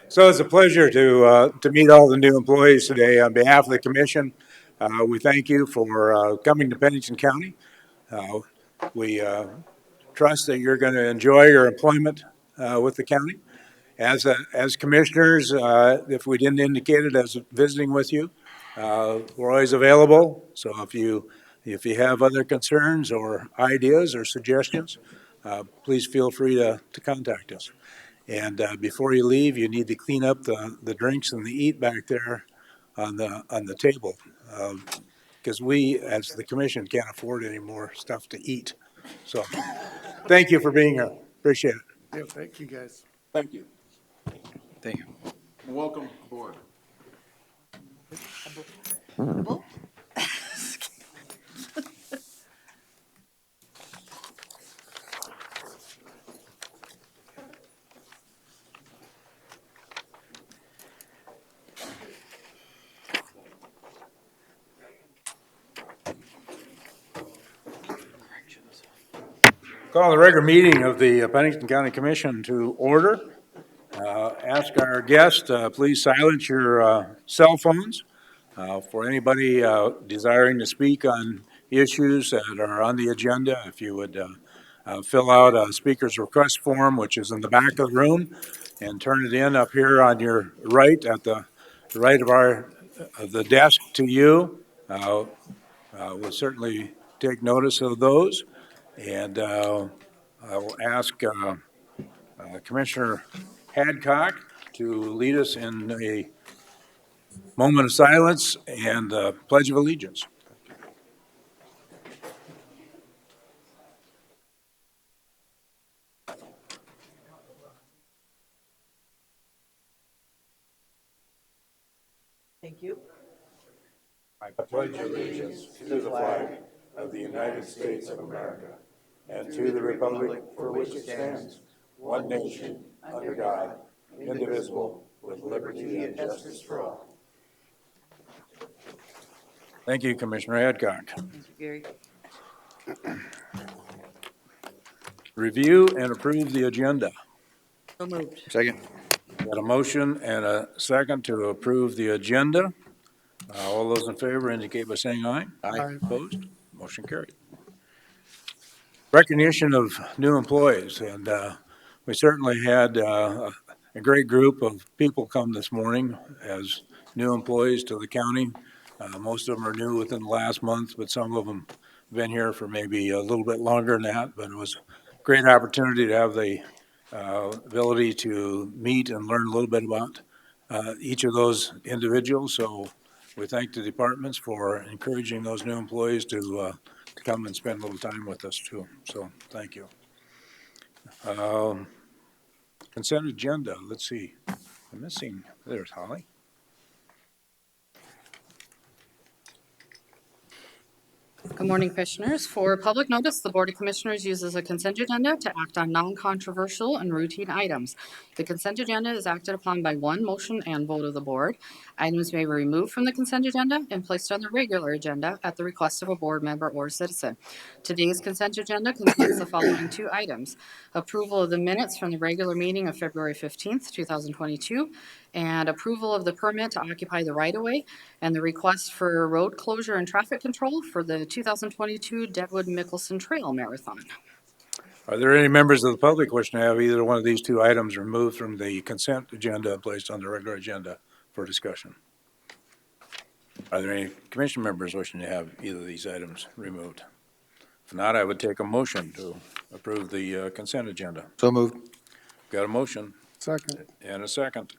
So it's a pleasure to meet all the new employees today. On behalf of the commission, we thank you for coming to Pennington County. Uh, we trust that you're going to enjoy your employment with the county. As commissioners, if we didn't indicate it as visiting with you, we're always available. So if you have other concerns or ideas or suggestions, please feel free to contact us. And before you leave, you need to clean up the drinks and the eat back there on the table. Because we, as the commission, can't afford any more stuff to eat. So thank you for being here. Appreciate it. Yeah, thank you, guys. Thank you. Thank you. Welcome aboard. Call the regular meeting of the Pennington County Commission to order. Ask our guests, please silence your cell phones. For anybody desiring to speak on issues that are on the agenda, if you would fill out a speaker's request form, which is in the back of the room, and turn it in up here on your right, at the right of the desk to you. We'll certainly take notice of those. And I will ask Commissioner Hadcock to lead us in a moment of silence and Pledge of Allegiance. Thank you. I pledge allegiance to the flag of the United States of America and to the republic for which it stands, one nation, under God, indivisible, with liberty and justice for all. Thank you, Commissioner Hadcock. Thank you, Gary. Review and approve the agenda. So moved. Second. Got a motion and a second to approve the agenda. All those in favor indicate by saying aye. Aye. Opposed? Motion carried. Recognition of new employees, and we certainly had a great group of people come this morning as new employees to the county. Most of them are new within the last month, but some of them have been here for maybe a little bit longer than that. But it was a great opportunity to have the ability to meet and learn a little bit about each of those individuals. So we thank the departments for encouraging those new employees to come and spend a little time with us too. So thank you. Consent agenda, let's see. I'm missing, there's Holly. Good morning, Commissioners. For public notice, the Board of Commissioners uses a consent agenda to act on non-controversial and routine items. The consent agenda is acted upon by one motion and vote of the board. Items may be removed from the consent agenda and placed on the regular agenda at the request of a board member or citizen. Today's consent agenda contains the following two items: approval of the minutes from the regular meeting of February 15th, 2022, and approval of the permit to occupy the right-of-way and the request for road closure and traffic control for the 2022 Deadwood-Mickelson Trail Marathon. Are there any members of the public wishing to have either one of these two items removed from the consent agenda and placed on the regular agenda for discussion? Are there any commission members wishing to have either of these items removed? If not, I would take a motion to approve the consent agenda. So moved. Got a motion Second. and a second.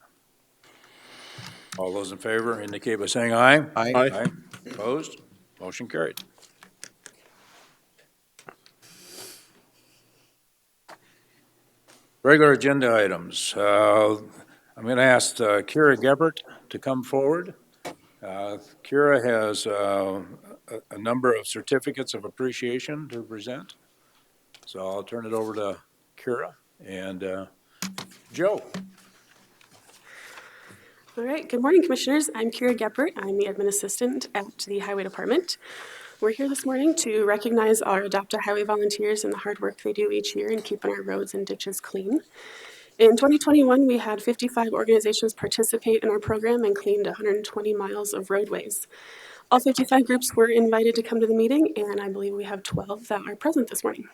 All those in favor indicate by saying aye. Aye. Opposed? Motion carried. Regular agenda items. I'm going to ask Kira Gebert to come forward. Kira has a number of certificates of appreciation to present. So I'll turn it over to Kira and Joe. All right, good morning, Commissioners. I'm Kira Geppert. I'm the Admin Assistant at the Highway Department. We're here this morning to recognize our Adopt a Highway volunteers and the hard work they do each year in keeping our roads and ditches clean. In 2021, we had 55 organizations participate in our program and cleaned 120 miles of roadways. All 55 groups were invited to come to the meeting, and I believe we have 12 that are present this morning.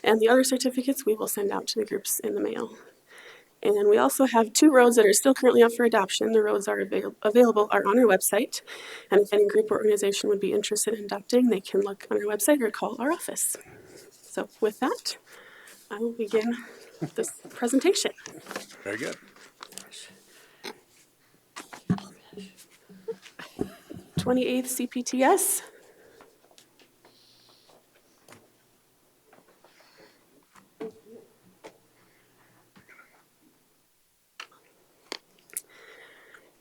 And the other certificates we will send out to the groups in the mail. And we also have 2 roads that are still currently up for adoption. The roads are available are on our website. And if any group or organization would be interested in adopting, they can look on our website or call our office. So with that, I will begin this presentation. Very good. 28th CPTS.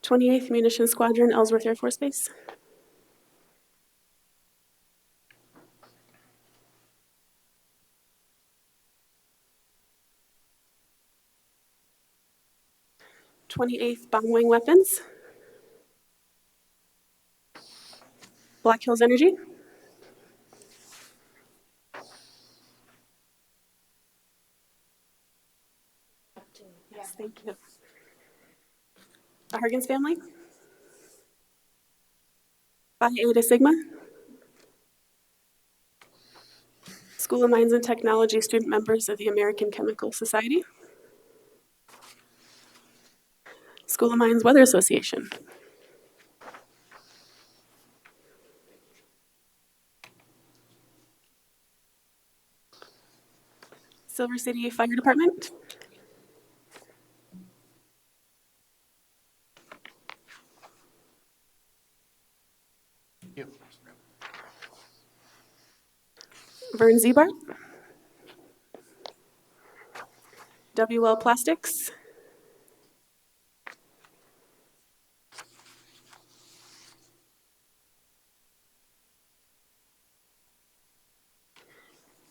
'28th Munition Squadron, Ellsworth Air Force Base. '28th Bomb Wing Weapons. Black Hills Energy. Yes, thank you. The Hargens family. Phi Eta Sigma. School of Mines and Technology student members of the American Chemical Society. School of Mines Weather Association. Silver City Fire Department. Vern Zebart. WL Plastics.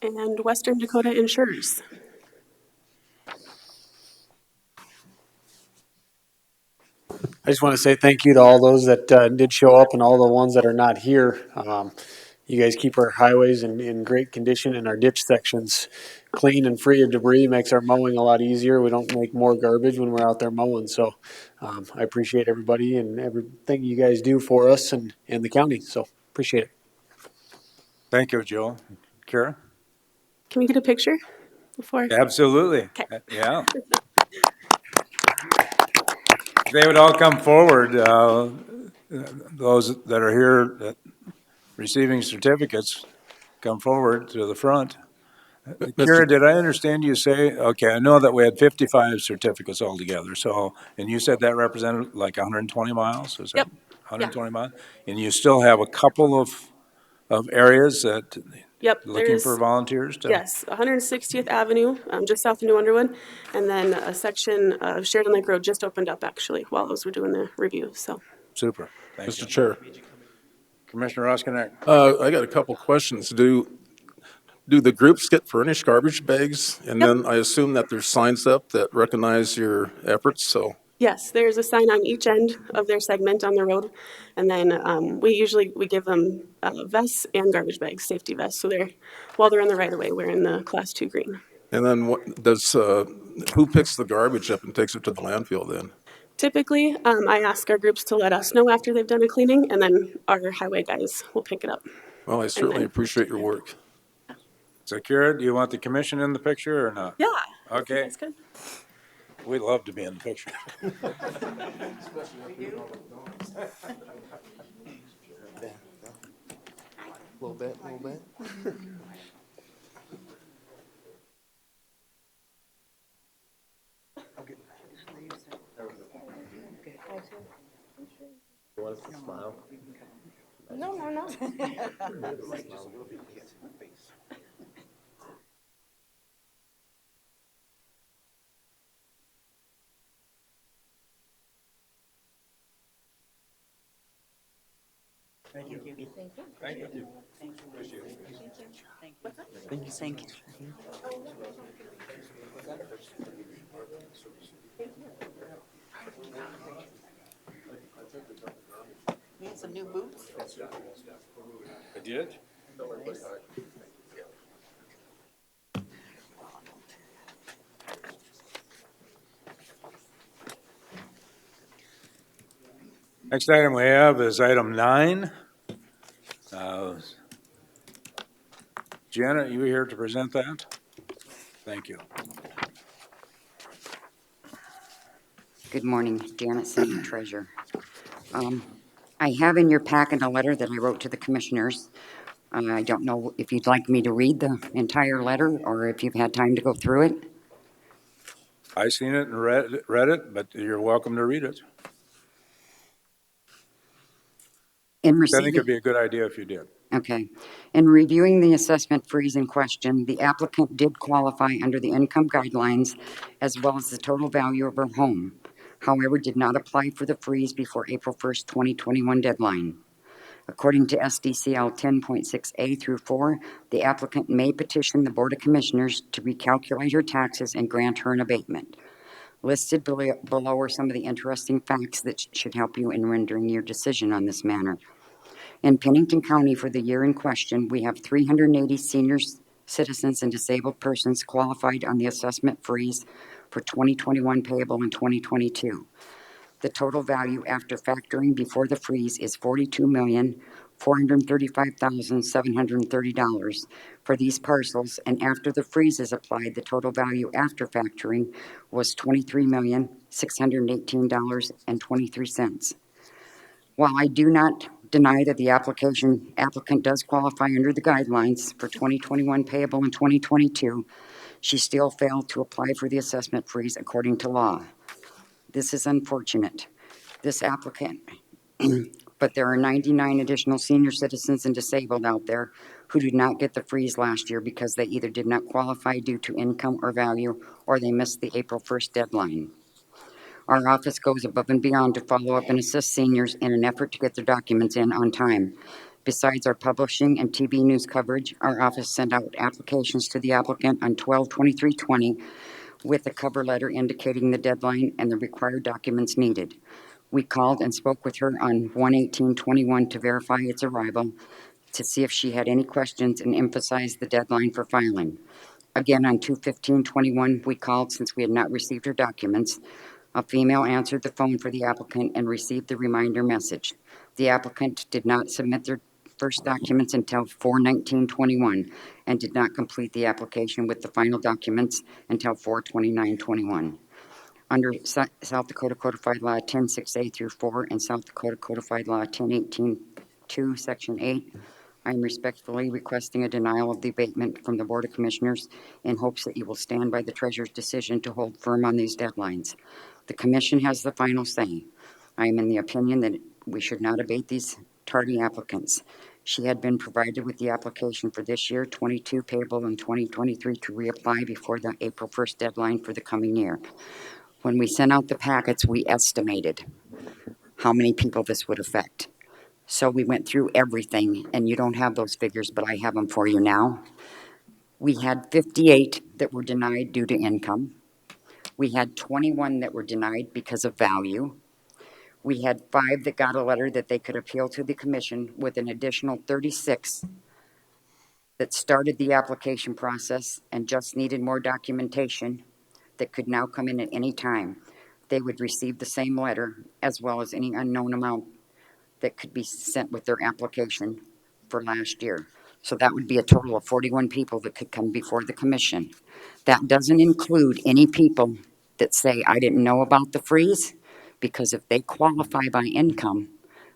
And Western Dakota Insurers. I just want to say thank you to all those that did show up and all the ones that are not here. You guys keep our highways in great condition and our ditch sections clean and free of debris. Makes our mowing a lot easier. We don't make more garbage when we're out there mowing. So I appreciate everybody and everything you guys do for us and the county. So appreciate it. Thank you, Joe. Kara? Can we get a picture before? Absolutely. Okay. Yeah. They would all come forward, those that are here receiving certificates, come forward to the front. Kira, did I understand you say, okay, I know that we had 55 certificates altogether, so, and you said that represented like 120 miles? Is that Yep. 120 miles? And you still have a couple of areas that, Yep. looking for volunteers to? Yes, 160th Avenue, just south of New Underwood, and then a section of Sheridan Lake Road just opened up actually while those were doing the review. So Super. Thank you. Mr. Chair, Commissioner Roskinek. I got a couple questions. Do the groups get furnished garbage bags? And Yep. then I assume that there's signs up that recognize your efforts, so. yes, there's a sign on each end of their segment on the road, and then we give them vests and garbage bags, safety vests, so while they're in the right of way, we're in the Class 2 green. And then what does, who picks the garbage up and takes it to the landfill then? Typically, I ask our groups to let us know after they've done a cleaning, and then our highway guys will pick it up. Well, I certainly appreciate your work. So Kira, do you want the commission in the picture or not? Yeah. Okay. That's good. We'd love to be in the picture. Little bit. You want us to smile? No. Thank you. Thank you. Thank you. Thank you. Need some new boots? I did? Next item we have is item 9. Janet, you here to present that? Thank you. Good morning, Janet City Treasurer. I have in your packet a letter that I wrote to the commissioners. I don't know if you'd like me to read the entire letter or if you've had time to go through it. I seen it and read it, but you're welcome to read it. In I think receiving, it'd be a good idea if you did. okay. In reviewing the assessment freeze in question, the applicant did qualify under the income guidelines as well as the total value of her home. However, did not apply for the freeze before April 1st, 2021 deadline. According to SDCL 10.6A through 4, the applicant may petition the Board of Commissioners to recalculate her taxes and grant her an abatement. Listed below are some of the interesting facts that should help you in rendering your decision on this matter. In Pennington County for the year in question, we have 380 senior citizens and disabled persons qualified on the assessment freeze for 2021 payable in 2022. The total value after factoring before the freeze is $42,435,730 for these parcels, and after the freeze is applied, the total value after factoring was $23,618.23. While I do not deny that the applicant does qualify under the guidelines for 2021 payable in 2022, she still failed to apply for the assessment freeze according to law. This is unfortunate. This applicant, but there are 99 additional senior citizens and disabled out there who did not get the freeze last year because they either did not qualify due to income or value, or they missed the April 1st deadline. Our office goes above and beyond to follow up and assist seniors in an effort to get their documents in on time. Besides our publishing and TV news coverage, our office sent out applications to the applicant on 12/23/20 with a cover letter indicating the deadline and the required documents needed. We called and spoke with her on 1/18/21 to verify its arrival, to see if she had any questions and emphasize the deadline for filing. Again, on 2/15/21, we called since we had not received her documents. A female answered the phone for the applicant and received the reminder message. The applicant did not submit their first documents until 4/19/21 and did not complete the application with the final documents until 4/29/21. Under South Dakota Codified Law 10.6A through 4 and South Dakota Codified Law 10.18.2, Section 8, I am respectfully requesting a denial of the abatement from the Board of Commissioners in hopes that you will stand by the Treasurer's decision to hold firm on these deadlines. The Commission has the final say. I am in the opinion that we should not abate these tardy applicants. She had been provided with the application for this year, 22 payable in 2023, to reapply before the April 1st deadline for the coming year. When we sent out the packets, we estimated how many people this would affect. So we went through everything, and you don't have those figures, but I have them for you now. We had 58 that were denied due to income. We had 21 that were denied because of value. We had 5 that got a letter that they could appeal to the commission, with an additional 36 that started the application process and just needed more documentation that could now come in at any time. They would receive the same letter as well as any unknown amount that could be sent with their application for last year. So that would be a total of 41 people that could come before the commission. That doesn't include any people that say, I didn't know about the freeze, because if they qualify by income,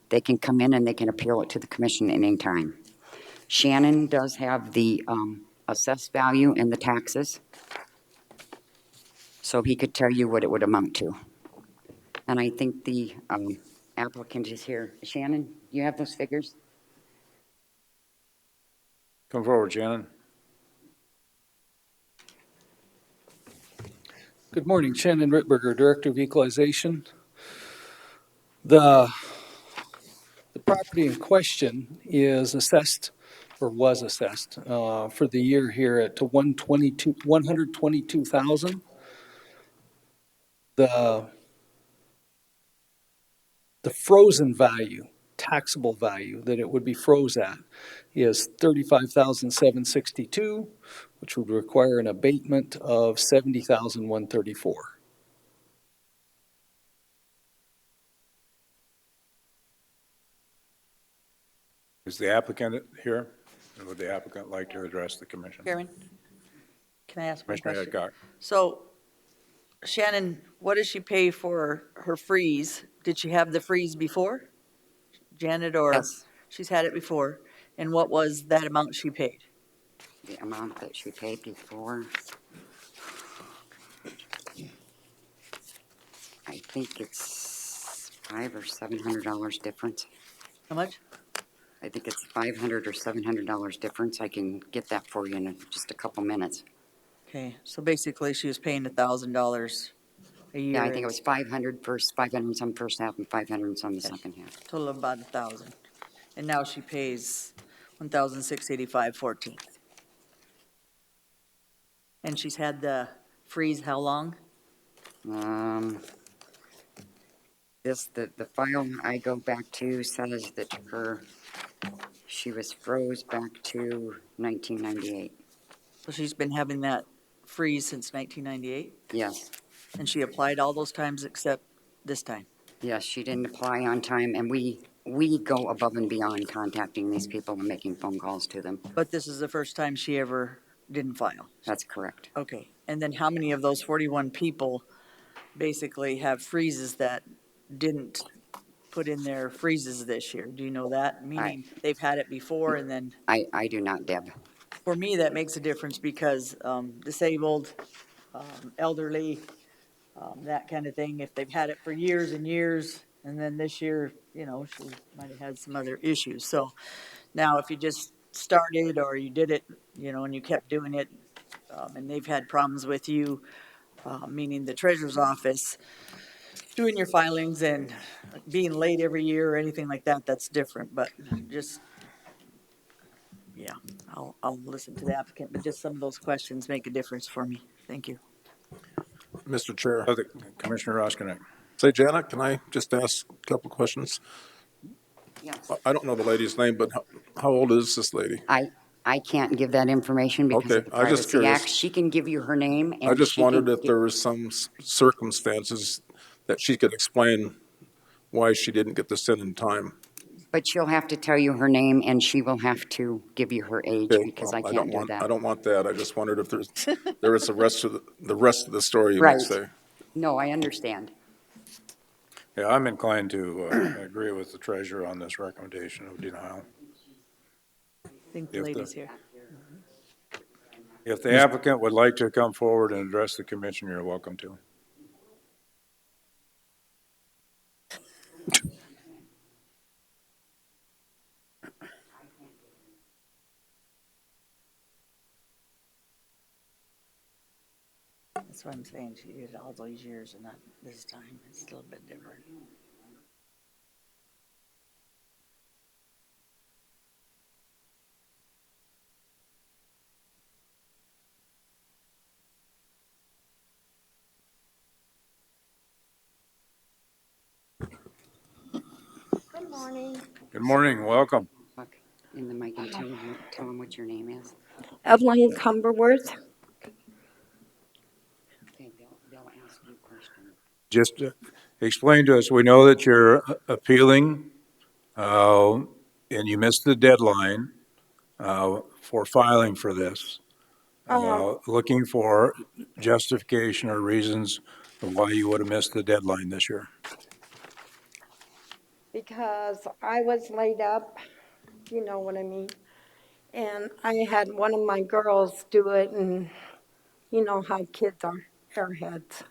they can come in and they can appeal it to the commission at any time. Shannon does have the assessed value and the taxes, so he could tell you what it would amount to. And I think the applicant is here. Shannon, you have those figures? Come forward, Shannon. Good morning, Shannon Rittberger, Director of Equalization. The property in question is assessed, or was assessed, for the year here at $122,000. The frozen value, taxable value that it would be froze at is $35,762, which would require an abatement of $70,134. Is the applicant here? Or would the applicant like to address the commission? Chairman, can I ask one Commissioner question? Adcock. So Shannon, what does she pay for her freeze? Did she have the freeze before? Janet, or Yes. she's had it before? And what was that amount she paid? The amount that she paid before, I think it's $500 or $700 difference. How much? I think it's $500 or $700 difference. I can get that for you in just a couple minutes. Okay, so basically she was paying $1,000 a year. Yeah, I think it was 500 first, 500 and some first half and 500 and some the second half. Total of about 1,000. And now she pays 1,685.14. And she's had the freeze how long? The file I go back to says that she was froze back to 1998. So she's been having that freeze since 1998? Yes, And she applied all those times except this time? yes, she didn't apply on time, and we go above and beyond contacting these people and making phone calls to them. But this is the first time she ever didn't file? That's correct. Okay, and then how many of those 41 people basically have freezes that didn't put in their freezes this year? Do you know that? Meaning they've had it before and then, I do not, Deb. for me, that makes a difference because disabled, elderly, that kind of thing, if they've had it for years and years, and then this year, you know, she might have had some other issues. So now if you just started or you did it, you know, and you kept doing it, and they've had problems with you, meaning the treasurer's office, doing your filings and being late every year or anything like that, that's different, but just, yeah, I'll listen to the applicant, but just some of those questions make a difference for me. Thank you. Mr. Chair. Commissioner Roskinek. Say, Janet, can I just ask a couple questions? Yes. I don't know the lady's name, but how old is this lady? I can't give that information because Okay, of the I was just Privacy curious. Act. She can give you her name and I just she wondered can if there was some circumstances that she could explain why she didn't get this in time. But she'll have to tell you her name and she will have to give you her age Okay, because well, I can't do that. I don't want that. I just wondered if there was the rest of the story, you Right. might say. No, I understand. Yeah, I'm inclined to agree with the treasurer on this recommendation of denial. I think the If the- lady's here. If the applicant would like to come forward and address the commission, you're welcome to. That's what I'm saying, she did it all those years and not this time, it's a little bit different. Good morning. Good morning, welcome. Talk in the mic and tell them what your name is. Evelyn Cumberworth. Okay, they'll ask you questions. Just explain to us, we know that you're appealing, and you missed the deadline for filing for this. Looking for justification or reasons of why you would have missed the deadline this year. Because I was laid up, you know what I mean? And I had one of my girls do it, and you know how kids are, airheads.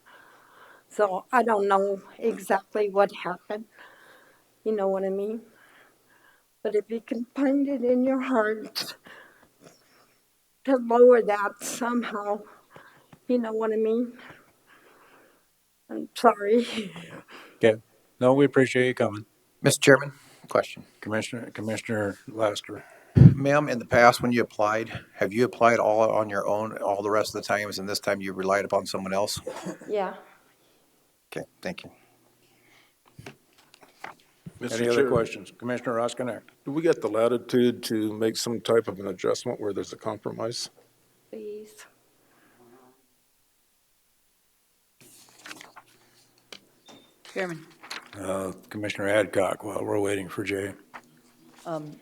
So I don't know exactly what happened, you know what I mean? But if you can find it in your heart to lower that somehow, you know what I mean? I'm sorry. Okay. No, we appreciate you coming. Mr. Chairman, question. Commissioner Laster. Ma'am, in the past, when you applied, have you applied all on your own all the rest of the times, and this time you relied upon someone else? Yeah. Okay, thank you. Mr. Any other Chair, questions? Commissioner Roskinek. do we get the latitude to make some type of an adjustment where there's a compromise? Please. Chairman, Commissioner Adcock, while we're waiting for Jay.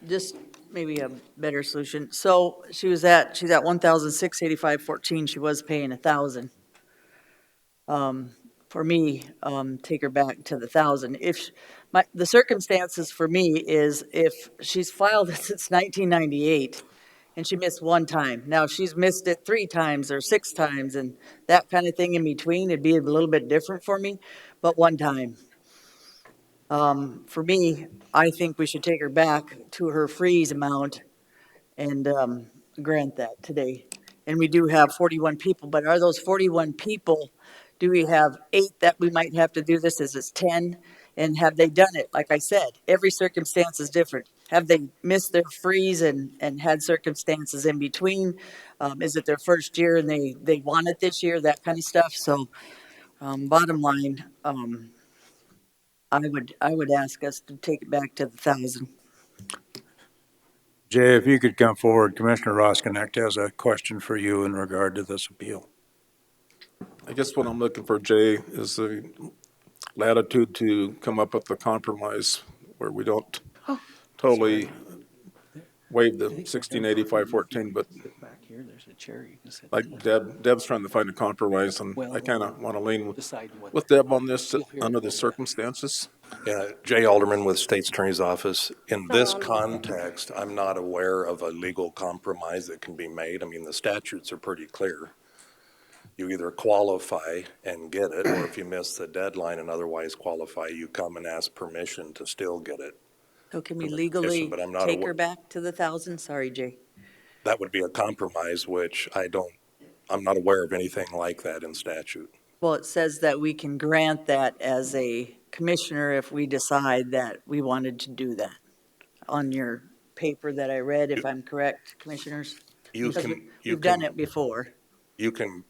Just maybe a better solution. So she's at 1,685.14. She was paying 1,000. For me, take her back to the 1,000. The circumstances for me is if she's filed it since 1998 and she missed one time. Now, if she's missed it 3 times or 6 times and that kind of thing in between, it'd be a little bit different for me, but one time. For me, I think we should take her back to her freeze amount and grant that today. And we do have 41 people, but are those 41 people, do we have 8 that we might have to do this? Is it 10? And have they done it? Like I said, every circumstance is different. Have they missed their freeze and had circumstances in between? Is it their first year and they want it this year? That kind of stuff. So bottom line, I would ask us to take it back to the 1,000. Jay, if you could come forward, Commissioner Roskinick has a question for you in regard to this appeal. I guess what I'm looking for, Jay, is the latitude to come up with a compromise where we don't totally waive the 1685.14, but Back here, there's a chair you can sit. like Deb's trying to find a compromise, and I kind of want to lean Decide what. with Deb on this under the circumstances. Yeah, Jay Alderman with State's Attorney's Office. In this context, I'm not aware of a legal compromise that can be made. I mean, the statutes are pretty clear. You either qualify and get it, or if you miss the deadline and otherwise qualify, you come and ask permission to still get it. So can we From the legally commission, but I'm not take aware- her back to the 1,000? Sorry, Jay. That would be a compromise, which I'm not aware of anything like that in statute. Well, it says that we can grant that as a commissioner if we decide that we wanted to do that. On your paper that I read, if I'm correct, commissioners? You Because can, we've done it before. you can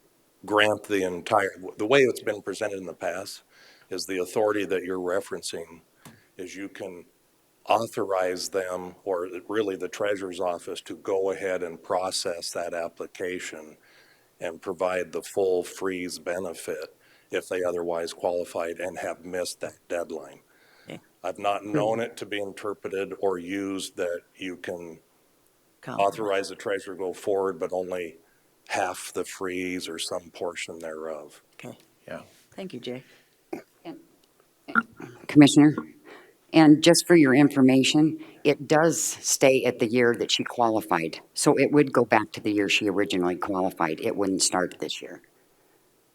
grant the way it's been presented in the past is the authority that you're referencing is you can authorize them, or really the treasurer's office, to go ahead and process that application and provide the full freeze benefit if they otherwise qualified and have missed that deadline. Okay. I've not known it to be interpreted or used that you can authorize the treasurer to go forward, but only half the freeze or some portion thereof. Okay. Yeah. Thank you, Jay. Commissioner, and just for your information, it does stay at the year that she qualified. So it would go back to the year she originally qualified. It wouldn't start this year.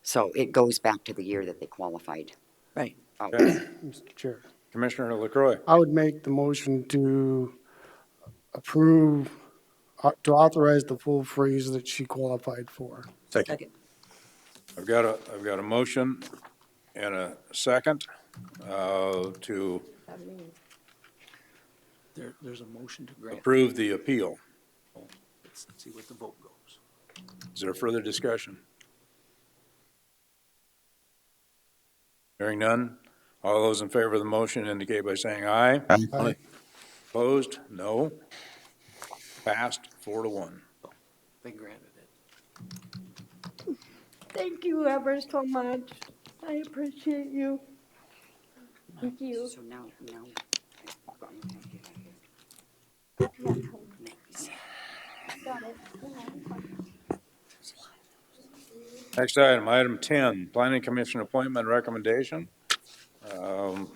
So it goes back to the year that they qualified. Right. Oh. Mr. Chair, Commissioner LaCroix. I would make the motion to approve, to authorize the full freeze that she qualified for. Second. I've got a motion and a second to There's a motion to grant. approve the appeal. Let's see what the vote goes. Is there further discussion? Hearing none. All those in favor of the motion indicate by saying aye. Aye. Opposed? No. Passed 4-1. They granted it. Thank you ever so much. I appreciate you. Thank you. So now. Got it. Next item, item 10, Planning Commission appointment recommendation. Holly?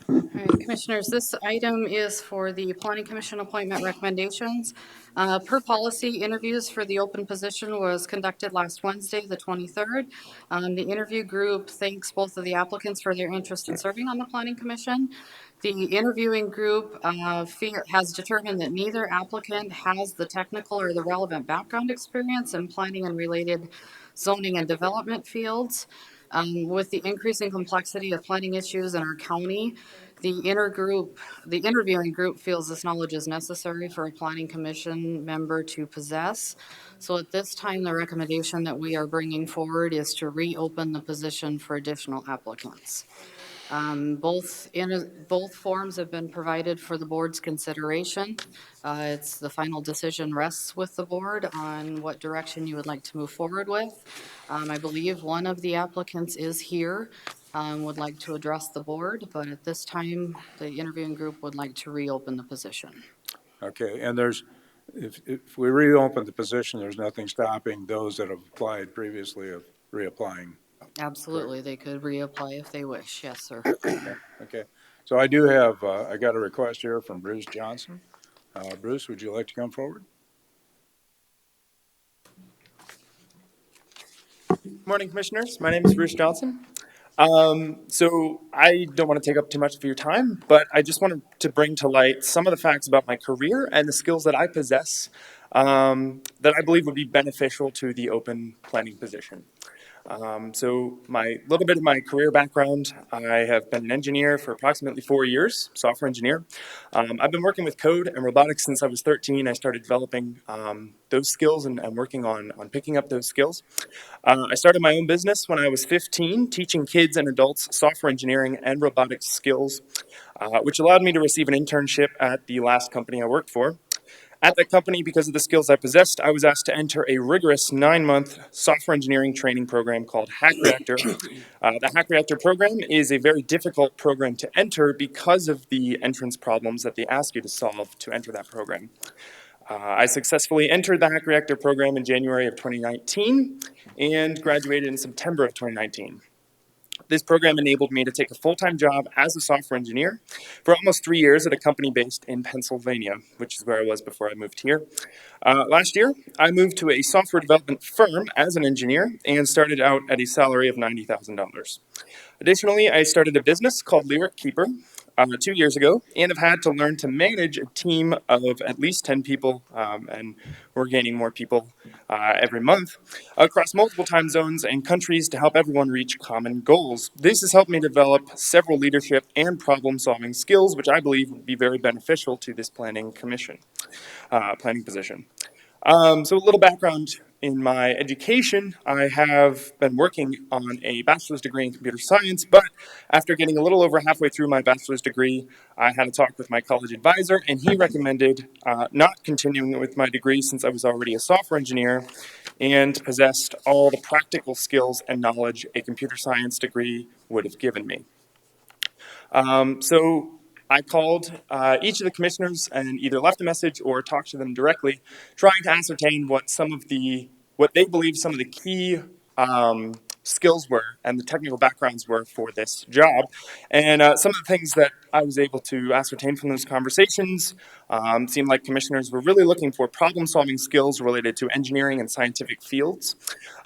All right, Commissioners, this item is for the Planning Commission appointment recommendations. Per policy, interviews for the open position was conducted last Wednesday, the 23rd. The interview group thanks both of the applicants for their interest in serving on the Planning Commission. The interviewing group has determined that neither applicant has the technical or the relevant background experience in planning and related zoning and development fields. With the increasing complexity of planning issues in our county, the interviewing group feels this knowledge is necessary for a planning commission member to possess. So at this time, the recommendation that we are bringing forward is to reopen the position for additional applicants. Both forms have been provided for the board's consideration. It's the final decision rests with the board on what direction you would like to move forward with. I believe one of the applicants is here, would like to address the board, but at this time, the interviewing group would like to reopen the position. Okay, and if we reopen the position, there's nothing stopping those that have applied previously of reapplying. Absolutely, they could reapply if they wish. Yes, sir. Okay, so I do have, I got a request here from Bruce Johnson. Bruce, would you like to come forward? Morning, Commissioners. My name is Bruce Johnson. So I don't want to take up too much of your time, but I just wanted to bring to light some of the facts about my career and the skills that I possess that I believe would be beneficial to the open planning position. So my little bit of my career background, I have been an engineer for approximately 4 years, software engineer. I've been working with code and robotics since I was 13. I started developing those skills and working on picking up those skills. I started my own business when I was 15, teaching kids and adults software engineering and robotics skills, which allowed me to receive an internship at the last company I worked for. At that company, because of the skills I possessed, I was asked to enter a rigorous 9-month software engineering training program called Hack Reactor. The Hack Reactor program is a very difficult program to enter because of the entrance problems that they ask you to solve to enter that program. I successfully entered the Hack Reactor program in January of 2019 and graduated in September of 2019. This program enabled me to take a full-time job as a software engineer for almost 3 years at a company based in Pennsylvania, which is where I was before I moved here. Last year, I moved to a software development firm as an engineer and started out at a salary of $90,000. Additionally, I started a business called Lyric Keeper 2 years ago and have had to learn to manage a team of at least 10 people, and we're gaining more people every month across multiple time zones and countries to help everyone reach common goals. This has helped me develop several leadership and problem-solving skills, which I believe would be very beneficial to this planning position. So a little background in my education, I have been working on a bachelor's degree in computer science, but after getting a little over halfway through my bachelor's degree, I had a talk with my college advisor, and he recommended not continuing with my degree since I was already a software engineer and possessed all the practical skills and knowledge a computer science degree would have given me. So I called each of the commissioners and either left a message or talked to them directly, trying to ascertain what they believe some of the key skills were and the technical backgrounds were for this job. And some of the things that I was able to ascertain from those conversations seemed like commissioners were really looking for problem-solving skills related to engineering and scientific fields.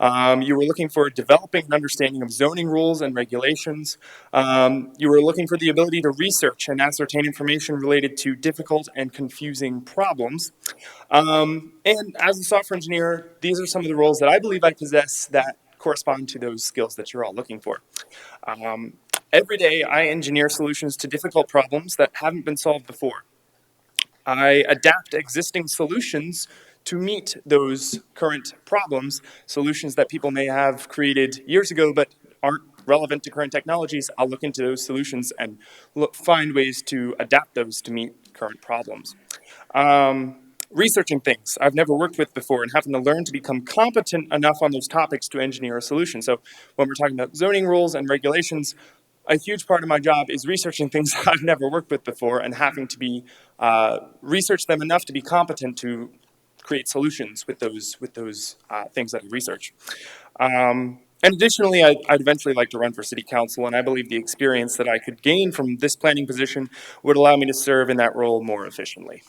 You were looking for developing an understanding of zoning rules and regulations. You were looking for the ability to research and ascertain information related to difficult and confusing problems. And as a software engineer, these are some of the roles that I believe I possess that correspond to those skills that you're all looking for. Every day, I engineer solutions to difficult problems that haven't been solved before. I adapt existing solutions to meet those current problems, solutions that people may have created years ago but aren't relevant to current technologies. I'll look into those solutions and find ways to adapt those to meet current problems. Researching things I've never worked with before and having to learn to become competent enough on those topics to engineer a solution. So when we're talking about zoning rules and regulations, a huge part of my job is researching things I've never worked with before and having to be research them enough to be competent to create solutions with those things that I research. And additionally, I'd eventually like to run for city council, and I believe the experience that I could gain from this planning position would allow me to serve in that role more efficiently.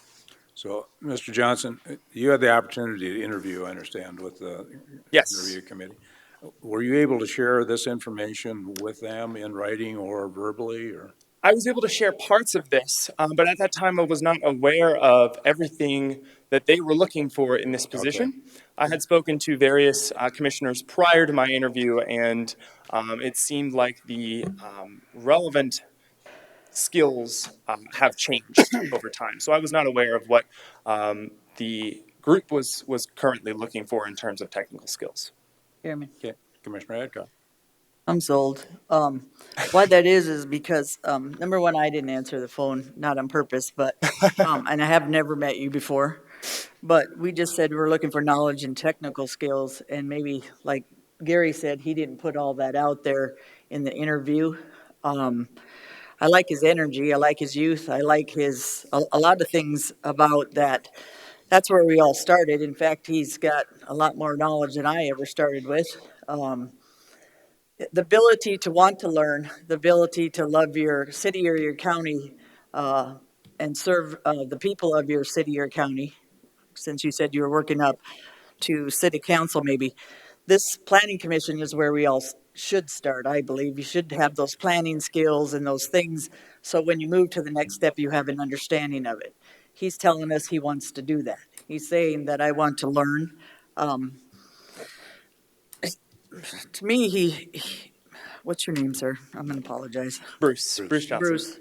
So, Mr. Johnson, you had the opportunity to interview, I understand, with the Yes. interview committee. Were you able to share this information with them in writing or verbally, or? I was able to share parts of this, but at that time I was not aware of everything that they were looking for in this position. Okay. I had spoken to various commissioners prior to my interview, and it seemed like the relevant skills have changed over time. So I was not aware of what the group was currently looking for in terms of technical skills. Chairman. Okay, Commissioner Adcock. I'm sold. Why that is because, number one, I didn't answer the phone, not on purpose, but, and I have never met you before. But we just said we're looking for knowledge and technical skills, and maybe, like Gary said, he didn't put all that out there in the interview. I like his energy, I like his youth, I like a lot of things about that. That's where we all started. In fact, he's got a lot more knowledge than I ever started with. Um, the ability to want to learn, the ability to love your city or your county, and serve the people of your city or county, since you said you were working up to city council maybe. This planning commission is where we all should start, I believe. You should have those planning skills and those things, so when you move to the next step, you have an understanding of it. He's telling us he wants to do that. He's saying that I want to learn. Um, to me, what's your name, sir? I'm gonna apologize. Bruce Johnson. Bruce.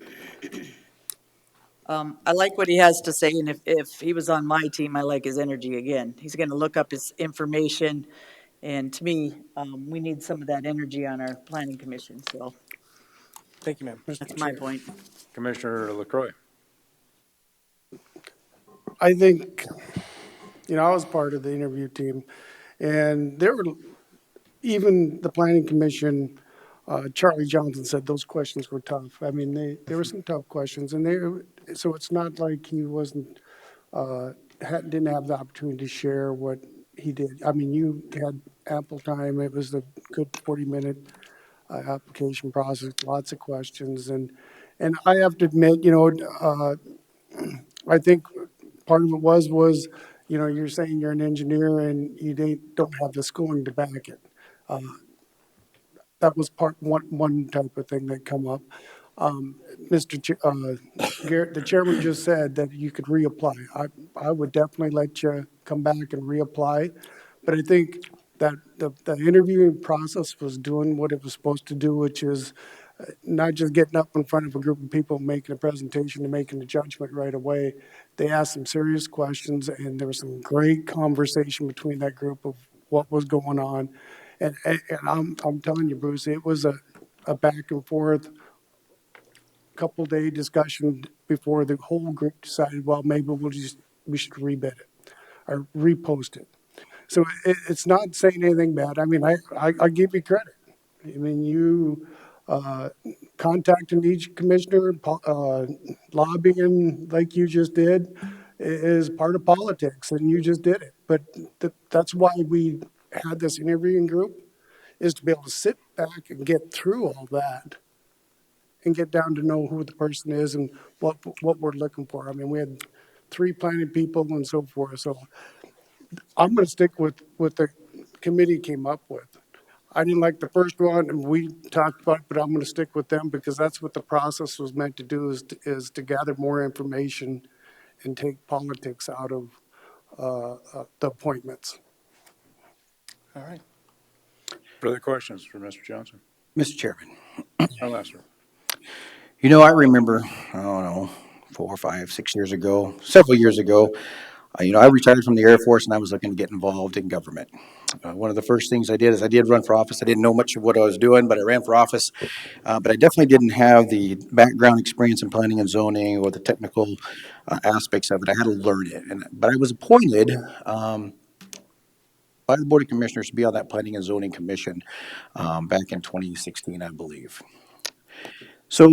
I like what he has to say, and if he was on my team, I like his energy again. He's gonna look up his information, and to me, we need some of that energy on our planning commission, so Thank you, ma'am. that's my point. Commissioner LaCroy. I think, I was part of the interview team, and there were, even the planning commission, Charlie Johnson said those questions were tough. I mean, there were some tough questions, and so it's not like he wasn't, didn't have the opportunity to share what he did. I mean, you had ample time. It was a good 40-minute application process, lots of questions, and I have to admit, I think part of it was, you're saying you're an engineer and you don't have the schooling to back it. That was one type of thing that come up. Garrett, the chairman just said that you could reapply. I would definitely let you come back and reapply, but I think that the interviewing process was doing what it was supposed to do, which is not just getting up in front of a group of people, making a presentation and making a judgment right away. They asked some serious questions, and there was some great conversation between that group of what was going on. And I'm telling you, Bruce, it was a back and forth, couple-day discussion before the whole group decided, well, maybe we should rebid it or repost it. So it's not saying anything bad. I mean, I give you credit. I mean, you contacting each commissioner, lobbying like you just did is part of politics, and you just did it. But that's why we had this interviewing group, is to be able to sit back and get through all that and get down to know who the person is and what we're looking for. I mean, we had 3 planning people and so forth. So I'm going to stick with what the committee came up with. I didn't like the first one, and we talked about it, but I'm going to stick with them because that's what the process was meant to do, is to gather more information and take politics out of the appointments. All right. Further questions for Mr. Johnson? Mr. Chairman, Lester. I remember, I don't know, 4, 5, 6 years ago, several years ago, I retired from the Air Force and I was looking to get involved in government. One of the first things I did is I did run for office. I didn't know much of what I was doing, but I ran for office. But I definitely didn't have the background experience in planning and zoning or the technical aspects of it. I had to learn it. But I was appointed by the Board of Commissioners to be on that Planning and Zoning Commission back in 2016, I believe. So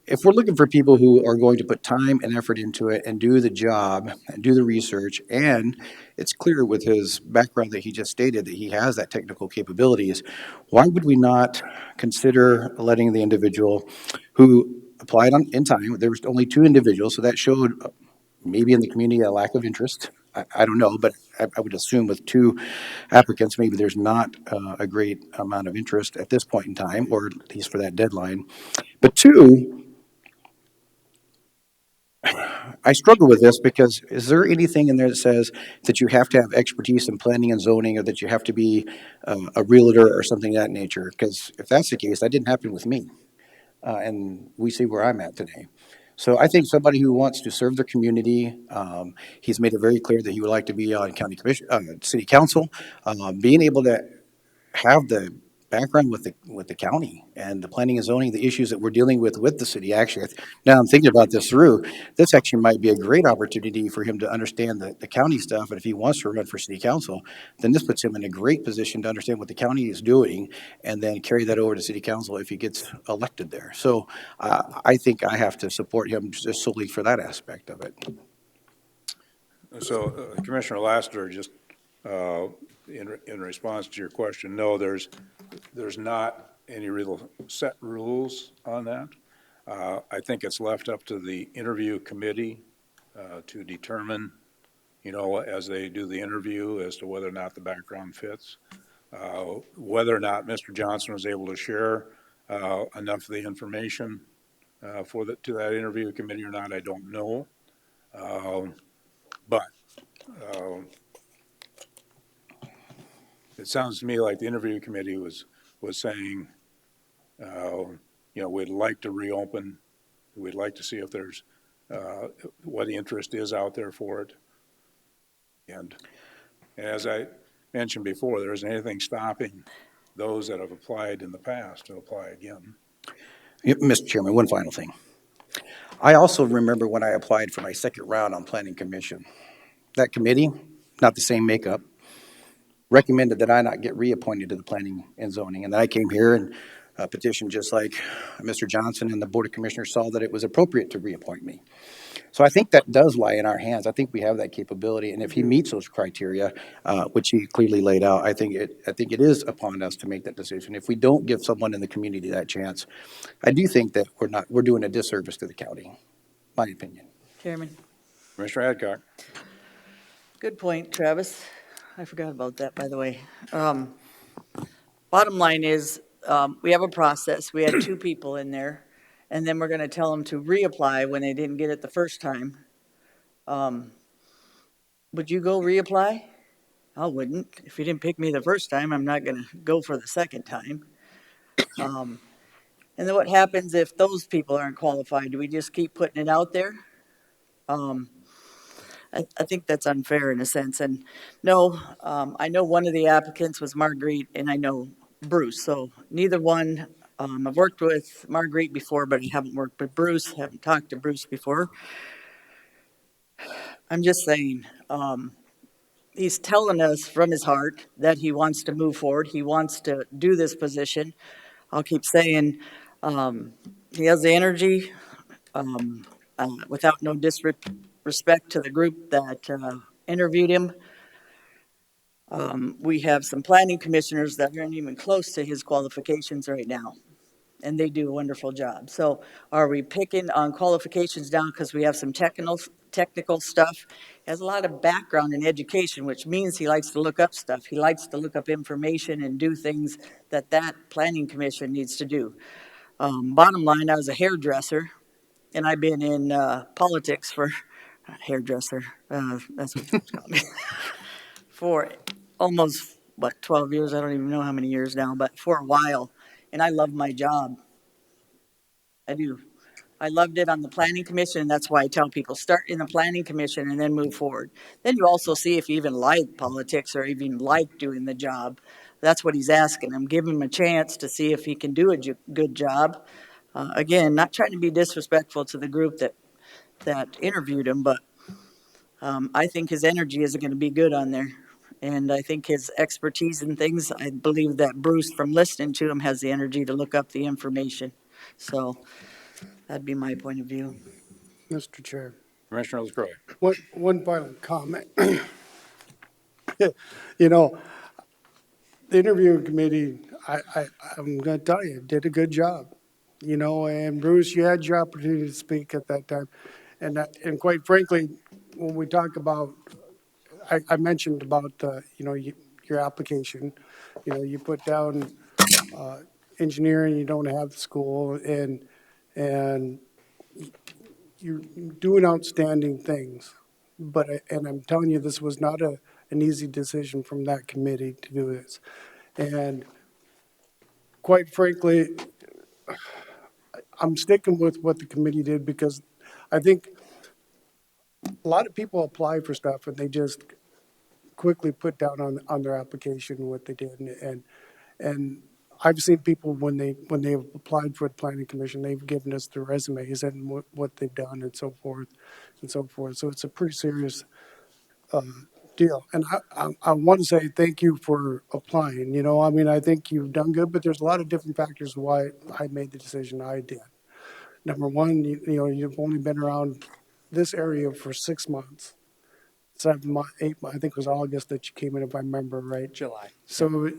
if we're looking for people who are going to put time and effort into it and do the job and do the research, and it's clear with his background that he just stated that he has that technical capabilities, why would we not consider letting the individual who applied in time? There was only 2 individuals, so that showed maybe in the community a lack of interest. I don't know, but I would assume with 2 applicants, maybe there's not a great amount of interest at this point in time, or at least for that deadline. But 2, I struggle with this because is there anything in there that says that you have to have expertise in planning and zoning, or that you have to be a realtor or something of that nature? Because if that's the case, that didn't happen with me. And we see where I'm at today. So I think somebody who wants to serve their community, he's made it very clear that he would like to be on county commission, city council, being able to have the background with the county and the planning and zoning, the issues that we're dealing with the city. Actually, now I'm thinking about this through, this actually might be a great opportunity for him to understand the county stuff. And if he wants to run for city council, then this puts him in a great position to understand what the county is doing and then carry that over to city council if he gets elected there. So I think I have to support him just solely for that aspect of it. So Commissioner Lassiter, just in response to your question, no, there's not any real set rules on that. I think it's left up to the interview committee to determine, as they do the interview, as to whether or not the background fits. Whether or not Mr. Johnson was able to share enough of the information to that interview committee or not, I don't know. But it sounds to me like the interview committee was saying, we'd like to reopen. We'd like to see if there's what the interest is out there for it. And as I mentioned before, there isn't anything stopping those that have applied in the past to apply again. Mr. Chairman, one final thing. I also remember when I applied for my second round on Planning Commission. That committee, not the same makeup, recommended that I not get reappointed to the Planning and Zoning. And then I came here and petitioned just like Mr. Johnson, and the Board of Commissioners saw that it was appropriate to reappoint me. So I think that does lie in our hands. I think we have that capability. And if he meets those criteria, which he clearly laid out, I think it is upon us to make that decision. If we don't give someone in the community that chance, I do think that we're doing a disservice to the county, my opinion. Chairman. Commissioner Adcock. Good point, Travis. I forgot about that, by the way. Bottom line is, we have a process. We had 2 people in there, and then we're going to tell them to reapply when they didn't get it the first time. Would you go reapply? I wouldn't. If you didn't pick me the first time, I'm not going to go for the second time. And then what happens if those people aren't qualified? Do we just keep putting it out there? I think that's unfair in a sense. And no, I know one of the applicants was Marguerite, and I know Bruce. So neither one, I've worked with Marguerite before, but I haven't worked with Bruce, haven't talked to Bruce before. I'm just saying, he's telling us from his heart that he wants to move forward. He wants to do this position. I'll keep saying, he has the energy, without no disrespect to the group that interviewed him. We have some planning commissioners that aren't even close to his qualifications right now, and they do a wonderful job. So are we picking on qualifications down because we have some technical stuff? He has a lot of background in education, which means he likes to look up stuff. He likes to look up information and do things that planning commission needs to do. Bottom line, I was a hairdresser, and I've been in politics for hairdresser. That's what it's called. For almost 12 years. I don't even know how many years now, but for a while. And I love my job. I do. I loved it on the planning commission, and that's why I tell people start in the planning commission and then move forward. Then you also see if you even like politics or even like doing the job. That's what he's asking. I'm giving him a chance to see if he can do a good job. Again, not trying to be disrespectful to the group that interviewed him, but I think his energy is going to be good on there. And I think his expertise in things, I believe that Bruce, from listening to him, has the energy to look up the information. So that'd be my point of view. Mr. Chair. Commissioner LaCroix. One final comment. The interviewing committee, I'm going to tell you, did a good job. And Bruce, you had your opportunity to speak at that time. And quite frankly, when we talk about, I mentioned about, your application, you put down engineering, you don't have the school, and you're doing outstanding things. And I'm telling you, this was not an easy decision from that committee to do this. And quite frankly, I'm sticking with what the committee did because I think a lot of people apply for stuff and they just quickly put down on their application what they did. And I've seen people when they've applied for the planning commission, they've given us their resumes and what they've done and so forth and so forth. So it's a pretty serious deal. And I want to say thank you for applying. You know, I mean, I think you've done good, but there's a lot of different factors why I made the decision I did. Number one, you know, you've only been around this area for 6 months. 7 months, 8 months, I think it was August that you came in, if I remember right. July. So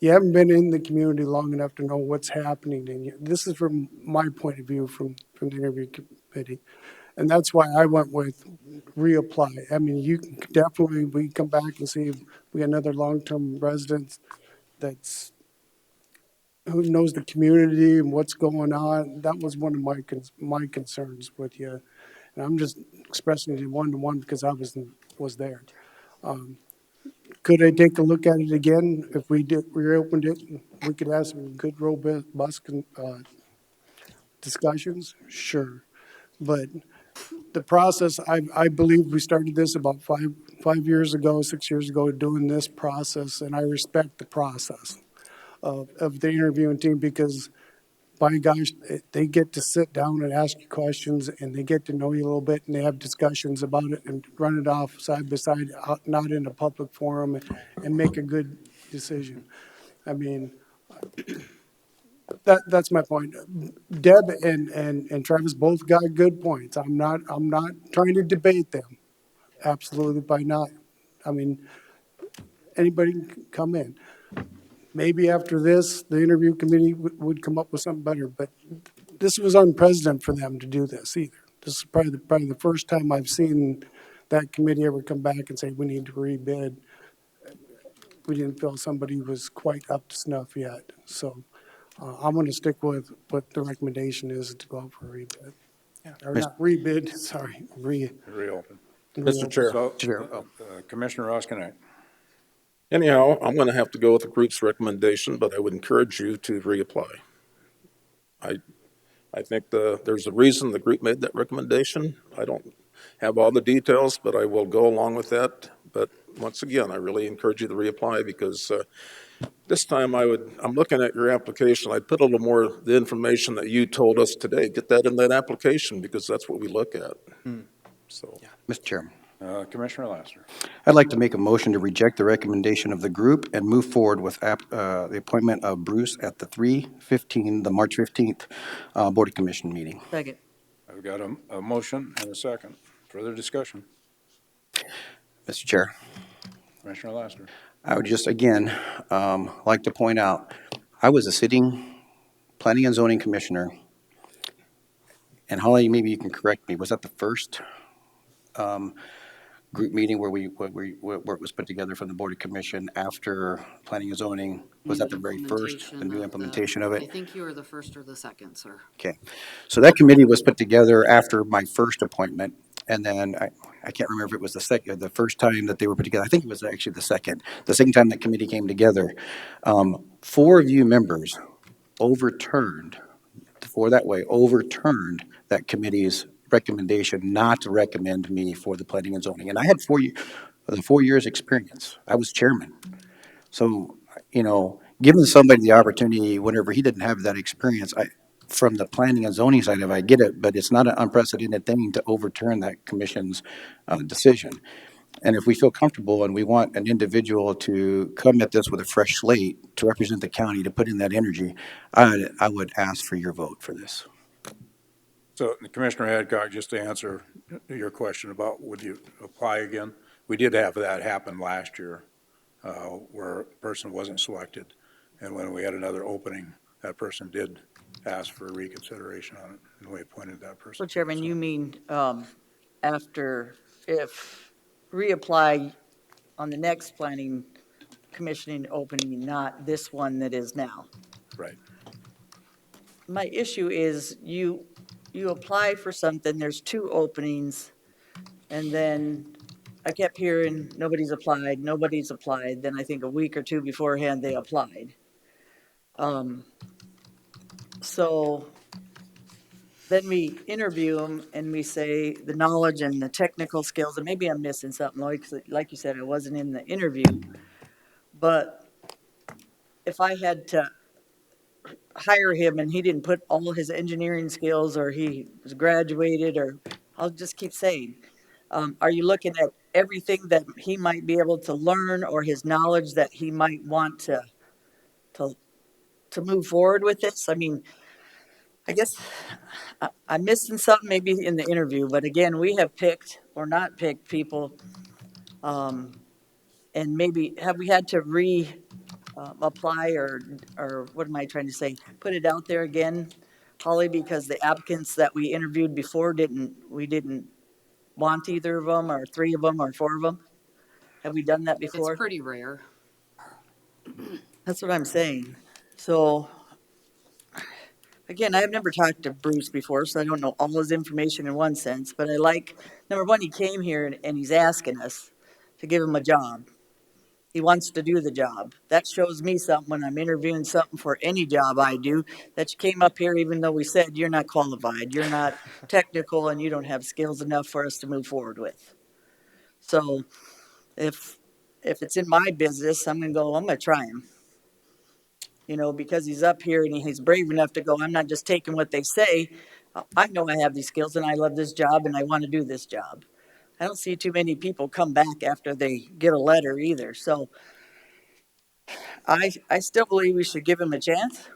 you haven't been in the community long enough to know what's happening. And this is from my point of view from the interview committee. And that's why I went with reapply. I mean, you can definitely, we come back and see if we got another long-term resident that's, who knows the community and what's going on. That was one of my concerns with you. And I'm just expressing it one-to-one because I was there. Could I take a look at it again? If we reopened it, we could have some good robust discussions, sure. But the process, I believe we started this about 5 years ago, 6 years ago, doing this process, and I respect the process of the interviewing team because, by gosh, they get to sit down and ask you questions, and they get to know you a little bit, and they have discussions about it and run it off side by side, not in a public forum, and make a good decision. I mean, that's my point. Deb and Travis both got good points. I'm not trying to debate them. Absolutely by not. I mean, anybody can come in. Maybe after this, the interview committee would come up with something better, but this was unprecedented for them to do this either. This is probably the first time I've seen that committee ever come back and say, we need to rebid. We didn't feel somebody was quite up to snuff yet. So I'm going to stick with what the recommendation is to go out for a rebid. Or not rebid, sorry, Reopen. Mr. Chair. So, Chair. Commissioner Roskinek. Anyhow, I'm going to have to go with the group's recommendation, but I would encourage you to reapply. I think there's a reason the group made that recommendation. I don't have all the details, but I will go along with that. But once again, I really encourage you to reapply because this time I'm looking at your application. I'd put a little more of the information that you told us today. Get that in that application because that's what we look at. So, Mr. Chairman. Commissioner Lassiter. I'd like to make a motion to reject the recommendation of the group and move forward with the appointment of Bruce at the the March 15th Board of Commission meeting. Second. I've got a motion and a second. Further discussion. Mr. Chair, Commissioner Lassiter. I would just again like to point out, I was a sitting planning and zoning commissioner, and Holly, maybe you can correct me, was that the first group meeting where it was put together from the Board of Commission after planning and zoning? Was that the very first, the new implementation of it? I think you were the first or the second, sir. Okay, so that committee was put together after my first appointment, and then I can't remember if it was the first time that they were put together. I think it was actually the second time that committee came together. 4 of you members overturned that committee's recommendation not to recommend me for the planning and zoning. And I had 4 years experience. I was chairman. So, you know, giving somebody the opportunity whenever he didn't have that experience, from the planning and zoning side of it, I get it, but it's not an unprecedented thing to overturn that commission's decision. And if we feel comfortable and we want an individual to come at this with a fresh slate to represent the county, to put in that energy, I would ask for your vote for this. So Commissioner Hadcock, just to answer your question about would you apply again, we did have that happen last year where a person wasn't selected. And when we had another opening, that person did ask for reconsideration on it, and we appointed that person. So Chairman, you mean if reapply on the next planning commissioning opening, not this one that is now? Right. My issue is you apply for something, there's 2 openings, and then I kept hearing nobody's applied. Then I think a week or 2 beforehand they applied. So then we interview them and we say the knowledge and the technical skills, and maybe I'm missing something, like you said, I wasn't in the interview. But if I had to hire him and he didn't put all his engineering skills, or he was graduated, or I'll just keep saying, are you looking at everything that he might be able to learn, or his knowledge that he might want to, to move forward with this? I mean, I guess I'm missing something maybe in the interview, but again, we have picked or not picked people, and maybe have we had to apply, or what am I trying to say? Put it out there again, Holly, because the applicants that we interviewed before we didn't want either of them, or three of them, or four of them. Have we done that It's before? pretty rare. That's what I'm saying. So, again, I've never talked to Bruce before, so I don't know all his information in one sense, but I like, number one, he came here and he's asking us to give him a job. He wants to do the job. That shows me something when I'm interviewing something for any job I do, that you came up here even though we said you're not qualified, you're not technical, and you don't have skills enough for us to move forward with. So if it's in my business, I'm gonna try him. You know, because he's up here and he's brave enough to go, I'm not just taking what they say. I know I have these skills and I love this job and I want to do this job. I don't see too many people come back after they get a letter either. So I still believe we should give him a chance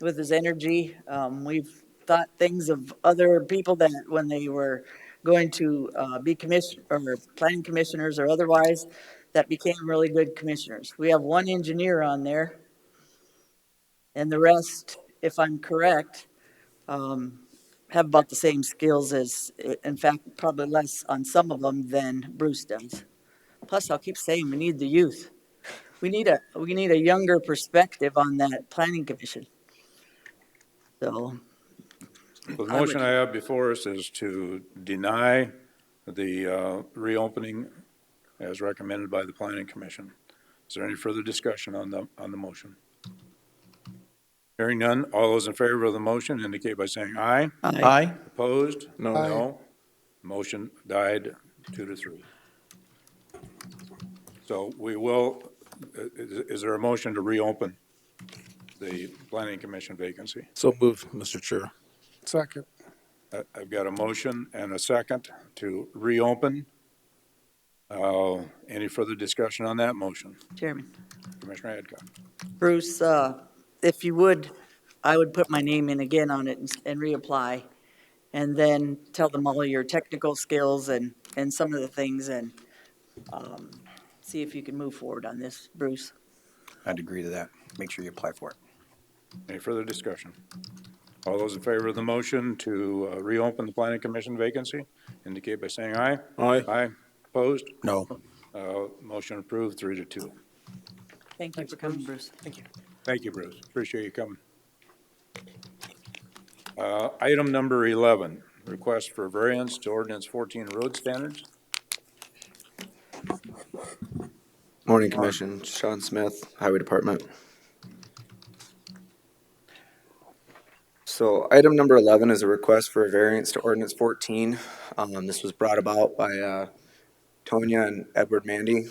with his energy. We've thought things of other people that when they were going to be commission or planning commissioners or otherwise, that became really good commissioners. We have one engineer on there, and the rest, if I'm correct, have about the same skills as, in fact, probably less on some of them than Bruce does. Plus, I'll keep saying we need the youth. We need a younger perspective on that planning commission. So The motion I have before us is to deny the reopening as recommended by the Planning Commission. Is there any further discussion on the motion? Hearing none, all those in favor of the motion indicate by saying aye. Aye. Opposed? No. Aye. No. Motion died 2-3. So we will, is there a motion to reopen the Planning Commission vacancy? So move, Mr. Chair. Second. I've got a motion and a second to reopen. Any further discussion on that motion? Chairman. Commissioner Adcock. Bruce, if you would, I would put my name in again on it and reapply, and then tell them all your technical skills and some of the things, and see if you can move forward on this, Bruce. I'd agree to that. Make sure you apply for it. Any further discussion? All those in favor of the motion to reopen the Planning Commission vacancy indicate by saying aye. Aye. Aye. Opposed? No. Motion approved 3-2. Thank you for coming, Bruce. Thank you. Thank you, Bruce. Appreciate you coming. Item number 11, request for variance to ordinance 14 road standards. Morning, Commission. Sean Smith, Highway Department. So item number 11 is a request for a variance to ordinance 14. This was brought about by Tonya and Edward Mandy.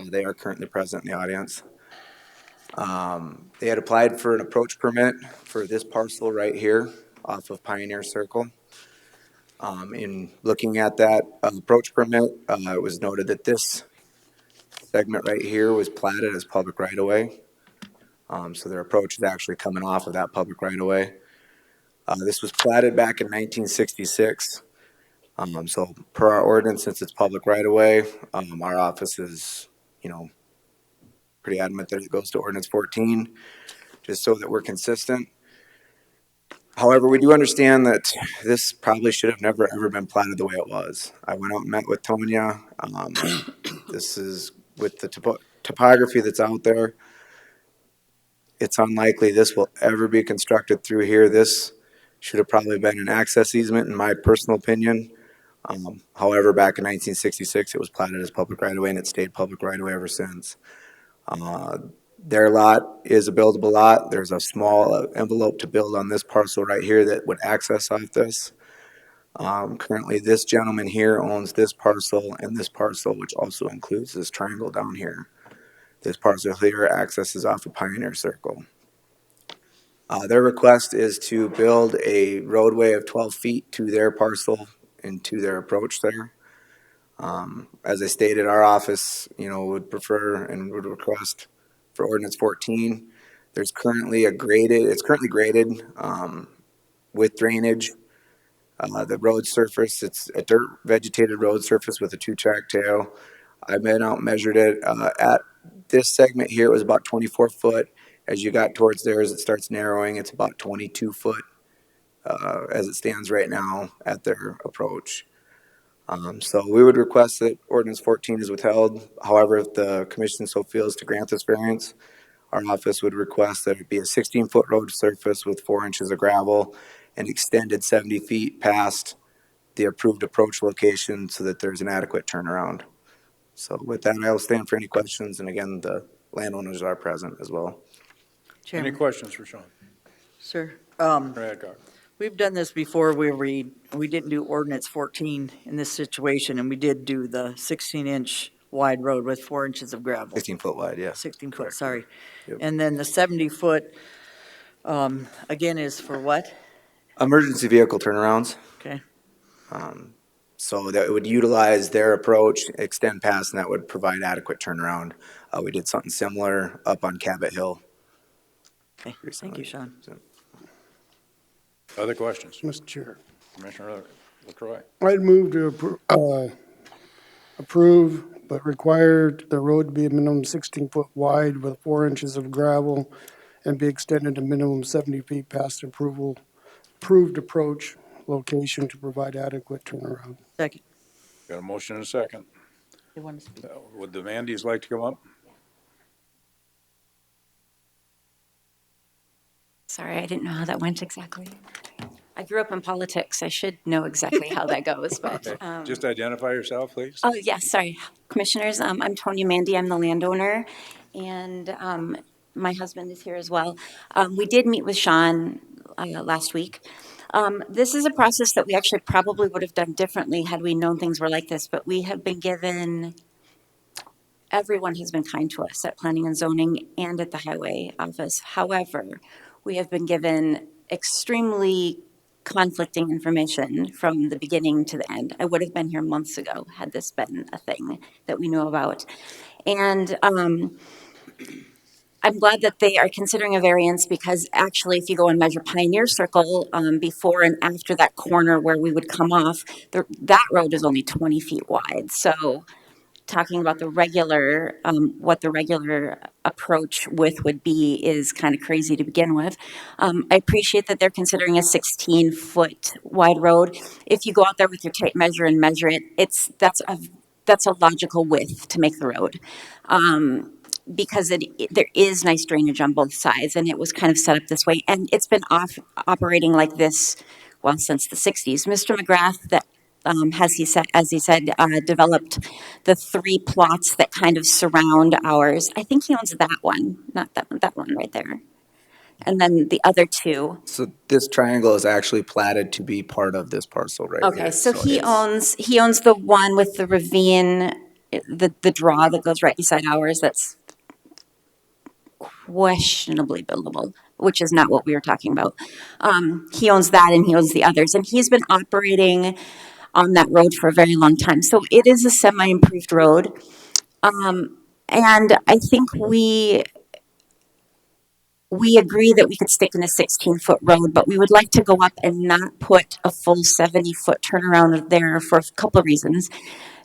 They are currently present in the audience. They had applied for an approach permit for this parcel right here off of Pioneer Circle. In looking at that approach permit, it was noted that this segment right here was platted as public right-of-way. So their approach is actually coming off of that public right-of-way. This was platted back in 1966. So per our ordinance, since it's public right-of-way, our office is, pretty adamant that it goes to ordinance 14, just so that we're consistent. However, we do understand that this probably should have never, ever been platted the way it was. I went out and met with Tonya. This is with the topography that's out there. It's unlikely this will ever be constructed through here. This should have probably been an access easement, in my personal opinion. However, back in 1966, it was platted as public right-of-way, and it stayed public right-of-way ever since. Their lot is a buildable lot. There's a small envelope to build on this parcel right here that would access off this. Currently, this gentleman here owns this parcel and this parcel, which also includes this triangle down here. This parcel here accesses off of Pioneer Circle. Their request is to build a roadway of 12 feet to their parcel and to their approach there. As I stated, our office, would prefer and would request for ordinance 14. There's currently it's currently graded, with drainage. The road surface, it's a dirt vegetated road surface with a 2-track tail. I went out and measured it. At this segment here, it was about 24 foot. As you got towards there, as it starts narrowing, it's about 22 foot, as it stands right now at their approach. So we would request that ordinance 14 is withheld. However, if the commission so feels to grant this variance, our office would request that it be a 16-foot road surface with 4 inches of gravel and extended 70 feet past the approved approach location so that there's an adequate turnaround. So with that, I'll stand for any questions. And again, the landowners are present as well. Any questions for Sean? Sir, Adcock. we've done this before where we didn't do ordinance 14 in this situation, and we did do the 16-inch wide road with 4 inches of gravel. 16-foot wide, yeah. 16 foot, sorry. Yep. And then the 70-foot, again, is for what? Emergency vehicle turnarounds. Okay. So that it would utilize their approach, extend past, and that would provide adequate turnaround. We did something similar up on Cabot Hill. Okay, thank you, Sean. Other questions? Mr. Chair. Commissioner LaCroix. I'd move to approve, but require the road to be a minimum 16-foot wide with 4 inches of gravel and be extended to minimum 70 feet past approved approach location to provide adequate turnaround. Second. Got a motion and a second. You want to speak? Would the Vandys like to come up? Sorry, I didn't know how that went exactly. I grew up in politics. I should know exactly how that goes, but. Okay. Just identify yourself, please. Oh, yes, sorry. Commissioners, I'm Tonya Mandy. I'm the landowner, and my husband is here as well. We did meet with Sean last week. This is a process that we actually probably would have done differently had we known things were like this, but we have been given, everyone has been kind to us at Planning and Zoning and at the Highway Office. However, we have been given extremely conflicting information from the beginning to the end. I would have been here months ago had this been a thing that we knew about. And I'm glad that they are considering a variance because actually if you go and measure Pioneer Circle before and after that corner where we would come off, that road is only 20 feet wide. So talking about the regular, what the regular approach width would be is kind of crazy to begin with. I appreciate that they're considering a 16-foot wide road. If you go out there with your tape measure and measure it, that's a logical width to make the road. Because there is nice drainage on both sides, and it was kind of set up this way. And it's been operating like this, well, since the 60s. Mr. McGrath, that as he said, developed the 3 plots that kind of surround ours. I think he owns that one, not that one right there. And then the other 2. So this triangle is actually platted to be part of this parcel right here. Okay, so he owns the one with the ravine, the draw that goes right beside ours. That's questionably buildable, which is not what we were talking about. He owns that and he owns the others, and he's been operating on that road for a very long time. So it is a semi-improved road. And I think we agree that we could stick in a 16-foot road, but we would like to go up and not put a full 70-foot turnaround there for a couple of reasons.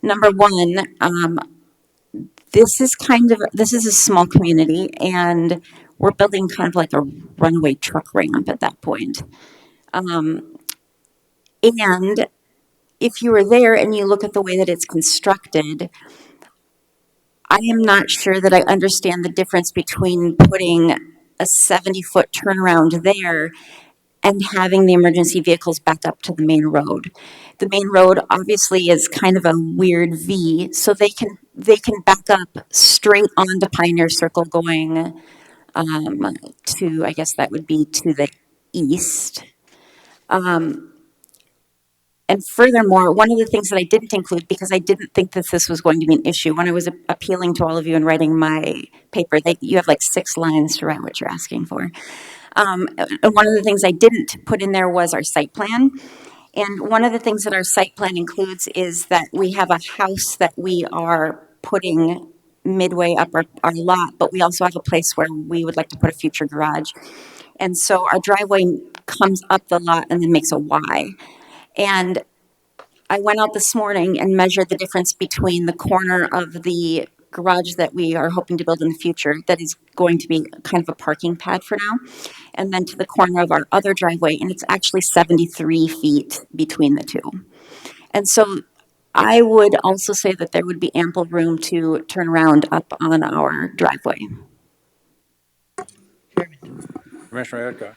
Number one, this is a small community, and we're building kind of like a runaway truck ramp at that point. And if you were there and you look at the way that it's constructed, I am not sure that I understand the difference between putting a 70-foot turnaround there and having the emergency vehicles back up to the main road. The main road obviously is kind of a weird V, so they can back up straight onto Pioneer Circle going to, I guess that would be to the east. And furthermore, one of the things that I didn't include, because I didn't think that this was going to be an issue, when I was appealing to all of you and writing my paper, you have like 6 lines to write what you're asking for. And one of the things I didn't put in there was our site plan. And one of the things that our site plan includes is that we have a house that we are putting midway up our lot, but we also have a place where we would like to put a future garage. And so our driveway comes up the lot and then makes a Y. And I went out this morning and measured the difference between the corner of the garage that we are hoping to build in the future, that is going to be kind of a parking pad for now, and then to the corner of our other driveway, and it's actually 73 feet between the two. And so I would also say that there would be ample room to turn around up on our driveway. Commissioner Adcock.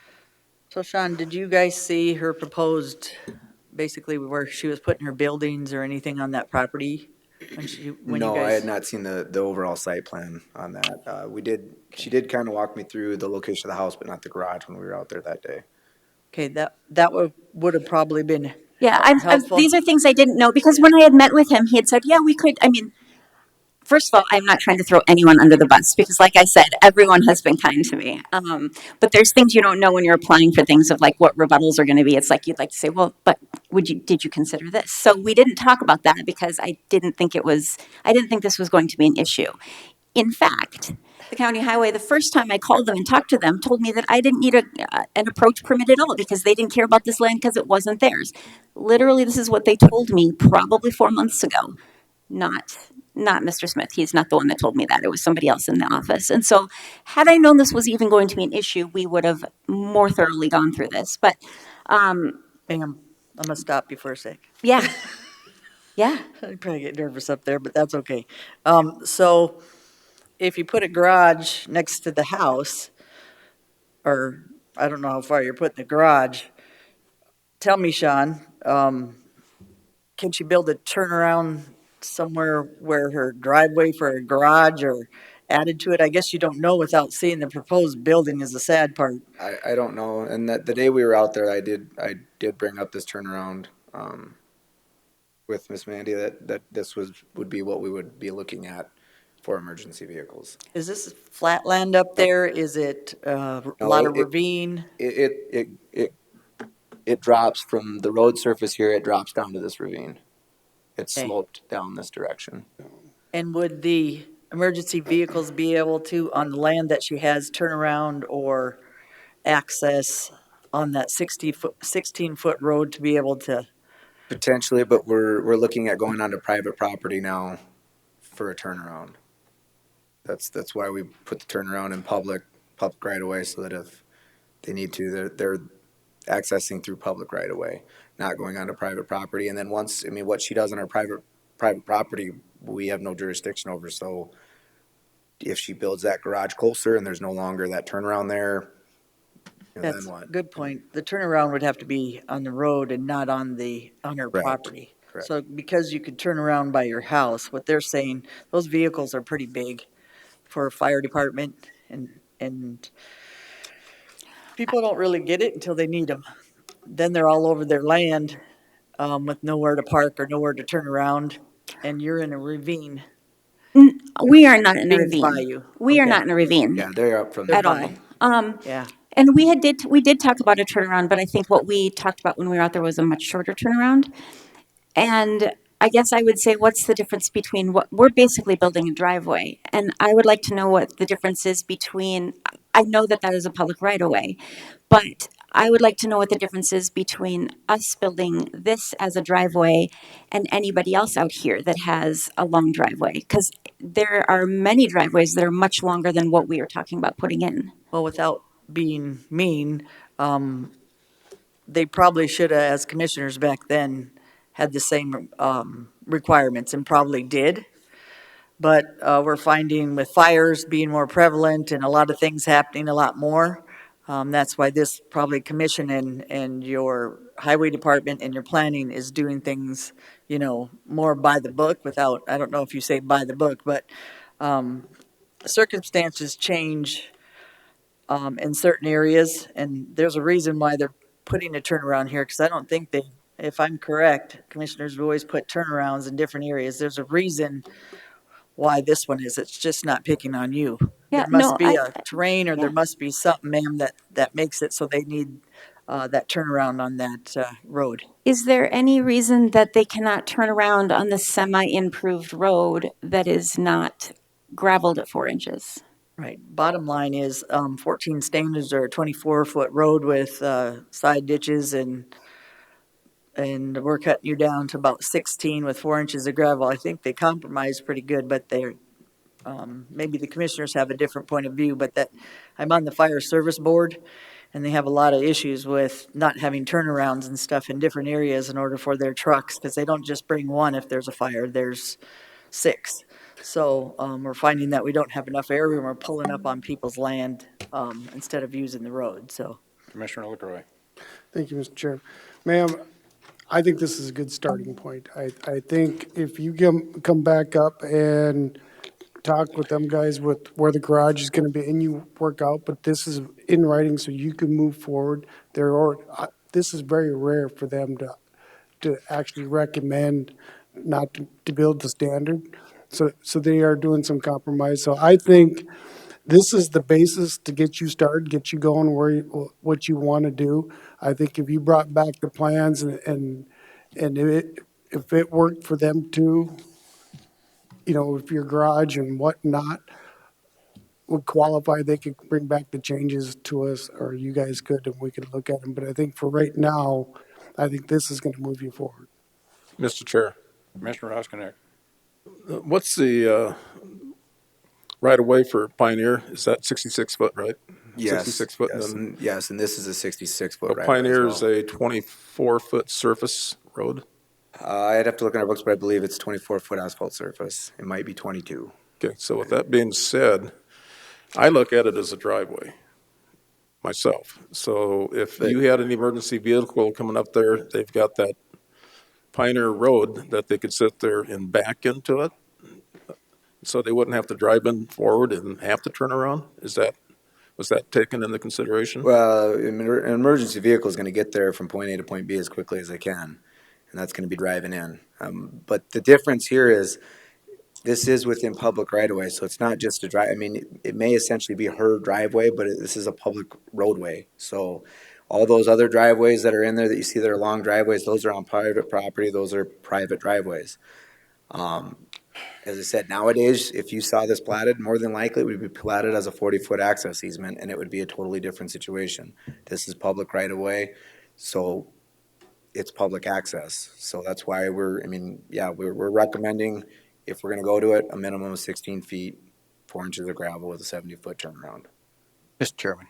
So Sean, did you guys see her proposed, basically where she was putting her buildings or anything on that property? When you No, I guys? had not seen the overall site plan on that. She did kind of walk me through the location of the house, but not the garage when we were out there that day. Okay, that would have probably been Yeah, helpful. these are things I didn't know, because when I had met with him, he had said, yeah, we could, I mean, first of all, I'm not trying to throw anyone under the bus, because like I said, everyone has been kind to me. But there's things you don't know when you're applying for things of like what rebuttals are going to be. It's like you'd like to say, well, but did you consider this? So we didn't talk about that because I didn't think this was going to be an issue. In fact, the county highway, the first time I called them and talked to them, told me that I didn't need an approach permit at all because they didn't care about this land because it wasn't theirs. Literally, this is what they told me probably 4 months ago. Not Mr. Smith. He's not the one that told me that. It was somebody else in the office. And so had I known this was even going to be an issue, we would have more thoroughly gone through this. But Ma'am, I'm gonna stop you for a sec. yeah. Yeah. I probably get nervous up there, but that's okay. So if you put a garage next to the house, or I don't know how far you're putting the garage, tell me, Sean, can she build a turnaround somewhere where her driveway for a garage or added to it? I guess you don't know without seeing the proposed building is the sad part. I don't know. And that the day we were out there, I did bring up this turnaround with Miss Mandy that this would be what we would be looking at for emergency vehicles. Is this flat land up there? Is it a lot of ravine? It drops from the road surface here, it drops down to this ravine. It's Okay. sloped down this direction. And would the emergency vehicles be able to, on the land that she has, turn around or access on that 16-foot road to be able to? Potentially, but we're looking at going onto private property now for a turnaround. That's why we put the turnaround in public right away, so that if they need to, they're accessing through public right away, not going onto private property. And then once, I mean, what she does on our private property, we have no jurisdiction over. So if she builds that garage closer and there's no longer that turnaround there, That's then a what? good point. The turnaround would have to be on the road and not on her Correct. property. Correct. So because you could turn around by your house, what they're saying, those vehicles are pretty big for a fire department, and people don't really get it until they need them. Then they're all over their land, with nowhere to park or nowhere to turn around, and you're in a ravine. We are not in a Ravines by ravine. you. We are Okay. not in a ravine Yeah, they're up from the at all. Yeah. And we did talk about a turnaround, but I think what we talked about when we were out there was a much shorter turnaround. And I guess I would say, what's the difference between what we're basically building a driveway? And I would like to know what the difference is between, I know that is a public right of way, but I would like to know what the difference is between us building this as a driveway and anybody else out here that has a long driveway. Because there are many driveways that are much longer than what we are talking about putting in. Well, without being mean, they probably should have, as commissioners back then, had the same requirements and probably did. But we're finding with fires being more prevalent and a lot of things happening a lot more, that's why this probably commission and your highway department and your planning is doing things, more by the book without, I don't know if you say by the book, but circumstances change in certain areas, and there's a reason why they're putting a turnaround here, because I don't think they, if I'm correct, commissioners have always put turnarounds in different areas. There's a reason why this one is. It's just not picking on you. there no, must be a terrain or there must be something, ma'am, that makes it so they need that turnaround on that road. Is there any reason that they cannot turn around on the semi-improved road that is not gravelled at 4 inches? Right. Bottom line is 14 standards are a 24-foot road with side ditches and we're cutting you down to about 16 with 4 inches of gravel. I think they compromise pretty good, but they're maybe the commissioners have a different point of view, but that I'm on the fire service board and they have a lot of issues with not having turnarounds and stuff in different areas in order for their trucks, because they don't just bring one if there's a fire, there's 6. So we're finding that we don't have enough area and we're pulling up on people's land instead of using the road, so. Commissioner LaCroy. Thank you, Mr. Chair. Ma'am, I think this is a good starting point. I think if you come back up and talk with them guys with where the garage is gonna be, and you work out, but this is in writing so you can move forward. This is very rare for them to actually recommend not to build the standard. So they are doing some compromise. So I think this is the basis to get you started, get you going what you want to do. I think if you brought back the plans and if it worked for them too, if your garage and whatnot would qualify, they could bring back the changes to us, or you guys could, and we could look at them. But I think for right now, I think this is going to move you forward. Mr. Chair, Commissioner Roskinek. what's the right of way for Pioneer? Is that 66 foot, right? Yes, 66 foot. yes, And yes, and this is a 66-foot then right. Pioneer is a 24-foot surface road. I'd have to look in our books, but I believe it's 24-foot asphalt surface. It might be 22. Okay, so with that being said, I look at it as a driveway myself. So if you had an emergency vehicle coming up there, they've got that Pioneer Road that they could sit there and back into it. So they wouldn't have to drive in forward and have to turn around? Was that taken into consideration? Well, an emergency vehicle is going to get there from point A to point B as quickly as they can, and that's going to be driving in. But the difference here is this is within public right-of-way, so it's not just a drive. I mean, it may essentially be her driveway, but this is a public roadway. So all those other driveways that are in there that you see that are long driveways, those are on private property. Those are private driveways. As I said, nowadays, if you saw this platted, more than likely it would be platted as a 40-foot access easement, and it would be a totally different situation. This is public right-of-way, so it's public access. So that's why we're recommending, if we're gonna go to it, a minimum of 16 feet, 4 inches of gravel with a 70-foot turnaround. Mr. Chairman,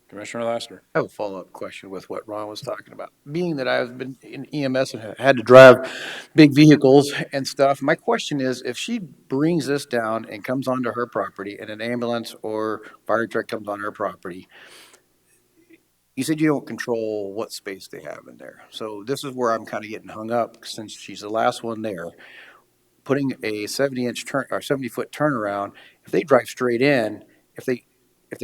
Commissioner Lassiter. I have a follow-up question with what Ron was talking about. Being that I've been in EMS and had to drive big vehicles and stuff, my question is, if she brings this down and comes onto her property and an ambulance or fire truck comes on her property, you said you don't control what space they have in there. So this is where I'm kind of getting hung up, since she's the last one there. Putting a 70-foot turnaround, if they drive straight in, if they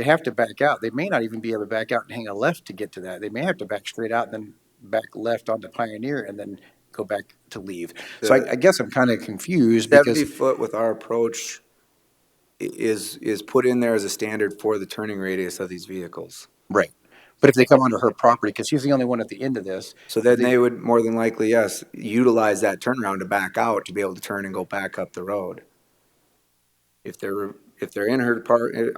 have to back out, they may not even be able to back out and hang a left to get to that. They may have to back straight out and then back left onto Pioneer and then go back to leave. So I guess I'm kind of confused because 70-foot with our approach is put in there as a standard for the turning radius of these vehicles. right. But if they come onto her property, because she's the only one at the end of this, So then they would more than likely, yes, utilize that turnaround to back out to be able to turn and go back up the road. If they're in her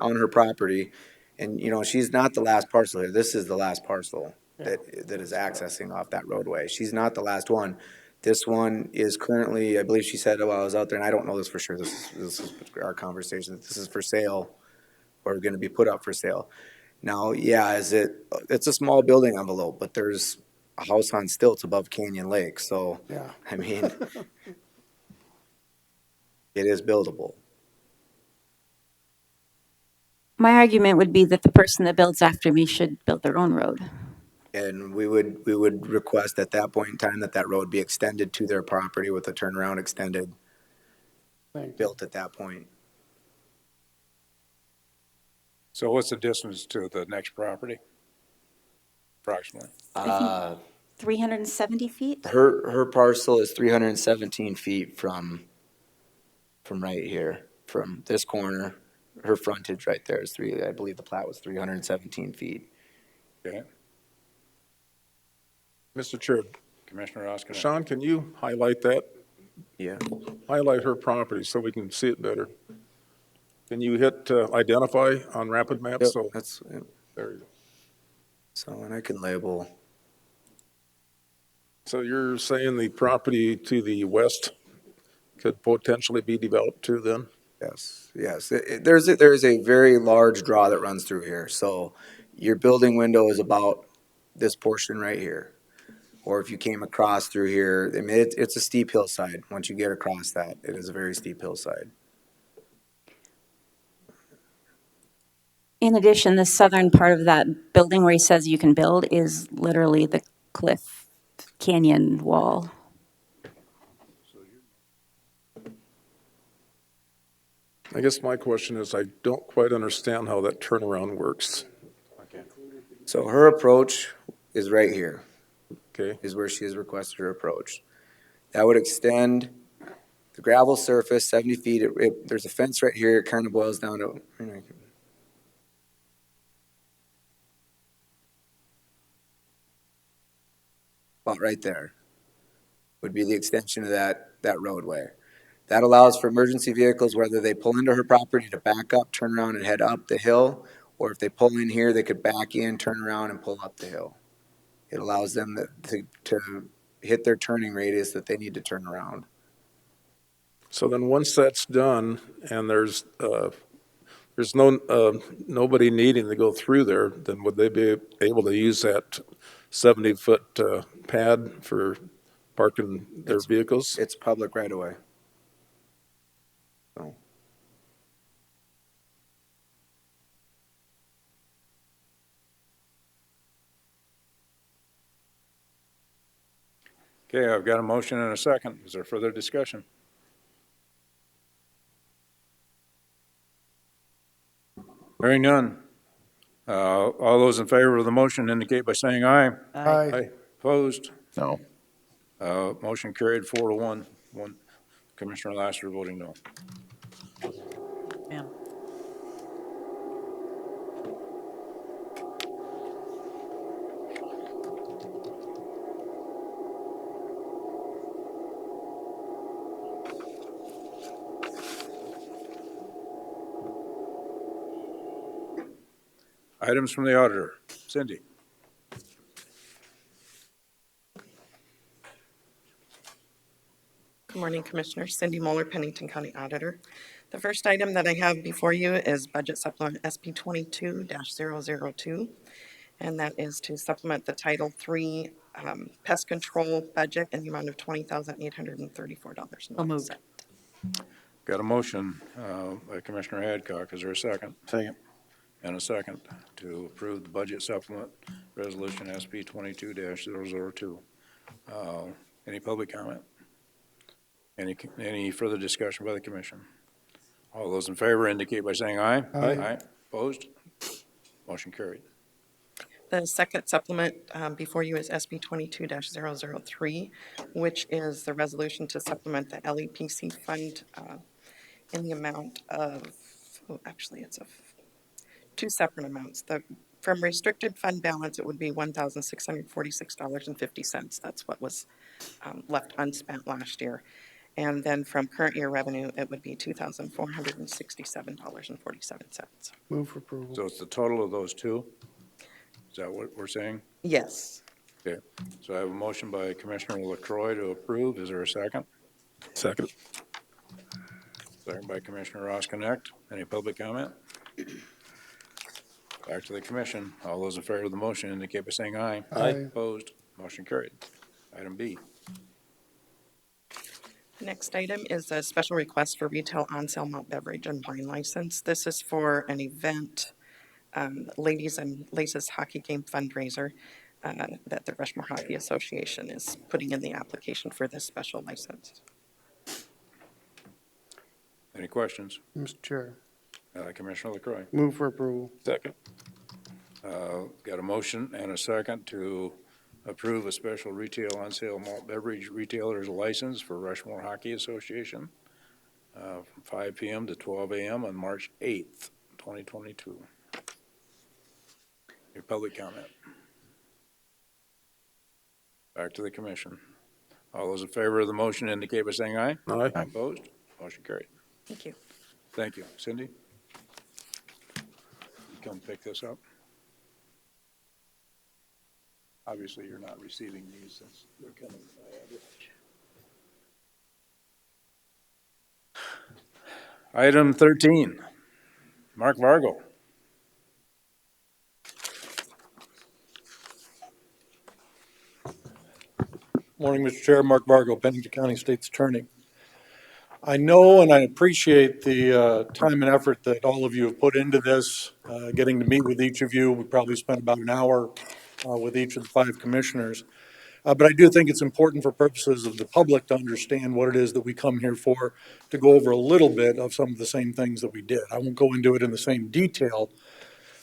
on her property, and she's not the last parcel here. This is the last parcel that is accessing off that roadway. She's not the last one. This one is currently, I believe she said while I was out there, and I don't know this for sure. This is our conversation. This is for sale, or going to be put up for sale. Now, yeah, it's a small building envelope, but there's a house on stilts above Canyon Lake. So, Yeah. I mean, it is buildable. My argument would be that the person that builds after me should build their own road. And we would request at that point in time that road be extended to their property with a turnaround extended, built at that point. So what's the distance to the next property? Approximately. I think 370 feet? Her parcel is 317 feet from right here, from this corner. her frontage right there is I believe the plat was 317 feet. Okay. Mr. Chair, Commissioner Oskinen. Sean, can you highlight that? Yeah. Highlight her property so we can see it better. Can you hit identify on rapid maps? Yep, So that's, yep. there you go. So, and I can label. So you're saying the property to the west could potentially be developed too then? Yes, yes. There's a very large draw that runs through here. So your building window is about this portion right here. Or if you came across through here, I mean, it's a steep hillside. Once you get across that, it is a very steep hillside. In addition, the southern part of that building where he says you can build is literally the cliff canyon wall. I guess my question is, I don't quite understand how that turnaround works. So her approach is right here. Okay. Is where she has requested her approach. That would extend the gravel surface 70 feet. There's a fence right here. It kind of boils down to, about right there would be the extension of that roadway. That allows for emergency vehicles, whether they pull into her property to back up, turn around and head up the hill, or if they pull in here, they could back in, turn around and pull up the hill. It allows them to hit their turning radius that they need to turn around. So then once that's done and there's no nobody needing to go through there, then would they be able to use that 70-foot pad for parking their vehicles? It's public right away. So. Okay, I've got a motion and a second. Is there further discussion? Hearing none. All those in favor of the motion indicate by saying aye. Aye. Aye. Opposed? No. Motion carried 4-1. Commissioner Lassiter voting no. Ma'am. Items from the auditor. Cindy. Good morning, Commissioners. Cindy Moeller, Pennington County Auditor. The first item that I have before you is Budget Supplement SP 22-002, and that is to supplement the Title III Pest Control budget in the amount of $20,834. So moved. Got a motion by Commissioner Hadcock. Is there a second? Second. And a second to approve the budget supplement resolution SP 22-002. Any public comment? Any further discussion by the commission? All those in favor indicate by saying aye. Aye. Opposed? Motion carried. The second supplement before you is SB 22-003, which is the resolution to supplement the LEPC fund in the amount of, actually it's two separate amounts. From restricted fund balance, it would be $1,646.50. That's what was left unspent last year. And then from current year revenue, it would be $2,467.47. Move for approval. So it's the total of those two? Is that what we're saying? Yes. Okay. So I have a motion by Commissioner LaCroix to approve. Is there a second? Second. Second by Commissioner Roskinick. Any public comment? Back to the commission. All those in favor of the motion indicate by saying aye. Aye. Opposed? Motion carried. Item B. Next item is a special request for retail on-sale malt beverage and wine license. This is for an event, Ladies and Laces Hockey Game fundraiser that the Rushmore Hockey Association is putting in the application for this special license. Any questions? Mr. Chair, Commissioner LaCroix. move for approval. Second. Got a motion and a second to approve a special retail on-sale malt beverage retailer's license for Rushmore Hockey Association from 5 p.m. to 12 a.m. on March 8th. 2022. Your public comment. Back to the commission. All those in favor of the motion indicate by saying aye. Aye. Opposed? Motion carried. Thank you. Thank you. Cindy? You come pick this up. Obviously, you're not receiving these since they're coming. Item 13, Mark Vargo. Morning, Mr. Chair. Mark Vargo, Pennington County State's Attorney. I know and I appreciate the time and effort that all of you have put into this, getting to meet with each of you. We probably spent about an hour with each of the 5 commissioners. But I do think it's important for purposes of the public to understand what it is that we come here for, to go over a little bit of some of the same things that we did. I won't go into it in the same detail,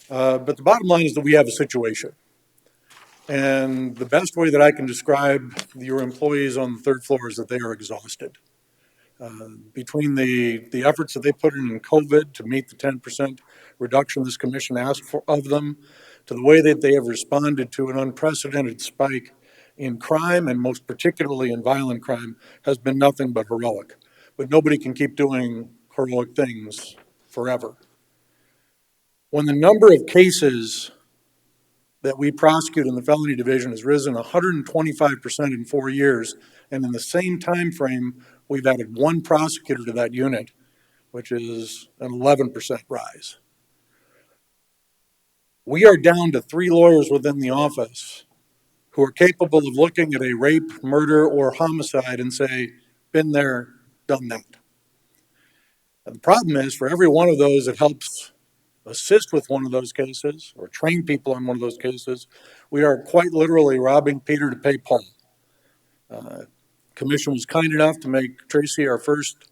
but the bottom line is that we have a situation. And the best way that I can describe your employees on the 3rd floor is that they are exhausted. Between the efforts that they put in COVID to meet the 10% reduction this commission asked for of them, to the way that they have responded to an unprecedented spike in crime, and most particularly in violent crime, has been nothing but heroic. But nobody can keep doing heroic things forever. When the number of cases that we prosecute in the felony division has risen 125% in 4 years, and in the same time frame, we've added 1 prosecutor to that unit, which is an 11% rise. We are down to 3 lawyers within the office who are capable of looking at a rape, murder, or homicide and say, been there, done that. And the problem is, for every one of those that helps assist with one of those cases or train people on one of those cases, we are quite literally robbing Peter to pay Paul. Commission was kind enough to make Tracy our first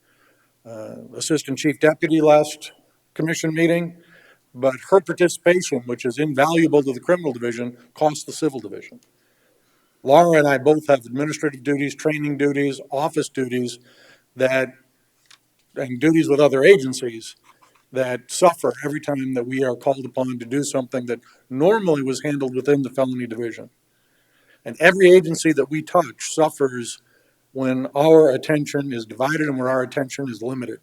Assistant Chief Deputy last commission meeting, but her participation, which is invaluable to the criminal division, costs the civil division. Laura and I both have administrative duties, training duties, office duties and duties with other agencies that suffer every time that we are called upon to do something that normally was handled within the felony division. And every agency that we touch suffers when our attention is divided and when our attention is limited.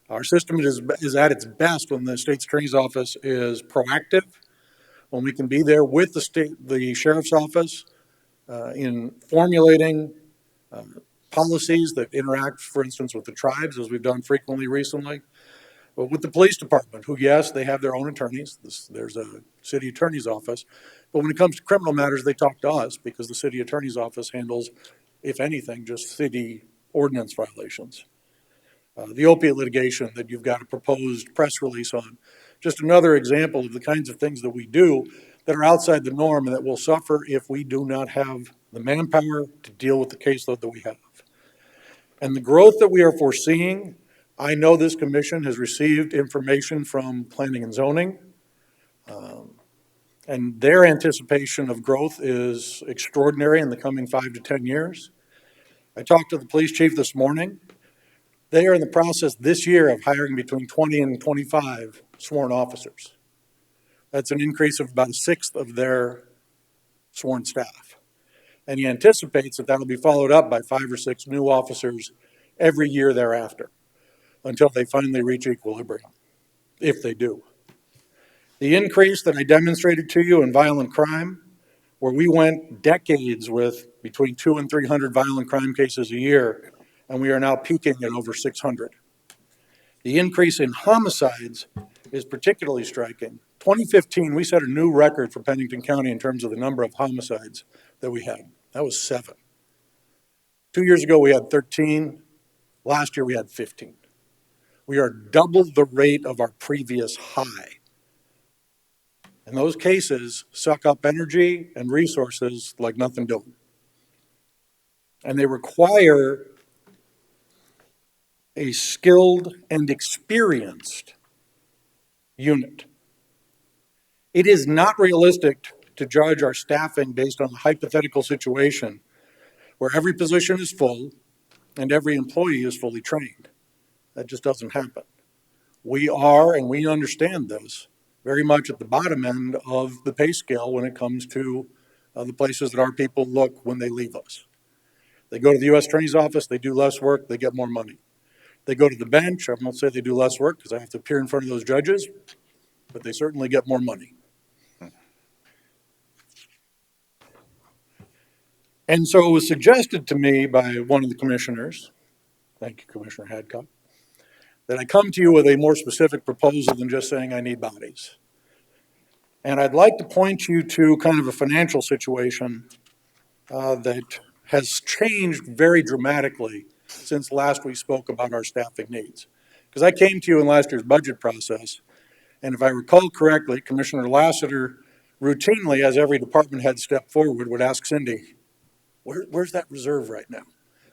Our system is at its best when the state's attorney's office is proactive, when we can be there with the sheriff's office in formulating policies that interact, for instance, with the tribes, as we've done frequently recently. But with the police department, who, yes, they have their own attorneys. There's a city attorney's office. But when it comes to criminal matters, they talk to us because the city attorney's office handles, if anything, just city ordinance violations. The opiate litigation that you've got a proposed press release on. Just another example of the kinds of things that we do that are outside the norm and that will suffer if we do not have the manpower to deal with the caseload that we have. And the growth that we are foreseeing, I know this commission has received information from planning and zoning, and their anticipation of growth is extraordinary in the coming 5 to 10 years. I talked to the police chief this morning. They are in the process this year of hiring between 20 and 25 sworn officers. That's an increase of about 1/6 of their sworn staff. And he anticipates that that'll be followed up by 5 or 6 new officers every year thereafter until they finally reach equilibrium, if they do. The increase that I demonstrated to you in violent crime, where we went decades with between 200 and 300 violent crime cases a year, and we are now peaking at over 600. The increase in homicides is particularly striking. 2015, we set a new record for Pennington County in terms of the number of homicides that we had. That was 7. 2 years ago, we had 13. Last year, we had 15. We are double the rate of our previous high. And those cases suck up energy and resources like nothing doing. And they require a skilled and experienced unit. It is not realistic to judge our staffing based on a hypothetical situation where every position is full and every employee is fully trained. That just doesn't happen. we are, and we understand this, very much at the bottom end of the pay scale when it comes to the places that our people look when they leave us. They go to the U.S. Attorney's Office, they do less work, they get more money. They go to the bench, I won't say they do less work because I have to appear in front of those judges, but they certainly get more money. And so it was suggested to me by one of the commissioners, thank you, Commissioner Hadcock, that I come to you with a more specific proposal than just saying I need bodies. And I'd like to point you to kind of a financial situation that has changed very dramatically since last we spoke about our staffing needs. Because I came to you in last year's budget process, and if I recall correctly, Commissioner Lassiter routinely, as every department head stepped forward, would ask Cindy, where's that reserve right now?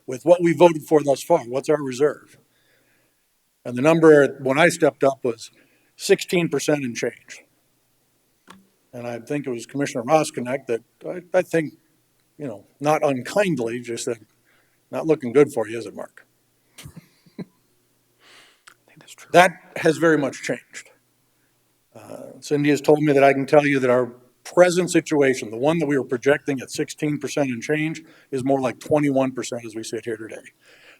With what we voted for thus far, what's our reserve? And the number when I stepped up was 16% and change. And I think it was Commissioner Roskinek that I think, you know, not unkindly, just said, not looking good for you, is it, Mark? I think that's true. That has very much changed. Cindy has told me that I can tell you that our present situation, the one that we were projecting at 16% and change, is more like 21% as we sit here today.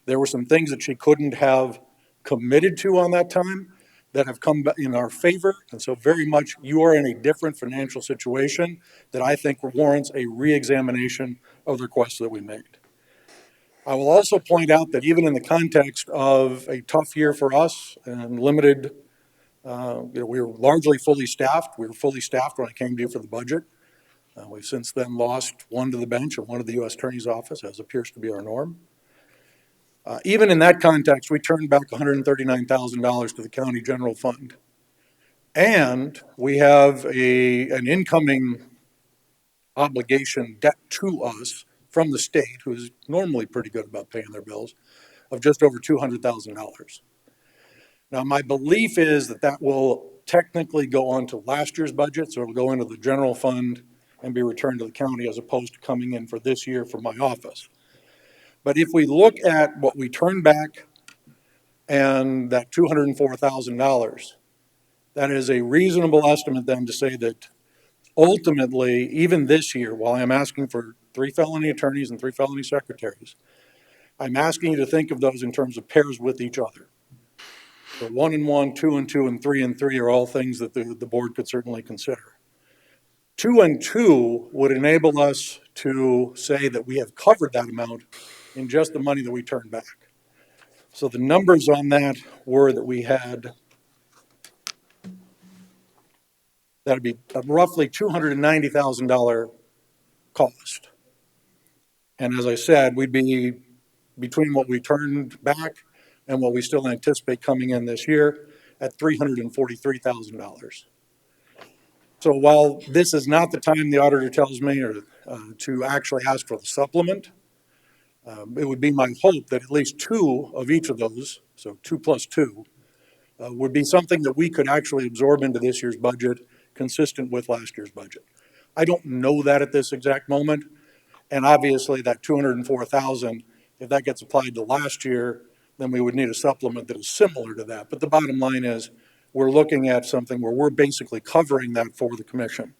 There were some things that she couldn't have committed to on that time that have come in our favor. And so very much you are in a different financial situation that I think warrants a reexamination of the requests that we made. I will also point out that even in the context of a tough year for us and limited, we were largely fully staffed. We were fully staffed when I came to you for the budget. We've since then lost one to the bench and one to the U.S. Attorney's Office, as appears to be our norm. Even in that context, we turned back $139,000 to the county general fund. And we have an incoming obligation debt to us from the state, who is normally pretty good about paying their bills, of just over $200,000. Now, my belief is that that will technically go on to last year's budget, so it'll go into the general fund and be returned to the county as opposed to coming in for this year for my office. But if we look at what we turned back and that $204,000, that is a reasonable estimate then to say that ultimately, even this year, while I'm asking for 3 felony attorneys and 3 felony secretaries, I'm asking you to think of those in terms of pairs with each other. So 1 and 1, 2 and 2, and 3 and 3 are all things that the board could certainly consider. 2 and 2 would enable us to say that we have covered that amount in just the money that we turned back. So the numbers on that were that we had, that'd be a roughly $290,000 cost. And as I said, we'd be between what we turned back and what we still anticipate coming in this year at $343,000. So while this is not the time the auditor tells me to actually ask for the supplement, it would be my hope that at least 2 of each of those, so 2 plus 2, would be something that we could actually absorb into this year's budget consistent with last year's budget. I don't know that at this exact moment, and obviously that $204,000, if that gets applied to last year, then we would need a supplement that is similar to that. But the bottom line is we're looking at something where we're basically covering that for the commission.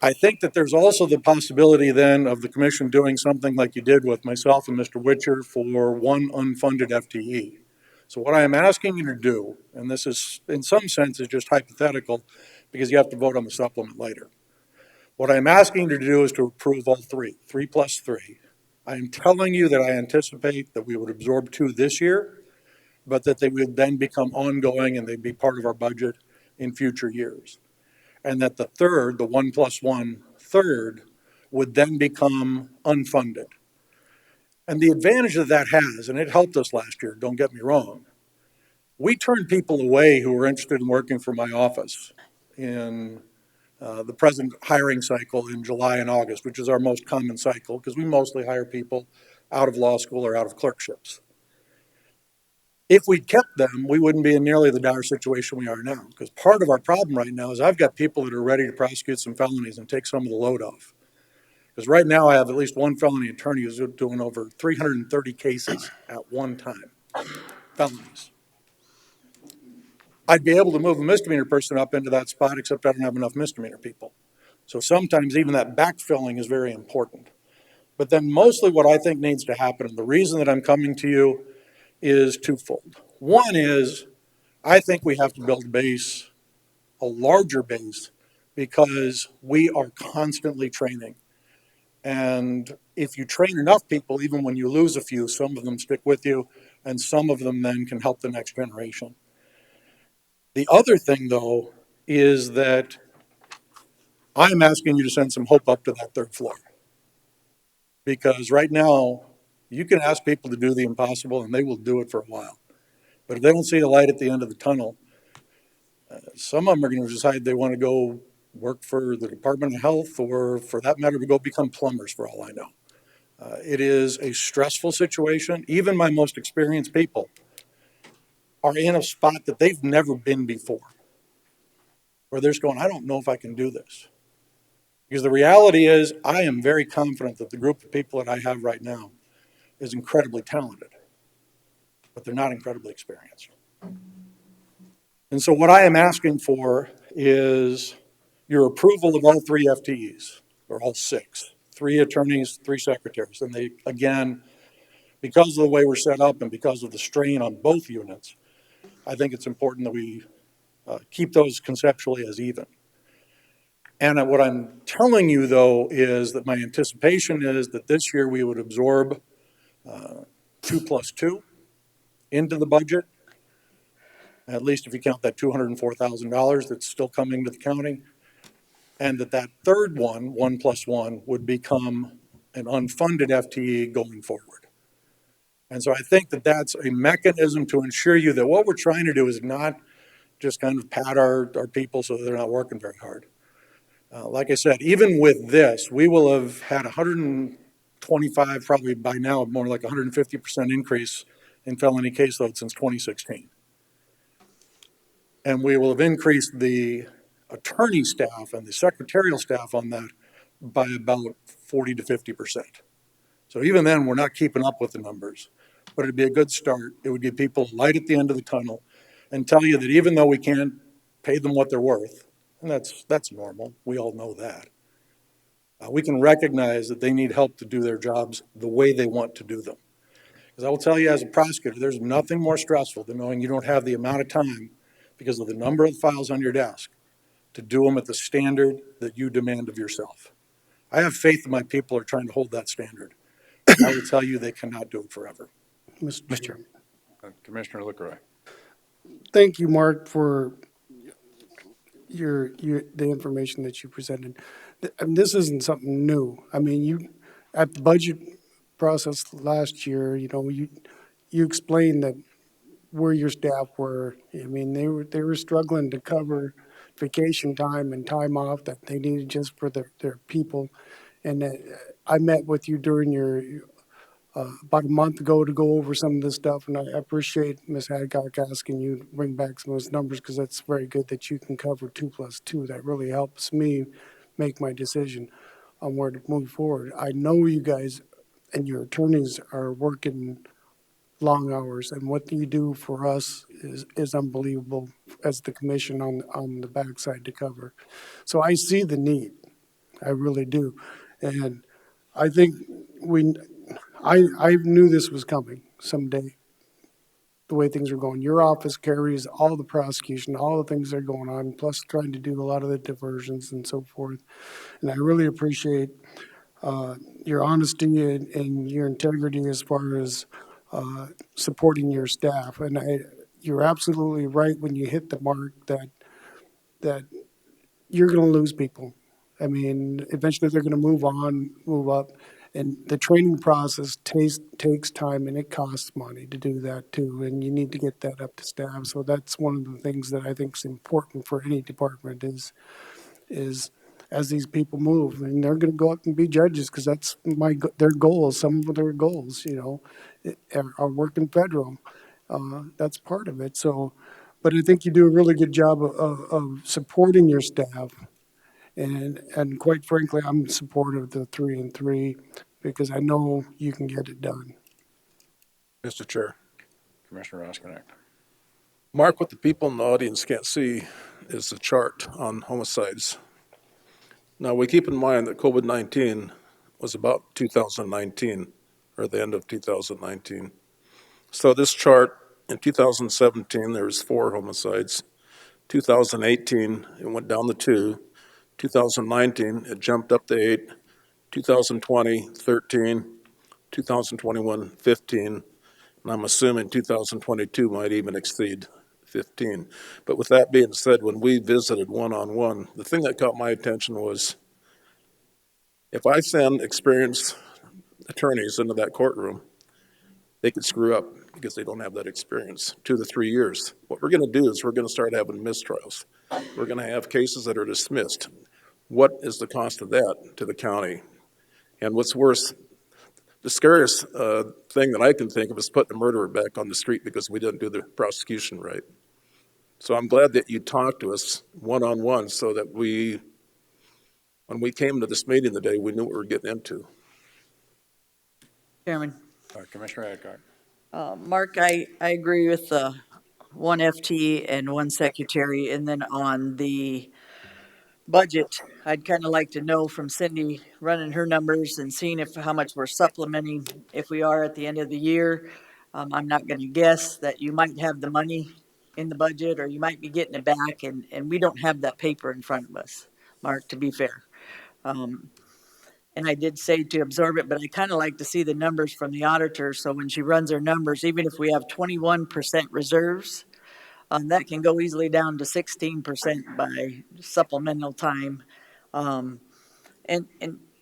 I think that there's also the possibility then of the commission doing something like you did with myself and Mr. Witcher for one unfunded FTE. So what I am asking you to do, and this is in some sense is just hypothetical because you have to vote on the supplement later. What I'm asking you to do is to approve all 3 plus 3. I am telling you that I anticipate that we would absorb 2 this year, but that they would then become ongoing and they'd be part of our budget in future years. And that the third, the 1 plus 1 third, would then become unfunded. And the advantage that that has, and it helped us last year, don't get me wrong, we turned people away who were interested in working for my office in the present hiring cycle in July and August, which is our most common cycle because we mostly hire people out of law school or out of clerkships. If we'd kept them, we wouldn't be in nearly the dire situation we are now. Because part of our problem right now is I've got people that are ready to prosecute some felonies and take some of the load off. Because right now I have at least one felony attorney who's doing over 330 cases at one time, felonies. I'd be able to move a misdemeanor person up into that spot, except I don't have enough misdemeanor people. So sometimes even that backfilling is very important. But then mostly what I think needs to happen, and the reason that I'm coming to you is twofold. One is, I think we have to build a base, a larger base, because we are constantly training. And if you train enough people, even when you lose a few, some of them stick with you, and some of them then can help the next generation. The other thing, though, is that I'm asking you to send some hope up to that third floor. Because right now, you can ask people to do the impossible, and they will do it for a while. But if they don't see a light at the end of the tunnel, some of them are going to decide they want to go work for the Department of Health, or for that matter, to go become plumbers, for all I know. It is a stressful situation. Even my most experienced people are in a spot that they've never been before, where they're just going, I don't know if I can do this. Because the reality is, I am very confident that the group of people that I have right now is incredibly talented, but they're not incredibly experienced. And so what I am asking for is your approval of all 3 FTEs, or all 6, 3 attorneys, 3 secretaries. And they, again, because of the way we're set up and because of the strain on both units, I think it's important that we keep those conceptually as even. And what I'm telling you, though, is that my anticipation is that this year we would absorb 2 plus 2 into the budget, at least if you count that $204,000 that's still coming to the county, and that third one, 1 plus 1, would become an unfunded FTE going forward. And so I think that that's a mechanism to ensure you that what we're trying to do is not just kind of pat our people so they're not working very hard. Like I said, even with this, we will have had 125, probably by now, more like 150% increase in felony caseload since 2016. And we will have increased the attorney staff and the secretarial staff on that by about 40 to 50%. So even then, we're not keeping up with the numbers, but it'd be a good start. It would give people light at the end of the tunnel and tell you that even though we can't pay them what they're worth, and that's normal, we all know that, we can recognize that they need help to do their jobs the way they want to do them. Because I will tell you, as a prosecutor, there's nothing more stressful than knowing you don't have the amount of time, because of the number of files on your desk, to do them at the standard that you demand of yourself. I have faith that my people are trying to hold that standard. I will tell you they cannot do it forever. Mr. Commissioner LaCroix. Thank you, Mark, for the information that you presented. This isn't something new. I mean, you, at the budget process last year, you explained that where your staff were. I mean, they were struggling to cover vacation time and time off that they needed just for their people. And I met with you during your about a month ago to go over some of this stuff, and I appreciate Ms. Hadcock asking you to bring back some of those numbers, because that's very good that you can cover 2 plus 2. That really helps me make my decision on where to move forward. I know you guys and your attorneys are working long hours, and what you do for us is unbelievable as the commission on the backside to cover. So I see the need. I really do. And I think I knew this was coming someday, the way things are going. Your office carries all the prosecution, all the things that are going on, plus trying to do a lot of the diversions and so forth. And I really appreciate your honesty and your integrity as far as supporting your staff. And you're absolutely right when you hit the mark that you're going to lose people. I mean, eventually they're going to move on, move up. And the training process takes time, and it costs money to do that too. And you need to get that up to staff. So that's one of the things that I think is important for any department is as these people move, and they're going to go up and be judges, because that's their goals. Some of their goals, are working federal. That's part of it. So, but I think you do a really good job of supporting your staff. And quite frankly, I'm supportive of the 3 and 3, because I know you can get it done. Mr. Chair, Commissioner Roskinek. Mark, what the people in the audience can't see is the chart on homicides. Now, we keep in mind that COVID-19 was about 2019, or the end of 2019. So this chart, in 2017, there was 4 homicides. 2018, it went down to 2. 2019, it jumped up to 8. 2020, 13. 2021, 15. And I'm assuming 2022 might even exceed 15. But with that being said, when we visited one-on-one, the thing that caught my attention was if I send experienced attorneys into that courtroom, they could screw up because they don't have that experience. 2 to 3 years. What we're going to do is we're going to start having mistrials. We're going to have cases that are dismissed. What is the cost of that to the county? And what's worse, the scariest thing that I can think of is putting the murderer back on the street because we didn't do the prosecution right. So I'm glad that you talked to us one-on-one so that when we came to this meeting today, we knew what we were getting into. Chairman. Commissioner Adcock. Mark, I agree with the 1 FT and 1 secretary, and then on the budget, I'd kind of like to know from Cindy running her numbers and seeing how much we're supplementing if we are at the end of the year. I'm not going to guess that you might have the money in the budget or you might be getting it back, and we don't have that paper in front of us, Mark, to be fair. And I did say to absorb it, but I kind of like to see the numbers from the auditor, so when she runs her numbers, even if we have 21% reserves, that can go easily down to 16% by supplemental time. And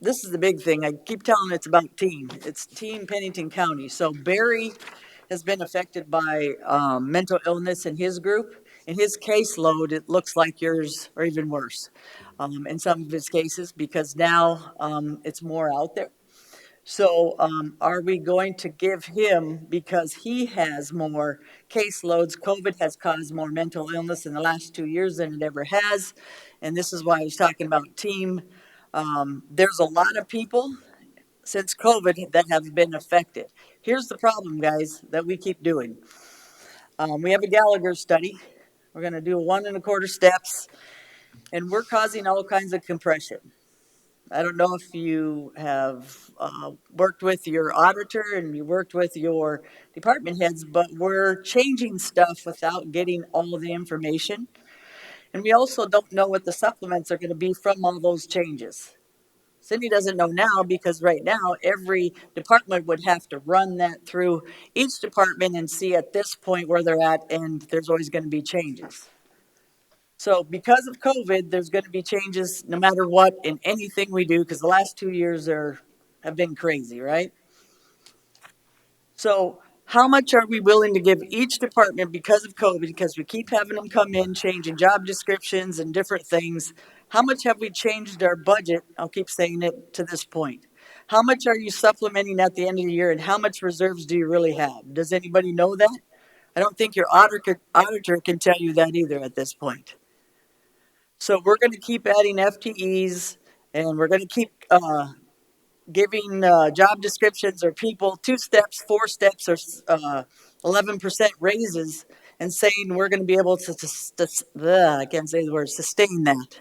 this is the big thing. I keep telling it's about team. It's Team Pennington County. So Barry has been affected by mental illness in his group. In his caseload, it looks like yours, or even worse, in some of his cases, because now it's more out there. So are we going to give him, because he has more caseloads, COVID has caused more mental illness in the last 2 years than it ever has. And this is why I was talking about team. There's a lot of people since COVID that have been affected. Here's the problem, guys, that we keep doing. We have a Gallagher study. We're going to do 1 1/4 steps, and we're causing all kinds of compression. I don't know if you have worked with your auditor and you worked with your department heads, but we're changing stuff without getting all of the information. And we also don't know what the supplements are going to be from all those changes. Cindy doesn't know now because right now every department would have to run that through each department and see at this point where they're at, and there's always going to be changes. So because of COVID, there's going to be changes no matter what in anything we do, because the last 2 years have been crazy, right? So how much are we willing to give each department because of COVID, because we keep having them come in, changing job descriptions and different things? How much have we changed our budget? I'll keep saying it to this point. How much are you supplementing at the end of the year, and how much reserves do you really have? Does anybody know that? I don't think your auditor can tell you that either at this point. So we're going to keep adding FTEs, and we're going to keep giving job descriptions or people 2 steps, 4 steps, or 11% raises, and saying we're going to be able to I can't say the word, sustain that.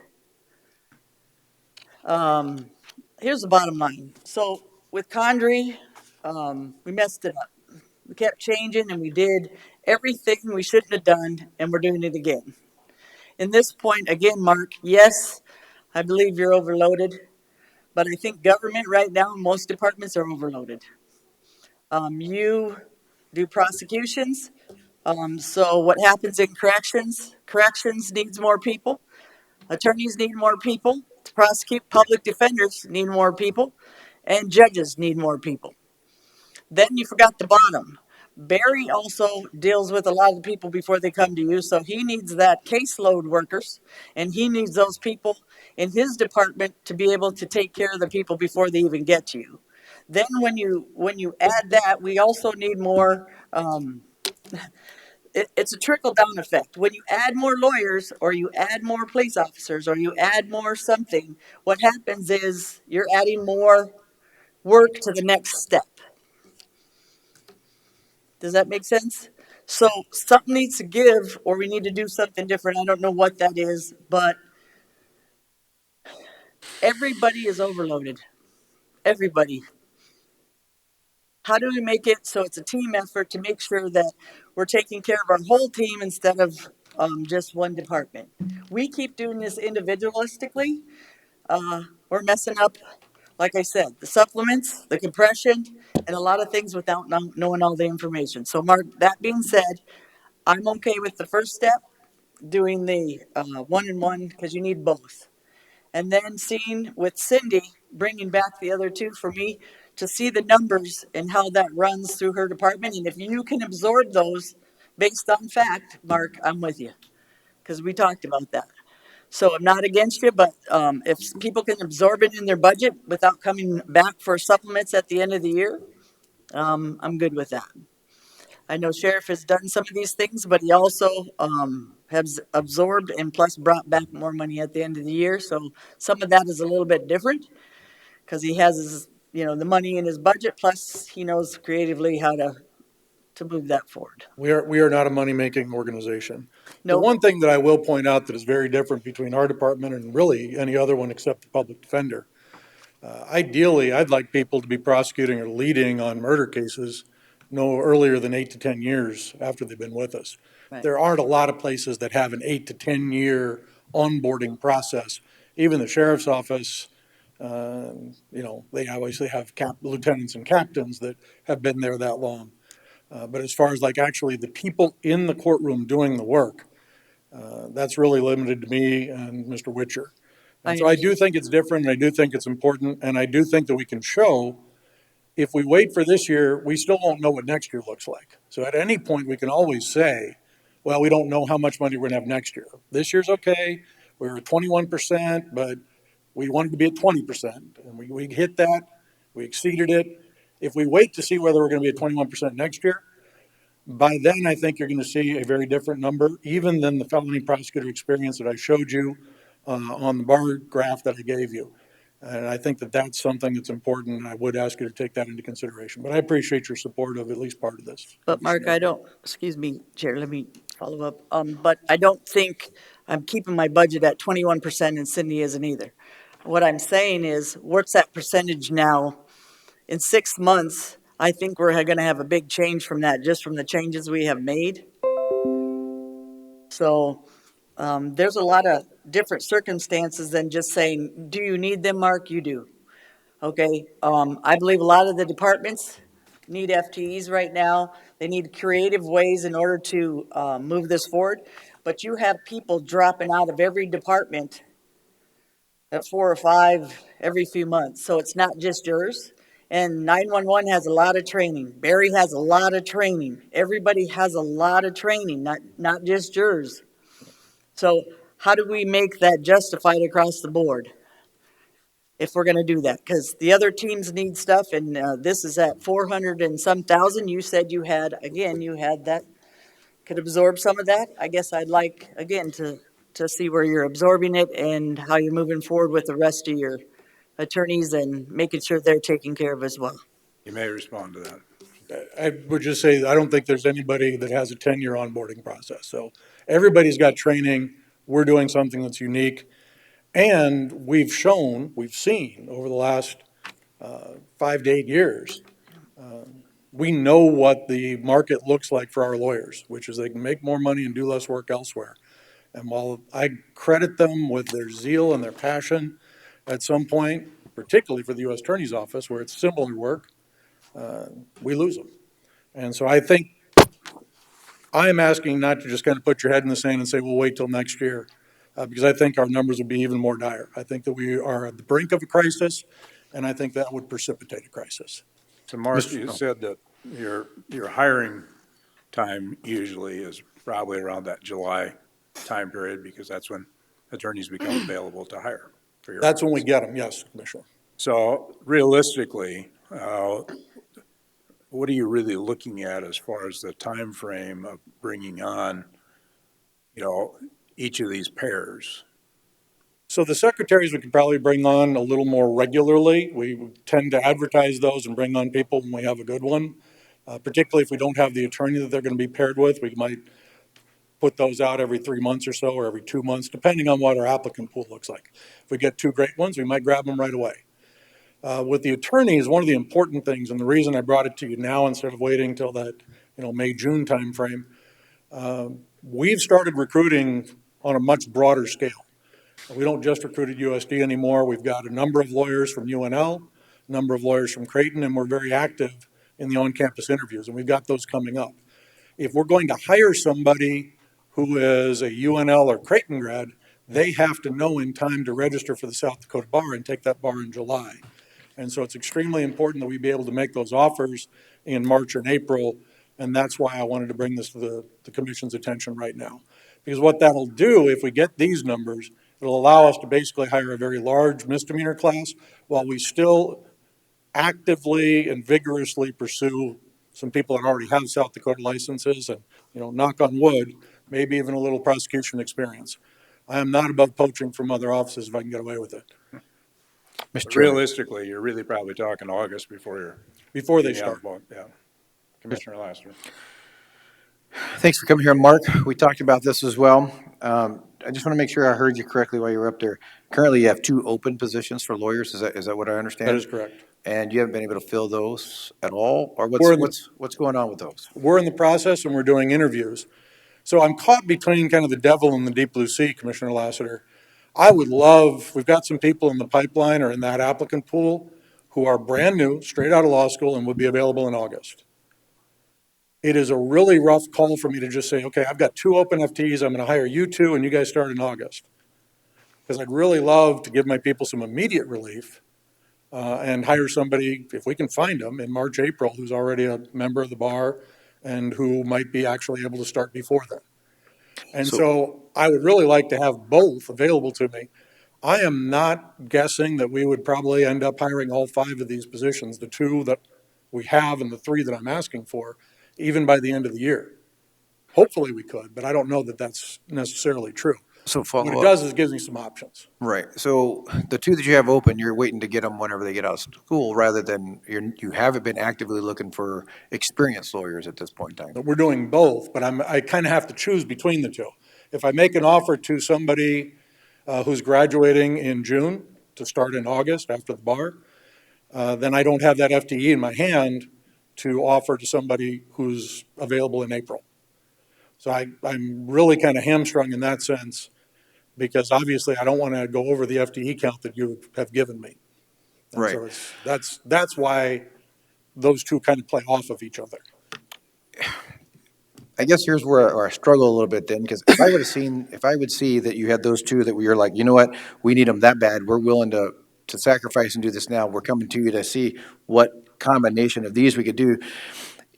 Here's the bottom line. So with Condrey, we messed it up. We kept changing, and we did everything we shouldn't have done, and we're doing it again. In this point, again, Mark, yes, I believe you're overloaded, but I think government right now, most departments are overloaded. You do prosecutions, so what happens in corrections? Corrections needs more people. Attorneys need more people to prosecute. Public defenders need more people, and judges need more people. Then you forgot the bottom. Barry also deals with a lot of the people before they come to you, so he needs that caseload workers, and he needs those people in his department to be able to take care of the people before they even get to you. Then when you add that, we also need more. It's a trickle down effect. When you add more lawyers, or you add more police officers, or you add more something, what happens is you're adding more work to the next step. Does that make sense? So something needs to give, or we need to do something different. I don't know what that is, but everybody is overloaded. Everybody. How do we make it so it's a team effort to make sure that we're taking care of our whole team instead of just one department? We keep doing this individualistically. We're messing up, like I said, the supplements, the compression, and a lot of things without knowing all the information. So, Mark, that being said, I'm okay with the first step, doing the one and one, because you need both. And then seeing with Cindy, bringing back the other two for me to see the numbers and how that runs through her department. And if you can absorb those based on fact, Mark, I'm with you, because we talked about that. So I'm not against you, but if people can absorb it in their budget without coming back for supplements at the end of the year, I'm good with that. I know Sheriff has done some of these things, but he also has absorbed and plus brought back more money at the end of the year. So some of that is a little bit different because he has his, the money in his budget, plus he knows creatively how to move that forward. We are not a money-making organization. The Nope. one thing that I will point out that is very different between our department and really any other one except the public defender, ideally, I'd like people to be prosecuting or leading on murder cases no earlier than 8 to 10 years after they've been with us. Right. There aren't a lot of places that have an 8 to 10-year onboarding process. Even the sheriff's office, they obviously have lieutenants and captains that have been there that long. But as far as like actually the people in the courtroom doing the work, that's really limited to me and Mr. Witcher. And so I do think it's different, and I do think it's important, and I do think that we can show, if we wait for this year, we still won't know what next year looks like. So at any point, we can always say, well, we don't know how much money we're gonna have next year. This year's okay, we're at 21%, but we wanted to be at 20%, and we hit that, we exceeded it. If we wait to see whether we're gonna be at 21% next year, by then, I think you're going to see a very different number, even than the felony prosecutor experience that I showed you on the bar graph that I gave you. And I think that that's something that's important, and I would ask you to take that into consideration. But I appreciate your support of at least part of this. But Mark, excuse me, Chair, let me follow up. But I don't think I'm keeping my budget at 21% and Cindy isn't either. What I'm saying is, what's that percentage now? In 6 months, I think we're gonna have a big change from that, just from the changes we have made. So, there's a lot of different circumstances than just saying, do you need them, Mark? You do. Okay, I believe a lot of the departments need FTEs right now. They need creative ways in order to move this forward. But you have people dropping out of every department at 4 or 5 every few months. So it's not just yours. And 911 has a lot of training. Barry has a lot of training. Everybody has a lot of training, not just yours. So how do we make that justified across the board? If we're gonna do that, because the other teams need stuff, and this is at 400 and some thousand. You said you had that, could absorb some of that. I guess I'd like, again, to see where you're absorbing it and how you're moving forward with the rest of your attorneys and making sure they're taken care of as well. You may respond to that. I would just say, I don't think there's anybody that has a 10-year onboarding process. So everybody's got training. We're doing something that's unique. And we've seen over the last 5 to 8 years, we know what the market looks like for our lawyers, which is they can make more money and do less work elsewhere. And while I credit them with their zeal and their passion, at some point, particularly for the U.S. Attorney's Office, where it's similar work, we lose them. And so I think I'm asking not to just kind of put your head in the sand and say, we'll wait till next year, because I think our numbers would be even more dire. I think that we are at the brink of a crisis, and I think that would precipitate a crisis. So Mark, you said that your hiring time usually is probably around that July time period, because that's when attorneys become available to hire for your. That's when we get them, yes, Commissioner. So realistically, what are you really looking at as far as the time frame of bringing on, each of these pairs? So the secretaries we could probably bring on a little more regularly. We tend to advertise those and bring on people when we have a good one. particularly if we don't have the attorney that they're going to be paired with. We might put those out every 3 months or so, or every 2 months, depending on what our applicant pool looks like. If we get 2 great ones, we might grab them right away. With the attorneys, one of the important things, and the reason I brought it to you now instead of waiting till that, May, June timeframe, we've started recruiting on a much broader scale. We don't just recruit at USD anymore. We've got a number of lawyers from UNL, a number of lawyers from Creighton, and we're very active in the on-campus interviews, and we've got those coming up. If we're going to hire somebody who is a UNL or Creighton grad, they have to know in time to register for the South Dakota bar and take that bar in July. And so it's extremely important that we be able to make those offers in March and April, and that's why I wanted to bring this to the commission's attention right now. Because what that'll do, if we get these numbers, it'll allow us to basically hire a very large misdemeanor class while we still actively and vigorously pursue some people that already have South Dakota licenses and, knock on wood, maybe even a little prosecution experience. I am not above poaching from other offices if I can get away with it. But realistically, you're really probably talking August before they start. Yeah. Commissioner Lassiter. Thanks for coming here, Mark. We talked about this as well. I just want to make sure I heard you correctly while you were up there. Currently, you have 2 open positions for lawyers. Is that what I understand? That is correct. And you haven't been able to fill those at all? Or what's going on with those? We're in the process and we're doing interviews. So I'm caught between kind of the devil and the deep blue sea, Commissioner Lassiter. We've got some people in the pipeline or in that applicant pool who are brand new, straight out of law school, and will be available in August. It is a really rough call for me to just say, okay, I've got 2 open FTEs, I'm going to hire you 2, and you guys start in August. Because I'd really love to give my people some immediate relief and hire somebody, if we can find them, in March, April, who's already a member of the bar and who might be actually able to start before then. And so I would really like to have both available to me. I am not guessing that we would probably end up hiring all 5 of these positions, the 2 that we have and the 3 that I'm asking for, even by the end of the year. Hopefully we could, but I don't know that that's necessarily true. So follow What it up. does is it gives me some options. Right. So the 2 that you have open, you're waiting to get them whenever they get out of school, rather than you haven't been actively looking for experienced lawyers at this point in time. But we're doing both, but I kind of have to choose between the 2. If I make an offer to somebody who's graduating in June to start in August after the bar, then I don't have that FTE in my hand to offer to somebody who's available in April. So I'm really kind of hamstrung in that sense, because obviously I don't want to go over the FTE count that you have given me. And right. So that's why those 2 kind of play off of each other. I guess here's where I struggle a little bit then, because if I would see that you had those 2 that we were like, you know what, we need them that bad, we're willing to sacrifice and do this now, we're coming to you to see what combination of these we could do,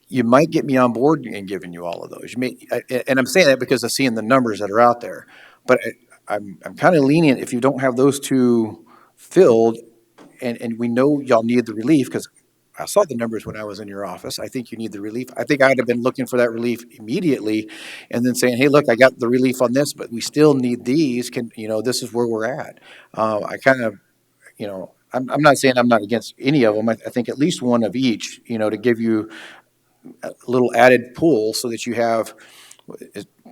you might get me on board in giving you all of those. And I'm saying that because of seeing the numbers that are out there. But I'm kind of lenient if you don't have those 2 filled, and we know y'all need the relief, because I saw the numbers when I was in your office. I think you need the relief. I think I'd have been looking for that relief immediately and then saying, hey, look, I got the relief on this, but we still need these. This is where we're at. I kind of, I'm not saying I'm not against any of them. I think at least one of each, to give you a little added pull so that you have,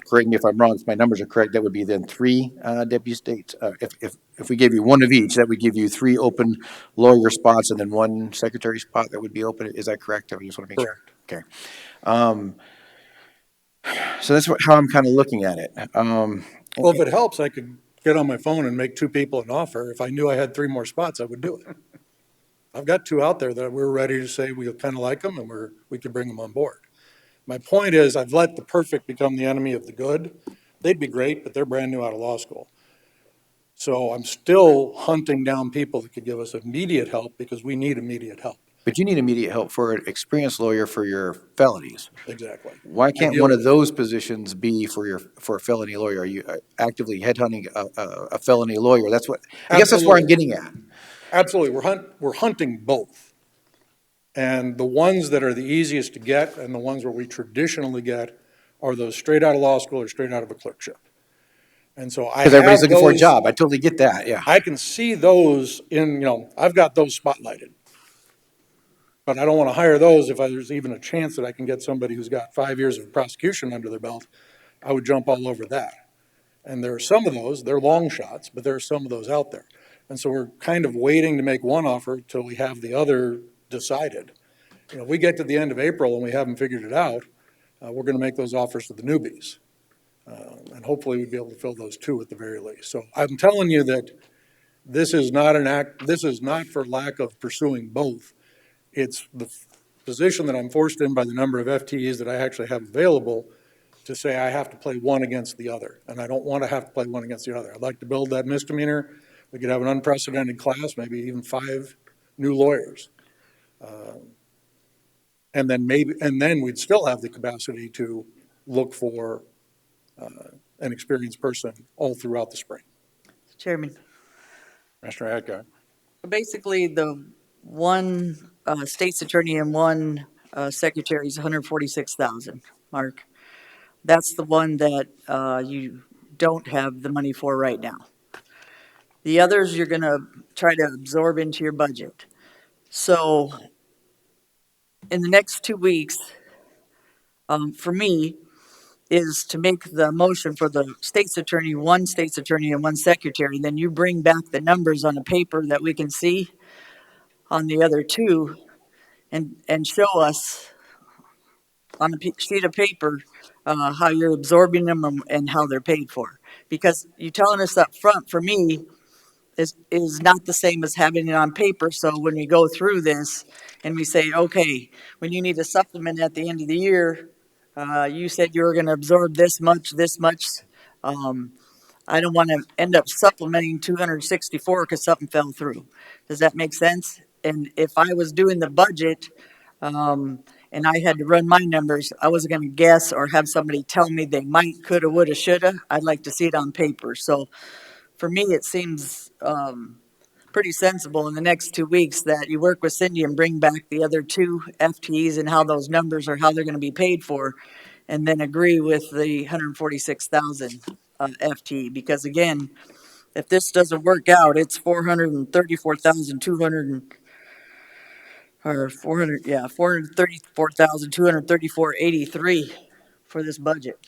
correct me if I'm wrong, if my numbers are correct, that would be then 3 deputy states. If we gave you one of each, that would give you 3 open lawyer spots and then 1 secretary spot that would be open. Is that correct? I just want to make sure. Okay. So that's how I'm kind of looking at it. Well, if it helps, I could get on my phone and make 2 people an offer. If I knew I had 3 more spots, I would do it. I've got 2 out there that we're ready to say we kind of like them and we could bring them on board. My point is, I've let the perfect become the enemy of the good. They'd be great, but they're brand new out of law school. So I'm still hunting down people that could give us immediate help, because we need immediate help. But you need immediate help for an experienced lawyer for your felonies. Exactly. Why can't one of those positions be for a felony lawyer? Are you actively headhunting a felony lawyer? I guess that's where I'm getting at. Absolutely. We're hunting both. And the ones that are the easiest to get and the ones where we traditionally get are those straight out of law school or straight out of a clerkship. And so because everybody's looking for a job. I totally get that, yeah. I can see those I've got those spotlighted. But I don't want to hire those if there's even a chance that I can get somebody who's got 5 years of prosecution under their belt. I would jump all over that. And there are some of those, they're long shots, but there are some of those out there. And so we're kind of waiting to make one offer till we have the other decided. You know, we get to the end of April and we haven't figured it out, we're going to make those offers to the newbies. And hopefully we'd be able to fill those two at the very least. So I'm telling you that this is not this is not for lack of pursuing both. It's the position that I'm forced in by the number of FTEs that I actually have available to say I have to play one against the other. And I don't want to have to play one against the other. I'd like to build that misdemeanor. We could have an unprecedented class, maybe even 5 new lawyers. And then we'd still have the capacity to look for an experienced person all throughout the spring. Chairman, Commissioner Hadcock. basically the one state's attorney and one secretary is 146,000, Mark. That's the one that you don't have the money for right now. The others you're gonna try to absorb into your budget. So in the next 2 weeks, for me, is to make the motion for the state's attorney, one state's attorney and one secretary, then you bring back the numbers on a paper that we can see on the other two and show us on a sheet of paper how you're absorbing them and how they're paid for. Because you telling us up front, for me, is not the same as having it on paper. So when we go through this and we say, okay, when you need a supplement at the end of the year, you said you were going to absorb this much. I don't want to end up supplementing 264 because something fell through. Does that make sense? And if I was doing the budget, and I had to run my numbers, I wasn't going to guess or have somebody tell me they might, coulda, woulda, shoulda. I'd like to see it on paper. So for me, it seems pretty sensible in the next 2 weeks that you work with Cindy and bring back the other two FTEs and how those numbers are, how they're going to be paid for, and then agree with the 146,000 FTE. Because again, if this doesn't work out, it's 434,200 or 434,234.83 for this budget.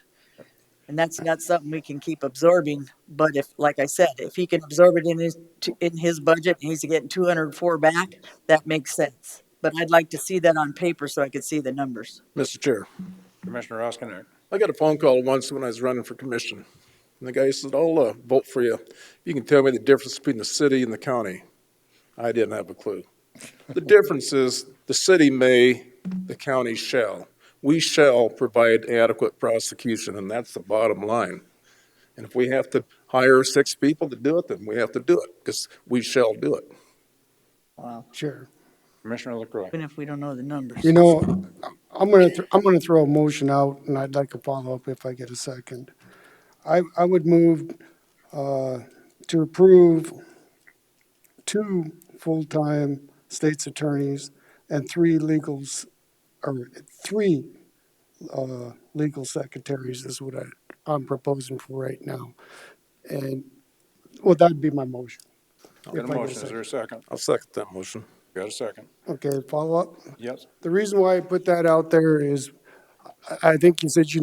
And that's not something we can keep absorbing. But if, like I said, if he can absorb it in his budget and he's getting 204 back, that makes sense. But I'd like to see that on paper so I could see the numbers. Mr. Chair, Commissioner Roskinek. I got a phone call once when I was running for commission. And the guy said, I'll vote for you. You can tell me the difference between the city and the county. I didn't have a clue. The difference is the city may, the county shall. We shall provide adequate prosecution, and that's the bottom line. And if we have to hire 6 people to do it, then we have to do it, because we shall do it. Wow. Sure. Commissioner LaCroix. Even if we don't know the numbers. You know, I'm gonna throw a motion out, and I'd like a follow-up if I get a second. I would move to approve 2 full-time state's attorneys and 3 legal secretaries is what I'm proposing for right now. And, well, that'd be my motion. Got a motion. Is there a second? I'll second that motion. Got a second? Okay, follow-up? Yes. The reason why I put that out there is, I think you said you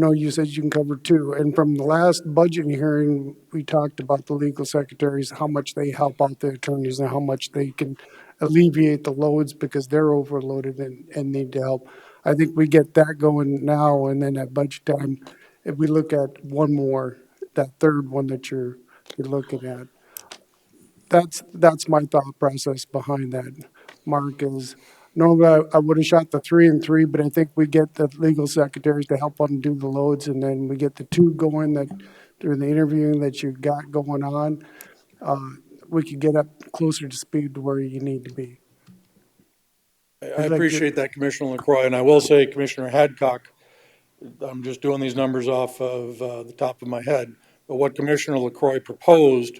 can cover 2. And from the last budget hearing, we talked about the legal secretaries, how much they help out the attorneys and how much they can alleviate the loads because they're overloaded and need to help. I think we get that going now, and then at budget time, if we look at one more, that third one that you're looking at, that's my thought process behind that. Mark, is normally I would have shot the 3 and 3, but I think we get the legal secretaries to help them do the loads, and then we get the 2 going that during the interviewing that you got going on. We could get up closer to speed to where you need to be. I appreciate that, Commissioner LaCroix, and I will say, Commissioner Hadcock, I'm just doing these numbers off of the top of my head, but what Commissioner LaCroix proposed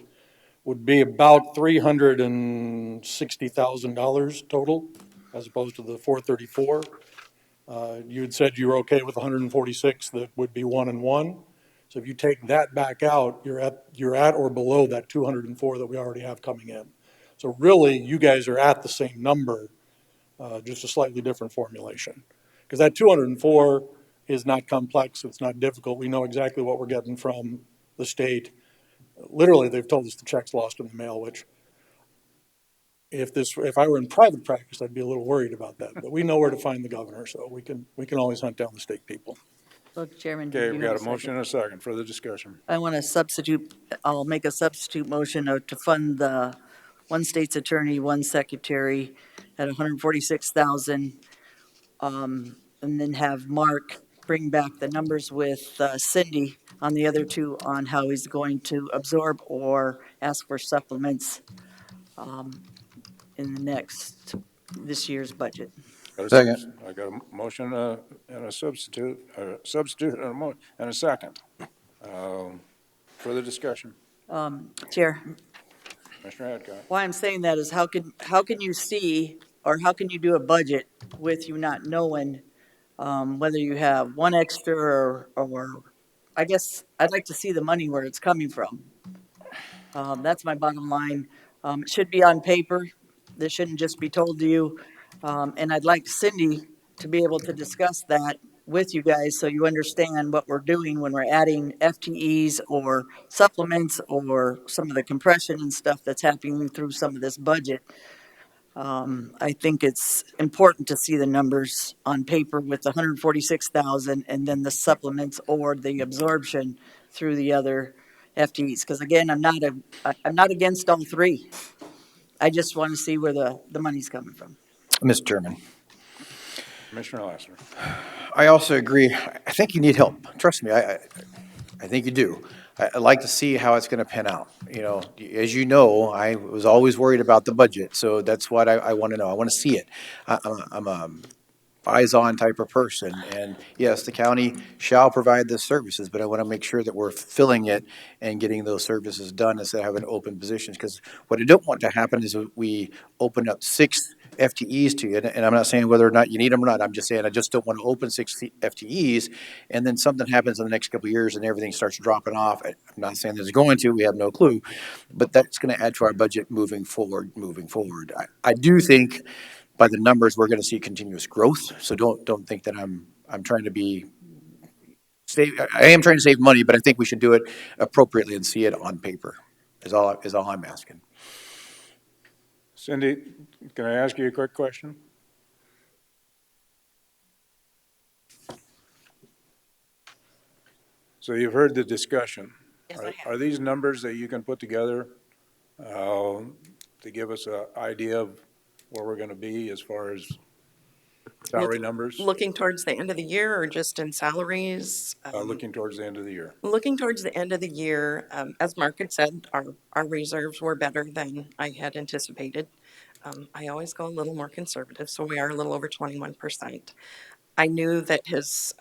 would be about $360,000 total, as opposed to the 434. You had said you were okay with 146, that would be 1 and 1. So if you take that back out, you're at or below that 204 that we already have coming in. So really, you guys are at the same number just a slightly different formulation. Because that 204 is not complex, it's not difficult, we know exactly what we're getting from the state. Literally, they've told us the check's lost in the mail, which if I were in private practice, I'd be a little worried about that. But we know where to find the governor, so we can always hunt down the state people. So Chairman, Okay, did we you have got a a motion second? and a second. Further discussion. I want to substitute, I'll make a substitute motion to fund the one state's attorney, one secretary at 146,000. And then have Mark bring back the numbers with Cindy on the other two on how he's going to absorb or ask for supplements in this year's budget. Second. I got a motion and a substitute, and a second. Further discussion. Chair, Commissioner Hadcock. why I'm saying that is how can you see, or how can you do a budget with you not knowing whether you have one extra or, I guess I'd like to see the money where it's coming from. That's my bottom line. It should be on paper. This shouldn't just be told to you. And I'd like Cindy to be able to discuss that with you guys so you understand what we're doing when we're adding FTEs or supplements or some of the compression and stuff that's happening through some of this budget. I think it's important to see the numbers on paper with the 146,000 and then the supplements or the absorption through the other FTEs. Because again, I'm not against all three. I just want to see where the money's coming from. Mr. Chairman, Commissioner Lassner. I also agree. I think you need help. Trust me, I think you do. I'd like to see how it's going to pan out. You know, as you know, I was always worried about the budget, so that's what I want to know. I want to see it. I'm a eyes-on type of person, and yes, the county shall provide the services, but I want to make sure that we're filling it and getting those services done instead of having open positions. Because what I don't want to happen is we open up 6 FTEs to you, and I'm not saying whether or not you need them or not. I'm just saying I just don't want to open 6 FTEs, and then something happens in the next couple of years and everything starts dropping off. I'm not saying there's going to. We have no clue, but that's going to add to our budget moving forward. I do think by the numbers we're going to see continuous growth. So don't think that I'm trying to be I am trying to save money, but I think we should do it appropriately and see it on paper. Is all I'm asking. Cindy, can I ask you a quick question? So you've heard the discussion. Yes, I have. Are these numbers that you can put together to give us an idea of where we're going to be as far as salary numbers? Looking towards the end of the year or just in salaries? Looking towards the end of the year. Looking towards the end of the year, as Mark had said, our reserves were better than I had anticipated. I always go a little more conservative, so we are a little over 21%. I knew that his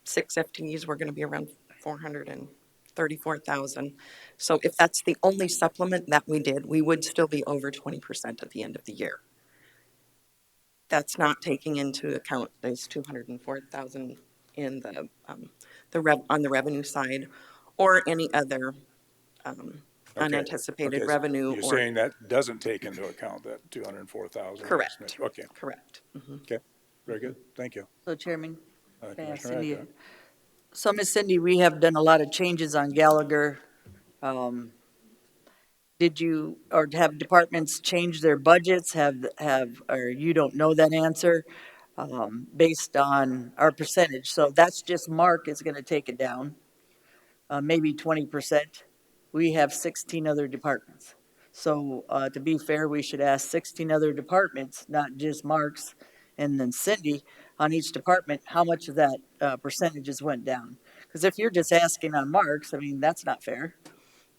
6 FTEs were going to be around 434,000. So if that's the only supplement that we did, we would still be over 20% at the end of the year. That's not taking into account those 204,000 in on the revenue side, or any other unanticipated Okay, so revenue. You're saying that doesn't take into account that 204,000? Correct. Okay. Correct. Mm-hmm. Okay, very good, thank you. So Chairman, can I ask Commissioner Cindy? Hadcock. So Miss Cindy, we have done a lot of changes on Gallagher. Did you, or have departments change their budgets, or you don't know that answer, based on our percentage? So that's just Mark is gonna take it down, maybe 20%. We have 16 other departments. So, to be fair, we should ask 16 other departments, not just Mark's and then Cindy, on each department, how much of that, percentages went down. Because if you're just asking on Mark's, I mean, that's not fair.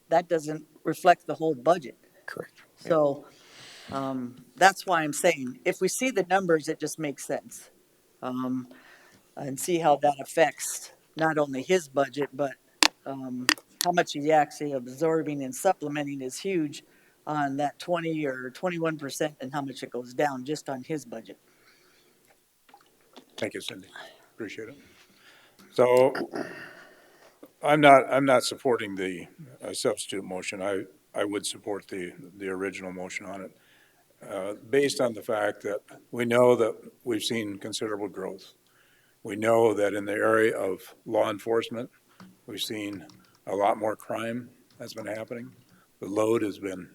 That doesn't reflect the whole budget. Correct. So, that's why I'm saying, if we see the numbers, it just makes sense. And see how that affects not only his budget, but, how much he's actually absorbing and supplementing is huge on that 20 or 21% and how much it goes down just on his budget. Thank you, Cindy, appreciate it. So I'm not supporting the substitute motion. I would support the original motion on it. based on the fact that we know that we've seen considerable growth. We know that in the area of law enforcement, we've seen a lot more crime that's been happening. The load has been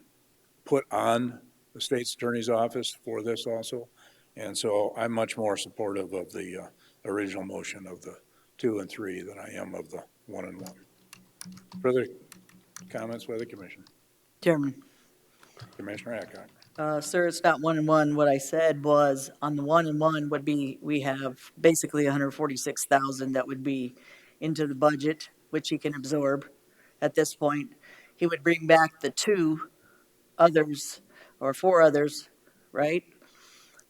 put on the state's attorney's office for this also. And so I'm much more supportive of the original motion of the 2 and 3 than I am of the 1 and 1. Further comments by the commission? Chairman. Commissioner Adcock. Sir, it's not 1 and 1. What I said was on the 1 and 1 would be, we have basically 146,000 that would be into the budget, which he can absorb at this point. He would bring back the 2 others or 4 others, right?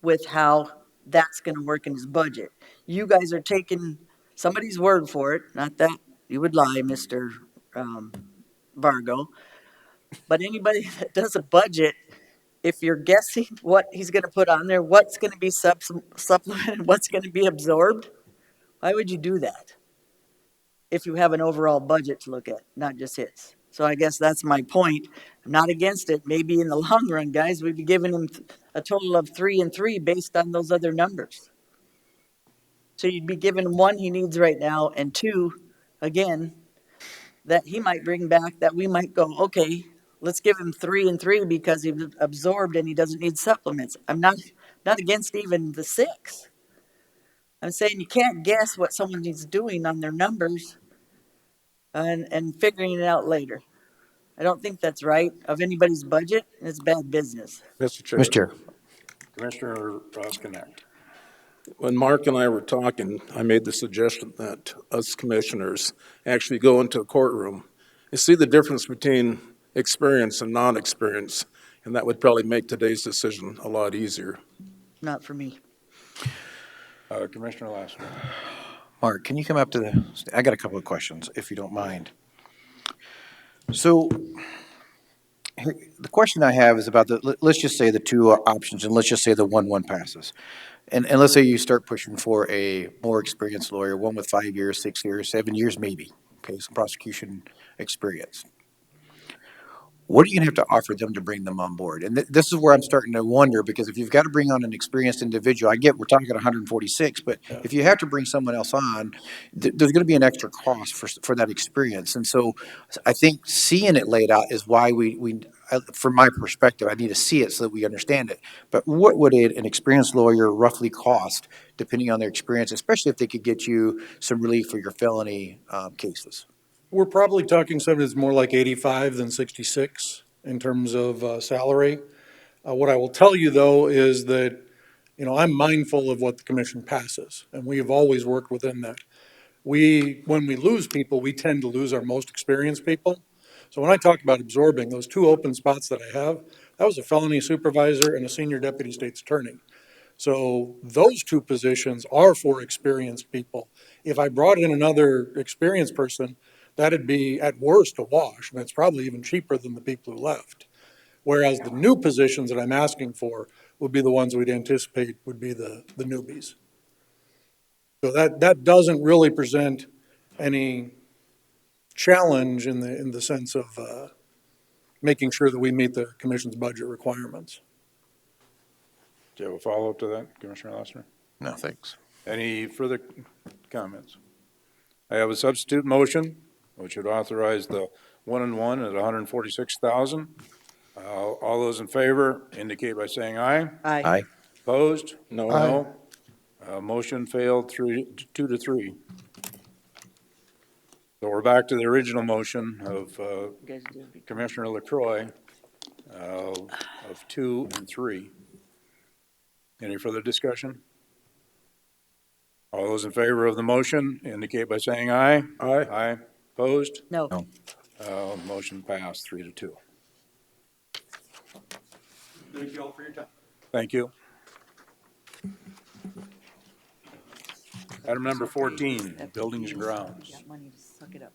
With how that's going to work in his budget. You guys are taking somebody's word for it, not that you would lie, Mr. Vargo, but anybody that does a budget, if you're guessing what he's going to put on there, what's going to be supplemented, what's going to be absorbed, why would you do that? If you have an overall budget to look at, not just his. So I guess that's my point. I'm not against it. Maybe in the long run, guys, we'd be giving him a total of 3 and 3 based on those other numbers. So you'd be giving him 1 he needs right now, and 2, again, that he might bring back that we might go, okay, let's give him 3 and 3 because he's absorbed and he doesn't need supplements. I'm not against even the 6. I'm saying you can't guess what someone's doing on their numbers and figuring it out later. I don't think that's right of anybody's budget, and it's bad business. Mr. Chair. Mr. Chair. Commissioner Roskinek. When Mark and I were talking, I made the suggestion that us commissioners actually go into a courtroom and see the difference between experience and non-experience, and that would probably make today's decision a lot easier. Not for me. Commissioner Lassiter. Mark, can you come up to the, I got a couple of questions, if you don't mind. So the question I have is about let's just say the 2 options, and let's just say the 1 passes. And let's say you start pushing for a more experienced lawyer, one with 5 years, 6 years, 7 years maybe, okay, some prosecution experience. What are you going to have to offer them to bring them on board? And this is where I'm starting to wonder, because if you've got to bring on an experienced individual, I get we're talking 146, but if you have to bring someone else on, there's going to be an extra cost for that experience. And so I think seeing it laid out is why from my perspective, I need to see it so that we understand it. But what would an experienced lawyer roughly cost, depending on their experience, especially if they could get you some relief for your felony cases? We're probably talking something that's more like 85 than 66 in terms of salary. What I will tell you, though, is that, I'm mindful of what the commission passes, and we have always worked within that. When we lose people, we tend to lose our most experienced people. So when I talk about absorbing those 2 open spots that I have, that was a felony supervisor and a senior deputy state's attorney. So those 2 positions are for experienced people. If I brought in another experienced person, that'd be at worst a wash, and it's probably even cheaper than the people who left. Whereas the new positions that I'm asking for would be the ones we'd anticipate would be the newbies. So that doesn't really present any challenge in the sense of making sure that we meet the commission's budget requirements. Do you have a follow-up to that, Commissioner Lassiter? No, thanks. Any further comments? I have a substitute motion, which would authorize the 1 and 1 at 146,000. All those in favor indicate by saying aye. Aye. Aye. Opposed? No, Aye. no. Motion failed 2 to 3. So we're back to the original motion of Commissioner LaCroix of 2 and 3. Any further discussion? All those in favor of the motion indicate by saying aye. Aye. Aye. Opposed? No. Motion passed 3 to 2. Thank you all for your time. Thank you. Item number 14, buildings and grounds. Got money to suck it up.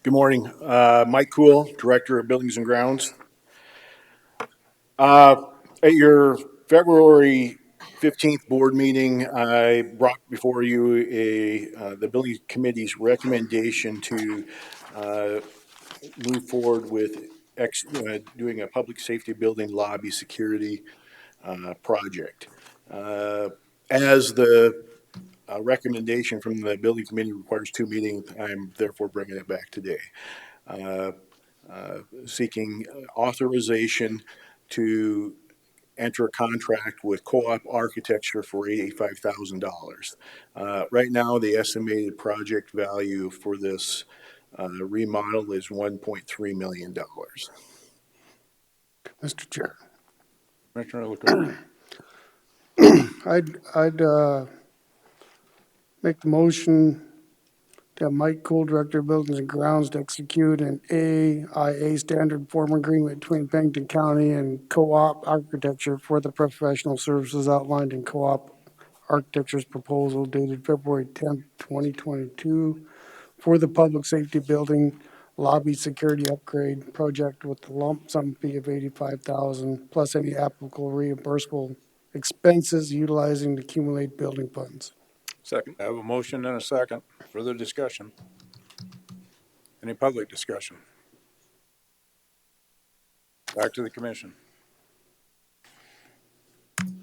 Good morning. Mike Cool, Director of Buildings and Grounds. At your February 15th board meeting, I brought before you the Building Committee's recommendation to move forward with doing a public safety building lobby security project. As the recommendation from the building committee requires 2 meetings, I'm therefore bringing it back today. Seeking authorization to enter a contract with Co-op Architecture for $85,000. Right now, the estimated project value for this remodel is $1.3 million. Mr. Chair. Commissioner LaCour. I'd make the motion to have Mike Cool, Director of Buildings and Grounds, to execute an AIA standard form agreement between Pennington County and Co-op Architecture for the professional services outlined in Co-op Architecture's proposal dated February 10th, 2022 for the public safety building lobby security upgrade project with the lump sum fee of $85,000 plus any applicable reimbursable expenses utilizing the accumulated building funds. Second. I have a motion and a second. Further discussion? Any public discussion? Back to the commission.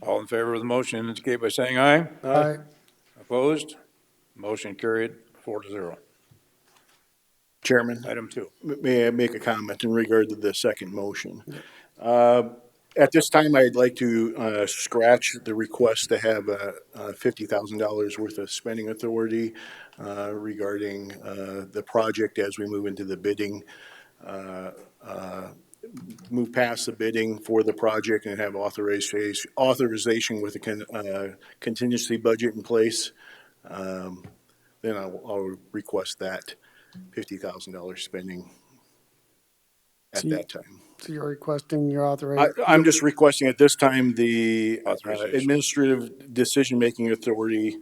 All in favor of the motion indicate by saying aye. Aye. Opposed? Motion carried 4-0. Chairman, Item 2. may I make a comment in regard to the second motion? At this time, I'd like to scratch the request to have $50,000 worth of spending authority regarding the project as we move into the bidding. Move past the bidding for the project and have authorization with a contingency budget in place. Then I'll request that $50,000 spending at that time. So you're requesting your authorization? I'm just requesting at this time the administrative decision-making authority,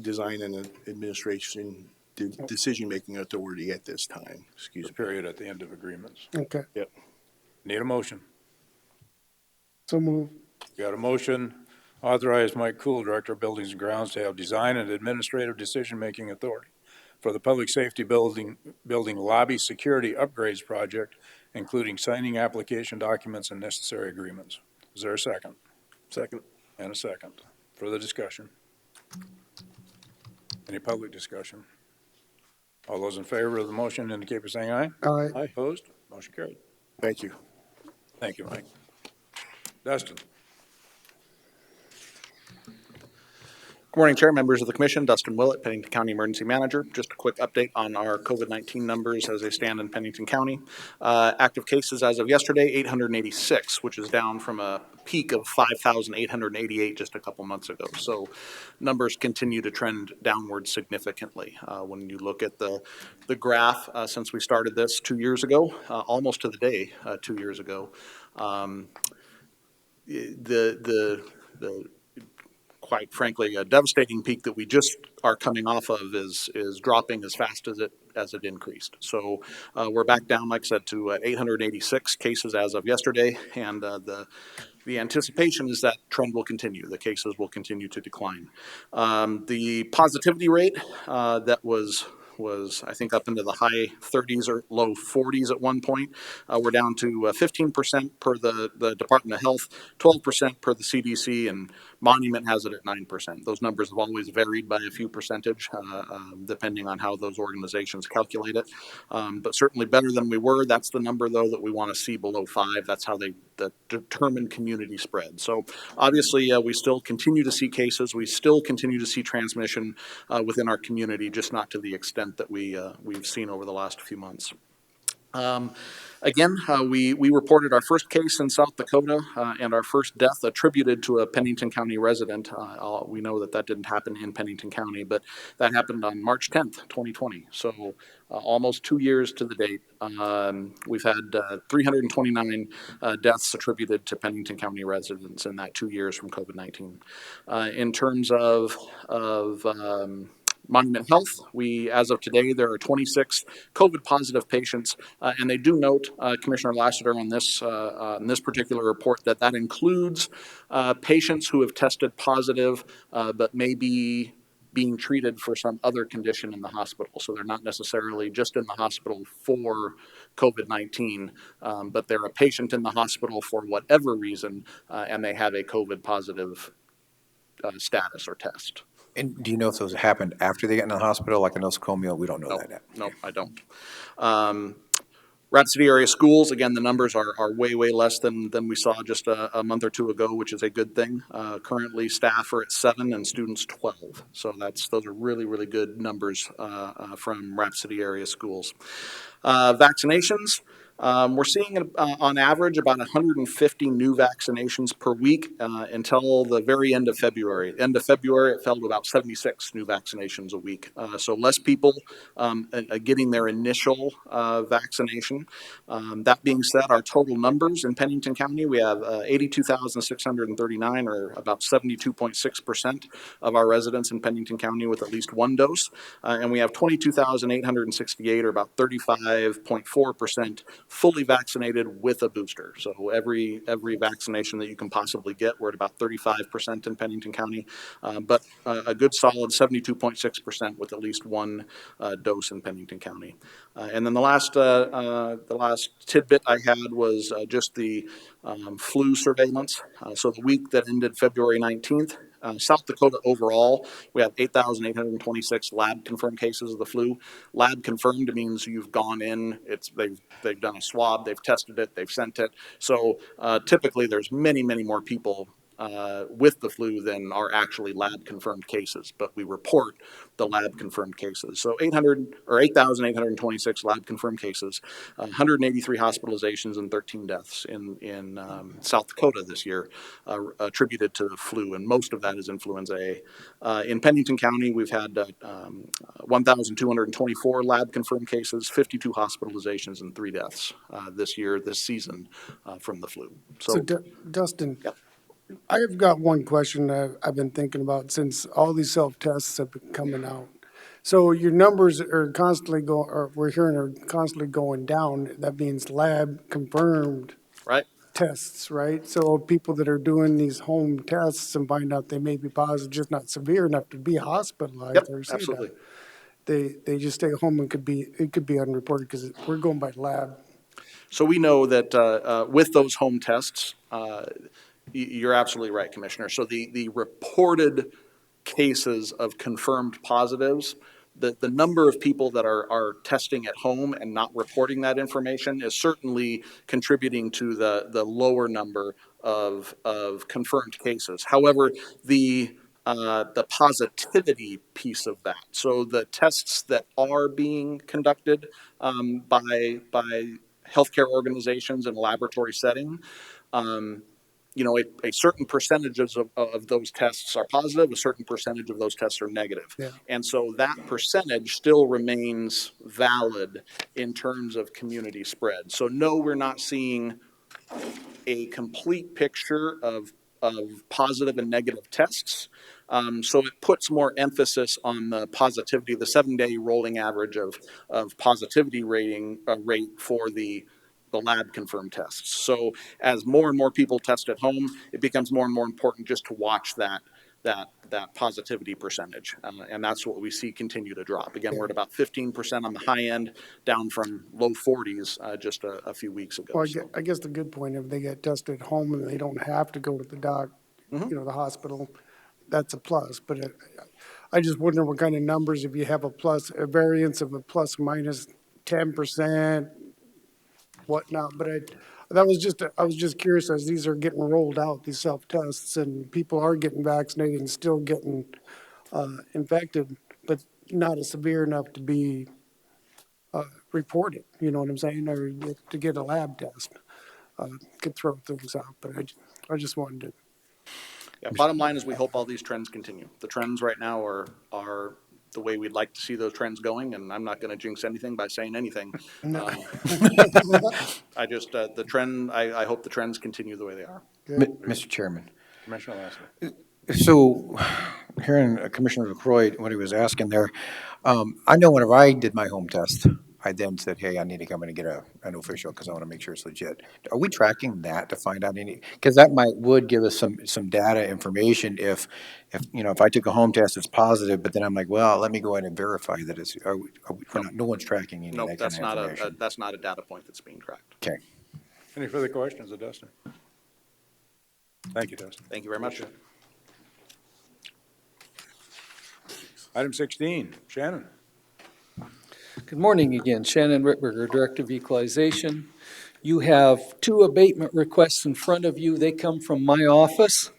design and administration decision-making authority at this time. Excuse me. Period at the end of agreements. Okay. Yep. Need a motion. So move. Got a motion. Authorize Mike Cool, Director of Buildings and Grounds, to have design and administrative decision-making authority for the public safety building lobby security upgrades project, including signing application documents and necessary agreements. Is there a second? Second. And a second. Further discussion? Any public discussion? All those in favor of the motion indicate by saying aye. Aye. Aye. Opposed? Motion carried. Thank you. Thank you, Mike. Dustin. Good morning, Chair, members of the Commission. Dustin Willett, Pennington County Emergency Manager. Just a quick update on our COVID-19 numbers as they stand in Pennington County. Active cases as of yesterday, 886, which is down from a peak of 5,888 just a couple months ago. So numbers continue to trend downward significantly. When you look at the graph since we started this 2 years ago, almost to the day 2 years ago, the quite frankly, a devastating peak that we just are coming off of is dropping as fast as it increased. So we're back down, like I said, to 886 cases as of yesterday, and the anticipation is that trend will continue. The cases will continue to decline. The positivity rate that was I think up into the high 30s or low 40s at one point. We're down to 15% per the Department of Health, 12% per the CDC, and Monument has it at 9%. Those numbers have always varied by a few percentage, depending on how those organizations calculate it. But certainly better than we were. That's the number, though, that we want to see below 5. That's how they determine community spread. So obviously, we still continue to see cases. We still continue to see transmission within our community, just not to the extent that we've seen over the last few months. Again, we reported our first case in South Dakota and our first death attributed to a Pennington County resident. We know that didn't happen in Pennington County, but that happened on March 10th, 2020. So almost 2 years to the date. We've had 329 deaths attributed to Pennington County residents in that 2 years from COVID-19. In terms of Monument Health, as of today, there are 26 COVID-positive patients, and they do note, Commissioner Lassiter, on this particular report, that includes patients who have tested positive, but may be being treated for some other condition in the hospital. So they're not necessarily just in the hospital for COVID-19, but they're a patient in the hospital for whatever reason, and they have a COVID positive status or test. And do you know if those happened after they get in the hospital, like a nosocomial? We don't know that yet. No, I don't. Rapid City area schools, again, the numbers are way, way less than we saw just a month or two ago, which is a good thing. Currently, staff are at 7 and students 12. So those are really, really good numbers from Rapid City area schools. Vaccinations. We're seeing on average about 150 new vaccinations per week until the very end of February. End of February, it fell to about 76 new vaccinations a week. So less people getting their initial vaccination. That being said, our total numbers in Pennington County, we have 82,639, or about 72.6% of our residents in Pennington County with at least one dose. And we have 22,868, or about 35.4%, fully vaccinated with a booster. So every vaccination that you can possibly get, we're at about 35% in Pennington County, but a good solid 72.6% with at least one dose in Pennington County. And then the last tidbit I had was just the flu surveillance. So the week that ended February 19th, South Dakota overall, we have 8,826 lab confirmed cases of the flu. Lab confirmed means you've gone in, they've done a swab, they've tested it, they've sent it. So typically there's many, many more people with the flu than are actually lab confirmed cases, but we report the lab confirmed cases. So 8,826 lab confirmed cases, 183 hospitalizations and 13 deaths in South Dakota this year attributed to the flu, and most of that is influenza A. In Pennington County, we've had 1,224 lab confirmed cases, 52 hospitalizations and 3 deaths this season from the flu. So Dustin, yep. I've got one question that I've been thinking about since all these self-tests have been coming out. So your numbers are constantly going, or we're hearing are constantly going down. That means lab confirmed tests, right? So people that are doing these home tests and find out they may be positive, just not severe enough to be hospitalized or see absolutely. that, they just stay home and it could be unreported because we're going by lab. So we know that with those home tests, you're absolutely right, Commissioner. So the reported cases of confirmed positives, the number of people that are testing at home and not reporting that information is certainly contributing to the lower number of confirmed cases. However, the positivity piece of that, so the tests that are being conducted by healthcare organizations in a laboratory setting, a certain percentage of those tests are positive, a certain percentage of those tests are negative. Yeah. And so that percentage still remains valid in terms of community spread. So no, we're not seeing a complete picture of positive and negative tests. So it puts more emphasis on the positivity, the 7-day rolling average of positivity rate for the lab confirmed tests. So as more and more people test at home, it becomes more and more important just to watch that positivity percentage. And that's what we see continue to drop. Again, we're at about 15% on the high end, down from low 40s just a few weeks ago. Well, I guess the good point, if they get tested at home and they don't have to go to the the hospital, that's a plus. But I just wonder what kind of numbers, if you have a variance of a plus minus 10%, whatnot. But I was just curious, as these are getting rolled out, these self-tests, and people are getting vaccinated and still getting infected, but not as severe enough to be reported, you know what I'm saying, or to get a lab test. Could throw things out, but I just wanted to. Yeah, bottom line is we hope all these trends continue. The trends right now are the way we'd like to see those trends going, and I'm not going to jinx anything by saying anything. No. I just, the trend, I hope the trends continue the way they are. Mr. Chairman. Commissioner Lassiter. So hearing Commissioner LaCroix, what he was asking there, I know whenever I did my home test, I then said, hey, I need to come in and get an official because I want to make sure it's legit. Are we tracking that to find out any, because that would give us some data information if, if I took a home test, it's positive, but then I'm like, well, let me go ahead and verify that it's, we're not, no one's tracking any of that kind of information. That's not a data point that's being tracked. Okay. Any further questions of Dustin? Thank you, Dustin. Thank you very much. Item 16, Shannon. Good morning again. Shannon Rittberger, Director of Equalization. You have two abatement requests in front of you. They come from my office.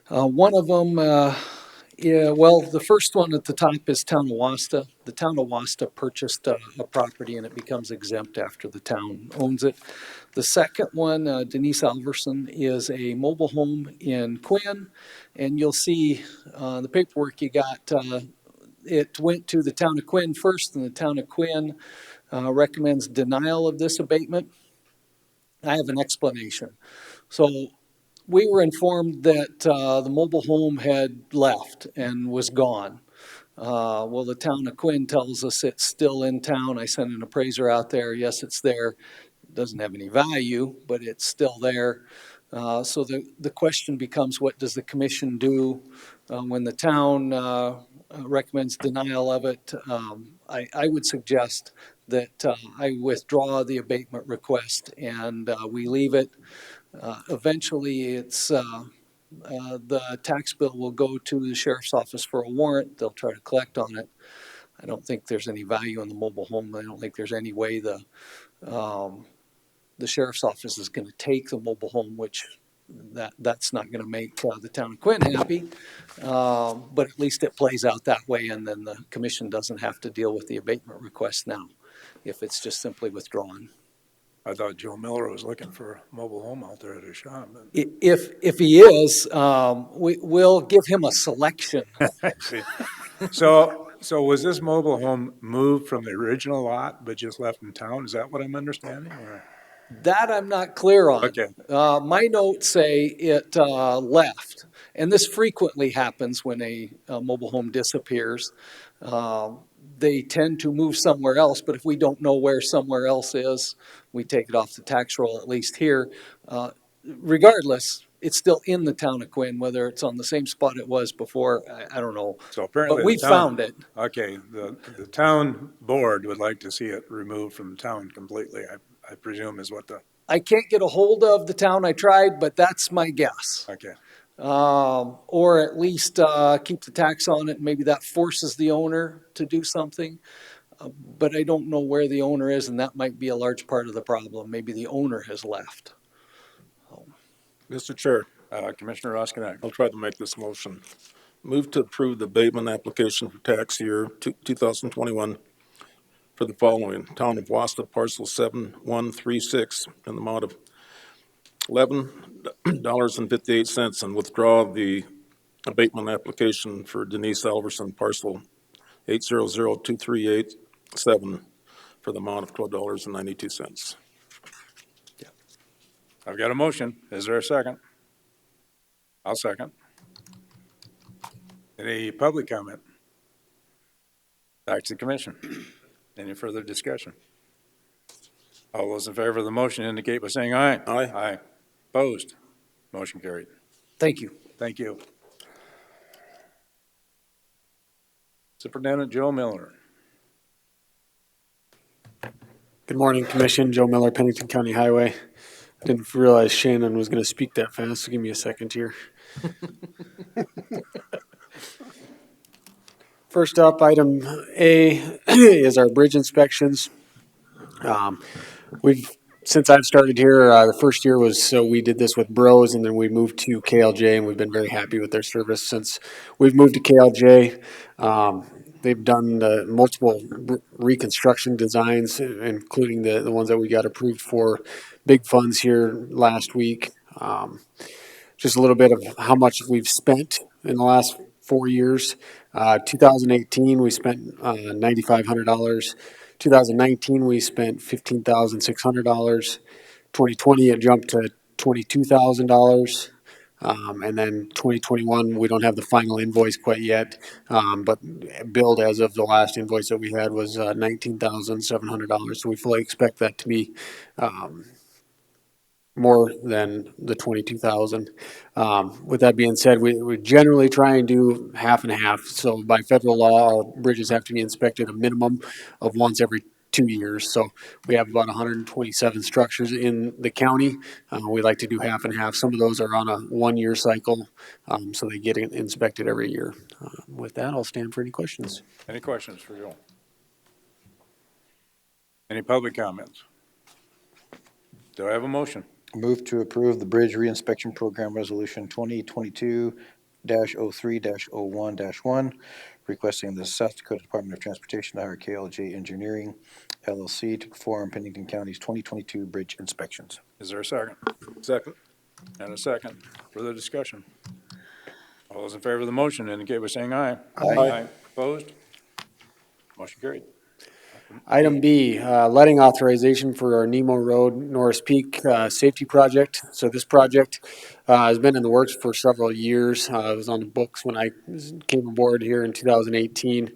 One of them, the first one at the top is Town of Wasta. The Town of Wasta purchased a property and it becomes exempt after the town owns it. The second one, Denise Alverson, is a mobile home in Quinn. And you'll see the paperwork you got, it went to the town of Quinn first, and the town of Quinn recommends denial of this abatement. I have an explanation. So we were informed that the mobile home had left and was gone. Well, the town of Quinn tells us it's still in town. I sent an appraiser out there. Yes, it's there. It doesn't have any value, but it's still there. So the question becomes, what does the commission do when the town recommends denial of it? I would suggest that I withdraw the abatement request and we leave it. Eventually, it's the tax bill will go to the sheriff's office for a warrant. They'll try to collect on it. I don't think there's any value in the mobile home. I don't think there's any way the sheriff's office is going to take the mobile home, which that's not going to make the town of Quinn happy. But at least it plays out that way, and then the commission doesn't have to deal with the abatement request now, if it's just simply withdrawn. I thought Joe Miller was looking for a mobile home out there at his shop. If he is, we'll give him a selection. So was this mobile home moved from the original lot but just left in town? Is that what I'm understanding? Or? That I'm not clear on. Okay. My notes say it left, and this frequently happens when a mobile home disappears. They tend to move somewhere else, but if we don't know where somewhere else is, we take it off the tax roll, at least here. Regardless, it's still in the town of Quinn, whether it's on the same spot it was before, I don't know. So apparently but we found it. Okay, the town board would like to see it removed from town completely, I presume is what the... I can't get a hold of the town. I tried, but that's my guess. Okay. Or at least keep the tax on it. Maybe that forces the owner to do something. But I don't know where the owner is, and that might be a large part of the problem. Maybe the owner has left. Mr. Chair. Commissioner Roskinek. I'll try to make this motion. Move to approve the abatement application for tax year 2021 for the following: Town of Wasta, parcel 7136, in the amount of $11.58, and withdraw the abatement application for Denise Alverson, parcel 8002387, for the amount of $12.92. I've got a motion. Is there a second? I'll second. Any public comment? Back to the commission. Any further discussion? All those in favor of the motion indicate by saying aye. Aye. Aye. Opposed? Motion carried. Thank you. Thank you. Superintendent Joe Miller. Good morning, Commission. Joe Miller, Pennington County Highway. Didn't realize Shannon was going to speak that fast, so give me a second here. First up, item A is our bridge inspections. Since I've started here, the first year we did this with Bros, and then we moved to KLJ, and we've been very happy with their service since we've moved to KLJ. They've done multiple reconstruction designs, including the ones that we got approved for big funds here last week. Just a little bit of how much we've spent in the last 4 years. 2018, we spent $9,500. 2019, we spent $15,600. 2020, it jumped to $22,000. And then 2021, we don't have the final invoice quite yet, but billed as of the last invoice that we had was $19,700. So we fully expect that to be more than the 22,000. With that being said, we generally try and do half and half. So by federal law, all bridges have to be inspected a minimum of once every 2 years. So we have about 127 structures in the county. We like to do half and half. Some of those are on a 1-year cycle, so they get inspected every year. With that, I'll stand for any questions. Any questions for Joe? Any public comments? Do I have a motion? Move to approve the Bridge Reinspection Program Resolution 2022-03-01-1, requesting the South Dakota Department of Transportation to hire KLJ Engineering LLC to perform Pennington County's 2022 bridge inspections. Is there a second? Second. And a second. Further discussion? All those in favor of the motion indicate by saying aye. Aye. Opposed? Motion carried. Item B, letting authorization for our Nemo Road Norris Peak safety project. So this project has been in the works for several years. It was on the books when I came aboard here in 2018.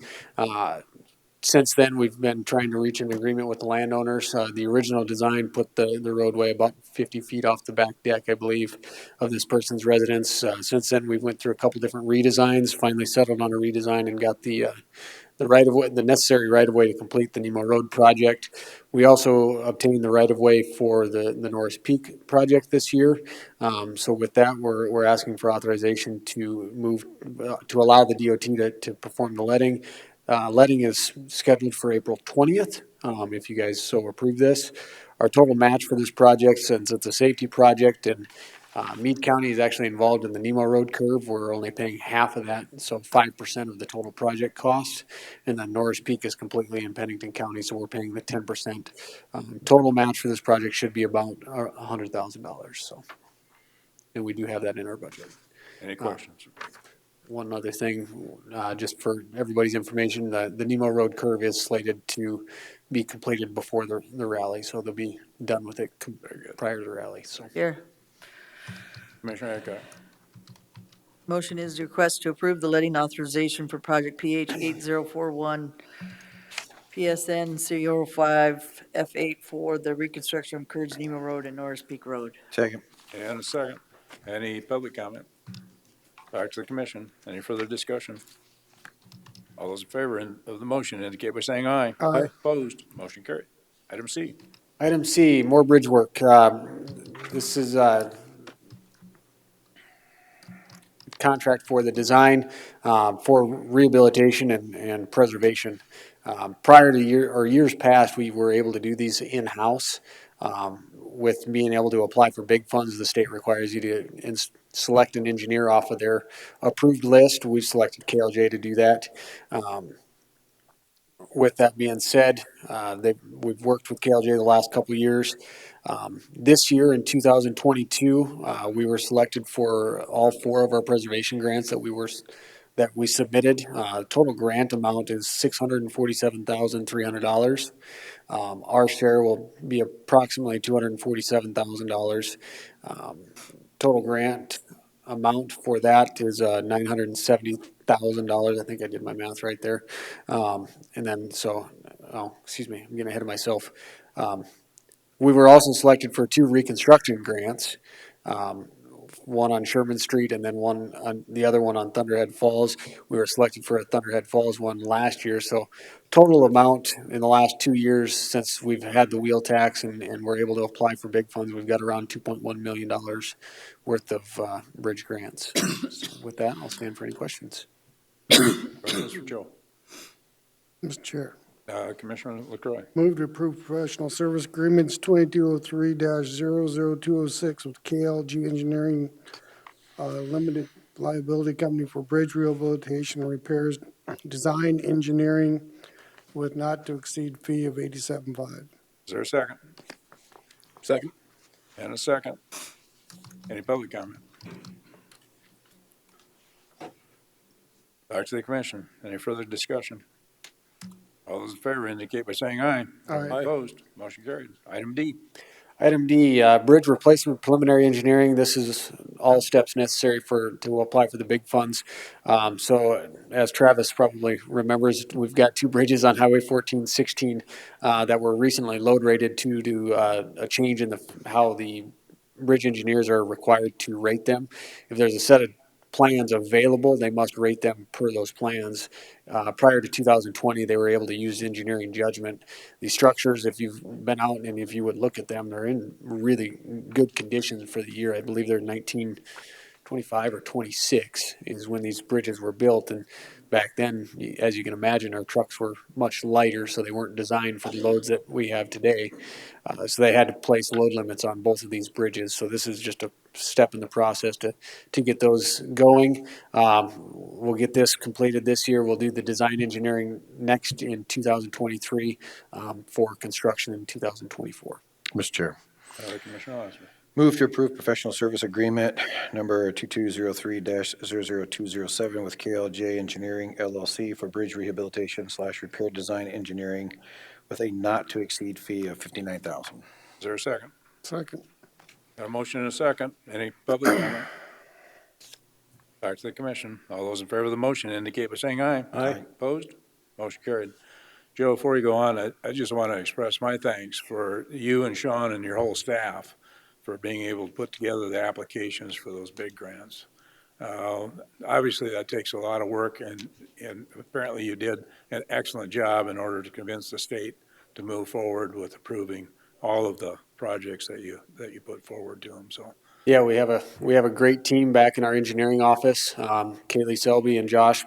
Since then, we've been trying to reach an agreement with the landowners. The original design put the roadway about 50 feet off the back deck, I believe, of this person's residence. Since then, we've went through a couple different redesigns, finally settled on a redesign and got the right-of-way, the necessary right-of-way to complete the Nemo Road project. We also obtained the right-of-way for the Norris Peak project this year. So with that, we're asking for authorization to move, to allow the DOT to perform the letting. Letting is scheduled for April 20th, if you guys so approve this. Our total match for this project, since it's a safety project and Meade County is actually involved in the Nemo Road curve, we're only paying half of that, so 5% of the total project cost. And then Norris Peak is completely in Pennington County, so we're paying the 10%. Total match for this project should be about $100,000. So, and we do have that in our budget. Any questions? One other thing, just for everybody's information, the Nemo Road curve is slated to be completed before the rally, so they'll be done with it prior to the rally. So Here. Commissioner Eckhart. Motion is to request to approve the letting authorization for project PH 8041 PSN 05 F8 for the reconstruction of Courage Nemo Road and Norris Peak Road. Second. And a second. Any public comment? Back to the commission. Any further discussion? All those in favor of the motion indicate by saying aye. Aye. Opposed? Motion carried. Item C. Item C, more bridge work. This is contract for the design for rehabilitation and preservation. Prior to years past, we were able to do these in-house. With being able to apply for big funds, the state requires you to select an engineer off of their approved list. We've selected KLJ to do that. With that being said, we've worked with KLJ the last couple of years. This year in 2022, we were selected for all 4 of our preservation grants that we submitted. Total grant amount is $647,300. Our share will be approximately $247,000. Total grant amount for that is $970,000. I think I did my math right there. And then excuse me, I'm getting ahead of myself. We were also selected for 2 reconstruction grants, one on Sherman Street and then the other one on Thunderhead Falls. We were selected for a Thunderhead Falls one last year. So total amount in the last 2 years since we've had the wheel tax and we're able to apply for big funds, we've got around $2.1 million worth of bridge grants. So with that, I'll stand for any questions. Questions for Joe? Mr. Chair. Commissioner LaCroix. Move to approve professional service agreements 2203-00206 with KLG Engineering Limited Liability Company for bridge rehabilitation and repairs, design engineering with not to exceed fee of $87,500. Is there a second? Second. And a second. Any public comment? Back to the commission. Any further discussion? All those in favor indicate by saying aye. Aye. Opposed? Motion carried. Item D. Item D, bridge replacement preliminary engineering. This is all steps necessary to apply for the big funds. So as Travis probably remembers, we've got two bridges on Highway 1416 that were recently load rated to do a change in how the bridge engineers are required to rate them. If there's a set of plans available, they must rate them per those plans. Prior to 2020, they were able to use engineering judgment. These structures, if you've been out and if you would look at them, they're in really good condition for the year. I believe they're 1925 or 26 is when these bridges were built. And back then, as you can imagine, our trucks were much lighter, so they weren't designed for the loads that we have today. So they had to place load limits on both of these bridges. So this is just a step in the process to get those going. We'll get this completed this year. We'll do the design engineering next in 2023 for construction in 2024. Mr. Chair. Commissioner Osmer. Move to approve professional service agreement number 2203-00207 with KLJ Engineering LLC for bridge rehabilitation / repair design engineering with a not to exceed fee of $59,000. Is there a second? Second. Got a motion and a second. Any public comment? Back to the commission. All those in favor of the motion indicate by saying aye. Aye. Opposed? Motion carried. Joe, before you go on, I just want to express my thanks for you and Sean and your whole staff for being able to put together the applications for those big grants. Obviously, that takes a lot of work, and apparently you did an excellent job in order to convince the state to move forward with approving all of the projects that you put forward to them. So Yeah, we have a great team back in our engineering office. Kaylee Selby and Josh,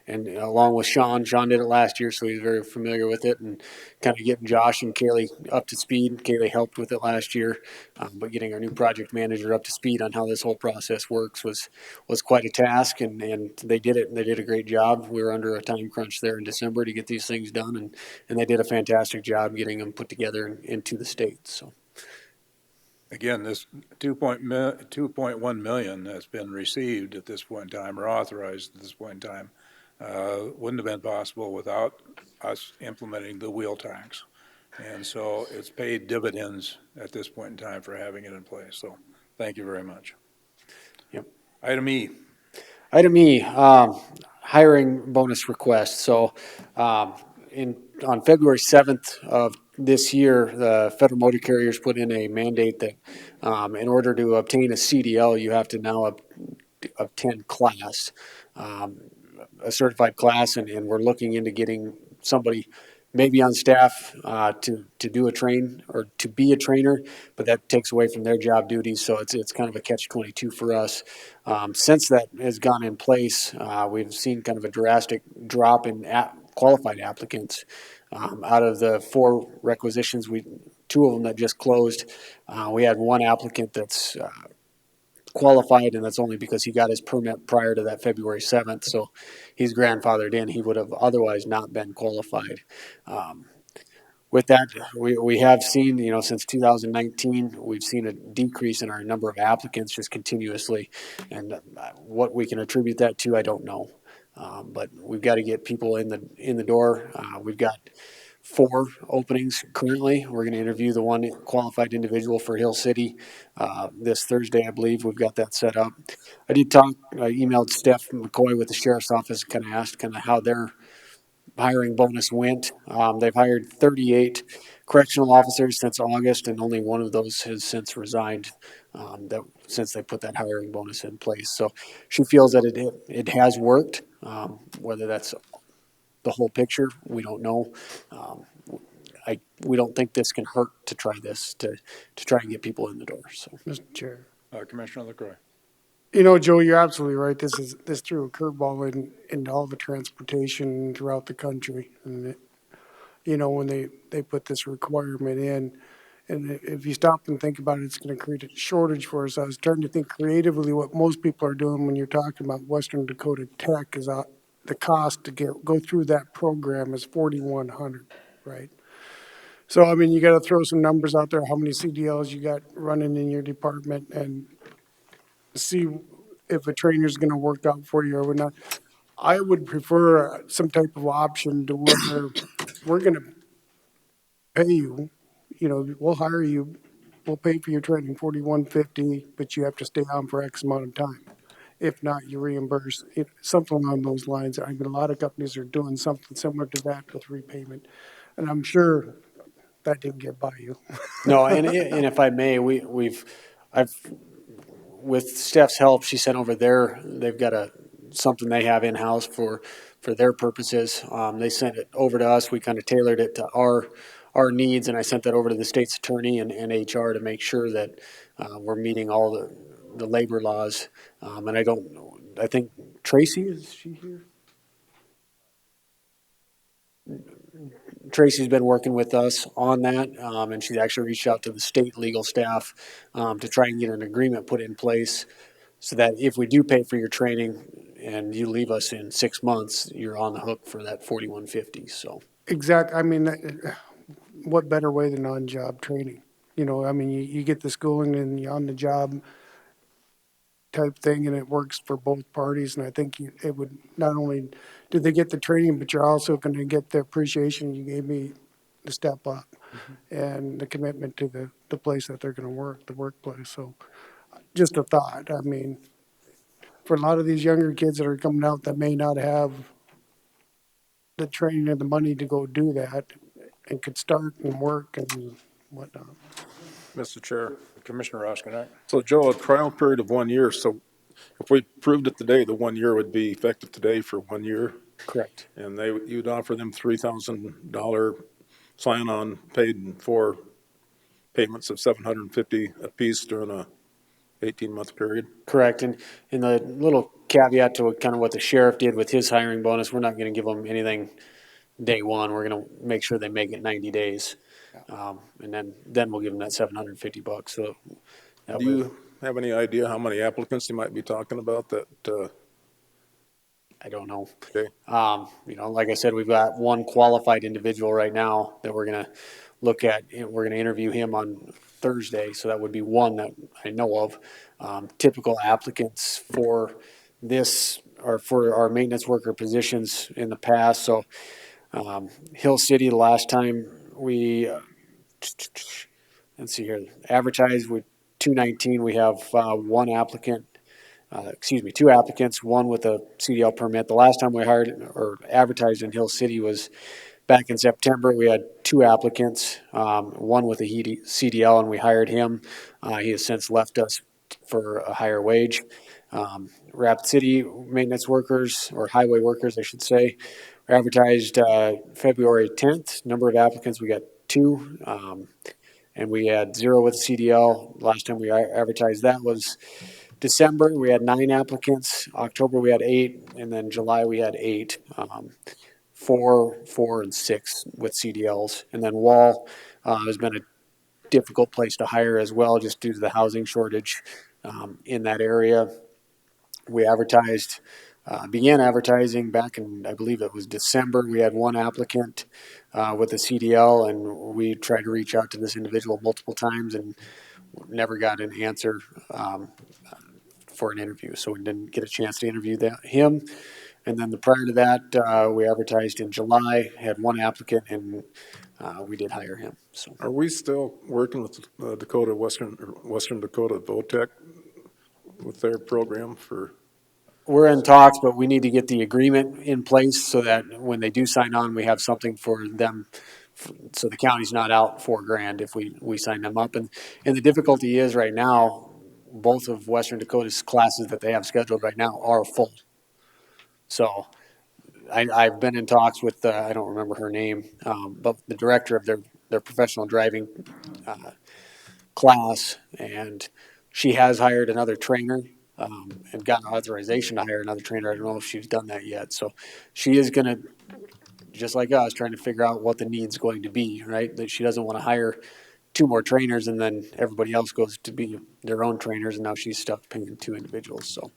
and along with Sean. Sean did it last year, so he's very familiar with it. And kind of getting Josh and Kaylee up to speed. Kaylee helped with it last year, but getting our new project manager up to speed on how this whole process works was quite a task. And they did it, and they did a great job. We were under a time crunch there in December to get these things done, and they did a fantastic job getting them put together and into the state. So. again, this 2.1 million that's been received at this point in time, or authorized at this point in time, wouldn't have been possible without us implementing the wheel tax. And so it's paid dividends at this point in time for having it in place. So thank you very much. Yep. Item E. Item E, hiring bonus request. So on February 7th of this year, the federal motor carriers put in a mandate that in order to obtain a CDL, you have to now obtain class, a certified class, and we're looking into getting somebody maybe on staff to do a train or to be a trainer, but that takes away from their job duties. So it's kind of a catch-22 for us. Since that has gone in place, we've seen kind of a drastic drop in qualified applicants. Out of the 4 requisitions, 2 of them that just closed, we had 1 applicant that's qualified, and that's only because he got his permit prior to that February 7th. So he's grandfathered in. He would have otherwise not been qualified. With that, we have seen, since 2019, we've seen a decrease in our number of applicants just continuously. And what we can attribute that to, I don't know. But we've got to get people in the door. We've got 4 openings currently. We're going to interview the 1 qualified individual for Hill City this Thursday, I believe. We've got that set up. I emailed Steph McCoy with the Sheriff's Office, kind of asked how their hiring bonus went. They've hired 38 correctional officers since August, and only 1 of those has since resigned since they put that hiring bonus in place. So she feels that it has worked. Whether that's the whole picture, we don't know. We don't think this can hurt to try this, to try and get people in the door. So, Mr. Chair. Commissioner LaCroix. Joe, you're absolutely right. This threw a curveball in all the transportation throughout the country. And, when they put this requirement in, and if you stop and think about it, it's going to create a shortage for us. I was trying to think creatively what most people are doing when you're talking about Western Dakota Tech is the cost to go through that program is $4,100, right? So, you got to throw some numbers out there, how many CDLs you got running in your department, and see if a trainer's going to work out for you or not. I would prefer some type of option to where we're going to pay you, we'll hire you we'll pay for your training, $41.50, but you have to stay on for X amount of time. If not, you reimburse, something along those lines. I mean, a lot of companies are doing something similar to that with repayment. And I'm sure that didn't get by you. No, and if I may, I've, with Steph's help, she sent over they've got something they have in-house for their purposes. They sent it over to us. We kind of tailored it to our needs, and I sent that over to the state's attorney and HR to make sure that we're meeting all the labor laws. And I think Tracy, is she here? Tracy's been working with us on that, and she's actually reached out to the state legal staff to try and get an agreement put in place so that if we do pay for your training and you leave us in 6 months, you're on the hook for that $41.50. So Exactly. I mean, what better way than on-job training? You know, I mean, you get the schooling and the on-the-job type thing, and it works for both parties. And I think it would, not only do they get the training, but you're also going to get the appreciation you gave me, the step up, and the commitment to the place that they're going to work, the workplace. So just a thought. I mean, for a lot of these younger kids that are coming out that may not have the training and the money to go do that and could start and work and whatnot. Mr. Chair. Commissioner Roskinek. So Joe, a trial period of 1 year, so if we proved it today, the 1 year would be effective today for 1 year? Correct. And you'd offer them $3,000 sign-on paid in 4 payments of $750 apiece during a 18-month period? correct. And the little caveat to kind of what the sheriff did with his hiring bonus, we're not going to give them anything day one. We're going to make sure they make it 90 days. And then we'll give them that $750. So Do you have any idea how many applicants you might be talking about that? I don't know. Okay. You know, like I said, we've got one qualified individual right now that we're going to look at. We're going to interview him on Thursday. So that would be one that I know of. Typical applicants for this or for our maintenance worker positions in the past. So Hill City, the last time we, let's see here, advertised with 219, we have one applicant. Two applicants, one with a CDL permit. The last time we hired or advertised in Hill City was back in September. We had 2 applicants, one with a CDL, and we hired him. He has since left us for a higher wage. Rapid City maintenance workers, or highway workers, I should say, were advertised February 10th. Number of applicants, we got 2. And we had 0 with a CDL. Last time we advertised that was December. We had 9 applicants. October we had 8, and then July we had 8. 4, and 6 with CDLs. And then Wall has been a difficult place to hire as well, just due to the housing shortage in that area. We began advertising back in, I believe it was December. We had 1 applicant with a CDL, and we tried to reach out to this individual multiple times and never got an answer for an interview. So we didn't get a chance to interview him. And then prior to that, we advertised in July, had 1 applicant, and we did hire him. So, are we still working with Western Dakota VOTEC with their program for? We're in talks, but we need to get the agreement in place so that when they do sign on, we have something for them. So the county's not out $4,000 if we sign them up. And the difficulty is right now, both of Western Dakota's classes that they have scheduled right now are full. So I've been in talks with, I don't remember her name, but the director of their professional driving class, and she has hired another trainer and gotten authorization to hire another trainer. I don't know if she's done that yet. So she is going to, just like us, trying to figure out what the need's going to be, right? That she doesn't want to hire 2 more trainers and then everybody else goes to be their own trainers, and now she's stuck paying 2 individuals. So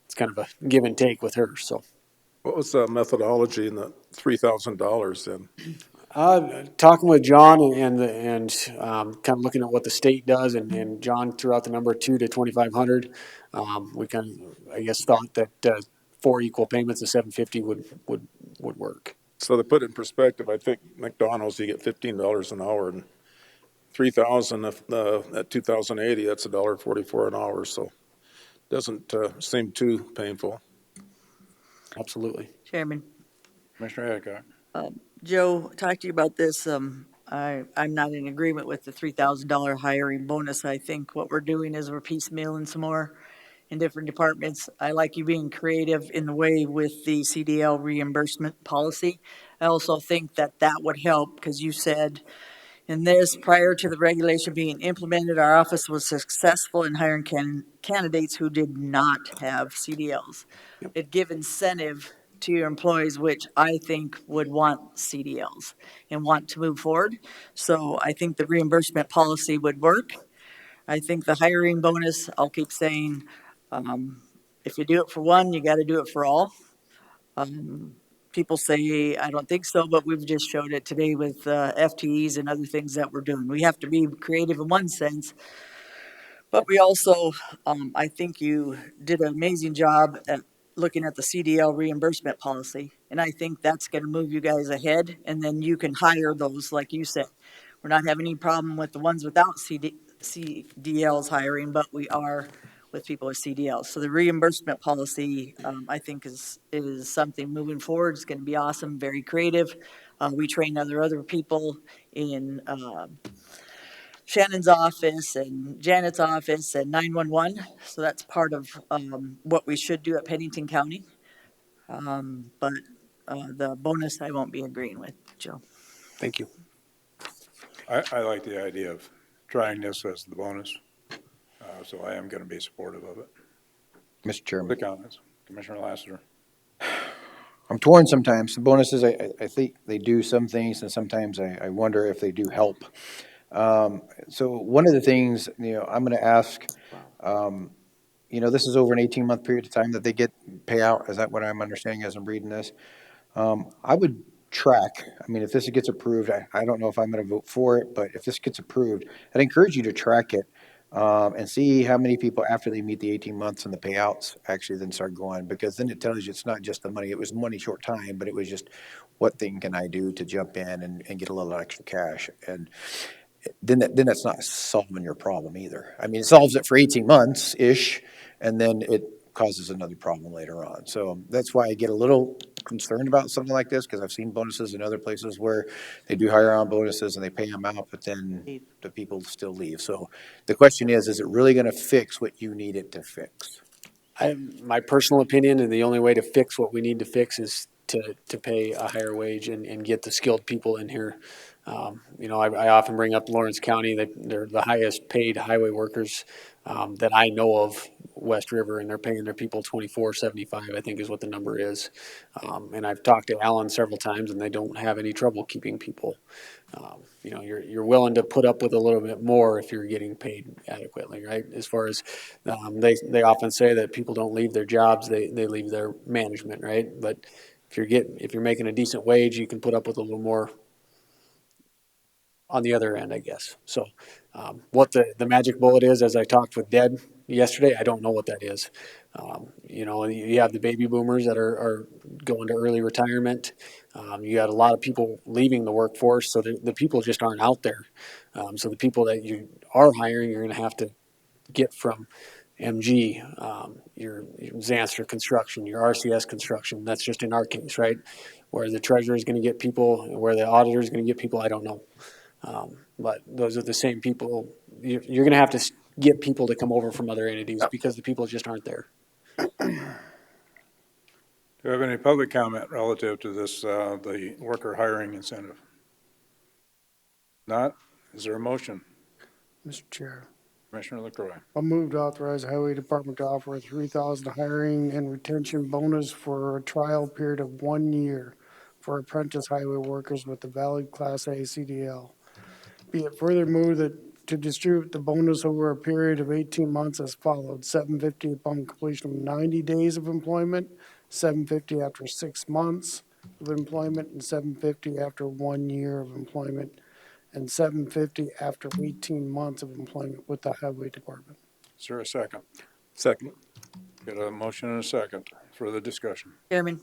it's kind of a give and take with her. So What was the methodology in the $3,000 then? Talking with John and kind of looking at what the state does, and John threw out the number 2 to 2,500. We kind of, I guess, thought that 4 equal payments of $750 would work. So to put it in perspective, I think McDonald's, you get $15 an hour, and 3,000, at 2,080, that's $1.44 an hour, so doesn't seem too painful. Absolutely. Chairman, Commissioner Hadcock. Joe, talked to you about this. I'm not in agreement with the $3,000 hiring bonus. I think what we're doing is we're piecemealing some more in different departments. I like you being creative in the way with the CDL reimbursement policy. I also think that that would help because you said in this, prior to the regulation being implemented, our office was successful in hiring candidates who did not have CDLs. It give incentive to your employees, which I think would want CDLs and want to move forward. So I think the reimbursement policy would work. I think the hiring bonus, I'll keep saying, if you do it for one, you got to do it for all. People say, I don't think so, but we've just showed it today with FTEs and other things that we're doing. We have to be creative in one sense, but we also, I think you did an amazing job at looking at the CDL reimbursement policy. And I think that's going to move you guys ahead. And then you can hire those, like you said. We're not having any problem with the ones without CDLs hiring, but we are with people with CDLs. So the reimbursement policy, I think is something moving forward. It's going to be awesome, very creative. We train other people in Shannon's office and Janet's office and 911. So that's part of what we should do at Pennington County. But the bonus I won't be agreeing with, Joe. Thank you. I like the idea of trying this as the bonus, so I am going to be supportive of it. Mr. Chairman. The comments. Commissioner Lassiter. I'm torn sometimes. The bonuses, I think they do some things, and sometimes I wonder if they do help. So one of the things, I'm going to ask, this is over an 18-month period of time that they get payout. Is that what I'm understanding as I'm reading this? I would track. I mean, if this gets approved, I don't know if I'm going to vote for it, but if this gets approved, I'd encourage you to track it and see how many people after they meet the 18 months and the payouts actually then start going, because then it tells you it's not just the money. It was money short time, but it was just what thing can I do to jump in and get a little extra cash. And then that's not solving your problem either. I mean, it solves it for 18 months-ish, and then it causes another problem later on. So that's why I get a little concerned about something like this, because I've seen bonuses in other places where they do hire on bonuses and they pay them out, but then the people still leave. So the question is it really going to fix what you need it to fix? My personal opinion, and the only way to fix what we need to fix is to pay a higher wage and get the skilled people in here. I often bring up Lawrence County. They're the highest paid highway workers that I know of, West River, and they're paying their people $24.75, I think is what the number is. And I've talked to Alan several times, and they don't have any trouble keeping people. You're willing to put up with a little bit more if you're getting paid adequately, right? As far as they often say that people don't leave their jobs, they leave their management, right? But if you're making a decent wage, you can put up with a little more on the other end, I guess. So what the magic bullet is, as I talked with Deb yesterday, I don't know what that is. You have the baby boomers that are going to early retirement. You got a lot of people leaving the workforce, so the people just aren't out there. So the people that you are hiring, you're going to have to get from MG, your Zanster Construction, your RCS Construction. That's just in our case, right? Where the treasurer is going to get people, where the auditor is going to get people, I don't know. But those are the same people. You're going to have to get people to come over from other entities because the people just aren't there. Do you have any public comment relative to this, the worker hiring incentive? Not? Is there a motion? Mr. Chair, Commissioner LaCroy. I'll move to authorize the Highway Department to offer a $3,000 hiring and retention bonus for a trial period of 1 year for apprentice highway workers with a valid Class A CDL. Be it further moved that to distribute the bonus over a period of 18 months as followed: $750 upon completion of 90 days of employment, $750 after 6 months of employment, and $750 after 1 year of employment, and $750 after 18 months of employment with the Highway Department. Is there a second? Second. Got a motion and a second. Further discussion. Chairman,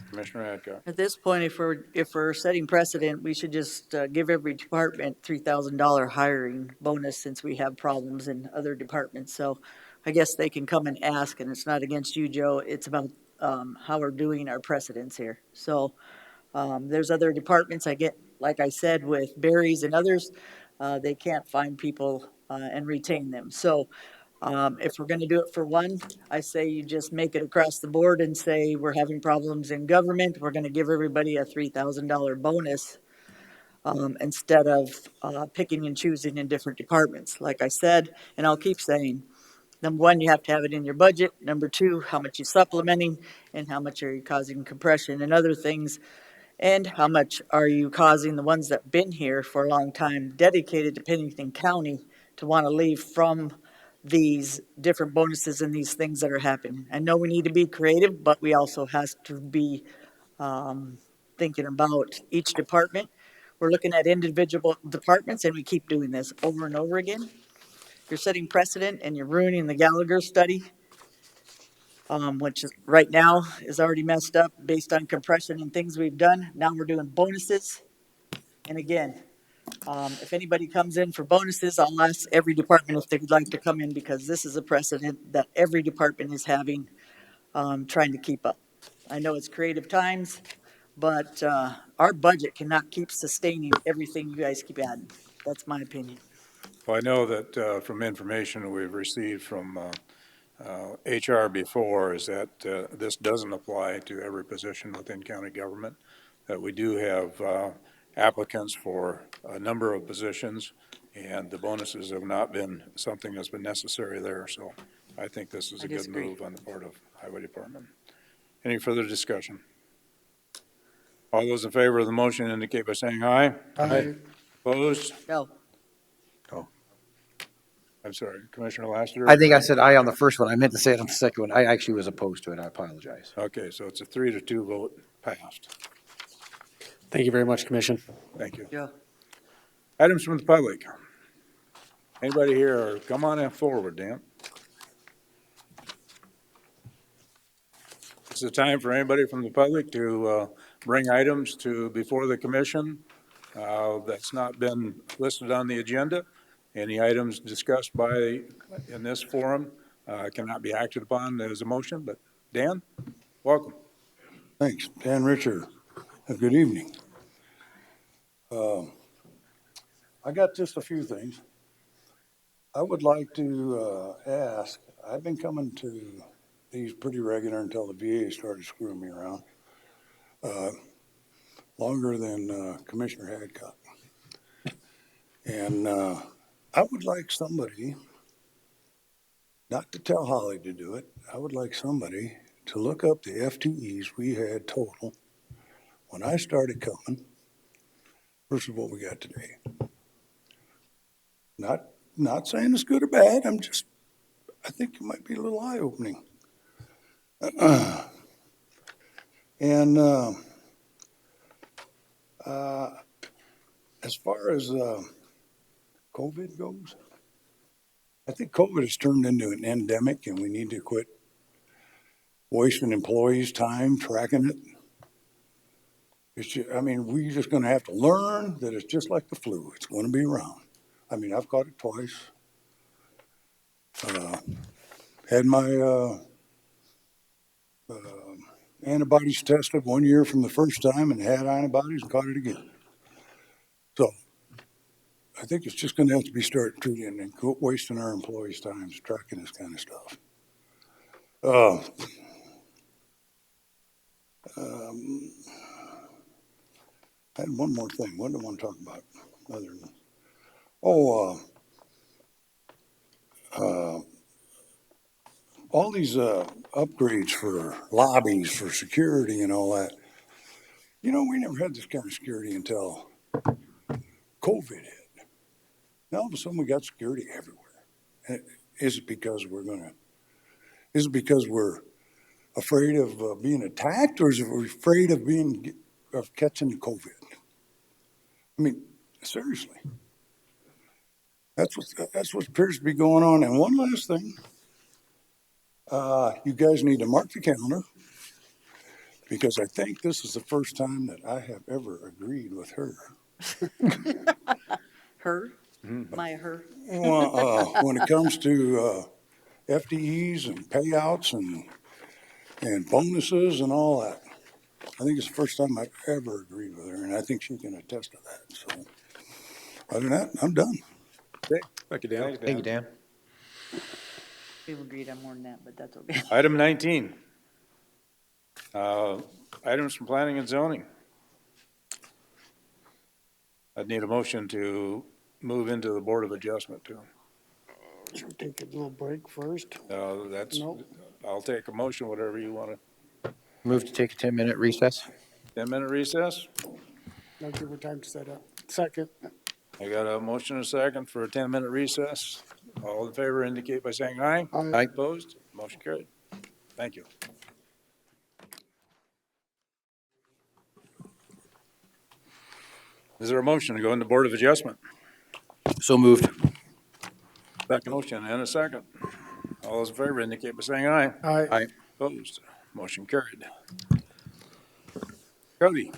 Commissioner Adcock. At this point, if we're setting precedent, we should just give every department $3,000 hiring bonus since we have problems in other departments. So I guess they can come and ask, and it's not against you, Joe. It's about how we're doing our precedents here. So there's other departments I get, like I said, with berries and others, they can't find people and retain them. So if we're going to do it for one, I say you just make it across the board and say we're having problems in government. We're going to give everybody a $3,000 bonus instead of picking and choosing in different departments. Like I said, and I'll keep saying, number one, you have to have it in your budget. Number two, how much you supplementing and how much are you causing compression and other things. And how much are you causing the ones that have been here for a long time, dedicated to Pennington County, to want to leave from these different bonuses and these things that are happening? I know we need to be creative, but we also have to be thinking about each department. We're looking at individual departments, and we keep doing this over and over again. You're setting precedent, and you're ruining the Gallagher study, which is, right now is already messed up based on compression and things we've done. Now we're doing bonuses. And again, if anybody comes in for bonuses, I'll ask every department if they'd like to come in, because this is a precedent that every department is having, trying to keep up. I know it's creative times, but our budget cannot keep sustaining everything you guys keep adding. That's my opinion. Well, I know that from information we've received from HR before is that this doesn't apply to every position within county government, that we do have applicants for a number of positions, and the bonuses have not been something that's been necessary there. So I think this is a good move on the part of Highway Department. Any further discussion? All those in favor of the motion indicate by saying aye. Aye. Opposed? No. I'm sorry, Commissioner Lassiter? I think I said aye on the first one. I meant to say it on the second one. I actually was opposed to it. I apologize. Okay, so it's a 3-2 vote passed. Thank you very much, Commission. Thank you. Yeah. Items from the public. Anybody here, or come on in forward, Dan. It's a time for anybody from the public to bring items to before the commission that's not been listed on the agenda. Any items discussed in this forum cannot be acted upon as a motion, but Dan, welcome. Thanks. Dan Richer. Good evening. I got just a few things. I would like to ask, I've been coming to these pretty regular until the VA started screwing me around, longer than Commissioner Hadcock. And I would like somebody, not to tell Holly to do it, I would like somebody to look up the FTEs we had total when I started coming versus what we got today. Not saying it's good or bad, I think it might be a little eye-opening. And as far as COVID goes, I think COVID has turned into an endemic, and we need to quit wasting employees' time tracking it. It's just, we're just going to have to learn that it's just like the flu. It's going to be around. I've caught it twice. Had my antibodies tested 1 year from the first time and had antibodies and caught it again. So I think it's just going to have to be started treating and quit wasting our employees' time tracking this kind of stuff. I had one more thing. What do I want to talk about other than, all these upgrades for lobbies, for security and all that. We never had this kind of security until COVID hit. Now all of a sudden we got security everywhere. And is it because we're afraid of being attacked, or is it we're afraid of catching COVID? Seriously. That's what appears to be going on. And one last thing, you guys need to mark the calendar, because I think this is the first time that I have ever agreed with her. Her? My her? When it comes to FTEs and payouts and bonuses and all that. I think it's the first time I've ever agreed with her, and I think she can attest to that. So, other than that, I'm done. Okay, thank you, Dan. Thank you, Dan. We've agreed on more than that, but that's okay. Item 19. Items from planning and zoning. I'd need a motion to move into the Board of Adjustment too. Should we take a little break first? That's, No. I'll take a motion, whatever you want to. Move to take a 10-minute recess. 10-minute recess. I'll give her time to set up. Second. I got a motion and a second for a 10-minute recess. All in favor indicate by saying aye. Aye. Opposed? Motion carried. Thank you. Is there a motion to go into Board of Adjustment? So moved. Second motion and a second. All those in favor indicate by saying aye. Aye. Aye. Opposed? Motion carried. Cody.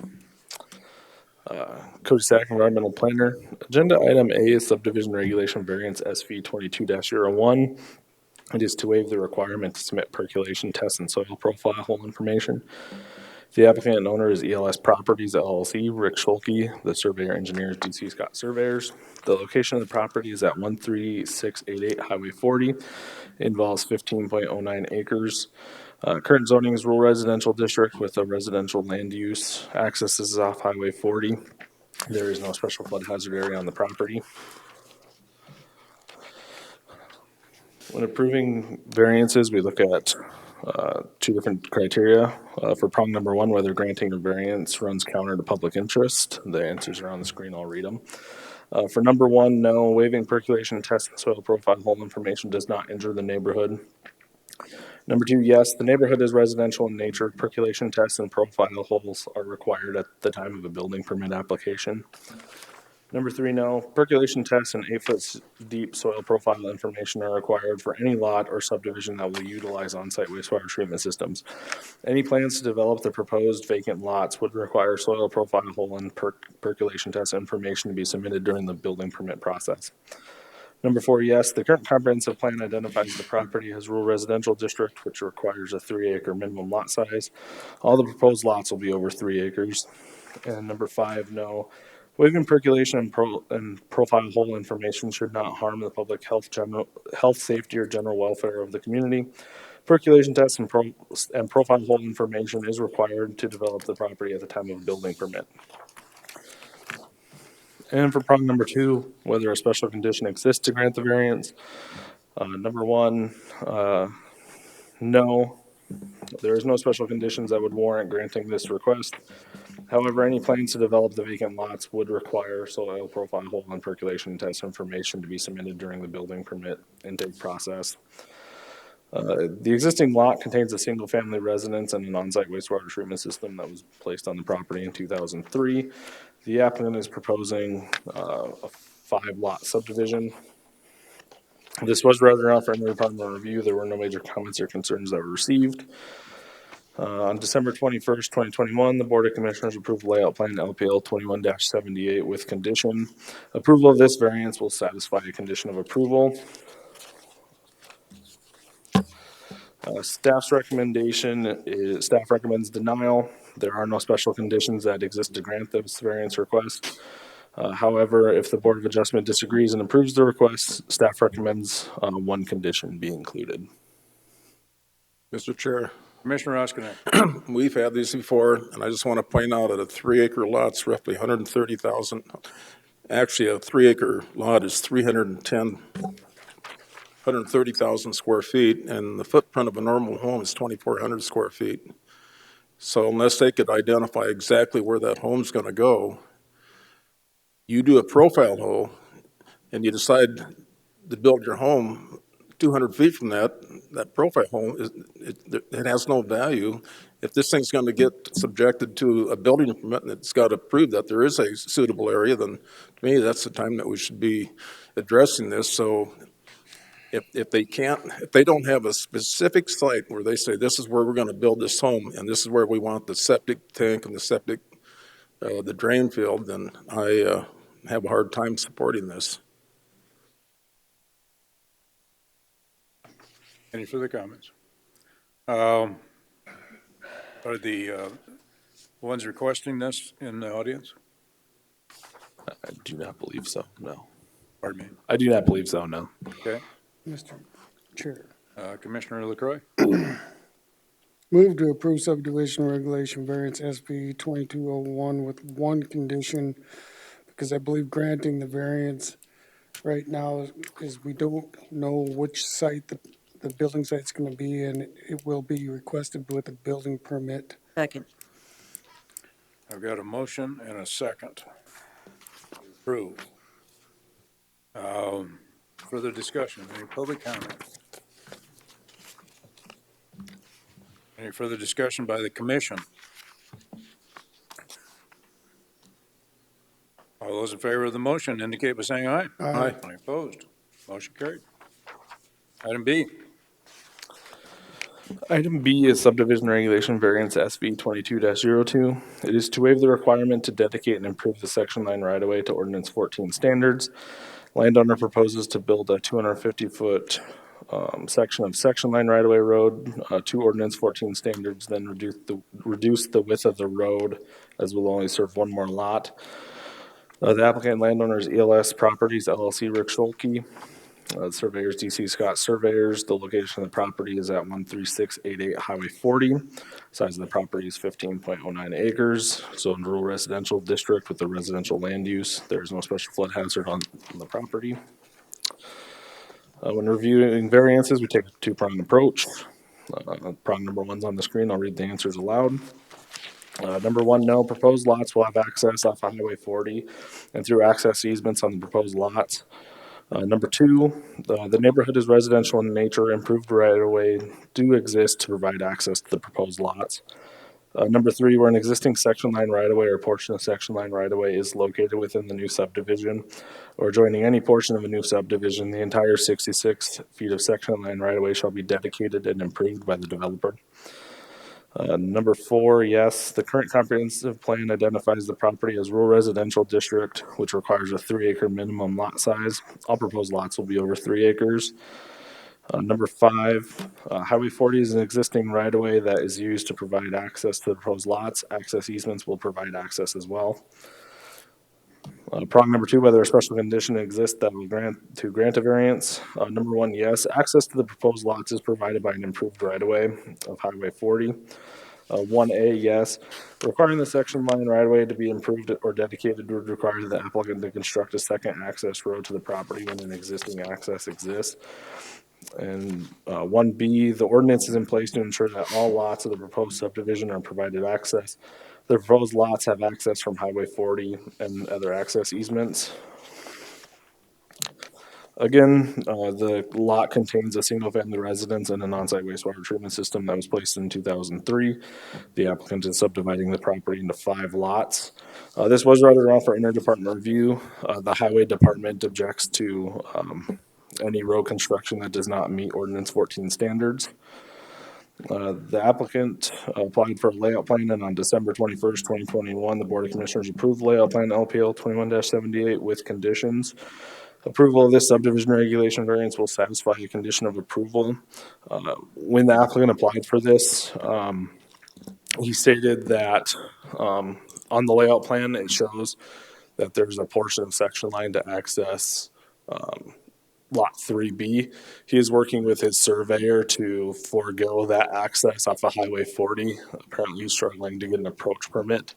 Cody Sack, Environmental Planner. Agenda item A is subdivision regulation variance SV 22-01. It is to waive the requirement to submit percolation tests and soil profile hole information. The applicant and owner is ELS Properties LLC, Rick Schulke. The surveyor engineer is DC Scott Surveyors. The location of the property is at 13688 Highway 40. Involves 15.09 acres. Current zoning is rural residential district with a residential land use. Access is off Highway 40. There is no special flood hazard area on the property. When approving variances, we look at two different criteria. For prong number one, whether granting a variance runs counter to public interest. The answers are on the screen, I'll read them. For number one, no, waiving percolation test and soil profile hole information does not injure the neighborhood. Number two, yes, the neighborhood is residential in nature. Percolation tests and profile holes are required at the time of a building permit application. Number three, no, percolation tests and 8-foot deep soil profile information are required for any lot or subdivision that will utilize on-site wastewater treatment systems. Any plans to develop the proposed vacant lots would require soil profile hole and percolation test information to be submitted during the building permit process. Number four, yes, the current comprehensive plan identifies the property as rural residential district, which requires a 3-acre minimum lot size. All the proposed lots will be over 3 acres. And number five, no, waiving percolation and profile hole information should not harm the public health, safety, or general welfare of the community. Percolation tests and profile hole information is required to develop the property at the time of building permit. And for prong number two, whether a special condition exists to grant the variance. Number one, no, there is no special conditions that would warrant granting this request. However, any plans to develop the vacant lots would require soil profile hole and percolation test information to be submitted during the building permit intake process. The existing lot contains a single-family residence and an on-site wastewater treatment system that was placed on the property in 2003. The applicant is proposing a 5-lot subdivision. This was read around for any department review. There were no major comments or concerns that were received. On December 21st, 2021, the Board of Commissioners approved layout plan LPL 21-78 with condition. Approval of this variance will satisfy a condition of approval. Staff's recommendation is staff recommends denial. There are no special conditions that exist to grant this variance request. However, if the Board of Adjustment disagrees and approves the request, staff recommends one condition be included. Mr. Chair. Commissioner Oskinek. We've had these before, and I just want to point out that a 3-acre lot's roughly 130,000. Actually, a 3-acre lot is 130,000 square feet, and the footprint of a normal home is 2,400 square feet. So unless they could identify exactly where that home's going to go, you do a profile hole, and you decide to build your home 200 feet from that profile hole, it has no value. If this thing's going to get subjected to a building permit and it's got to prove that there is a suitable area, then to me, that's the time that we should be addressing this. So if they don't have a specific site where they say, this is where we're gonna build this home, and this is where we want the septic tank and the drain field, then I have a hard time supporting this. Any further comments? Are the ones requesting this in the audience? I do not believe so, no. Pardon me? I do not believe so, no. Okay. Mr. Chair. Commissioner LaCroix? Move to approve subdivision regulation variance SB 2201 with one condition, because I believe granting the variance right now is we don't know which site the building site's going to be, and it will be requested with a building permit. Second. I've got a motion and a second to approve. Further discussion, any public comment? Any further discussion by the commission? All those in favor of the motion indicate by saying aye. Aye. Any opposed? Motion carried. Item B. Item B is subdivision regulation variance SB 22-02. It is to waive the requirement to dedicate and improve the section line right-of-way to ordinance 14 standards. Landowner proposes to build a 250-foot section of section line right-of-way road to ordinance 14 standards, then reduce the width of the road, as will only serve one more lot. The applicant and landowner is ELS Properties LLC, Rick Scholke. Surveyors, DC Scott Surveyors. The location of the property is at 13688 Highway 40. Size of the property is 15.09 acres. Zoned rural residential district with the residential land use. There is no special flood hazard on the property. When reviewing variances, we take a two-pronged approach. Prong number one's on the screen. I'll read the answers aloud. Number one, no. Proposed lots will have access off of Highway 40 and through access easements on the proposed lots. Number two, the neighborhood is residential in nature. Improved right-of-way do exist to provide access to the proposed lots. Number three, where an existing section line right-of-way or portion of section line right-of-way is located within the new subdivision or adjoining any portion of a new subdivision, the entire 66 feet of section line right-of-way shall be dedicated and improved by the developer. Number four, yes, the current comprehensive plan identifies the property as rural residential district, which requires a 3-acre minimum lot size. All proposed lots will be over 3 acres. Number five, Highway 40 is an existing right-of-way that is used to provide access to the proposed lots. Access easements will provide access as well. Prong number two, whether a special condition exists that will grant a variance. Number one, yes, access to the proposed lots is provided by an improved right-of-way of Highway 40. 1A, yes, requiring the section line right-of-way to be improved or dedicated would require the applicant to construct a second access road to the property when an existing access exists. And 1B, the ordinance is in place to ensure that all lots of the proposed subdivision are provided access. The proposed lots have access from Highway 40 and other access easements. Again, the lot contains a single-family residence and an on-site wastewater treatment system that was placed in 2003. The applicant is subdividing the property into 5 lots. This was routed around for interdepartment review. The highway department objects to any road construction that does not meet ordinance 14 standards. The applicant applied for a layout plan, and on December 21st, 2021, the Board of Commissioners approved layout plan LPL 21-78 with conditions. Approval of this subdivision regulation variance will satisfy the condition of approval. When the applicant applied for this, he stated that on the layout plan, it shows that there's a portion of section line to access Lot 3B. He is working with his surveyor to forego that access off of Highway 40. Apparently he's struggling to get an approach permit.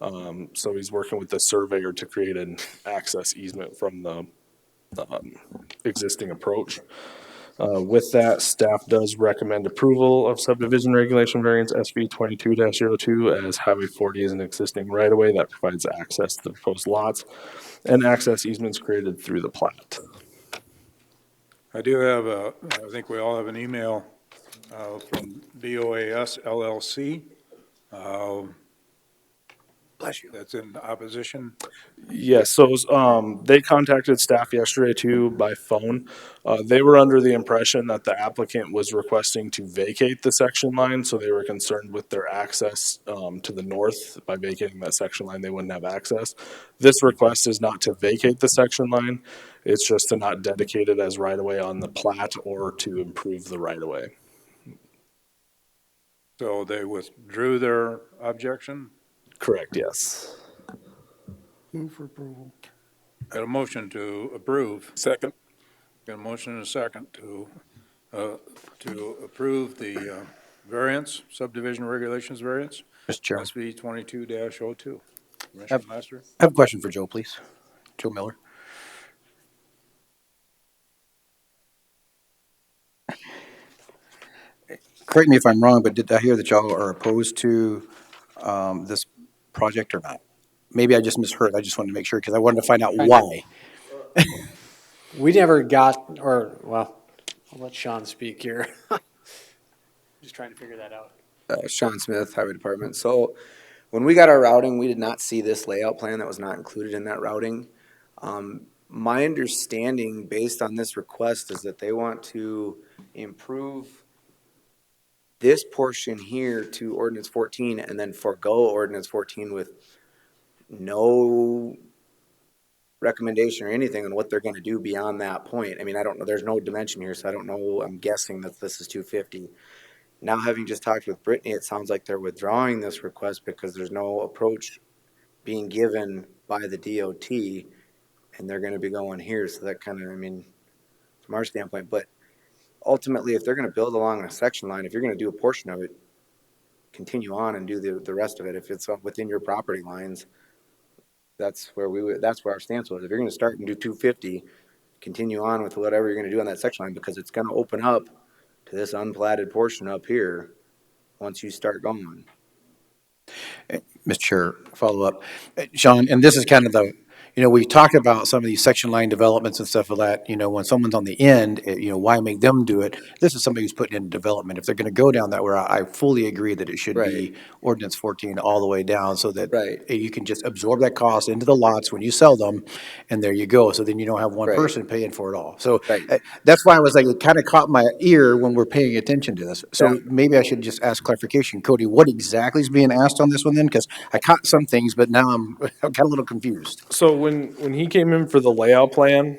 So he's working with the surveyor to create an access easement from the existing approach. With that, staff does recommend approval of subdivision regulation variance SB 22-02 as Highway 40 is an existing right-of-way that provides access to the proposed lots and access easements created through the plat. I do have I think we all have an email from BOAS LLC. Bless you. That's in opposition. Yes, so, they contacted staff yesterday too by phone. They were under the impression that the applicant was requesting to vacate the section line, so they were concerned with their access, to the north. By vacating that section line, they wouldn't have access. This request is not to vacate the section line, it's just to not dedicate it as right-of-way on the plat or to improve the right-of-way. So they withdrew their objection? Correct, yes. Move for approval. Got a motion to approve. Second. Got a motion and a second to approve the variance, subdivision regulations variance, Mr. Chair, SV 22-02. Commissioner Laster? I have a question for Joe, please. Joe Miller. Correct me if I'm wrong, but did I hear that y'all are opposed to this project or not? Maybe I just misheard. I just wanted to make sure because I wanted to find out why. We never got, or, well, I'll let Sean speak here. Just trying to figure that out. Sean Smith, Highway Department. So when we got our routing, we did not see this layout plan that was not included in that routing. My understanding based on this request is that they want to improve this portion here to ordinance 14 and then forego ordinance 14 with no recommendation or anything on what they're going to do beyond that point. I mean, I don't know. There's no dimension here, so I don't know. I'm guessing that this is 250. Now, having just talked with Brittany, it sounds like they're withdrawing this request because there's no approach being given by the DOT, and they're going to be going here. So that kind of, I mean, from our standpoint, but ultimately, if they're going to build along a section line, if you're going to do a portion of it, continue on and do the rest of it. If it's within your property lines, that's where our stance was. If you're going to start and do 250, continue on with whatever you're going to do on that section line because it's going to open up to this unplatted portion up here once you start going. Mr. Chair, follow up. Sean, and this is kind of the, we talk about some of these section line developments and stuff like that, when someone's on the end, why make them do it? This is somebody who's putting in development. If they're going to go down that route, I fully agree that it should be ordinance 14 all the way down so that you can just absorb that cost into the lots when you sell them, and there you go. So then you don't have one person paying for it all. So that's why I was like, it kind of caught my ear when we're paying attention to this. So maybe I should just ask clarification. Cody, what exactly is being asked on this one then? Because I caught some things, but now I'm kind of a little confused. So when he came in for the layout plan,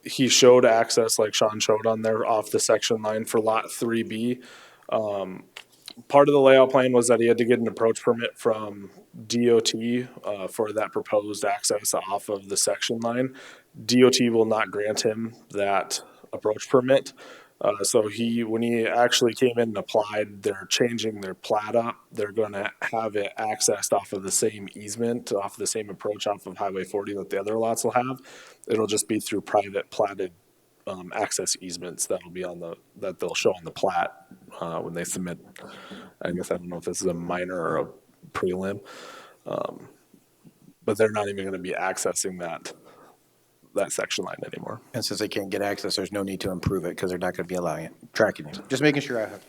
he showed access like Sean showed on there off the section line for lot 3B. Part of the layout plan was that he had to get an approach permit from DOT for that proposed access off of the section line. DOT will not grant him that approach permit. So when he actually came in and applied, they're changing their plat up. They're going to have it accessed off of the same easement, off the same approach off of Highway 40 that the other lots will have. It'll just be through private platted access easements that they'll show on the plat when they submit. I guess I don't know if this is a minor or a prelim, but they're not even going to be accessing that section line anymore. And since they can't get access, there's no need to improve it because they're not going to be allowing it, tracking it. Just making sure I have.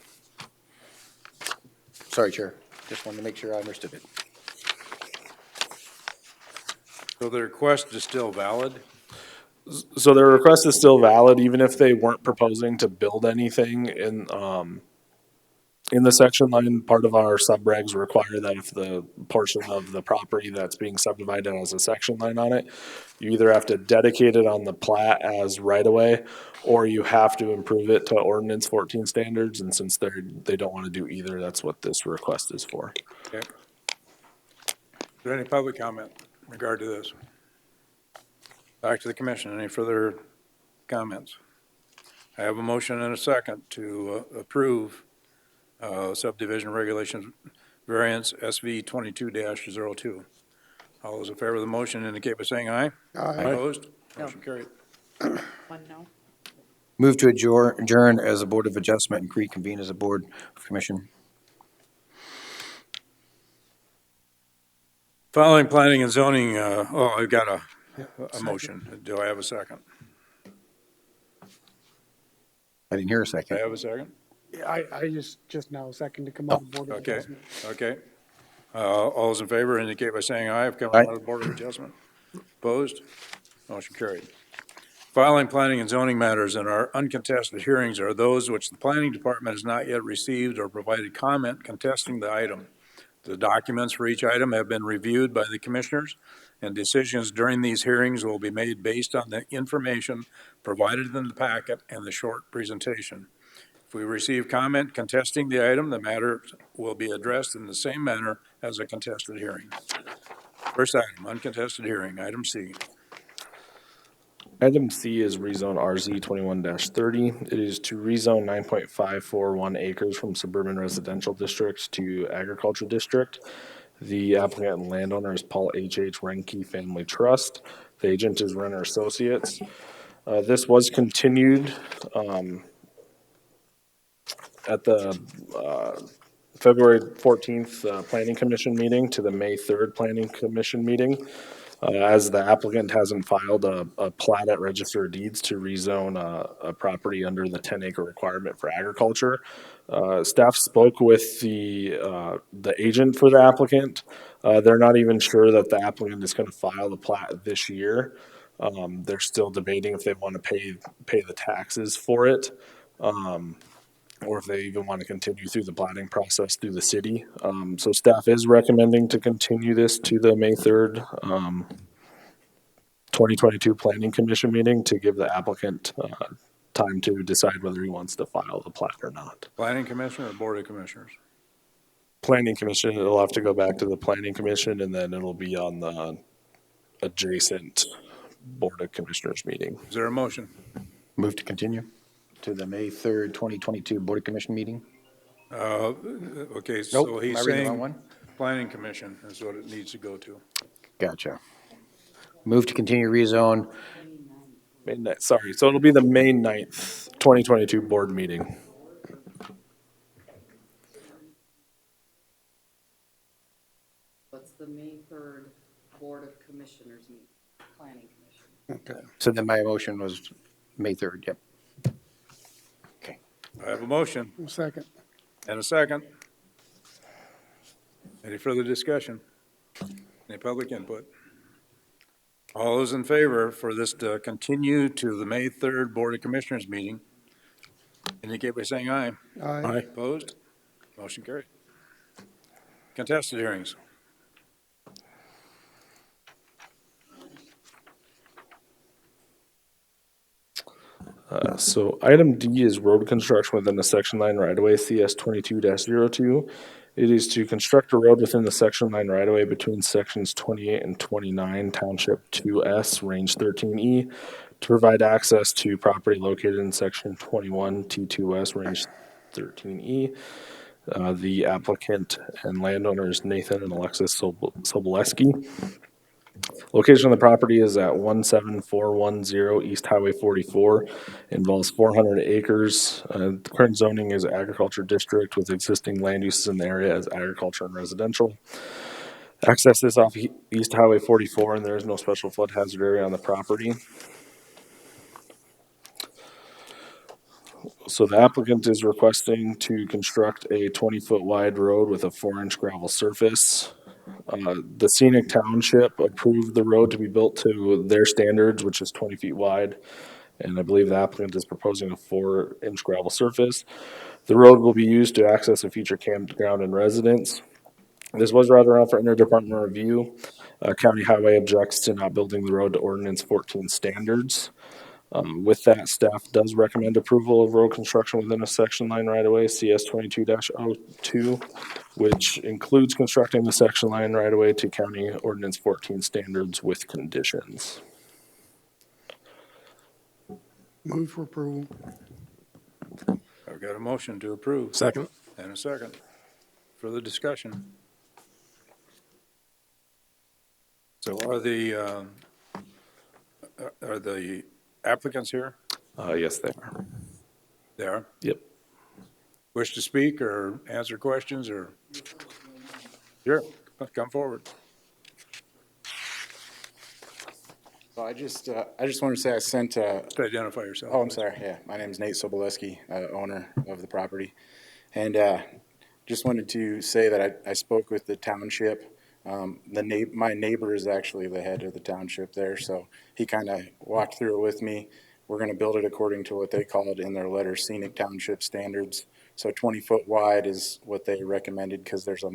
Sorry, Chair. Just wanted to make sure I understood it. So the request is still valid? So their request is still valid, even if they weren't proposing to build anything in the section line. Part of our subregs require that if the portion of the property that's being subdivided has a section line on it, you either have to dedicate it on the plat as right-of-way, or you have to improve it to ordinance 14 standards. And since they don't want to do either, that's what this request is for. Okay. Is there any public comment in regard to this? Back to the commission. Any further comments? I have a motion and a second to approve subdivision regulations variance SV 22-02. All those in favor of the motion indicate by saying aye. Aye. Opposed? Motion carried. One no. Move to adjourn as a Board of Adjustment and reconvene as a Board of Commission. Following planning and zoning, I've got a motion. Do I have a second? I didn't hear a second. I have a second? I just now second to come out of Board of Okay, Adjustment. okay. All those in favor indicate by saying aye. I've come Aye. out of the Board of Adjustment. Opposed? Motion carried. Following planning and zoning matters in our uncontested hearings are those which the planning department has not yet received or provided comment contesting the item. The documents for each item have been reviewed by the commissioners, and decisions during these hearings will be made based on the information provided in the packet and the short presentation. If we receive comment contesting the item, the matter will be addressed in the same manner as a contested hearing. First item, uncontested hearing, item C. Item C is rezone RZ 21-30. It is to rezone 9.541 acres from suburban residential district to agriculture district. The applicant and landowner is Paul H.H. Renke Family Trust. The agent is Renner Associates. This was continued at the February 14th Planning Commission meeting to the May 3rd Planning Commission meeting. As the applicant hasn't filed a plat at Register of Deeds to rezone a property under the 10-acre requirement for agriculture. Staff spoke with the agent for the applicant. They're not even sure that the applicant is going to file the plat this year. They're still debating if they want to pay the taxes for it. Or if they even want to continue through the planning process through the city. So staff is recommending to continue this to the May 3rd, 2022 Planning Commission meeting to give the applicant time to decide whether he wants to file the plat or not. Planning Commission or Board of Commissioners? Planning Commission, it'll have to go back to the Planning Commission and then it'll be on the adjacent Board of Commissioners meeting. Is there a motion? Move to continue to the May 3rd, 2022 Board of Commission meeting. Okay, so Nope, he's am I reading the wrong saying one? Planning Commission is what it needs to go to. Gotcha. Move to continue rezone. Sorry, so it'll be the May 9th, 2022 board meeting. That's the May 3rd Board of Commissioners meeting, Planning Commission. Okay. So then my motion was May 3rd, yep. Okay. I have a motion Second. and a second. Any further discussion? Any public input? All those in favor for this to continue to the May 3rd Board of Commissioners meeting, indicate by saying aye. Aye. Opposed? Motion carried. Contested hearings. So item D is road construction within the section line right-of-way, CS 22-02. It is to construct a road within the section line right-of-way between sections 28 and 29, Township 2S, Range 13E, to provide access to property located in section 21, T2S, Range 13E. The applicant and landowner is Nathan and Alexis Soboleski. Location of the property is at 17410 East Highway 44. Involves 400 acres. The current zoning is agriculture district with existing land uses in the area as agriculture and residential. Access is off East Highway 44 and there is no special flood hazard area on the property. So the applicant is requesting to construct a 20-foot wide road with a 4-inch gravel surface. The Scenic Township approved the road to be built to their standards, which is 20 feet wide. And I believe the applicant is proposing a 4-inch gravel surface. The road will be used to access a future campground and residence. This was brought around for interdepartmental review. County Highway objects to not building the road to Ordinance 14 standards. With that, staff does recommend approval of road construction within a section line right-of-way, CS 22-02, which includes constructing the section line right-of-way to County Ordinance 14 standards with conditions. Move for approval. I've got a motion to approve. Second. And a second. Further discussion? So are the applicants here? Yes, they are. They are? Yep. Wish to speak or answer questions or? Sure, come forward. So I just wanted to say I sent. Just identify yourself. Oh, I'm sorry. Yeah, my name is Nate Soboleski, owner of the property, and just wanted to say that I spoke with the township. My neighbor is actually the head of the township there, so he kind of walked through it with me. We're gonna build it according to what they called in their letter scenic township standards. So 20-foot wide is what they recommended, because there's a 1.5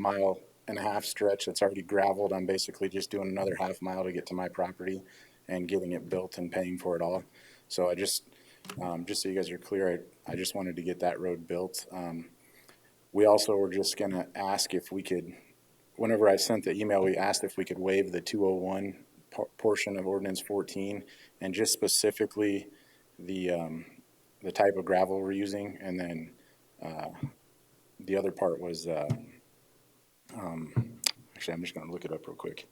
mile stretch that's already gravelled. I'm basically just doing another half mile to get to my property and getting it built and paying for it all. So I just so you guys are clear, I just wanted to get that road built. We also were just gonna ask if we could, whenever I sent the email, we asked if we could waive the 201 portion of ordinance 14, and just specifically the type of gravel we're using. And then the other part was, actually, I'm just gonna look it up real quick.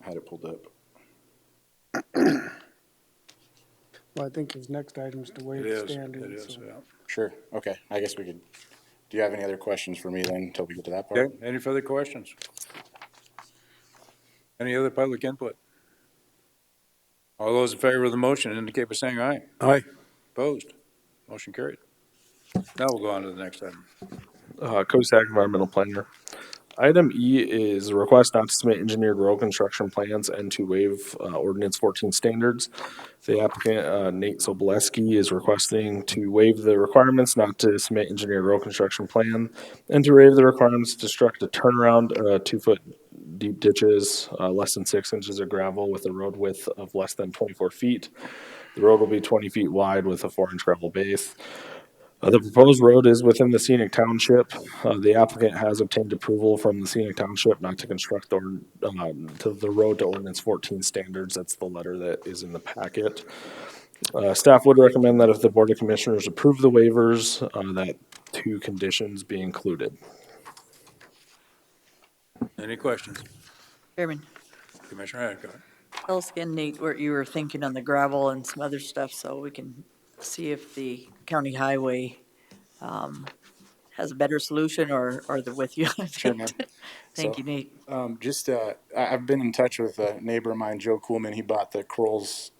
I had it pulled up. Well, I think his next item is to waive It is, standards. it is, so- yeah. Sure, okay, I guess we could, do you have any other questions for me then, until we get to that part? Okay, any further questions? Any other public input? All those in favor of the motion indicate by saying aye. Aye. Opposed? Motion carried. Now we'll go on to the next item. COSAC Environmental Planner. Item E is a request not to submit engineered road construction plans and to waive ordinance 14 standards. The applicant, Nate Soboleski, is requesting to waive the requirements not to submit engineered road construction plan and to waive the requirements to construct a turnaround, 2-foot deep ditches, less than 6 inches of gravel with a road width of less than 24 feet. The road will be 20 feet wide with a 4-inch gravel base. The proposed road is within the scenic township. The applicant has obtained approval from the scenic township not to construct the road to ordinance 14 standards. That's the letter that is in the packet. Staff would recommend that if the Board of Commissioners approve the waivers, that 2 conditions be included. Any questions? Chairman, Commissioner Hadcock. tell us again, Nate, what you were thinking on the gravel and some other stuff, so we can see if the county highway has a better solution, or they're with you. Sure, man. Thank So, you, Nate. I've been in touch with a neighbor of mine, Joe Coolman. He bought the Kroll's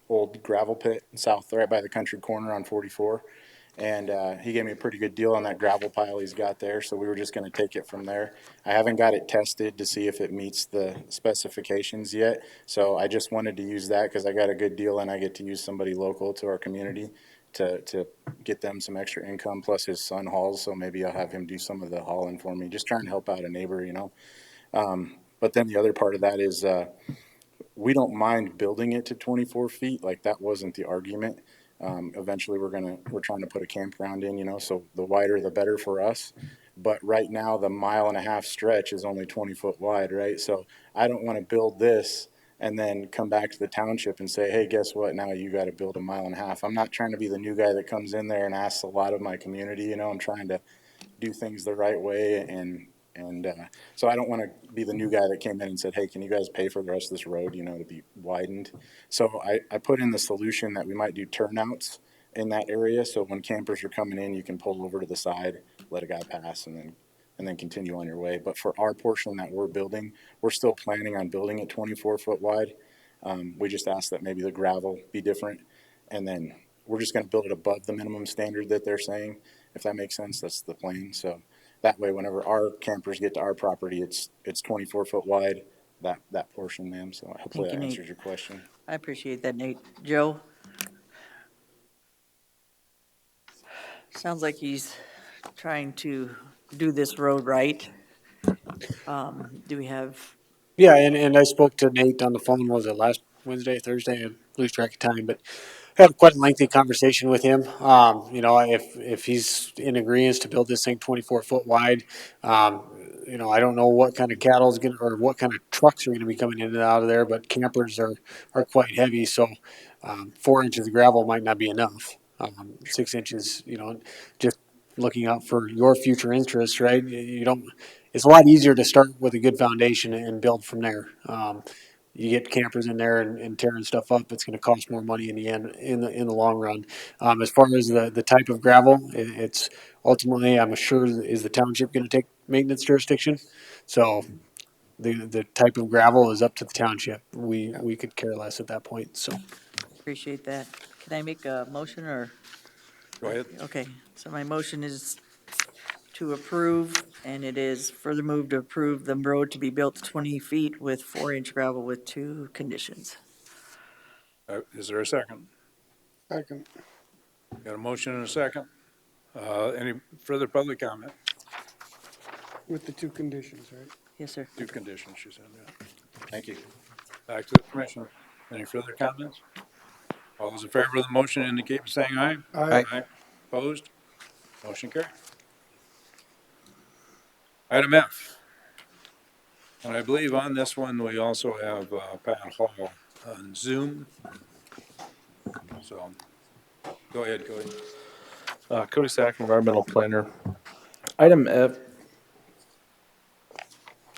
old gravel pit south, right by the country corner on 44. And he gave me a pretty good deal on that gravel pile he's got there, so we were just gonna take it from there. I haven't got it tested to see if it meets the specifications yet, so I just wanted to use that because I got a good deal and I get to use somebody local to our community to get them some extra income, plus his son hauls, so maybe I'll have him do some of the hauling for me, just trying to help out a neighbor, you know? But then the other part of that is, we don't mind building it to 24 feet, like that wasn't the argument. Eventually we're trying to put a campground in, you know, so the wider the better for us. But right now, the 1.5 mile stretch is only 20 foot wide, right? So I don't want to build this and then come back to the township and say, hey, guess what? Now you got to build 1.5 miles. I'm not trying to be the new guy that comes in there and asks a lot of my community, you know, I'm trying to do things the right way. And so I don't want to be the new guy that came in and said, hey, can you guys pay for the rest of this road, you know, to be widened? So I put in the solution that we might do turnouts in that area. So when campers are coming in, you can pull over to the side, let a guy pass, and then continue on your way. But for our portion that we're building, we're still planning on building it 24 foot wide. We just asked that maybe the gravel be different. And then we're just going to build it above the minimum standard that they're saying, if that makes sense. That's the plan. So that way, whenever our campers get to our property, it's 24 foot wide, that portion, ma'am. So hopefully that answers your question. I appreciate that, Nate. Joe? Sounds like he's trying to do this road right. Do we have, Yeah, and I spoke to Nate on the phone, was it last Wednesday, Thursday? I lose track of time, but had quite a lengthy conversation with him. You know, if he's in agreement to build this thing 24 foot wide, you know, I don't know what kind of cattle's gonna, or what kind of trucks are gonna be coming in and out of there, but campers are quite heavy, so 4 inches of gravel might not be enough. 6 inches, you know, just looking out for your future interests, right? You don't. It's a lot easier to start with a good foundation and build from there. You get campers in there and tearing stuff up, it's going to cost more money in the end, in the long run. As far as the type of gravel, it's ultimately, I'm sure, is the township going to take maintenance jurisdiction? So the type of gravel is up to the township. We could care less at that point. So appreciate that. Can I make a motion, or? Go ahead. Okay, so my motion is to approve, and it is further moved to approve the road to be built to 20 feet with 4-inch gravel with 2 conditions. Is there a second? Second. Got a motion and a second. Any further public comment? With the 2 conditions, right? Yes, sir. 2 conditions, she said, yeah. Thank you. Back to the commission. Any further comments? All those in favor of the motion indicate by saying aye. Aye. Opposed? Motion carried. Item F. And I believe on this one, we also have Pat Hall on Zoom. So, go ahead, Cody. Cody Sack, Environmental Planner. Item F.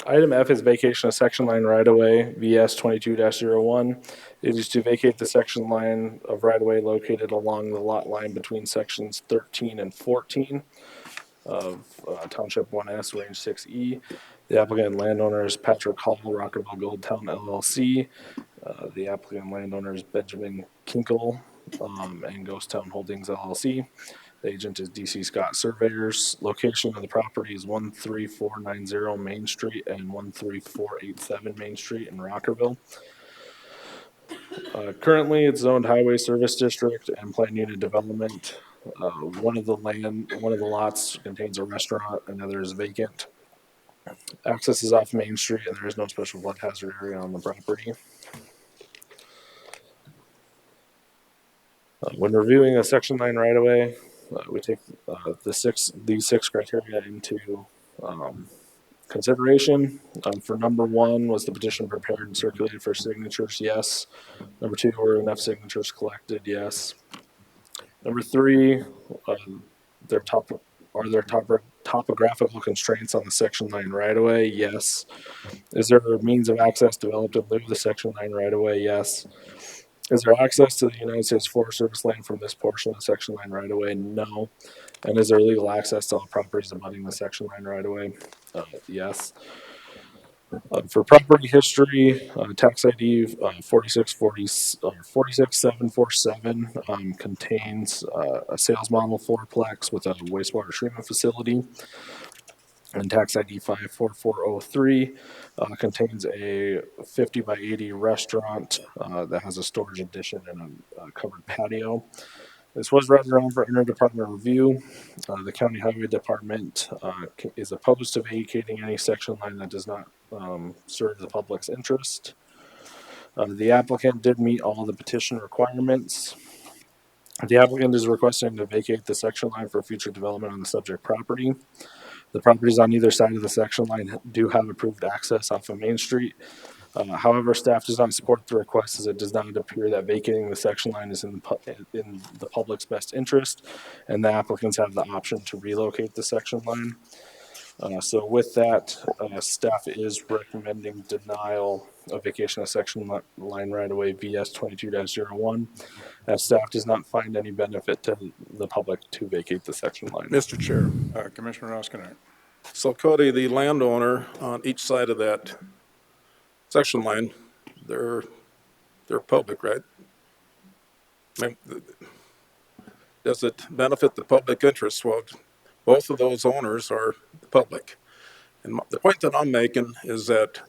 Item F is vacation of section line right-of-way, VS 22-01. It is to vacate the section line of right-of-way located along the lot line between sections 13 and 14 of Township 1S, Range 6E. The applicant and landowner is Patrick Hall, Rockerville Goldtown LLC. The applicant and landowner is Benjamin Kinkle and Ghost Town Holdings LLC. The agent is DC Scott Surveyors. Location of the property is 13490 Main Street and 13487 Main Street in Rockerville. Currently, it's zoned Highway Service District and Planned Unit Development. One of the lots contains a restaurant, another is vacant. Access is off Main Street, and there is no special flood hazard area on the property. When reviewing a section line right away, we take these six criteria into consideration. For number one, was the petition prepared and circulated for signatures? Yes. Number two, were enough signatures collected? Yes. Number three, are there topographical constraints on the section line right away? Yes. Is there a means of access developed in lieu of the section line right away? Yes. Is there access to the United States Forest Service land from this portion of the section line right away? No. And is there legal access to all properties abutting the section line right away? Yes. For property history, tax ID 46747 contains a sales model fourplex with a wastewater treatment facility. And tax ID 54403 contains a 50 by 80 restaurant that has a storage addition and a covered patio. This was read around for interdepartment review. The County Highway Department is opposed to vacating any section line that does not serve the public's interest. The applicant did meet all the petition requirements. The applicant is requesting to vacate the section line for future development on the subject property. The properties on either side of the section line do have approved access off of Main Street. However, staff does not support the request as it does not appear that vacating the section line is in the public's best interest, and the applicants have the option to relocate the section line. So with that, staff is recommending denial of vacation of section line right away VS 22-01, as staff does not find any benefit to the public to vacate the section line. Mr. Chair. Commissioner Oskinen. So Cody, the landowner on each side of that section line, they're public, right? I mean, does it benefit the public interest? Well, both of those owners are public. And the point that I'm making is that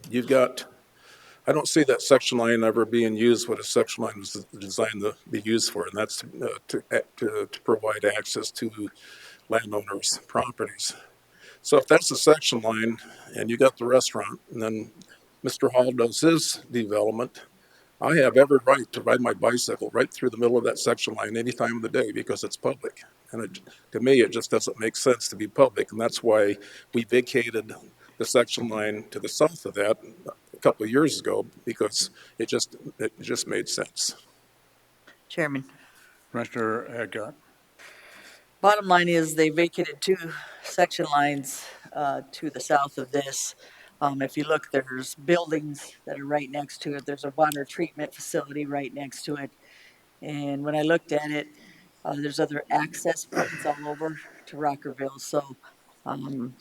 I don't see that section line ever being used what a section line was designed to be used for, and that's to provide access to landowners' properties. So if that's the section line and you got the restaurant and then Mr. Hall does his development, I have every right to ride my bicycle right through the middle of that section line any time of the day because it's public. And to me, it just doesn't make sense to be public. And that's why we vacated the section line to the south of that a couple of years ago, because it just made sense. Chairman. Commissioner Hadcock. Bottom line is they vacated 2 section lines to the south of this. If you look, there's buildings that are right next to it. There's a water treatment facility right next to it. And when I looked at it, there's other access points all over to Rockerville. So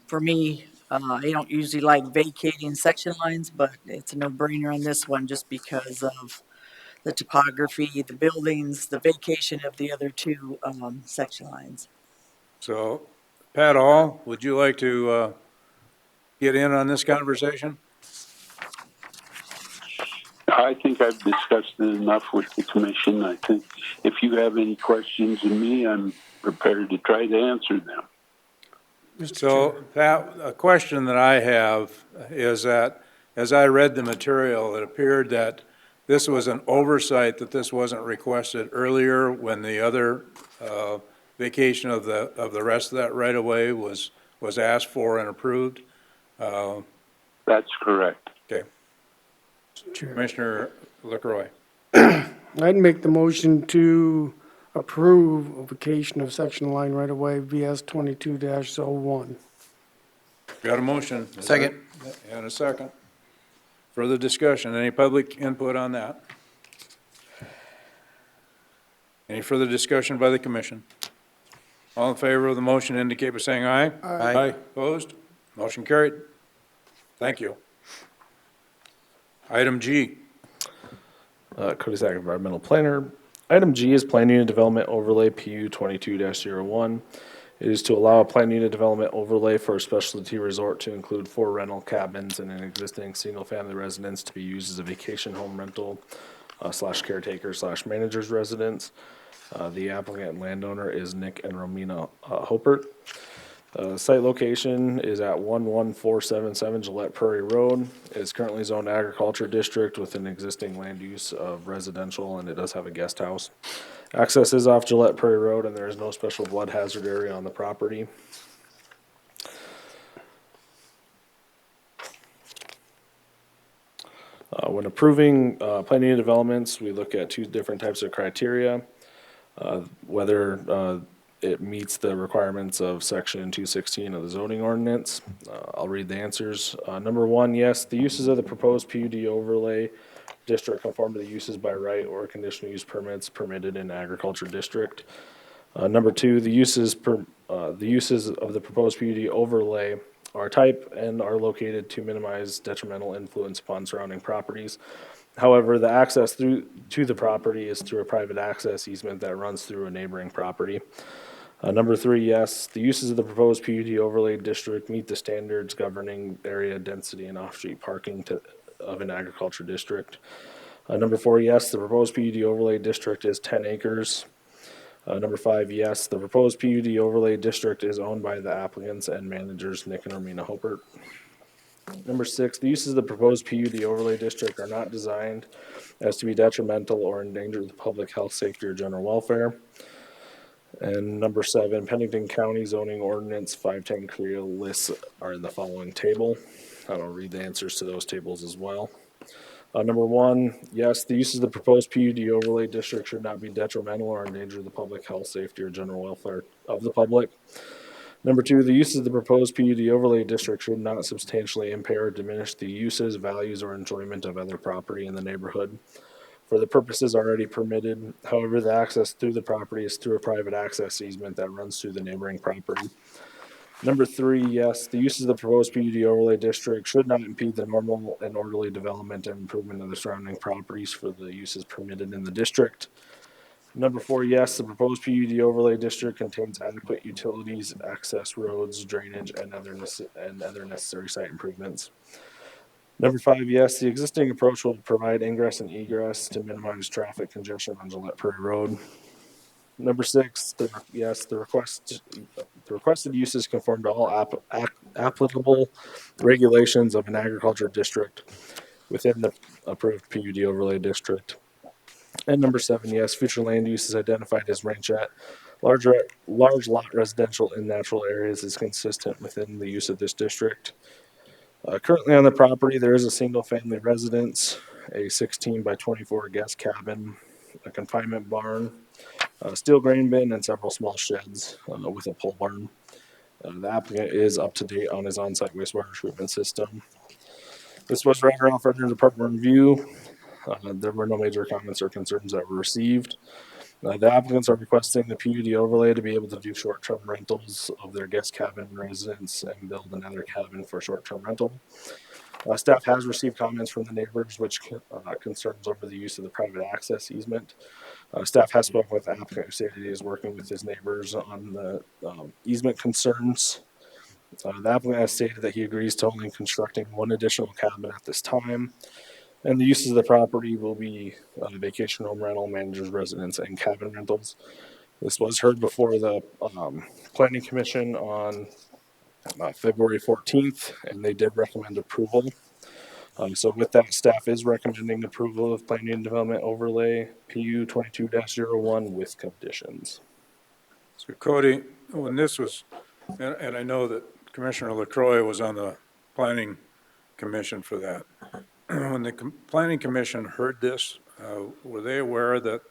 for me, I don't usually like vacating section lines, but it's a no-brainer on this one just because of the topography, the buildings, the vacation of the other 2 section lines. So Pat Hall, would you like to get in on this conversation? I think I've discussed it enough with the commission. I think if you have any questions of me, I'm prepared to try to answer them. So, Pat, a question that I have is that as I read the material, it appeared that this was an oversight, that this wasn't requested earlier when the other vacation of the rest of that right-of-way was asked for and approved. That's correct. Okay. Commissioner LaCroix. I'd make the motion to approve a vacation of section line right away, VS 22-01. Got a motion? Second. And a second. Further discussion? Any public input on that? Any further discussion by the commission? All in favor of the motion indicate by saying aye. Aye. Opposed? Motion carried. Thank you. Item G. Cody Sack, Environmental Planner. Item G is Plan Unit Development Overlay PU 22-01. It is to allow a plan unit development overlay for a specialty resort to include 4 rental cabins and an existing single-family residence to be used as a vacation home rental slash caretaker slash manager's residence. The applicant and landowner is Nick and Romina Hopert. Site location is at 11477 Gillette Prairie Road. It is currently zoned agriculture district with an existing land use of residential, and it does have a guest house. Access is off Gillette Prairie Road, and there is no special flood hazard area on the property. When approving plan unit developments, we look at 2 different types of criteria. Whether it meets the requirements of section 216 of the zoning ordinance. I'll read the answers. Number 1, yes, the uses of the proposed PUD overlay district conform to the uses by right or conditional use permits permitted in agriculture district. Number 2, the uses of the proposed PUD overlay are type and are located to minimize detrimental influence upon surrounding properties. However, the access to the property is through a private access easement that runs through a neighboring property. Number 3, yes, the uses of the proposed PUD overlay district meet the standards governing area density and off-street parking of an agriculture district. Number 4, yes, the proposed PUD overlay district is 10 acres. Number 5, yes, the proposed PUD overlay district is owned by the applicants and managers Nick and Romina Hopert. Number 6, the uses of the proposed PUD overlay district are not designed as to be detrimental or endanger the public health, safety, or general welfare. And number 7, Pennington County zoning ordinance 510 Korea lists are in the following table. I'll read the answers to those tables as well. Number 1, yes, the uses of the proposed PUD overlay district should not be detrimental or endanger the public health, safety, or general welfare of the public. Number 2, the uses of the proposed PUD overlay district should not substantially impair or diminish the uses, values, or enjoyment of other property in the neighborhood for the purposes already permitted. However, the access through the property is through a private access easement that runs through the neighboring property. Number 3, yes, the uses of the proposed PUD overlay district should not impede the normal and orderly development and improvement of the surrounding properties for the uses permitted in the district. Number 4, yes, the proposed PUD overlay district contains adequate utilities, access roads, drainage, and other necessary site improvements. Number 5, yes, the existing approach will provide ingress and egress to minimize traffic congestion on Gillette Prairie Road. Number 6, yes, the requested uses conform to all applicable regulations of an agriculture district within the approved PUD overlay district. And number 7, yes, future land use is identified as ranchette. Large lot residential in natural areas is consistent within the use of this district. Currently on the property, there is a single-family residence, a 16 by 24 guest cabin, a confinement barn, a steel grain bin, and several small sheds with a pole barn. The applicant is up to date on his on-site wastewater treatment system. This was read around for the department review. There were no major comments or concerns that were received. The applicants are requesting the PUD overlay to be able to do short-term rentals of their guest cabin residence and build another cabin for short-term rental. Staff has received comments from the neighbors which concerns over the use of the private access easement. Staff has spoken with the applicant, who stated he is working with his neighbors on the easement concerns. The applicant has stated that he agrees to only constructing one additional cabin at this time, and the uses of the property will be vacation home rental, manager's residence, and cabin rentals. This was heard before the Planning Commission on February 14th, and they did recommend approval. So with that, staff is recommending approval of Planning and Development Overlay PU 22-01 with conditions. So Cody, when this was, and I know that Commissioner LaCroix was on the planning commission for that. When the planning commission heard this, were they aware that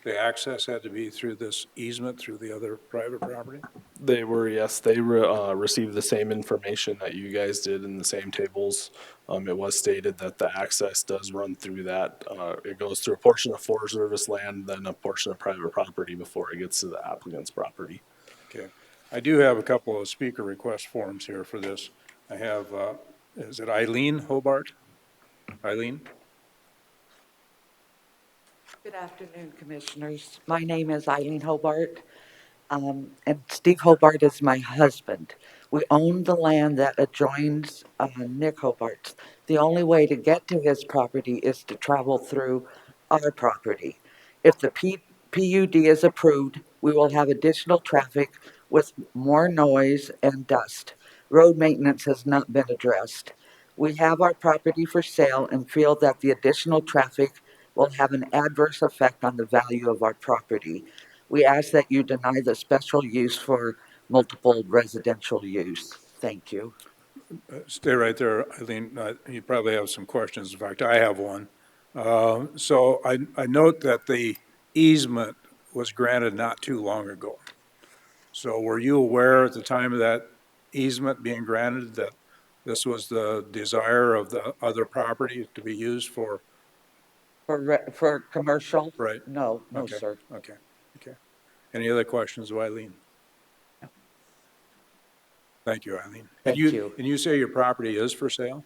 the access had to be through this easement through the other private property? They were, yes, they received the same information that you guys did in the same tables. It was stated that the access does run through that. It goes through a portion of Forest Service land, then a portion of private property before it gets to the applicant's property. Okay. I do have a couple of speaker request forms here for this. I have, is it Eileen Hobart? Eileen? Good afternoon, Commissioners. My name is Eileen Hobart, and Steve Hobart is my husband. We own the land that adjoins Nick Hobart's. The only way to get to his property is to travel through our property. If the PUD is approved, we will have additional traffic with more noise and dust. Road maintenance has not been addressed. We have our property for sale and feel that the additional traffic will have an adverse effect on the value of our property. We ask that you deny the special use for multiple residential use. Thank you. Stay right there, Eileen. You probably have some questions. In fact, I have one. So I note that the easement was granted not too long ago. So were you aware at the time of that easement being granted that this was the desire of the other property to be used for? For commercial? Right. No, Okay. sir. Okay. Any other questions of Eileen? No. Thank you, Eileen. Thank you. And you say your property is for sale?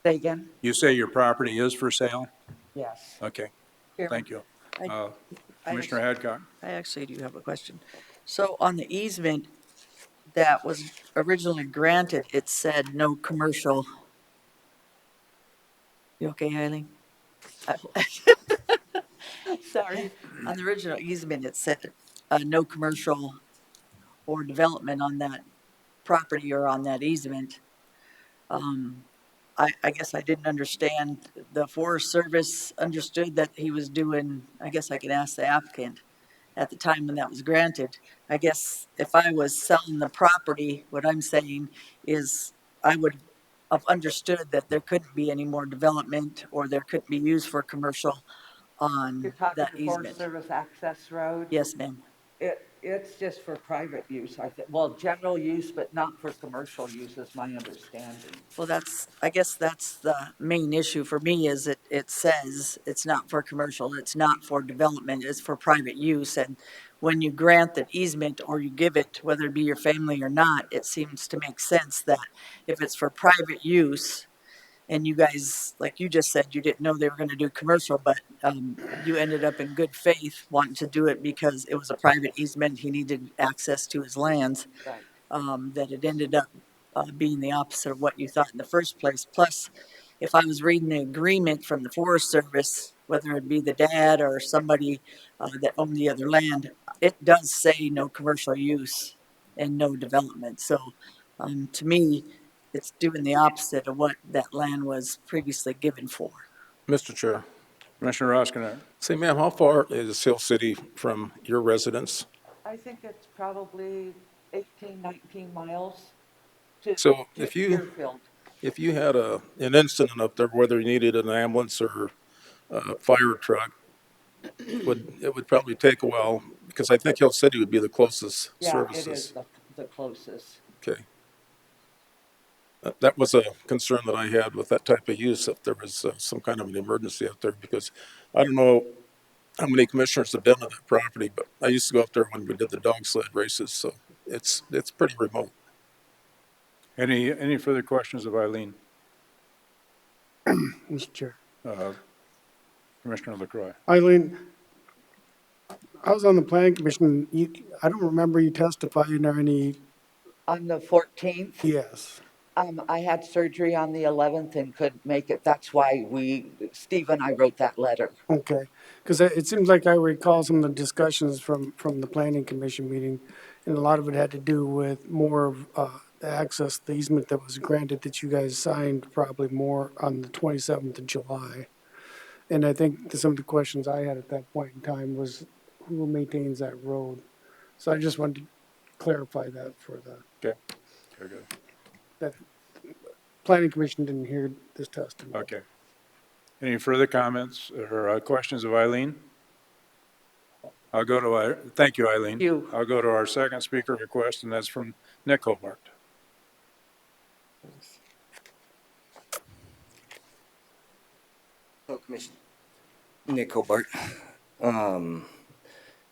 Say again? You say your property is for sale? Yes. Okay. Chairman, Thank you. I Commissioner Hadcock? I actually do have a question. So on the easement that was originally granted, it said no commercial. You okay, Eileen? Sorry. On the original easement, it said no commercial or development on that property or on that easement. I guess I didn't understand. The Forest Service understood that he was doing, I guess I could ask the applicant at the time when that was granted. I guess if I was selling the property, what I'm saying is I would have understood that there couldn't be any more development or there couldn't be used for commercial on You're talking that the Forest easement. Service access road? Yes, ma'am. It's just for private use, I think. Well, general use, but not for commercial use, is my understanding. Well, I guess that's the main issue for me is it says it's not for commercial, it's not for development, it's for private use. And when you grant the easement or you give it, whether it be your family or not, it seems to make sense that if it's for private use, and you guys, like you just said, you didn't know they were going to do commercial, but you ended up in good faith wanting to do it because it was a private easement. He needed access to his lands. Right. That it ended up being the opposite of what you thought in the first place. Plus, if I was reading the agreement from the Forest Service, whether it be the dad or somebody that owned the other land, it does say no commercial use and no development. So to me, it's doing the opposite of what that land was previously given for. Mr. Chair. Commissioner Roskinek. Say, ma'am, how far is Hill City from your residence? I think it's probably 18, 19 miles to So if you Deerfield. if you had an incident up there, whether you needed an ambulance or a fire truck, it would probably take a while, because I think Hill City would be the closest services. Yeah, it is the closest. Okay. That was a concern that I had with that type of use, if there was some kind of an emergency out there, because I don't know how many commissioners have been on that property, but I used to go up there when we did the dog sled races, so it's pretty remote. Any further questions of Eileen? Mr. Chair. Commissioner LaCroix. Eileen, I was on the planning commission. I don't remember you testifying or any, On the 14th, yes. I had surgery on the 11th and couldn't make it. That's why Steve and I wrote that letter. Okay, because it seems like I recall some of the discussions from the planning commission meeting, and a lot of it had to do with more of, the access, the easement that was granted that you guys signed probably more on the 27th of July. And I think some of the questions I had at that point in time was who maintains that road? So I just wanted to clarify that for Okay, very good. that planning commission didn't hear this testimony. Okay. Any further comments or questions of Eileen? I'll go to, thank you, Eileen. You. I'll go to our second speaker request, and that's from Nick Hobart. Hello, Commission. Nick Hobart.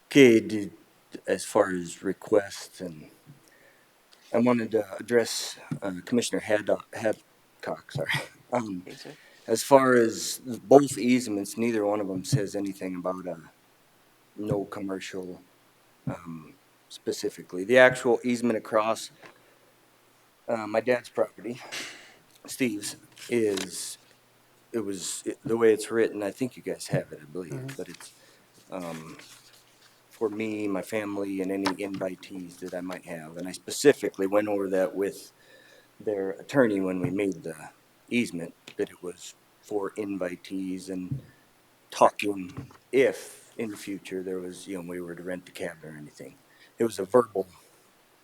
Okay, as far as requests, and I wanted to address Commissioner Hadcock, sorry. As far as both easements, neither one of them says anything about no commercial specifically. The actual easement across my dad's property, Steve's, the way it's written, I think you guys have it, I believe, but it's for me, my family, and any invitees that I might have. And I specifically went over that with their attorney when we made the easement, that it was for invitees and talking if in the future there was, we were to rent the cabin or anything. It was a verbal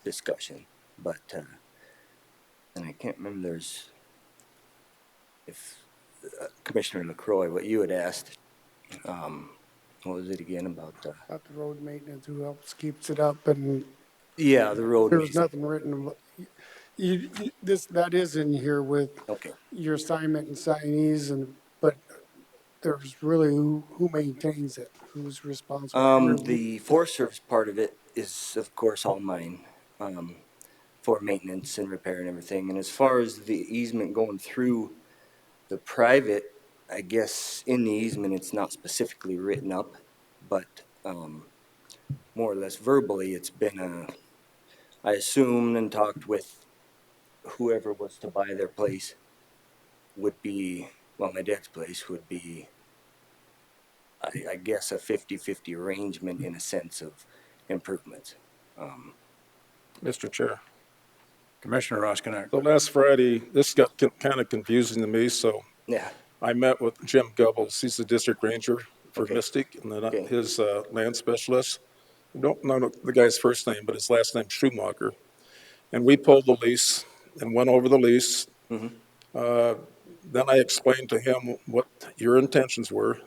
discussion, but, and I can't remember if Commissioner LaCroix, what you had asked, what was it again about the road maintenance, who else keeps it up, and yeah, the road. there was nothing written about, that is in here with okay. your assignment and signees, but there's really who maintains it, who's responsible. The Forest Service part of it is, of course, all mine, for maintenance and repair and everything. And as far as the easement going through the private, I guess in the easement it's not specifically written up, but more or less verbally it's been I assumed and talked with whoever was to buy their place would be, well, my dad's place would be, I guess, a 50-50 arrangement in a sense of improvements. Mr. Chair. Commissioner Roskinek. So last Friday, this got kind of confusing to me, so yeah, I met with Jim Goebbels. He's the district ranger for okay. Mystic, and then his land specialist. I don't know the guy's first name, but his last name's Schumacher. And we pulled the lease and went over the lease. Mm-hmm. Then I explained to him what your intentions were.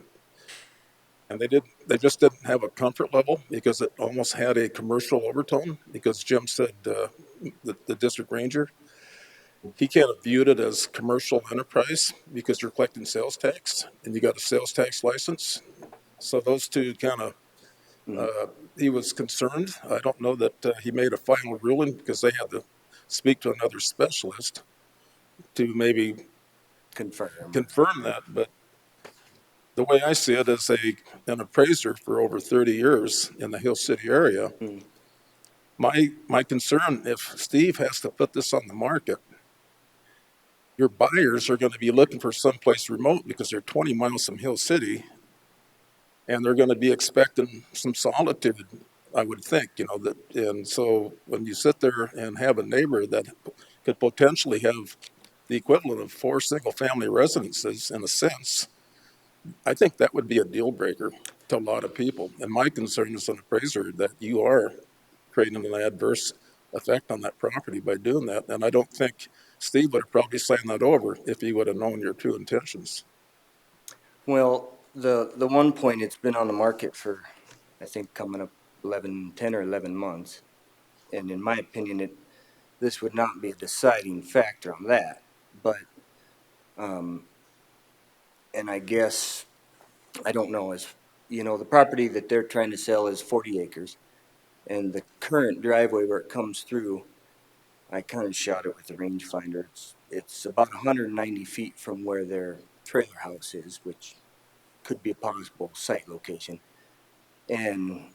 And they just didn't have a comfort level because it almost had a commercial overtone, because Jim said, the district ranger, he kind of viewed it as commercial enterprise because you're collecting sales tax and you got a sales tax license. So those two kind of, he was concerned. I don't know that he made a final ruling because they had to speak to another specialist to maybe confirm that. But the way I see it as an appraiser for over 30 years in the Hill City area, my concern, if Steve has to put this on the market, your buyers are going to be looking for someplace remote because they're 20 miles from Hill City, and they're going to be expecting some solitude, I would think, and so when you sit there and have a neighbor that could potentially have the equivalent of 4 single-family residences, in a sense, I think that would be a deal breaker to a lot of people. And my concern as an appraiser that you are creating an adverse effect on that property by doing that. And I don't think Steve would have probably signed that over if he would have known your true intentions. Well, the one point, it's been on the market for, I think, coming up 10 or 11 months. And in my opinion, this would not be a deciding factor on that. But, and I guess, I don't know, the property that they're trying to sell is 40 acres. And the current driveway where it comes through, I kind of shot it with the rangefinder. It's about 190 feet from where their trailer house is, which could be a possible site location. And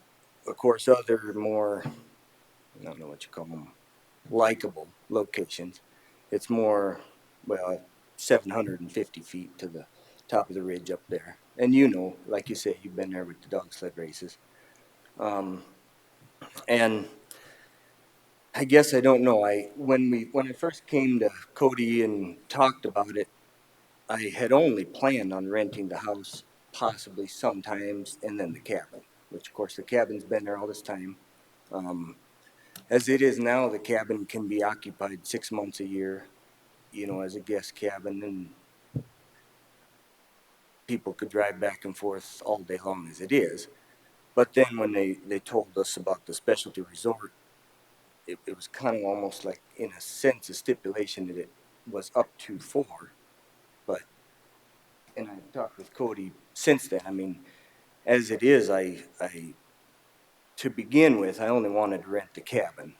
of course, other more, I don't know what you call them, likable locations. It's more, well, 750 feet to the top of the ridge up there. And you know, like you say, you've been there with the dog sled races. And I guess I don't know. When I first came to Cody and talked about it, I had only planned on renting the house possibly sometimes and then the cabin, which of course the cabin's been there all this time. As it is now, the cabin can be occupied 6 months a year, you know, as a guest cabin, and people could drive back and forth all day long as it is. But then when they told us about the specialty resort, it was kind of almost like, in a sense, a stipulation that it was up to 4. But, and I've talked with Cody since then. I mean, as it is, to begin with, I only wanted to rent the cabin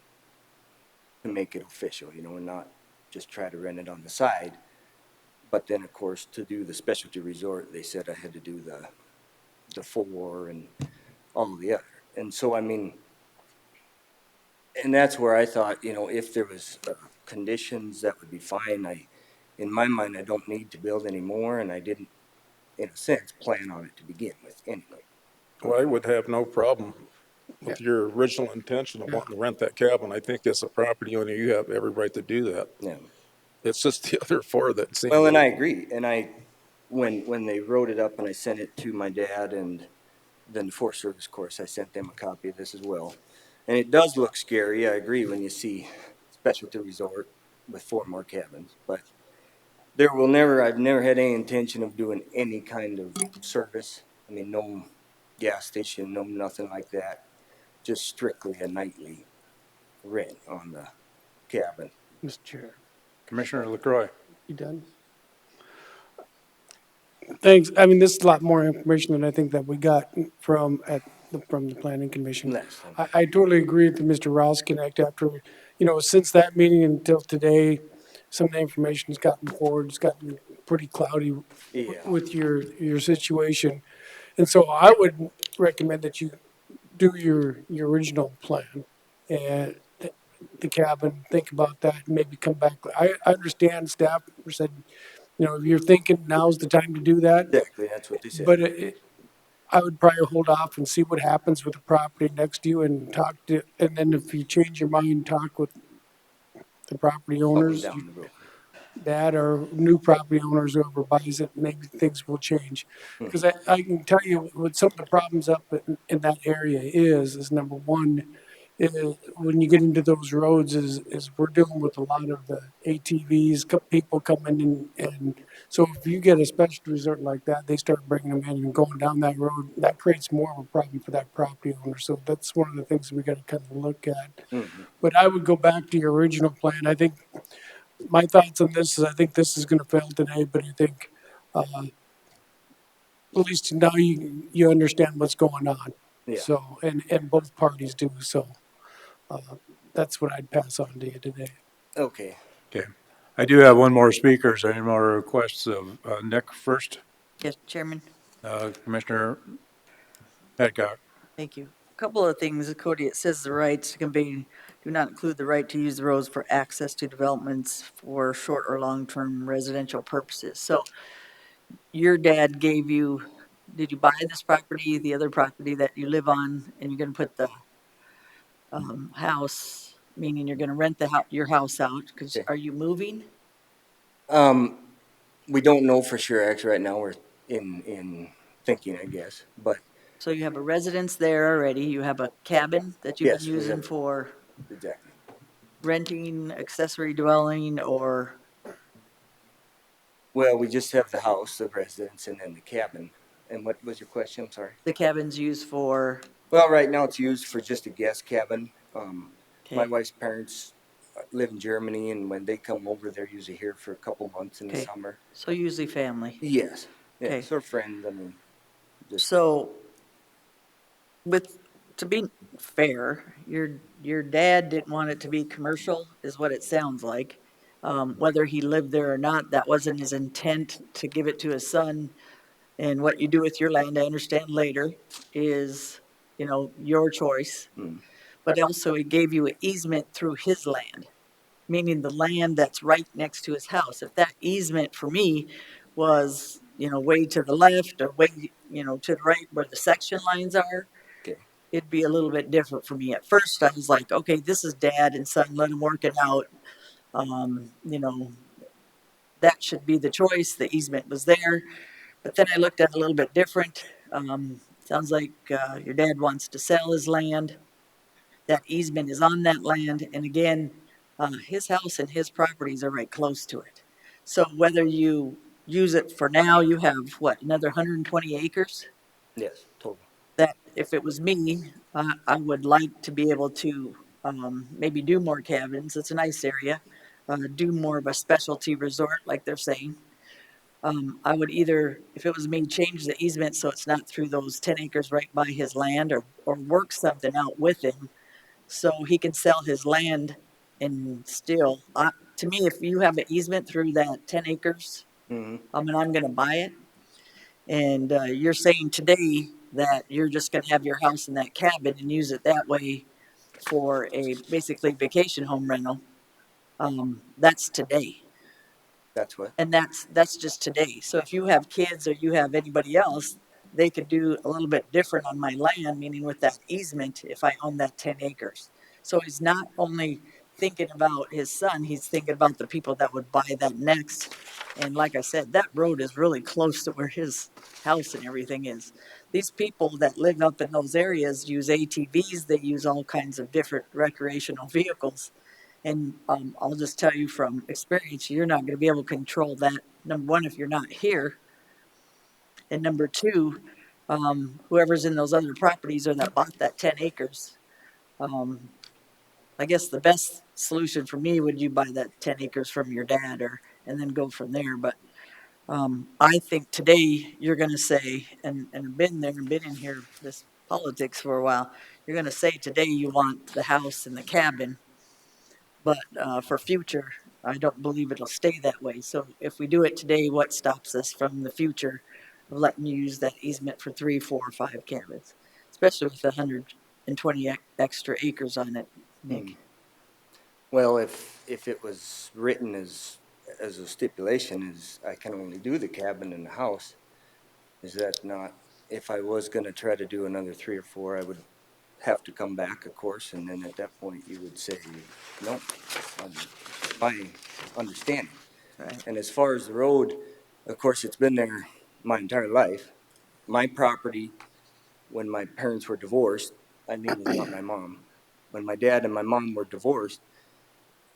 to make it official, you know, and not just try to rent it on the side. But then, of course, to do the specialty resort, they said I had to do the 4 and all the other. And so, I mean, and that's where I thought, you know, if there was conditions, that would be fine. In my mind, I don't need to build any more, and I didn't, in a sense, plan on it to begin with anyway. Well, I would have no problem with your original intention of wanting to rent that cabin. I think as a property owner, you have every right to do that. Yeah. It's just the other 4 that seem. Well, and I agree. And when they wrote it up and I sent it to my dad and then the Forest Service course, I sent them a copy of this as well. And it does look scary, I agree, when you see specialty resort with 4 more cabins. But I've never had any intention of doing any kind of service. I mean, no gas station, no nothing like that. Just strictly a nightly rent on the cabin. Mr. Chair, Commissioner LaCroy. you done? Thanks. I mean, this is a lot more information than I think that we got from the planning commission. Nice. I totally agree with Mr. Rouse Connect after, you know, since that meeting until today, some of the information has gotten forward. It's gotten pretty cloudy with your situation. And so I would recommend that you do your original plan and the cabin, think about that and maybe come back. I understand staff said, you know, if you're thinking now's the time to do that. Exactly, that's what they said. But I would probably hold off and see what happens with the property next to you and and then if you change your mind, talk with the property owners. Down the road. That or new property owners, whoever buys it, maybe things will change. Because I can tell you what some of the problems up in that area is number one, when you get into those roads is we're dealing with a lot of the ATVs, people coming in. And so if you get a special resort like that, they start bringing them in and going down that road, that creates more of a problem for that property owner. So that's one of the things we got to kind of look at. But I would go back to your original plan. I think my thoughts on this is I think this is going to fail today, but I think at least now you understand what's going on. Yeah. So and both parties do. So that's what I'd pass on to you today. Okay. Okay. I do have one more speaker. Is there any more requests of Nick first? Yes, Chairman. Commissioner Hadcock. Thank you. A couple of things, Cody. It says the rights do not include the right to use the roads for access to developments for short or long-term residential purposes. So your dad did you buy this property, the other property that you live on, and you're going to put the house, meaning you're going to rent your house out? Because are you moving? We don't know for sure. Actually, right now we're in thinking, I guess. But So you have a residence there already. You have a cabin that you've been using for exactly renting, accessory dwelling, or? Well, we just have the house, the residence, and then the cabin. And what was your question? I'm sorry. The cabin's used for? Well, right now it's used for just a guest cabin. My wife's parents live in Germany, and when they come over, they're usually here for a couple months in the summer. So usually family? Yes. Okay. Yes, or friends, I mean. So, to be fair, your dad didn't want it to be commercial, is what it sounds like. Whether he lived there or not, that wasn't his intent to give it to his son. And what you do with your land, I understand later, is your choice. But also it gave you an easement through his land, meaning the land that's right next to his house. If that easement for me was, way to the left or way, to the right where the section lines are, Okay. it'd be a little bit different for me. At first, I was like, okay, this is dad and son, let them work it out. Um, you know, that should be the choice. The easement was there. But then I looked at it a little bit different. Sounds like your dad wants to sell his land. That easement is on that land. And again, his house and his properties are right close to it. So whether you use it for now, you have what, another 120 acres? Yes, total. That if it was me, I would like to be able to maybe do more cabins. It's a nice area. Do more of a specialty resort, like they're saying. I would either, if it was me, change the easement so it's not through those 10 acres right by his land, or work something out with him so he can sell his land and still, to me, if you have an easement through that 10 acres, Mm-hmm. I'm going to buy it. And you're saying today that you're just going to have your house in that cabin and use it that way for a basically vacation home rental. That's today. That's what? And that's just today. So if you have kids or you have anybody else, they could do a little bit different on my land, meaning with that easement if I own that 10 acres. So he's not only thinking about his son, he's thinking about the people that would buy that next. And like I said, that road is really close to where his house and everything is. These people that live up in those areas use ATVs, they use all kinds of different recreational vehicles. And I'll just tell you from experience, you're not going to be able to control that. Number one, if you're not here. And number two, whoever's in those other properties or that bought that 10 acres, I guess the best solution for me would you buy that 10 acres from your dad and then go from there. But I think today you're going to say, and I've been there and been in here, this politics for a while, you're going to say today you want the house and the cabin. But for future, I don't believe it'll stay that way. So if we do it today, what stops us from the future of letting you use that easement for 3, 4, or 5 cabins, especially with 120 extra acres on it, Nick? Well, if it was written as a stipulation, is I can only do the cabin and the house, is that not, if I was gonna try to do another 3 or 4, I would have to come back, of course, and then at that point you would say, no, my understanding. Right. And as far as the road, of course, it's been there my entire life. My property, when my parents were divorced, I mean, it's not my mom. When my dad and my mom were divorced,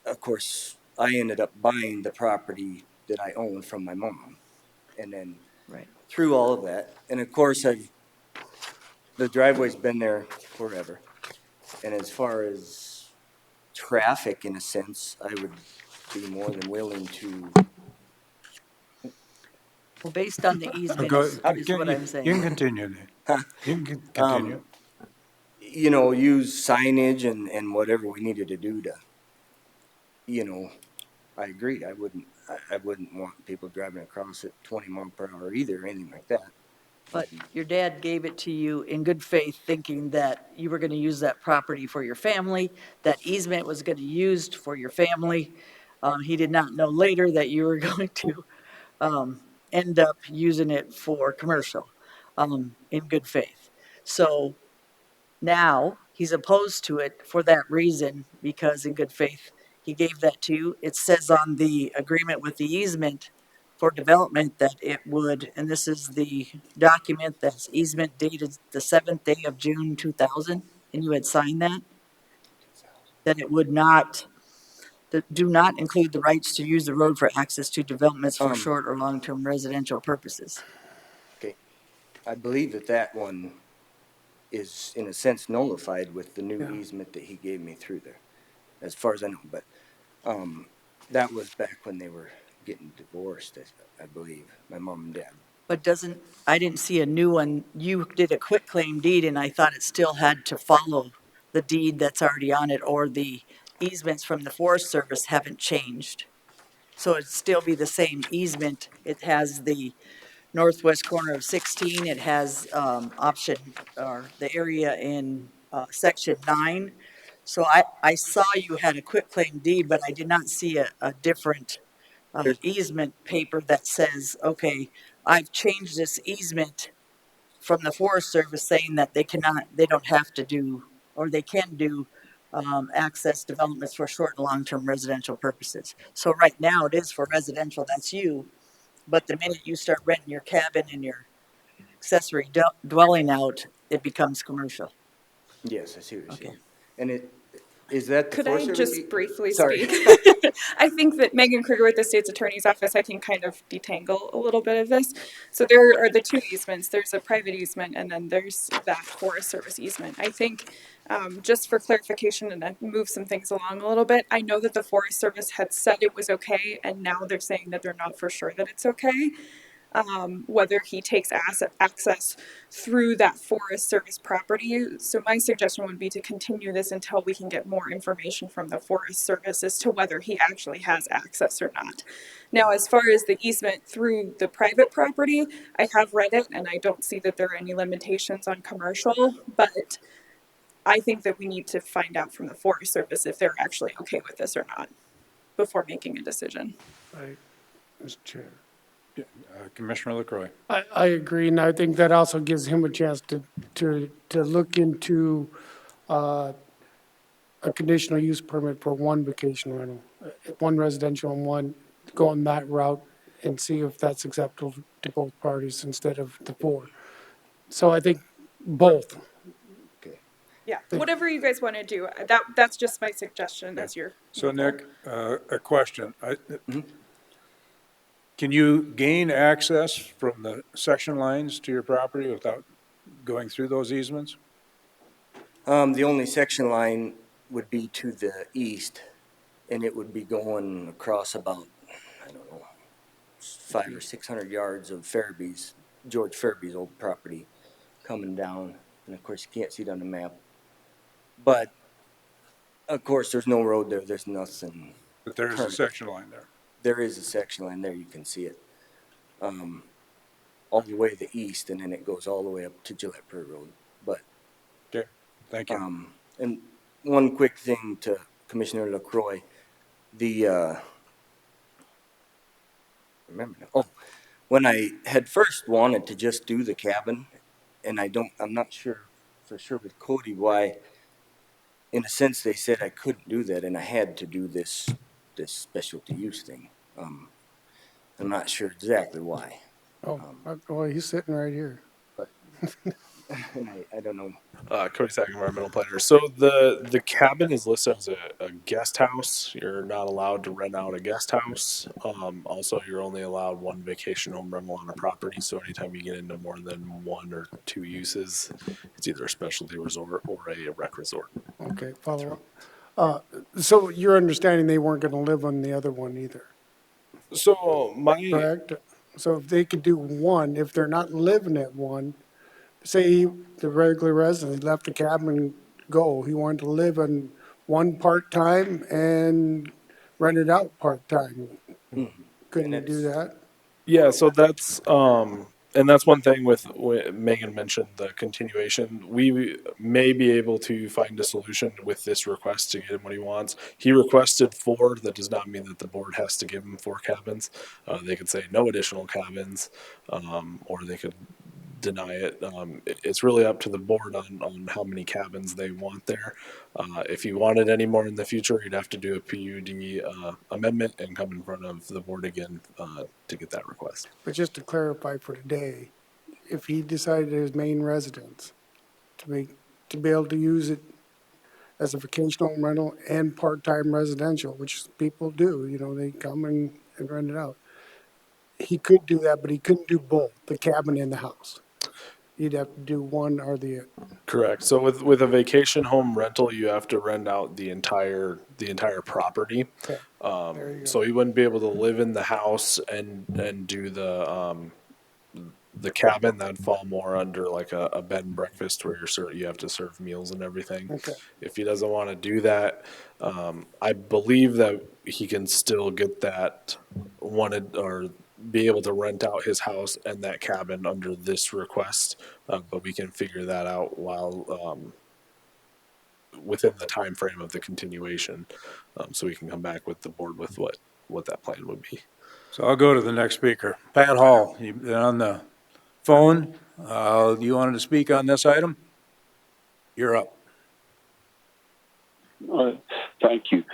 of course, I ended up buying the property that I owned from my mom. And then through all of that, and of course, the driveway's been there forever. And as far as traffic, in a sense, I would be more than willing to. Well, based on the easement is what I'm saying. You can continue then. You can continue. Use signage and whatever we needed to do to, I agree. I wouldn't want people driving across at 20 miles per hour either, or anything like that. But your dad gave it to you in good faith, thinking that you were going to use that property for your family, that easement was going to be used for your family. He did not know later that you were going to end up using it for commercial in good faith. So now he's opposed to it for that reason, because in good faith he gave that to you. It says on the agreement with the easement for development that it would, and this is the document that's easement dated the 7th day of June 2000, and you had signed that it would not, that do not include the rights to use the road for access to developments for short or long-term residential purposes. Okay, I believe that one is in a sense nullified with the new easement that he gave me through there, as far as I know. But that was back when they were getting divorced, I believe, my mom and dad. But I didn't see a new one. You did a quitclaim deed, and I thought it still had to follow the deed that's already on it, or the easements from the Forest Service haven't changed. So it'd still be the same easement. It has the northwest corner of 16, it has option, or the area in section 9. So I saw you had a quitclaim deed, but I did not see a different easement paper that says, okay, I've changed this easement from the Forest Service saying that they don't have to do, or they can do access developments for short and long-term residential purposes. So right now it is for residential, that's you. But the minute you start renting your cabin and your accessory dwelling out, it becomes commercial. Yes, I see what you're Okay. saying. And is that the Could Forest I Service? just briefly Sorry. speak? I think that Megan Kruger with the state's attorney's office, I can kind of detangle a little bit of this. So there are the two easements. There's a private easement and then there's that Forest Service easement. I think just for clarification and to move some things along a little bit, I know that the Forest Service had said it was okay and now they're saying that they're not for sure that it's okay. Whether he takes access through that Forest Service property. So my suggestion would be to continue this until we can get more information from the Forest Service as to whether he actually has access or not. Now, as far as the easement through the private property, I have read it and I don't see that there are any limitations on commercial, but I think that we need to find out from the Forest Service if they're actually okay with this or not before making a decision. Right, Mr. Chair. Commissioner LaCroy. I agree, and I think that also gives him a chance to look into a conditional use permit for one vacation rental, one residential and one, going that route and see if that's acceptable to both parties instead of the four. So I think both. Yeah, whatever you guys want to do, that's just my suggestion as your. So Nick, a question. Can you gain access from the section lines to your property without going through those easements? The only section line would be to the east, and it would be going across about, I don't know, 500 or 600 yards of George Fairby's old property coming down. And of course, you can't see it on the map. But of course, there's no road there. There's nothing. But there is a section line there. There is a section line there. You can see it. All the way to the east, and then it goes all the way up to Gillette Prairie Road. But okay, thank you. And one quick thing to Commissioner LaCroy, when I had first wanted to just do the cabin, and I'm not sure for sure with Cody why. In a sense, they said I couldn't do that, and I had to do this specialty use thing. I'm not sure exactly why. Well, he's sitting right here. I don't know. Cody Sack, environmental planner. So the cabin is listed as a guest house. You're not allowed to rent out a guest house. Also, you're only allowed one vacation home rental on a property. So anytime you get into more than one or two uses, it's either a specialty resort or a rec resort. Okay, follow up. So you're understanding they weren't going to live on the other one either? So correct? So if they could do one, if they're not living at one, say the regular resident left the cabin and go, he wanted to live in one part-time and rent it out part-time. Couldn't you do that? Yeah, so that's and that's one thing with Megan mentioned the continuation. We may be able to find a solution with this request to get him what he wants. He requested 4. That does not mean that the board has to give him 4 cabins. They could say no additional cabins, or they could deny it. It's really up to the board on how many cabins they want there. If you wanted any more in the future, you'd have to do a PUD amendment and come in front of the board again to get that request. But just to clarify for today, if he decided his main residence to be able to use it as a vacational rental and part-time residential, which people do, they come and rent it out. He could do that, but he couldn't do both, the cabin and the house. You'd have to do one or the other. Correct. So with a vacation home rental, you have to rent out the entire property. Okay. So you wouldn't be able to live in the house and do the cabin. That'd fall more under like a bed and breakfast where you have to serve meals and everything. Okay. If he doesn't want to do that, I believe that he can still get that be able to rent out his house and that cabin under this request, but we can figure that out while within the time frame of the continuation, so we can come back with the board with what that plan would be. So I'll go to the next speaker. Pat Hall, you've been on the phone. You wanted to speak on this item? You're up. Thank you.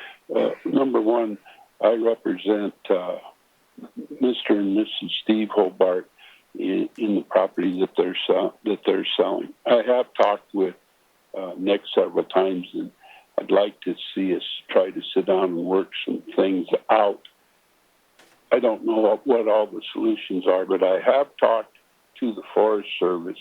Number one, I represent Mr. and Mrs. Steve Hobart in the property that they're selling. I have talked with Nick several times, and I'd like to see us try to sit down and work some things out. I don't know what all the solutions are, but I have talked to the Forest Service,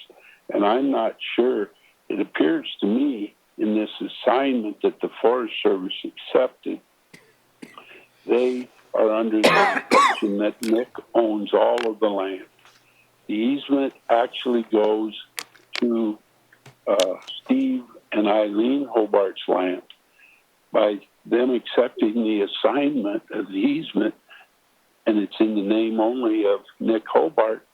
and I'm not sure. It appears to me in this assignment that the Forest Service accepted, they are under the impression that Nick owns all of the land. The easement actually goes to Steve and Eileen Hobart's land. By them accepting the assignment of the easement, and it's in the name only of Nick Hobart,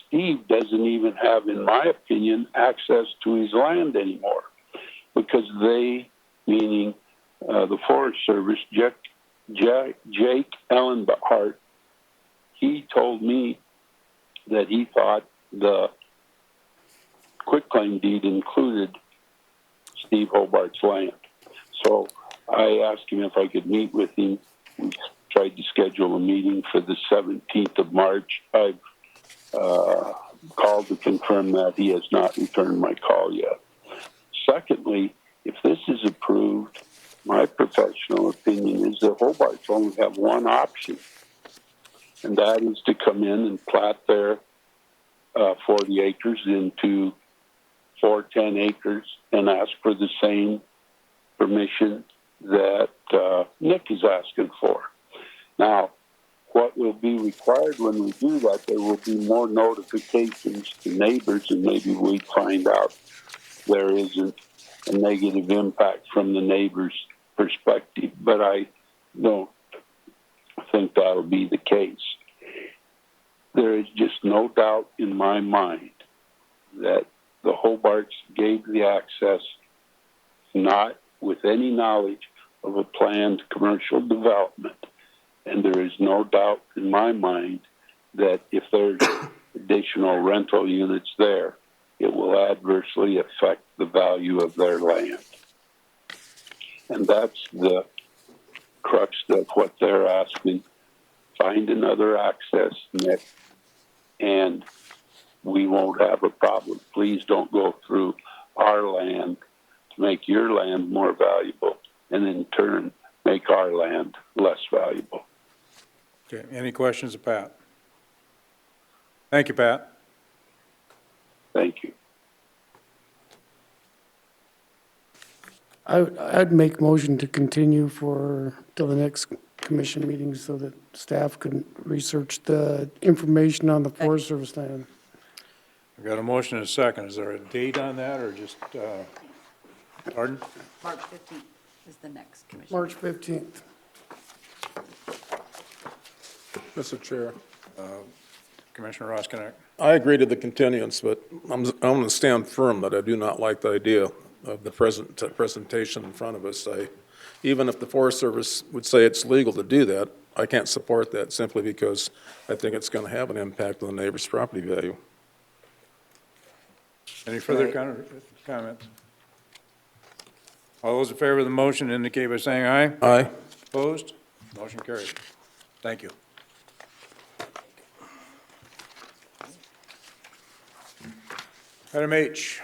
Steve doesn't even have, in my opinion, access to his land anymore, because they, meaning the Forest Service, Jake Ellenbart, he told me that he thought the quitclaim deed included Steve Hobart's land. So I asked him if I could meet with him. We tried to schedule a meeting for the 17th of March. I've called to confirm that. He has not returned my call yet. Secondly, if this is approved, my professional opinion is that Hobarts only have one option, and that is to come in and plat their 40 acres into 410 acres and ask for the same permission that Nick is asking for. Now, what will be required when we do that, there will be more notifications to neighbors, and maybe we find out there isn't a negative impact from the neighbor's perspective, but I don't think that'll be the case. There is just no doubt in my mind that the Hobarts gave the access not with any knowledge of a planned commercial development. And there is no doubt in my mind that if there's additional rental units there, it will adversely affect the value of their land. And that's the crux of what they're asking. Find another access, Nick, and we won't have a problem. Please don't go through our land to make your land more valuable and in turn make our land less valuable. Okay, any questions of Pat? Thank you, Pat. Thank you. I'd make motion to continue till the next commission meeting so that staff can research the information on the Forest Service land. I've got a motion and a second. Is there a date on that or just, pardon? March 15th is the next commission. March 15th. Mr. Chair. Commissioner Roskinek. I agree to the continuance, but I'm going to stand firm that I do not like the idea of the presentation in front of us. Even if the Forest Service would say it's legal to do that, I can't support that simply because I think it's going to have an impact on the neighbor's property value. Any further comments? All those in favor of the motion indicate by saying aye. Aye. Opposed? Motion carried. Thank you. Item H.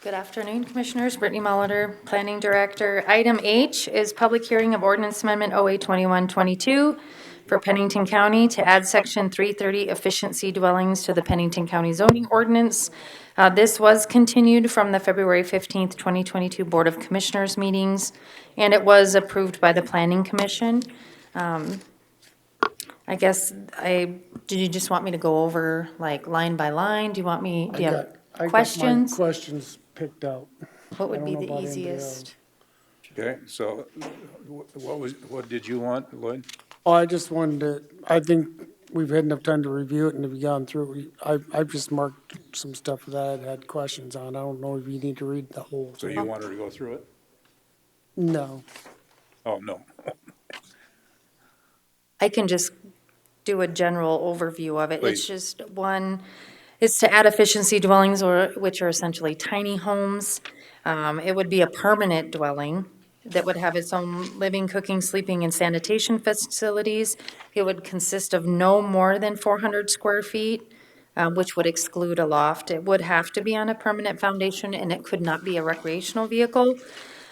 Good afternoon, Commissioners. Brittany Molitor, Planning Director. Item H is public hearing of Ordinance Amendment OA 2122 for Pennington County to add Section 330 efficiency dwellings to the Pennington County zoning ordinance. This was continued from the February 15th, 2022 Board of Commissioners meetings, and it was approved by the Planning Commission. I guess did you just want me to go over like line by line? Do you want me, do you have questions? I got my questions picked out. What I would don't be know the about anybody easiest? Okay, so what did you want, Lloyd? Oh, I just wanted to, I think we've had enough time to review it and have gone through it. I've just marked some stuff that I had questions on. I don't know if you need to read the whole So thing. you want her to go through it? No. Oh, no. I can just do a general overview of it. It's Please. just one, it's to add efficiency dwellings, or which are essentially tiny homes. It would be a permanent dwelling that would have its own living, cooking, sleeping, and sanitation facilities. It would consist of no more than 400 square feet, which would exclude a loft. It would have to be on a permanent foundation, and it could not be a recreational vehicle.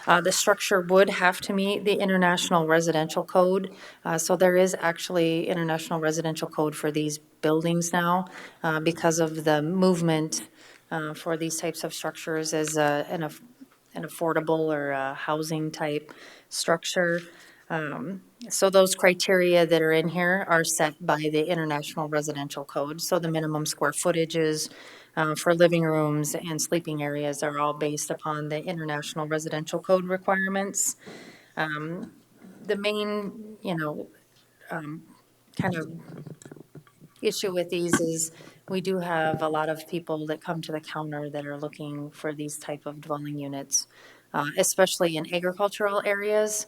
The structure would have to meet the International Residential Code. So there is actually International Residential Code for these buildings now because of the movement for these types of structures as an affordable or a housing type structure. So those criteria that are in here are set by the International Residential Code. So the minimum square footages for living rooms and sleeping areas are all based upon the International Residential Code requirements. The main, kind of issue with these is we do have a lot of people that come to the counter that are looking for these type of dwelling units, especially in agricultural areas.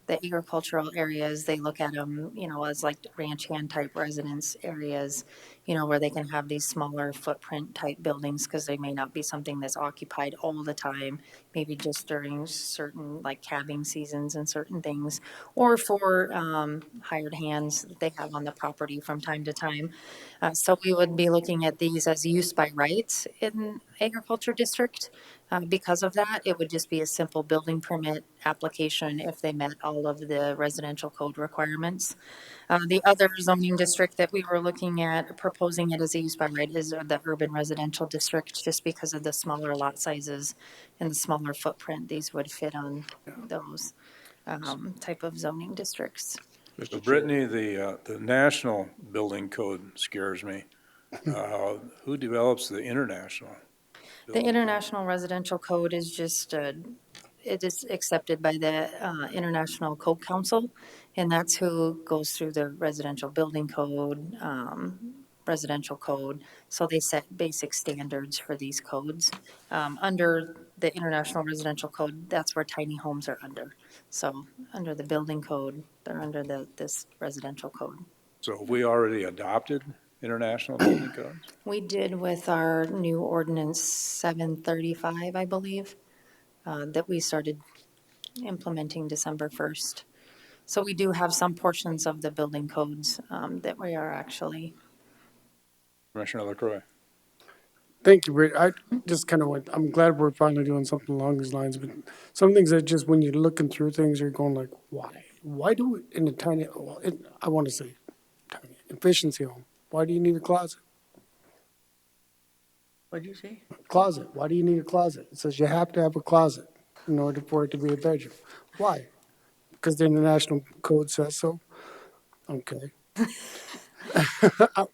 The agricultural areas, they look at them, as like ranch hand type residence areas, where they can have these smaller footprint type buildings because they may not be something that's occupied all the time, maybe just during certain like calving seasons and certain things, or for hired hands that they have on the property from time to time. So we would be looking at these as use by rights in agriculture district. Because of that, it would just be a simple building permit application if they met all of the residential code requirements. The other zoning district that we were looking at, proposing it as a use by right, is the urban residential district, just because of the smaller lot sizes and the smaller footprint. These would fit on those type of zoning districts. So Brittany, the national building code scares me. Who develops the international? The International Residential Code is just, it is accepted by the International Code Council, and that's who goes through the residential building code, residential code. So they set basic standards for these codes. Under the International Residential Code, that's where tiny homes are under. So under the building code, they're under this residential code. So have we already adopted international building codes? We did with our new ordinance 735, I believe, that we started implementing December 1st. So we do have some portions of the building codes that we are actually. Commissioner LaCroix. Thank you, Britt. I just kind of went, I'm glad we're finally doing something along these lines, but some things that just, when you're looking through things, you're going like, why? Why do it in a tiny, well, I want to say tiny, efficiency home? Why do you need a closet? What'd you say? Closet. Why do you need a closet? It says you have to have a closet in order for it to be a bedroom. Why? Because the international code says so? Okay.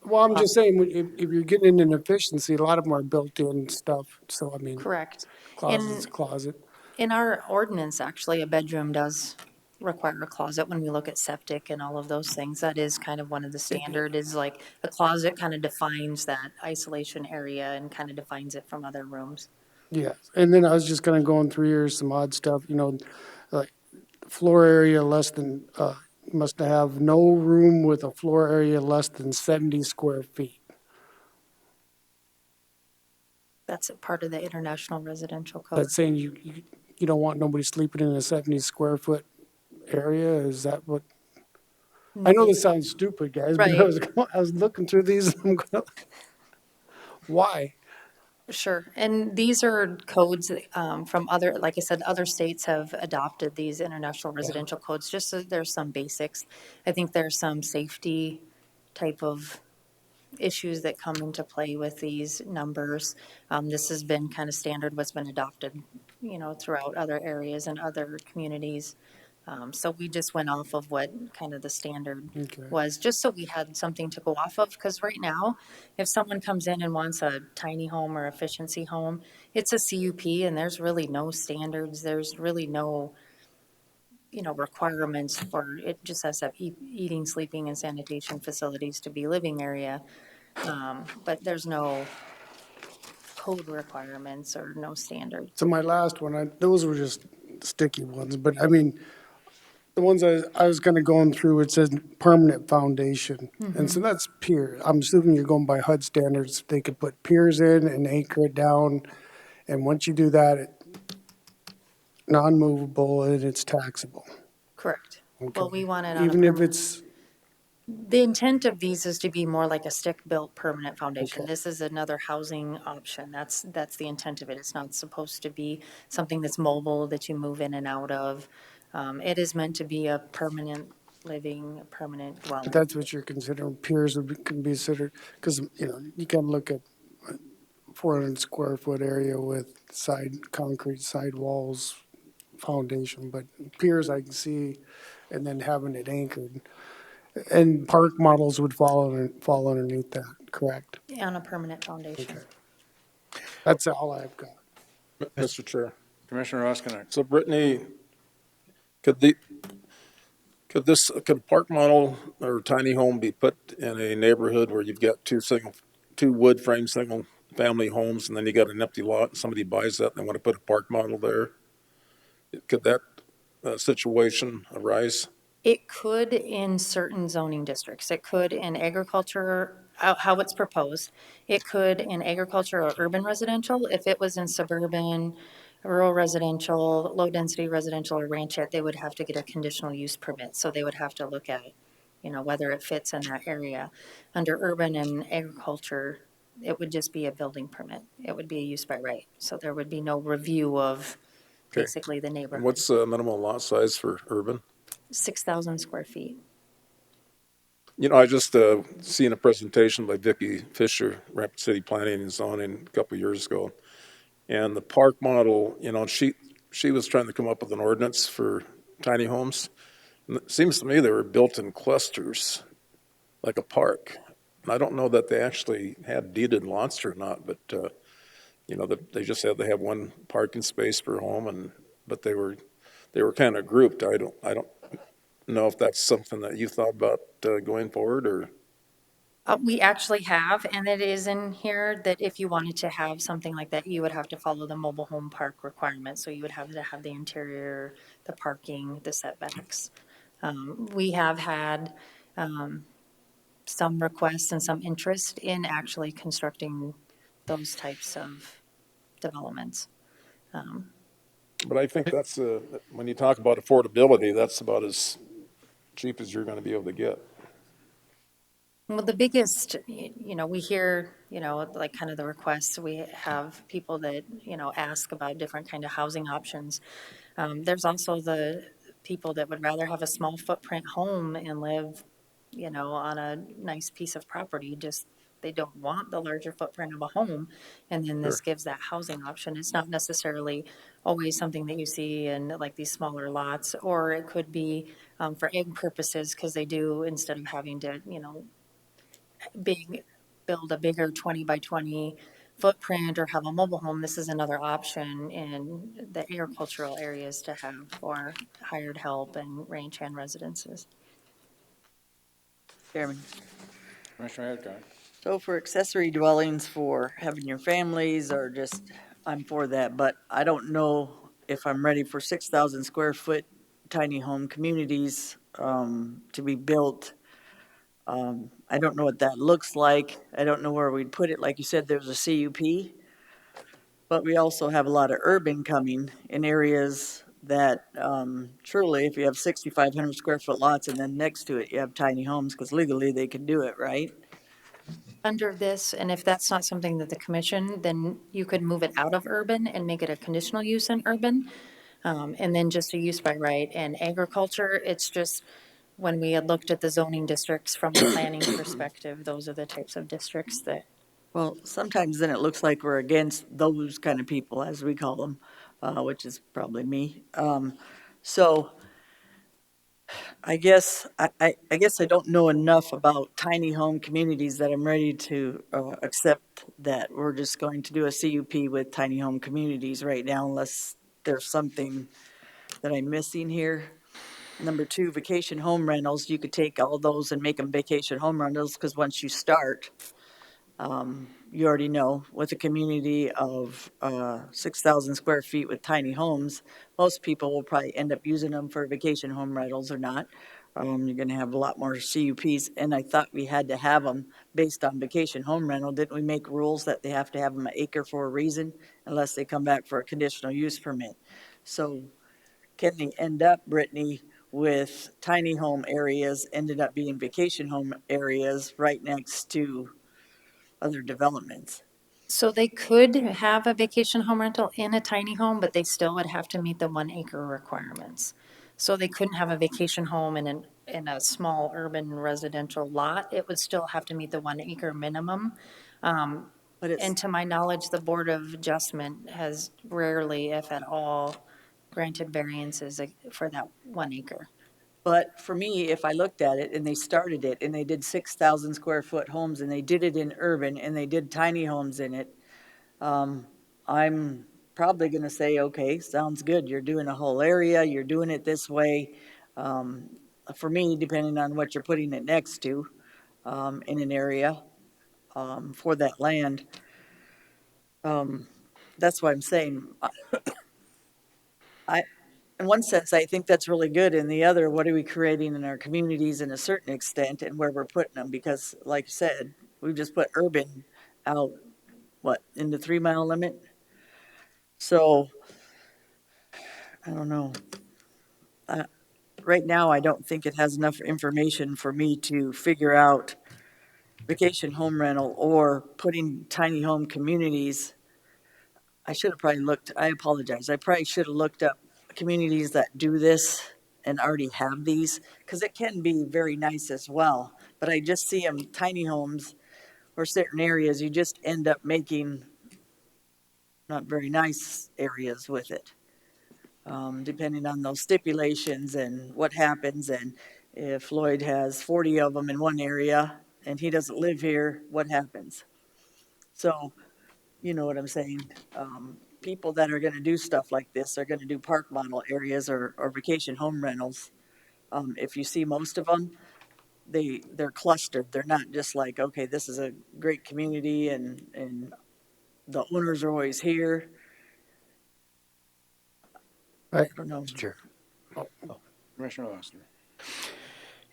Well, I'm just saying, if you're getting an efficiency, a lot of them are built-in stuff, so I mean. Correct. Closet's a closet. In our ordinance, actually, a bedroom does require a closet when we look at septic and all of those things. That is kind of one of the standard, is like a closet kind of defines that isolation area and kind of defines it from other rooms. Yeah, and then I was just kind of going through here, some odd stuff, like floor area less than, must have no room with a floor area less than 70 square feet. That's a part of the International Residential Code. That's saying you don't want nobody sleeping in a 70 square foot area? Is that what? I know this sounds stupid, guys, but I was looking through these and I'm going, why? Sure, and these are codes from other, like I said, other states have adopted these international residential codes, just so there's some basics. I think there's some safety type of issues that come into play with these numbers. This has been kind of standard, what's been adopted, throughout other areas and other communities. So we just went off of what kind of the standard Okay. was, just so we had something to go off of. Because right now, if someone comes in and wants a tiny home or efficiency home, it's a CUP and there's really no standards. There's really no, requirements for, it just has to have eating, sleeping, and sanitation facilities to be living area. But there's no code requirements or no standards. So my last one, those were just sticky ones, but I mean, the ones I was kind of going through, it says permanent foundation. And so that's pier. I'm assuming you're going by HUD standards. They could put piers in and anchor it down. And once you do that, it's non-movable and it's taxable. Correct. Okay. Well, we want it on a Even if permanent. it's, The intent of these is to be more like a stick-built permanent foundation. Okay. This is another housing option. That's the intent of it. It's not supposed to be something that's mobile that you move in and out of. It is meant to be a permanent living, a permanent dwelling. but that's what you're considering, piers can be considered, because, you can look at 400 square foot area with concrete side walls, foundation, but piers I can see, and then having it anchored. And park models would fall underneath that, correct? On a permanent foundation. That's all I've got. Mr. Chair. Commissioner Roskinek. So Brittany, could a park model or tiny home be put in a neighborhood where you've got two wood frame single family homes and then you got an empty lot and somebody buys that and they want to put a park model there? Could that situation arise? It could in certain zoning districts. It could in agriculture, how it's proposed. It could in agriculture or urban residential. If it was in suburban, rural residential, low-density residential or ranchette, they would have to get a conditional use permit. So they would have to look at, whether it fits in that area. Under urban and agriculture, it would just be a building permit. It would be a use by right. So there would be no review of Okay. basically the neighborhood. And what's the minimum lot size for urban? 6,000 square feet. I just seen a presentation by Vicki Fisher, Rapid City Planning and Zoning, a couple of years ago. And the park model, she was trying to come up with an ordinance for tiny homes. And it seems to me they were built in clusters, like a park. And I don't know that they actually had deeded lots or not, but, they just had to have one parking space per home, but they were kind of grouped. I don't know if that's something that you thought about going forward, or? We actually have, and it is in here that if you wanted to have something like that, you would have to follow the mobile home park requirements. So you would have to have the interior, the parking, the setbacks. We have had some requests and some interest in actually constructing those types of developments. But I think that's, when you talk about affordability, that's about as cheap as you're going to be able to get. Well, the biggest, we hear, like kind of the requests, we have people that, ask about different kind of housing options. There's also the people that would rather have a small footprint home and live, on a nice piece of property, just they don't want the larger footprint of a home. And then this gives that housing option. It's not necessarily always something that you see in like these smaller lots, or it could be for egg purposes, because they do, instead of having to, build a bigger 20 by 20 footprint or have a mobile home, this is another option in the agricultural areas to have for hired help and ranch hand residences. Chairman. Commissioner Hadcock. So for accessory dwellings for having your families or just, I'm for that, but I don't know if I'm ready for 6,000 square foot tiny home communities to be built. I don't know what that looks like. I don't know where we'd put it. Like you said, there's a CUP, but we also have a lot of urban coming in areas that truly, if you have 6,500 square foot lots and then next to it you have tiny homes, because legally they can do it, right? Under this, and if that's not something that the commission, then you could move it out of urban and make it a conditional use in urban, and then just a use by right. And agriculture, it's just, when we had looked at the zoning districts from a planning perspective, those are the types of districts that. Well, sometimes then it looks like we're against those kind of people, as we call them, which is probably me. So I guess, I guess I don't know enough about tiny home communities that I'm ready to accept that we're just going to do a CUP with tiny home communities right now unless there's something that I'm missing here. Number two, vacation home rentals, you could take all those and make them vacation home rentals, because once you start, you already know, with a community of 6,000 square feet with tiny homes, most people will probably end up using them for vacation home rentals or not. You're gonna have a lot more CUPs, and I thought we had to have them based on vacation home rental. Didn't we make rules that they have to have them an acre for a reason, unless they come back for a conditional use permit? So can they end up, Brittany, with tiny home areas ended up being vacation home areas right next to other developments? So they could have a vacation home rental in a tiny home, but they still would have to meet the 1 acre requirements. So they couldn't have a vacation home in a small urban residential lot. It would still have to meet the 1 acre minimum. But it's, And to my knowledge, the Board of Adjustment has rarely, if at all, granted variances for that 1 acre. but for me, if I looked at it and they started it and they did 6,000 square foot homes and they did it in urban and they did tiny homes in it, I'm probably gonna say, okay, sounds good. You're doing a whole area, you're doing it this way. For me, depending on what you're putting it next to, in an area, for that land. That's why I'm saying, I, in one sense, I think that's really good. In the other, what are we creating in our communities in a certain extent and where we're putting them? Because like you said, we've just put urban out, what, in the 3 mile limit? So, I don't know. Right now, I don't think it has enough information for me to figure out vacation home rental or putting tiny home communities. I should have probably looked, I apologize. I probably should have looked up communities that do this and already have these, because it can be very nice as well. But I just see them tiny homes or certain areas, you just end up making not very nice areas with it, depending on those stipulations and what happens. And if Lloyd has 40 of them in one area and he doesn't live here, what happens? So, you know what I'm saying? People that are gonna do stuff like this are gonna do park model areas or vacation home rentals. If you see most of them, they're clustered. They're not just like, okay, this is a great community and the owners are always here. I don't know. Chair. Commissioner Lester.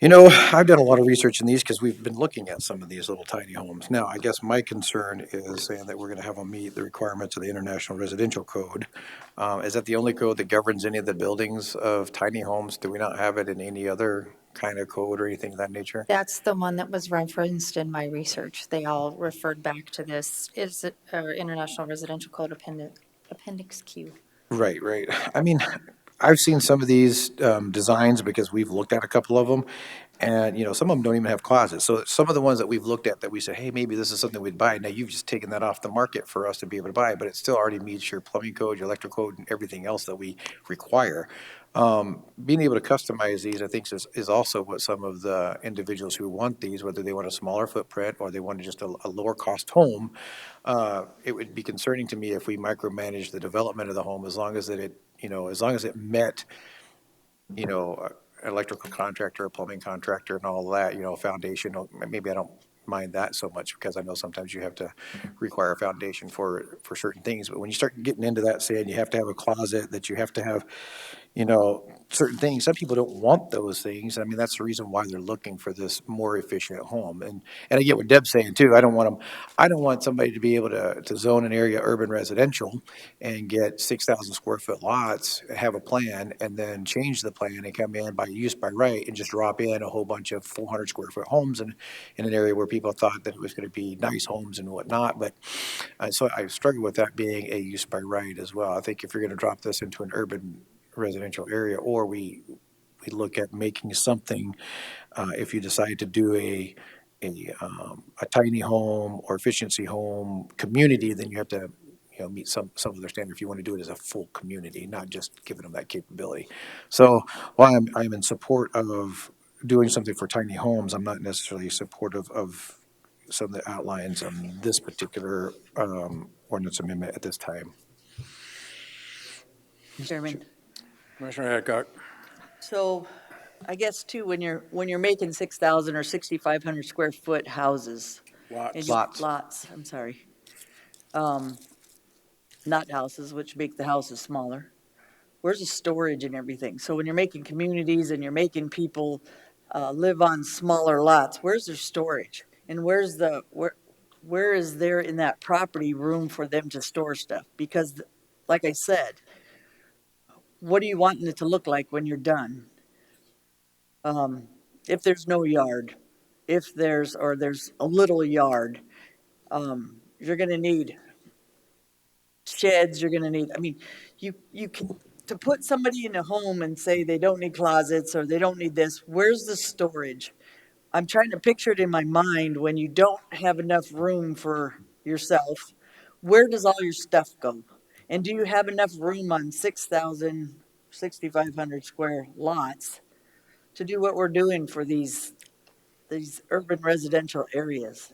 You know, I've done a lot of research in these because we've been looking at some of these little tiny homes. Now, I guess my concern is saying that we're going to have them meet the requirements of the International Residential Code. Is that the only code that governs any of the buildings of tiny homes? Do we not have it in any other kind of code or anything of that nature? That's the one that was referenced in my research. They all referred back to this. Is it International Residential Code Appendix Q? Right, right. I mean, I've seen some of these designs because we've looked at a couple of them. And, you know, some of them don't even have closets. So some of the ones that we've looked at that we say, hey, maybe this is something we'd buy. Now you've just taken that off the market for us to be able to buy, but it still already meets your plumbing code, your electrical code, and everything else that we require. Being able to customize these, I think, is also what some of the individuals who want these, whether they want a smaller footprint or they want just a lower cost home, it would be concerning to me if we micromanage the development of the home as long as that it, you know, as long as it met, you know, an electrical contractor, a plumbing contractor and all that, you know, foundation, maybe I don't mind that so much because I know sometimes you have to require a foundation for certain things. But when you start getting into that, saying you have to have a closet, that you have to have, you know, certain things, some people don't want those things. I mean, that's the reason why they're looking for this more efficient home. And I get what Deb's saying too. I don't want somebody to be able to zone an area urban residential and get 6,000 square foot lots, have a plan, and then change the plan and come in by use by right and just drop in a whole bunch of 400 square foot homes in an area where people thought that it was going to be nice homes and whatnot. But so I struggle with that being a use by right as well. I think if you're going to drop this into an urban residential area, or we look at making something, if you decide to do a tiny home or efficiency home community, then you have to, meet some of their standard if you want to do it as a full community, not just giving them that capability. So while I'm in support of doing something for tiny homes, I'm not necessarily supportive of some of the outlines on this particular ordinance amendment at this time. Chairman. Commissioner Hadcock. So I guess too, when you're making 6,000 or 6,500 square foot houses. Lots. Lots, I'm sorry. Not houses, which make the houses smaller. Where's the storage and everything? So when you're making communities and you're making people live on smaller lots, where's their storage? And where is there in that property room for them to store stuff? Because like I said, what are you wanting it to look like when you're done? If there's no yard, if there's a little yard, you're gonna need sheds, you're gonna need, I mean, you can, to put somebody in a home and say they don't need closets or they don't need this, where's the storage? I'm trying to picture it in my mind when you don't have enough room for yourself, where does all your stuff go? And do you have enough room on 6,000, 6,500 square lots to do what we're doing for these urban residential areas?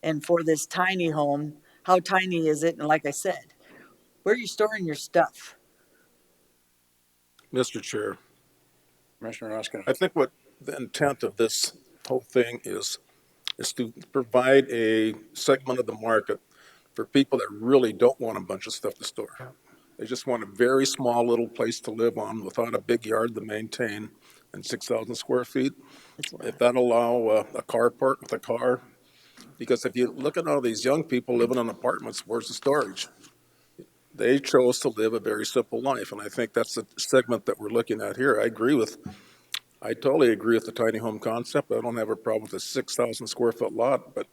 And for this tiny home, how tiny is it? And like I said, where are you storing your stuff? Mr. Chair, Commissioner Oskin. I think what the intent of this whole thing is to provide a segment of the market for people that really don't want a bunch of stuff to store. They just want a very small little place to live on without a big yard to maintain and 6,000 square feet. If that allow a carport with a car, because if you look at all these young people living in apartments, where's the storage? They chose to live a very simple life, and I think that's the segment that we're looking at here. I totally agree with the tiny home concept. I don't have a problem with a 6,000 square foot lot, but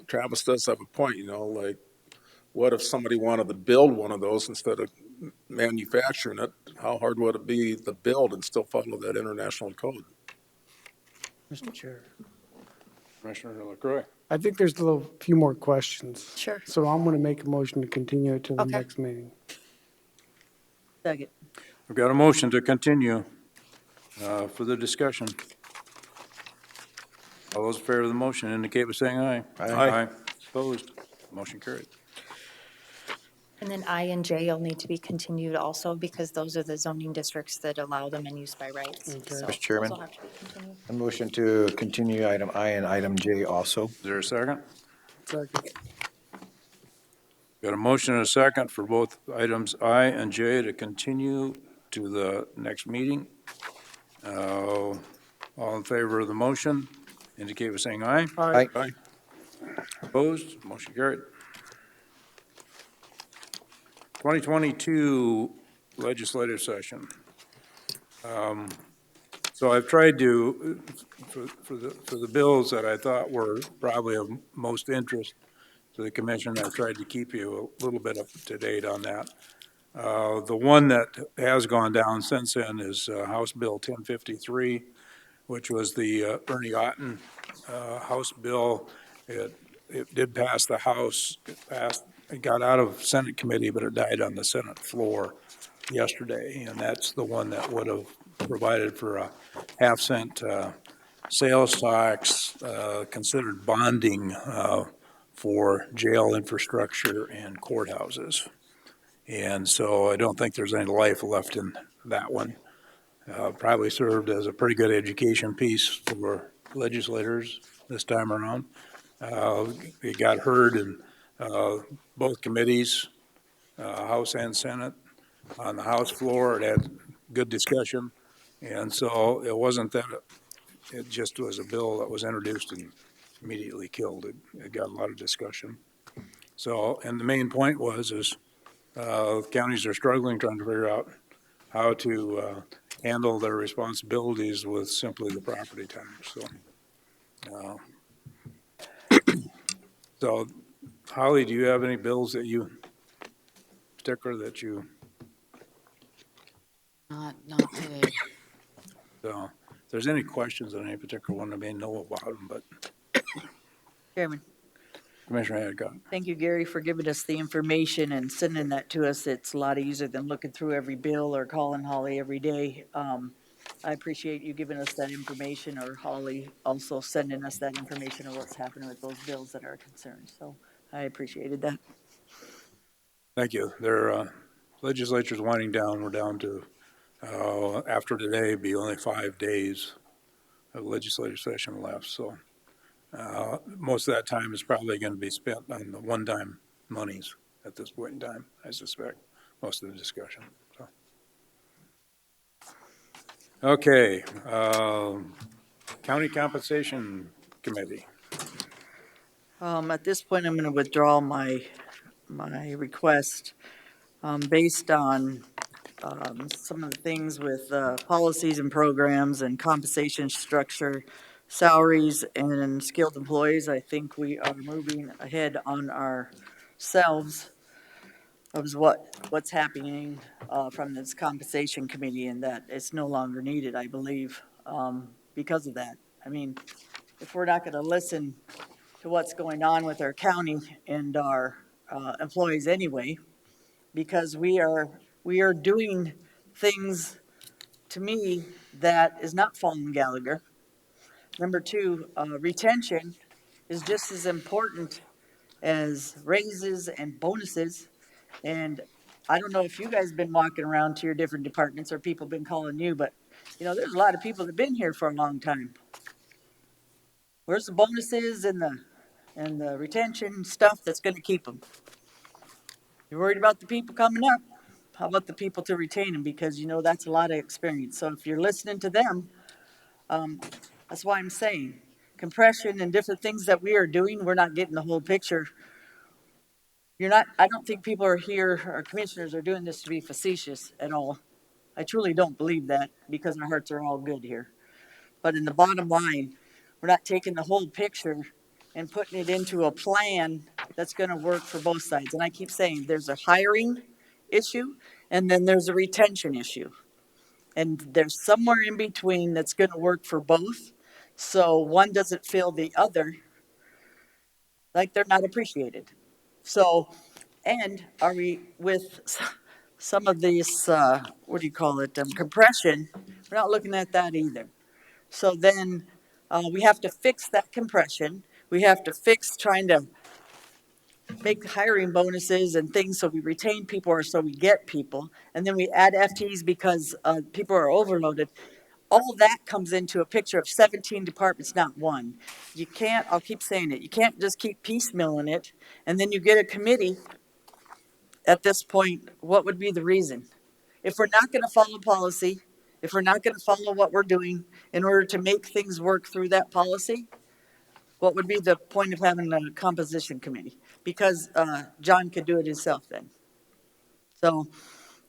Travis does have a point, like, what if somebody wanted to build one of those instead of manufacturing it? How hard would it be to build and still follow that international code? Mr. Chair. Commissioner LaCroix. I think there's a few more questions. Sure. So I'm going to make a motion to continue it to the Okay. next meeting. Second. We've got a motion to continue for the discussion. All those in favor of the motion indicate by saying aye. Aye. Opposed? Motion carried. And then I and J will need to be continued also because those are the zoning districts that allow them in use by rights. So Mr. Chairman, those will have to be continued. a motion to continue item I and item J also. Is there a second? Second. Got a motion and a second for both items I and J to continue to the next meeting. All in favor of the motion indicate by saying aye. Aye. Aye. Opposed? Motion carried. 2022 legislative session. So I've tried to, for the bills that I thought were probably of most interest to the commission, I've tried to keep you a little bit up to date on that. The one that has gone down since then is House Bill 1053, which was the Ernie Otten House bill. It did pass the House, it got out of Senate committee, but it died on the Senate floor yesterday, and that's the one that would have provided for a half-cent sales tax, considered bonding for jail infrastructure and courthouses. And so I don't think there's any life left in that one. Probably served as a pretty good education piece for legislators this time around. It got heard in both committees, House and Senate. On the House floor, it had good discussion. And so it wasn't that it just was a bill that was introduced and immediately killed. It got a lot of discussion. So, and the main point is counties are struggling trying to figure out how to handle their responsibilities with simply the property tax. So, Holly, do you have any bills that you particular that you? Not today. So, if there's any questions on any particular one, I may know about them, but. Chairman. Commissioner Hadcock. Thank you, Gary, for giving us the information and sending that to us. It's a lot easier than looking through every bill or calling Holly every day. I appreciate you giving us that information, or Holly also sending us that information of what's happening with those bills that are concerned. So I appreciated that. Thank you. Their legislature's winding down. We're down to, after today, be only 5 days of legislative session left. So most of that time is probably going to be spent on the one-time monies at this point in time, I suspect, most of the discussion. So. Okay, County Compensation Committee. At this point, I'm going to withdraw my request based on some of the things with policies and programs and compensation structure, salaries, and skilled employees. I think we are moving ahead on ourselves of what's happening from this compensation committee, and that it's no longer needed, I believe, because of that. I mean, if we're not going to listen to what's going on with our county and our employees anyway, because we are doing things, to me, that is not falling Gallagher. Number two, retention is just as important as raises and bonuses. And I don't know if you guys been walking around to your different departments or people been calling you, but you know, there's a lot of people that have been here for a long time. Where's the bonuses and the retention stuff that's going to keep them? You're worried about the people coming up. How about the people to retain them? Because you know that's a lot of experience. So if you're listening to them, that's why I'm saying compression and different things that we are doing, we're not getting the whole picture. I don't think people are here, our commissioners are doing this to be facetious at all. I truly don't believe that, because our hearts are all good here. But in the bottom line, we're not taking the whole picture and putting it into a plan that's going to work for both sides. And I keep saying there's a hiring issue and then there's a retention issue. And there's somewhere in between that's going to work for both. So one doesn't feel the other like they're not appreciated. So, and are we with some of these, what do you call it, compression? We're not looking at that either. So then we have to fix that compression. We have to fix trying to make hiring bonuses and things so we retain people or so we get people. And then we add FTEs because people are overloaded. All that comes into a picture of 17 departments, not one. You can't, I'll keep saying it, you can't just keep piecemealing it. And then you get a committee. At this point, what would be the reason? If we're not going to follow policy, if we're not going to follow what we're doing in order to make things work through that policy, what would be the point of having a composition committee? Because John could do it himself then. So,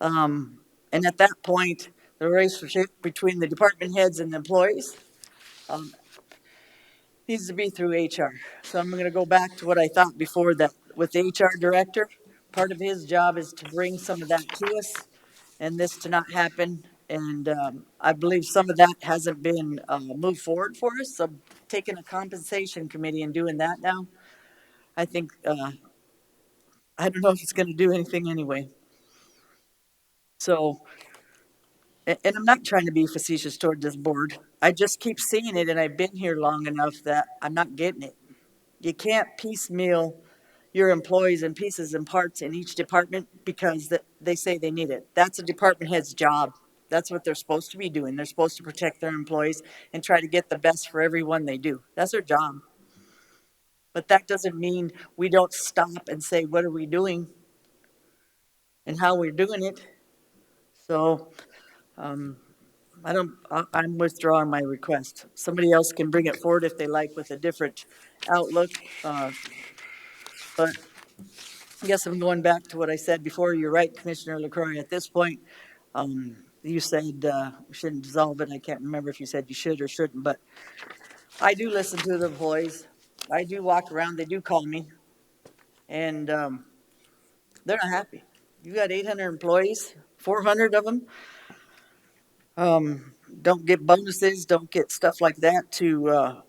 and at that point, the relationship between the department heads and the employees needs to be through HR. So I'm going to go back to what I thought before, that with the HR director, part of his job is to bring some of that to us and this to not happen. And I believe some of that hasn't been moved forward for us. So taking a compensation committee and doing that now, I think, I don't know if it's going to do anything anyway. So, and I'm not trying to be facetious toward this board. I just keep seeing it, and I've been here long enough that I'm not getting it. You can't piecemeal your employees in pieces and parts in each department because they say they need it. That's a department head's job. That's what they're supposed to be doing. They're supposed to protect their employees and try to get the best for everyone they do. That's their job. But that doesn't mean we don't stop and say, what are we doing and how we're doing it? So I'm withdrawing my request. Somebody else can bring it forward if they like with a different outlook. But I guess I'm going back to what I said before. You're right, Commissioner LaCroix. At this point, you said we shouldn't dissolve it. I can't remember if you said you should or shouldn't, but I do listen to the employees. I do walk around. They do call me, and they're not happy. You got 800 employees, 400 of them don't get bonuses, don't get stuff like that to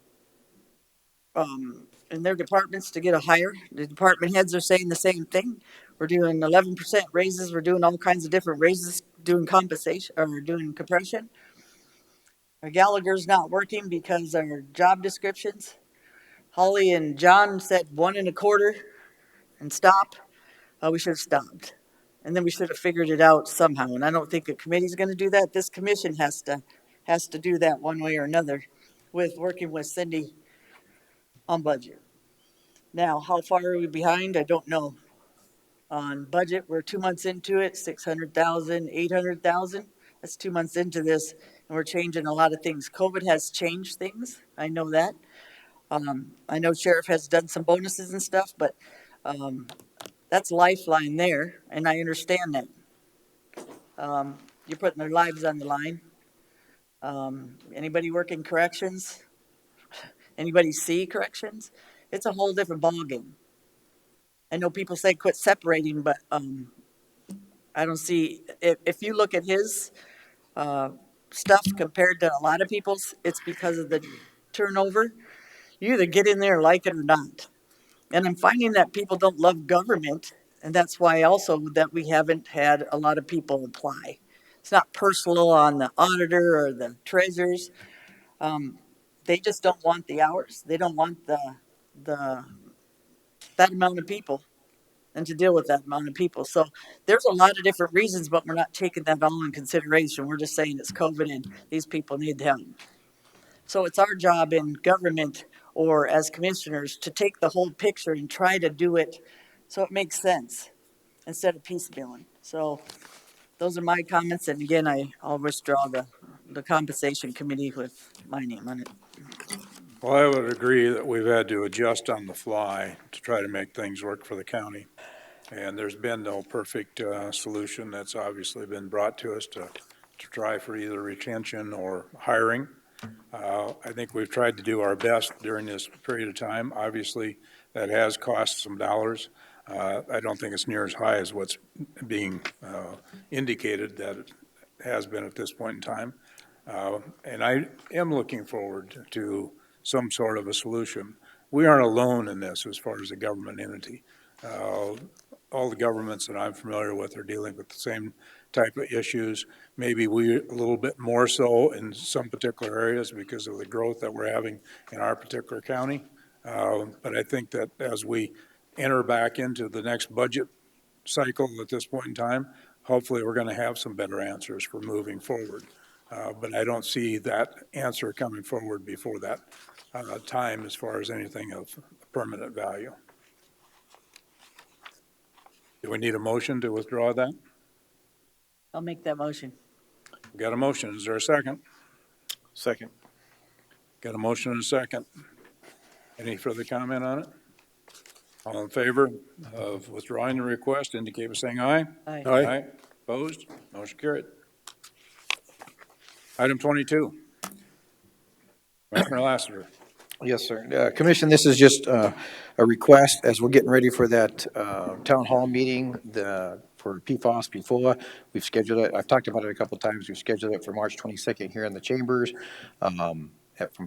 in their departments to get a hire. The department heads are saying the same thing. We're doing 11% raises. We're doing all kinds of different raises, doing compensation or doing compression. Our Gallagher's not working because our job descriptions. Holly and John said 1.25 and stop. We should have stopped. And then we should have figured it out somehow. And I don't think a committee's going to do that. This commission has to do that one way or another with working with Cindy on budget. Now, how far are we behind? I don't know. On budget, we're 2 months into it, 600,000, 800,000. That's 2 months into this, and we're changing a lot of things. COVID has changed things. I know that. I know Sheriff has done some bonuses and stuff, but that's lifeline there, and I understand that. You're putting their lives on the line. Anybody working corrections? Anybody see corrections? It's a whole different ballgame. I know people say quit separating, but I don't see, if you look at his stuff compared to a lot of people's, it's because of the turnover. You either get in there, like it or not. And I'm finding that people don't love government, and that's why also that we haven't had a lot of people apply. It's not personal on the auditor or the treasurers. They just don't want the hours. They don't want the that amount of people and to deal with that amount of people. So there's a lot of different reasons, but we're not taking that all in consideration. We're just saying it's COVID and these people need help. So it's our job in government or as commissioners to take the whole picture and try to do it so it makes sense instead of piecemealing. So those are my comments. And again, I'll withdraw the compensation committee with my name on it. Well, I would agree that we've had to adjust on the fly to try to make things work for the county. And there's been no perfect solution that's obviously been brought to us to try for either retention or hiring. I think we've tried to do our best during this period of time. Obviously, that has cost some dollars. I don't think it's near as high as what's being indicated that it has been at this point in time. And I am looking forward to some sort of a solution. We aren't alone in this as far as a government entity. All the governments that I'm familiar with are dealing with the same type of issues. Maybe we a little bit more so in some particular areas because of the growth that we're having in our particular county. But I think that as we enter back into the next budget cycle at this point in time, hopefully we're going to have some better answers for moving forward. But I don't see that answer coming forward before that time as far as anything of permanent value. Do we need a motion to withdraw that? I'll make that motion. We got a motion. Is there a second? Second. Got a motion and a second. Any further comment on it? All in favor of withdrawing the request, indicate by saying aye. Aye. Aye. Opposed? Motion carried. Item 22. Commissioner Lassiter. Yes, sir. Commission, this is just a request as we're getting ready for that town hall meeting for PFAS, PFOA. We've scheduled it. I've talked about it a couple of times. We've scheduled it for March 22nd here in the chambers from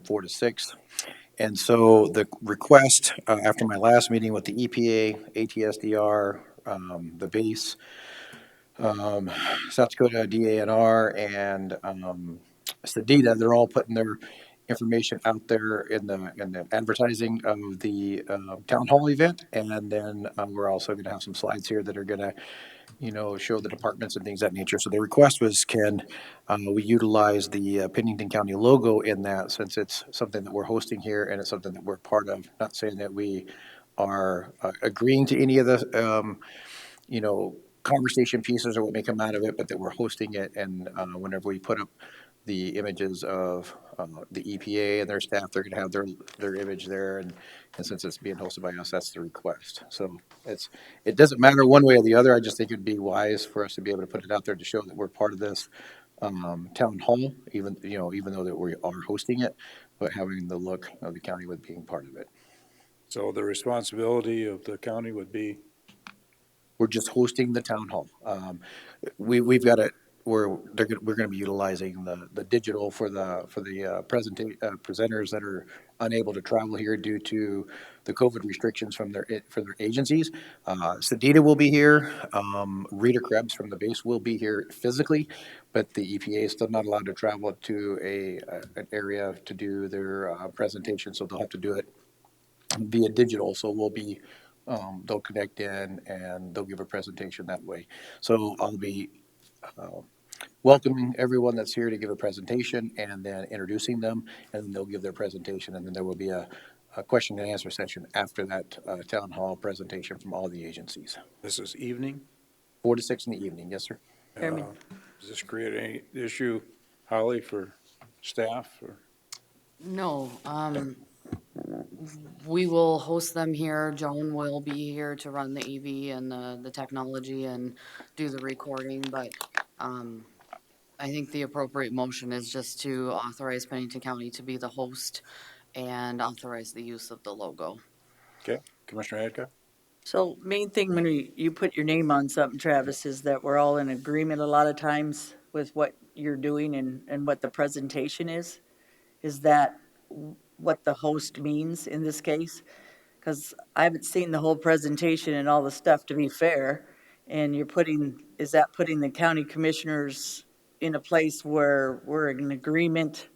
4 to 6. And so the request after my last meeting with the EPA, ATSDR, the base, South Dakota DANR, and SEDETA, they're all putting their information out there in the advertising of the town hall event. And then we're also going to have some slides here that are going to, show the departments and things of that nature. So the request was, can we utilize the Pennington County logo in that, since it's something that we're hosting here and it's something that we're part of, not saying that we are agreeing to any of the, conversation pieces or what may come out of it, but that we're hosting it. And whenever we put up the images of the EPA and their staff, they're going to have their image there. And since it's being hosted by us, that's the request. So it doesn't matter one way or the other. I just think it'd be wise for us to be able to put it out there to show that we're part of this town hall, even though that we are hosting it, but having the look of the county with being part of it. So the responsibility of the county would be? We're just hosting the town hall. We've got we're gonna be utilizing the digital for the presenters that are unable to travel here due to the COVID restrictions from their agencies. Sedita will be here. Rita Krebs from the base will be here physically, but the EPA is still not allowed to travel to an area to do their presentation, so they'll have to do it via digital. So they'll connect in and they'll give a presentation that way. So I'll be welcoming everyone that's here to give a presentation and then introducing them, and they'll give their presentation, and then there will be a question and answer session after that town hall presentation from all the agencies. This is evening? 4 to 6 in the evening, yes, sir. Does this create any issue, Holly, for staff or? No, we will host them here. Joan will be here to run the AV and the technology and do the recording, but, I think the appropriate motion is just to authorize Pennington County to be the host and authorize the use of the logo. Okay, Commissioner Hadcock? So main thing when you put your name on something, Travis, is that we're all in agreement a lot of times with what you're doing and what the presentation is. Is that what the host means in this case? Because I haven't seen the whole presentation and all the stuff, to be fair. And is that putting the county commissioners in a place where we're in agreement?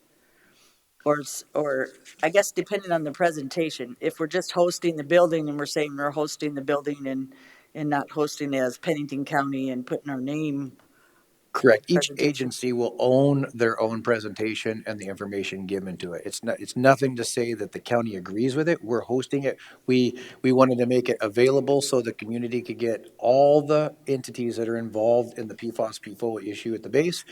Or I guess depending on the presentation, if we're just hosting the building and we're saying we're hosting the building and not hosting as Pennington County and putting our name. Correct. Each agency will own their own presentation and the information given to it. It's nothing to say that the county agrees with it. We're hosting it. We wanted to make it available so the community could get all the entities that are involved in the PFOS/PFOA issue at the base,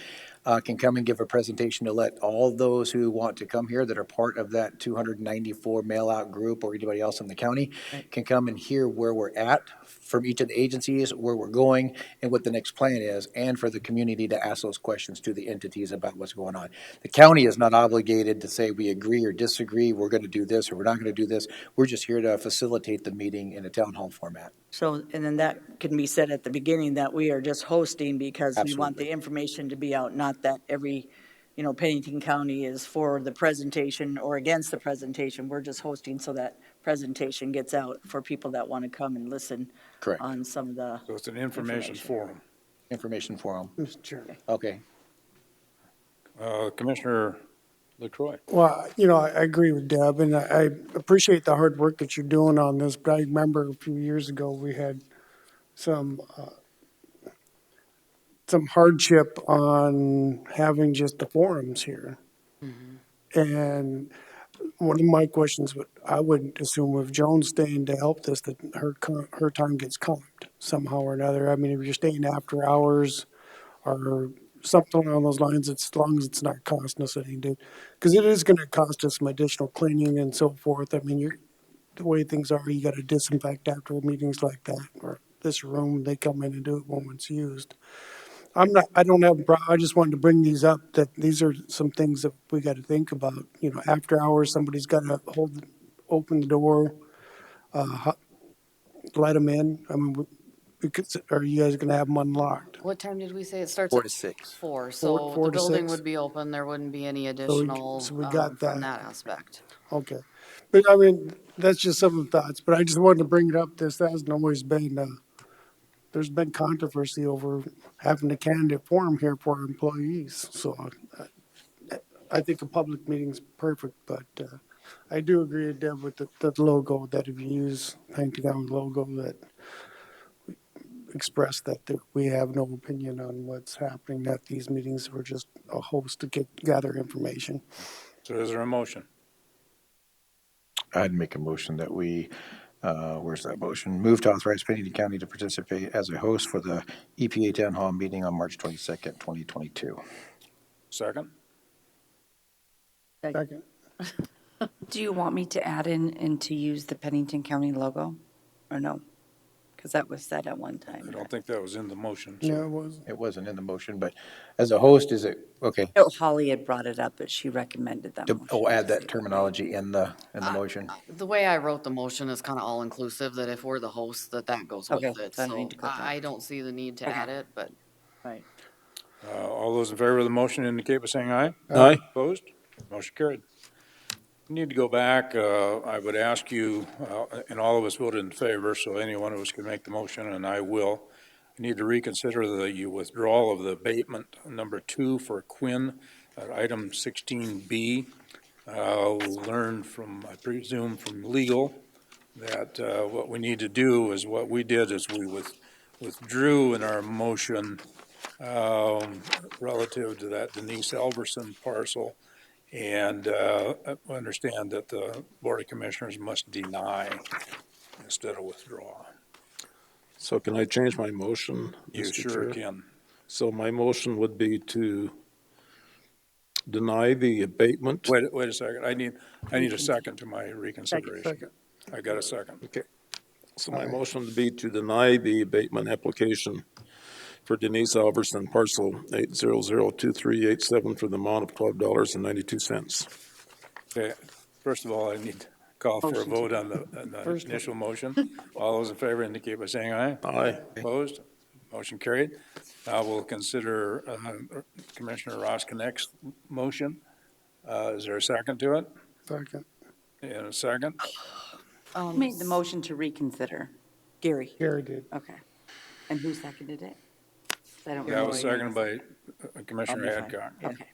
can come and give a presentation to let all those who want to come here that are part of that 294 mail-out group or anybody else in the county can come and hear where we're at from each of the agencies, where we're going, and what the next plan is, and for the community to ask those questions to the entities about what's going on. The county is not obligated to say we agree or disagree, we're going to do this or we're not going to do this. We're just here to facilitate the meeting in a town hall format. So, and then that can be said at the beginning that we are just hosting because we want Absolutely. the information to be out, not that every, Pennington County is for the presentation or against the presentation. We're just hosting so that presentation gets out for people that want to come and listen. Correct. On some of the. So it's an information forum. Information forum. Mr. Chairman. Okay. Commissioner LaCroix? Well, I agree with Deb, and I appreciate the hard work that you're doing on this, but I remember a few years ago, we had some hardship on having just the forums here. And one of my questions, I would assume if Joan's staying to help this, that her time gets comped somehow or another. I mean, if you're staying after hours or something along those lines, as long as it's not costing us anything, because it is going to cost us some additional cleaning and so forth. I mean, the way things are, you got to disinfect after meetings like that, or this room, they come in and do it when it's used. I don't have a problem. I just wanted to bring these up, that these are some things that we got to think about. After hours, somebody's got to open the door, let them in. I mean, because, are you guys going to have them unlocked? What time did we say it starts? 4 at to 6. 4, so Four the to building 6? would be open, there wouldn't be any additional, So we got from that. that aspect. Okay. But I mean, that's just some of the thoughts, but I just wanted to bring it up. This hasn't always been, there's been controversy over having a candidate forum here for our employees. So I think a public meeting's perfect, but I do agree with Deb with the logo, that if you use Pennington County logo, that express that we have no opinion on what's happening at these meetings. We're just a host to gather information. So is there a motion? I'd make a motion that we, where's that motion? Move to authorize Pennington County to participate as a host for the EPA Town Hall meeting on March 22nd, 2022. Second? Second. Do you want me to add in and to use the Pennington County logo or no? Because that was said at one time. I don't think that was in the motion. Yeah, it was. It wasn't in the motion, but as a host, is it, okay, No, Holly had brought it up, but she recommended that motion. add that terminology in the motion? The way I wrote the motion is kind of all-inclusive, that if we're the host, that goes Okay, with it. so I So need to put that. I don't see the need to Okay. add it, but. Right. All those in favor of the motion indicate by saying aye. Aye. Opposed? Motion carried. We need to go back. I would ask you, and all of us voted in favor, so any one of us can make the motion, and I will. We need to reconsider the withdrawal of the abatement number 2 for Quinn at item 16B. Learned from, I presume, from legal that what we need to do is what we did is we withdrew in our motion relative to that Denise Elverson parcel, and understand that the Board of Commissioners must deny instead of withdraw. So can I change my motion, You Mr. sure Chair? can. So my motion would be to deny the abatement. Wait a second. I need a second to my reconsideration. Second. I got a second. Okay. So my motion would be to deny the abatement application for Denise Alverson, parcel 8002387 for the amount of $12.92. Okay. First of all, I need to call for a vote on the initial motion. All those in favor indicate by saying aye. Aye. Opposed? Motion carried. Now we'll consider Commissioner Ross Connect's motion. Is there a second to it? Second. And a second? Who made the motion to reconsider? Gary? Gary did. Okay. And who seconded it? I don't That remember. was seconded by Commissioner Oh, that's Adcock. fine. Okay.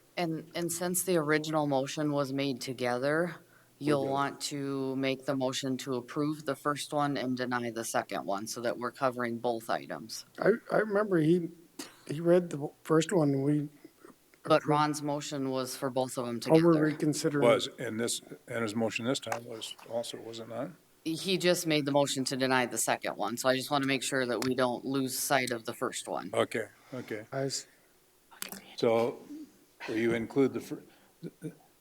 And since the original motion was made together, you'll want to make the motion to approve the first one and deny the second one, so that we're covering both items. I remember he read the first one and we. But Ron's motion was for both of them Oh, we're together. reconsidering. Was, and his motion this time was also, was it not? He just made the motion to deny the second one, so I just want to make sure that we don't lose sight of the first one. Okay. So will you include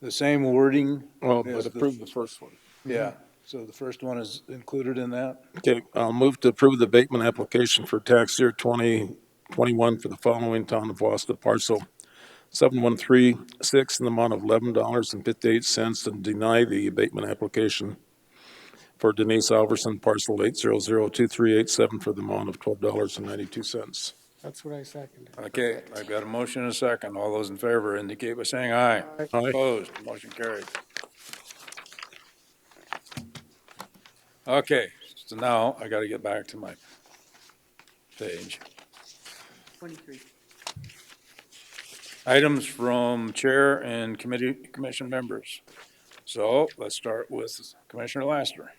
the same wording? Well, as but approve the first one. Yeah, so the first one is included in that? Okay, I'll move to approve the abatement application for tax year 2021 for the following town of Wasta parcel 7136 in the amount of $11.58, and deny the abatement application for Denise Alverson parcel 8002387 for the amount of $12.92. That's what I seconded. Okay, I've got a motion and a second. All those in favor indicate by saying aye. Aye. Opposed, motion carried. Okay, so now I gotta get back to my page. 23. Items from chair and commission members. So let's start with Commissioner Laster.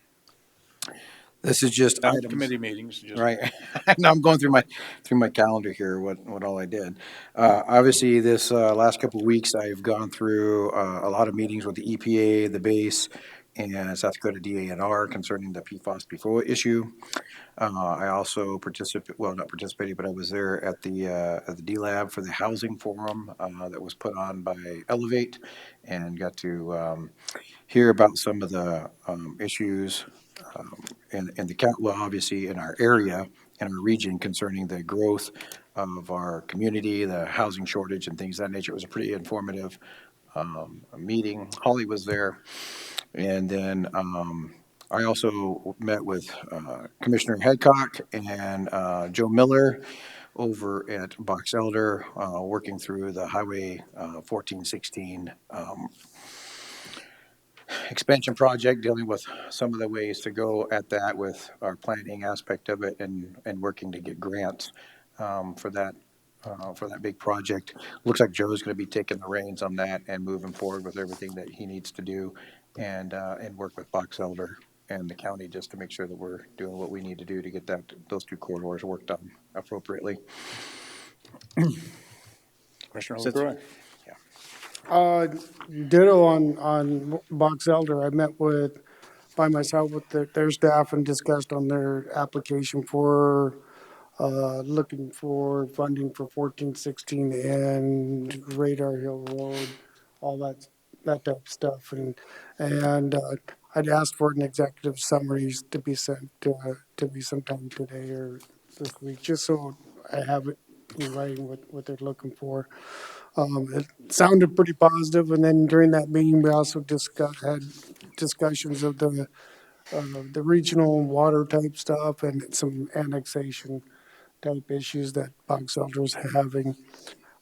This is just Not items. committee meetings, just. Right. No, I'm going through my calendar here, what all I did. Obviously, this last couple of weeks, I've gone through a lot of meetings with the EPA, the base, and South Dakota DANR concerning the PFOS/PFOA issue. I also not participated, but I was there at the D-Lab for the housing forum that was put on by Elevate, and got to hear about some of the issues in the well, obviously in our area, in our region, concerning the growth of our community, the housing shortage and things of that nature. It was a pretty informative meeting. Holly was there. And then I also met with Commissioner Hadcock and Joe Miller over at Box Elder, working through the Highway 1416 expansion project, dealing with some of the ways to go at that with our planning aspect of it, and working to get grants for that big project. Looks like Joe's going to be taking the reins on that and moving forward with everything that he needs to do, and work with Box Elder and the county just to make sure that we're doing what we need to do to get those two corridors worked on appropriately. Commissioner LaCroix. Ditto on Box Elder. I met by myself with their staff and discussed on their application for looking for funding for 1416 and Radar Hill Road, all that type of stuff, and I'd asked for an executive summaries to be sent to me sometime today or this week, just so I have it in writing what they're looking for. It sounded pretty positive, and then during that meeting, we also had discussions of the regional water type stuff and some annexation type issues that Box Elder is having.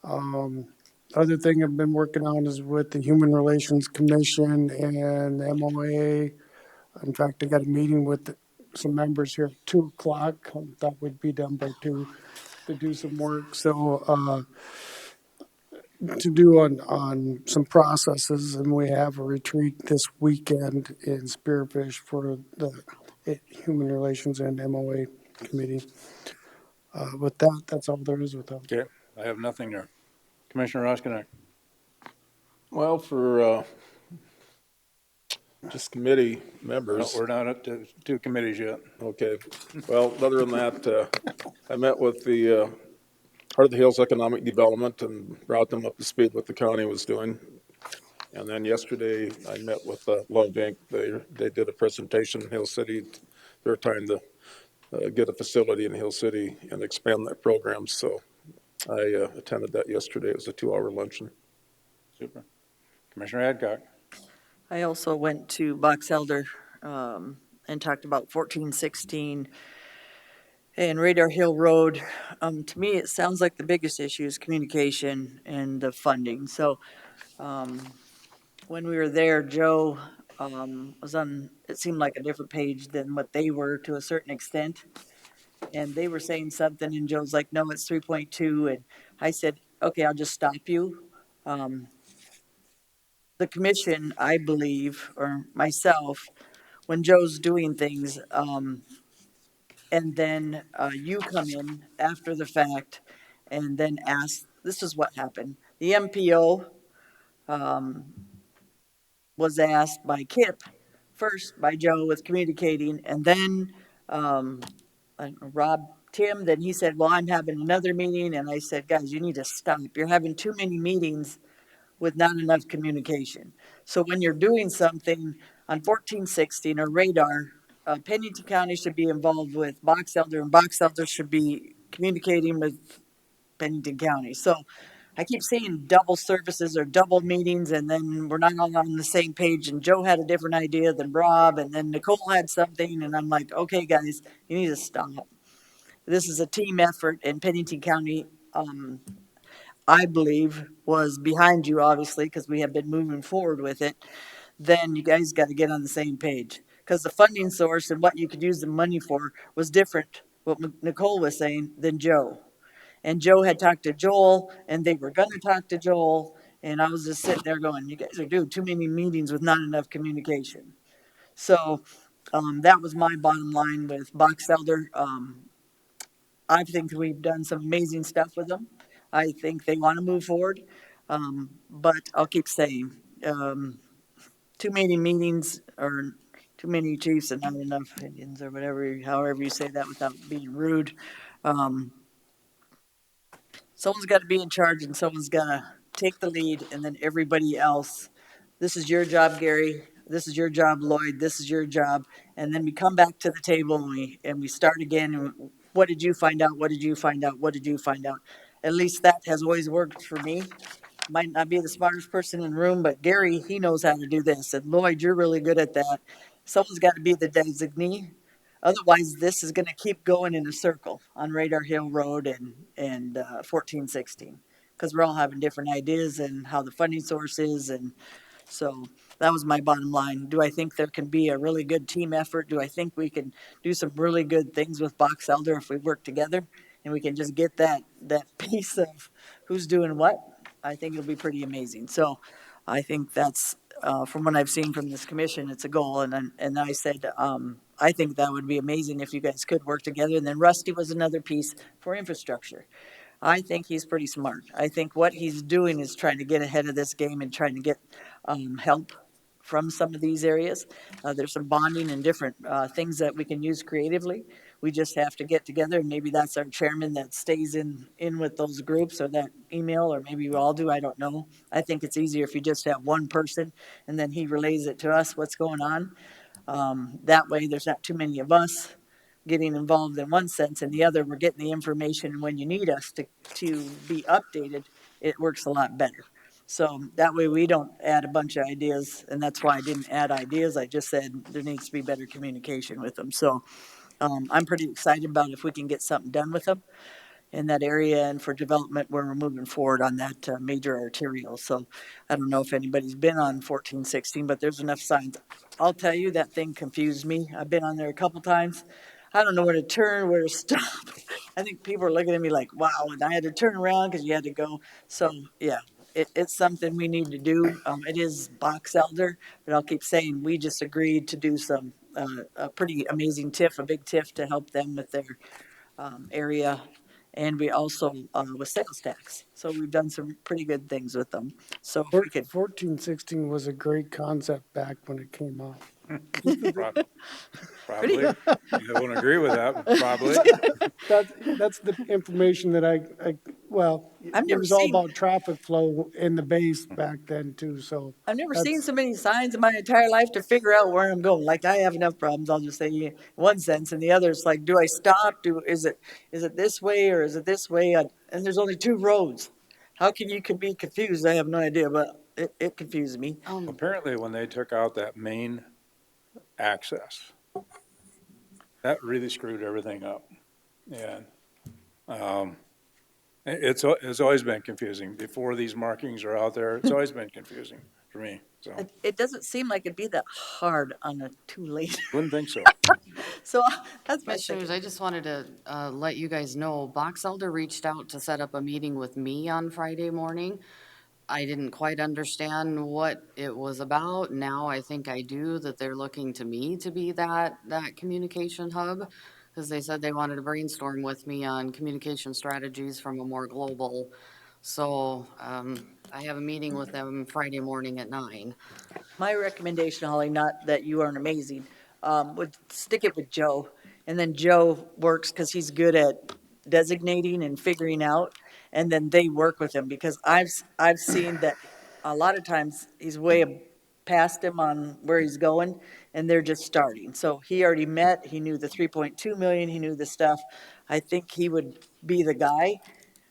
Other thing I've been working on is with the Human Relations Commission and MOA. In fact, I got a meeting with some members here at 2:00. Thought we'd be done by 2 to do some work. So, to do on some processes, and we have a retreat this weekend in Spearfish for the Human Relations and MOA Committee. With that, that's all there is with that. Okay, I have nothing there. Commissioner Roskinek. Well, for just committee No, members. we're not up to 2 committees yet. Okay. Well, other than that, I met with the Heart of the Hills Economic Development and brought them up to speed what the county was doing. And then yesterday, I met with Love Inc. They did a presentation in Hill City. They're trying to get a facility in Hill City and expand that program. So I attended that yesterday. It was a 2-hour luncheon. Super. Commissioner Adcock. I also went to Box Elder and talked about 1416 and Radar Hill Road. To me, it sounds like the biggest issue is communication and the funding. So when we were there, Joe was on, it seemed like a different page than what they were to a certain extent. And they were saying something, and Joe's like, no, it's 3.2. And I said, okay, I'll just stop you. The commission, I believe, or myself, when Joe's doing things, and then you come in after the fact and then ask, this is what happened. The MPO was asked by Kip, first by Joe with communicating, and then Rob Tim, then he said, well, I'm having another meeting. And I said, guys, you need to stop. You're having too many meetings with not enough communication. So when you're doing something on 1416 or radar, Pennington County should be involved with Box Elder, and Box Elder should be communicating with Pennington County. So I keep seeing double services or double meetings, and then we're not all on the same page. And Joe had a different idea than Rob, and then Nicole had something, and I'm like, okay, guys, you need to stop. This is a team effort, and Pennington County, I believe, was behind you, obviously, because we have been moving forward with it. Then you guys got to get on the same page, because the funding source and what you could use the money for was different, what Nicole was saying, than Joe. And Joe had talked to Joel, and they were going to talk to Joel, and I was just sitting there going, you guys are doing too many meetings with not enough communication. So that was my bottom line with Box Elder. I think we've done some amazing stuff with them. I think they want to move forward. But I'll keep saying, too many meetings or too many chiefs and not enough Indians or whatever, however you say that without being rude. Someone's got to be in charge and someone's got to take the lead, and then everybody else. This is your job, Gary. This is your job, Lloyd. This is your job. And then we come back to the table and we start again. And what did you find out? What did you find out? What did you find out? At least that has always worked for me. Might not be the smartest person in the room, but Gary, he knows how to do this. And Lloyd, you're really good at that. Someone's got to be the designee. Otherwise, this is going to keep going in a circle on Radar Hill Road and 1416, because we're all having different ideas and how the funding source is. And so that was my bottom line. Do I think there can be a really good team effort? Do I think we can do some really good things with Box Elder if we work together and we can just get that piece of who's doing what? I think it'll be pretty amazing. So I think that's, from what I've seen from this commission, it's a goal. And I said, I think that would be amazing if you guys could work together. And then Rusty was another piece for infrastructure. I think he's pretty smart. I think what he's doing is trying to get ahead of this game and trying to get help from some of these areas. There's some bonding and different things that we can use creatively. We just have to get together, and maybe that's our chairman that stays in with those groups or that email, or maybe we all do, I don't know. I think it's easier if you just have one person and then he relays it to us, what's going on. That way there's not too many of us getting involved in one sense, and the other, we're getting the information when you need us to be updated, it works a lot better. So that way we don't add a bunch of ideas, and that's why I didn't add ideas. I just said there needs to be better communication with them. So I'm pretty excited about if we can get something done with them. in that area and for development where we're moving forward on that major arterial. So I don't know if anybody's been on 1416, but there's enough signs. I'll tell you, that thing confused me. I've been on there a couple times. I don't know where to turn, where to stop. I think people are looking at me like, wow, and I had to turn around because you had to go. So, yeah, it's something we need to do. It is box elder, but I'll keep saying, we just agreed to do some, a pretty amazing TIF, a big TIF to help them with their area. And we also, with sales tax. So we've done some pretty good things with them. So if we could, 1416 was a great concept back when it came out. Probably. I won't agree with that, but probably. That's the information that well, I've it never was all seen- about traffic flow in the base back then too, so. I've never seen so many signs in my entire life to figure out where I'm going. Like I have enough problems, I'll just say in one sense, and the other is like, do I stop? Is it this way or is it this way? And there's only two roads. How can you be confused? I have no idea, but it confuses me. Apparently, when they took out that main access, that really screwed everything up. And it's always been confusing. Before these markings are out there, it's always been confusing for me. So It doesn't seem like it'd be that hard on a two-lane. wouldn't think so. So that's my Commissioners, second. I just wanted to let you guys know, Box Elder reached out to set up a meeting with me on Friday morning. I didn't quite understand what it was about. Now I think I do, that they're looking to me to be that communication hub. Because they said they wanted to brainstorm with me on communication strategies from a more global. So I have a meeting with them Friday morning at 9. My recommendation, Holly, not that you aren't amazing, would stick it with Joe. And then Joe works because he's good at designating and figuring out, and then they work with him because I've seen that a lot of times he's way past him on where he's going, and they're just starting. So he already met, he knew the 3.2 million, he knew the stuff. I think he would be the guy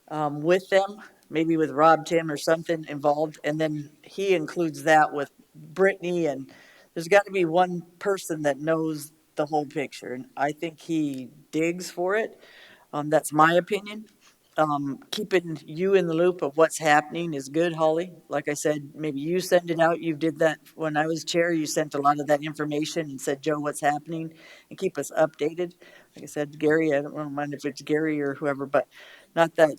with them, maybe with Rob Tim or something involved, and then he includes that with Brittany, and there's got to be one person that knows the whole picture, and I think he digs for it. That's my opinion. Keeping you in the loop of what's happening is good, Holly. Like I said, maybe you send it out. You did that when I was chair. You sent a lot of that information and said, Joe, what's happening? And keep us updated. Like I said, Gary, I don't mind if it's Gary or whoever, but not that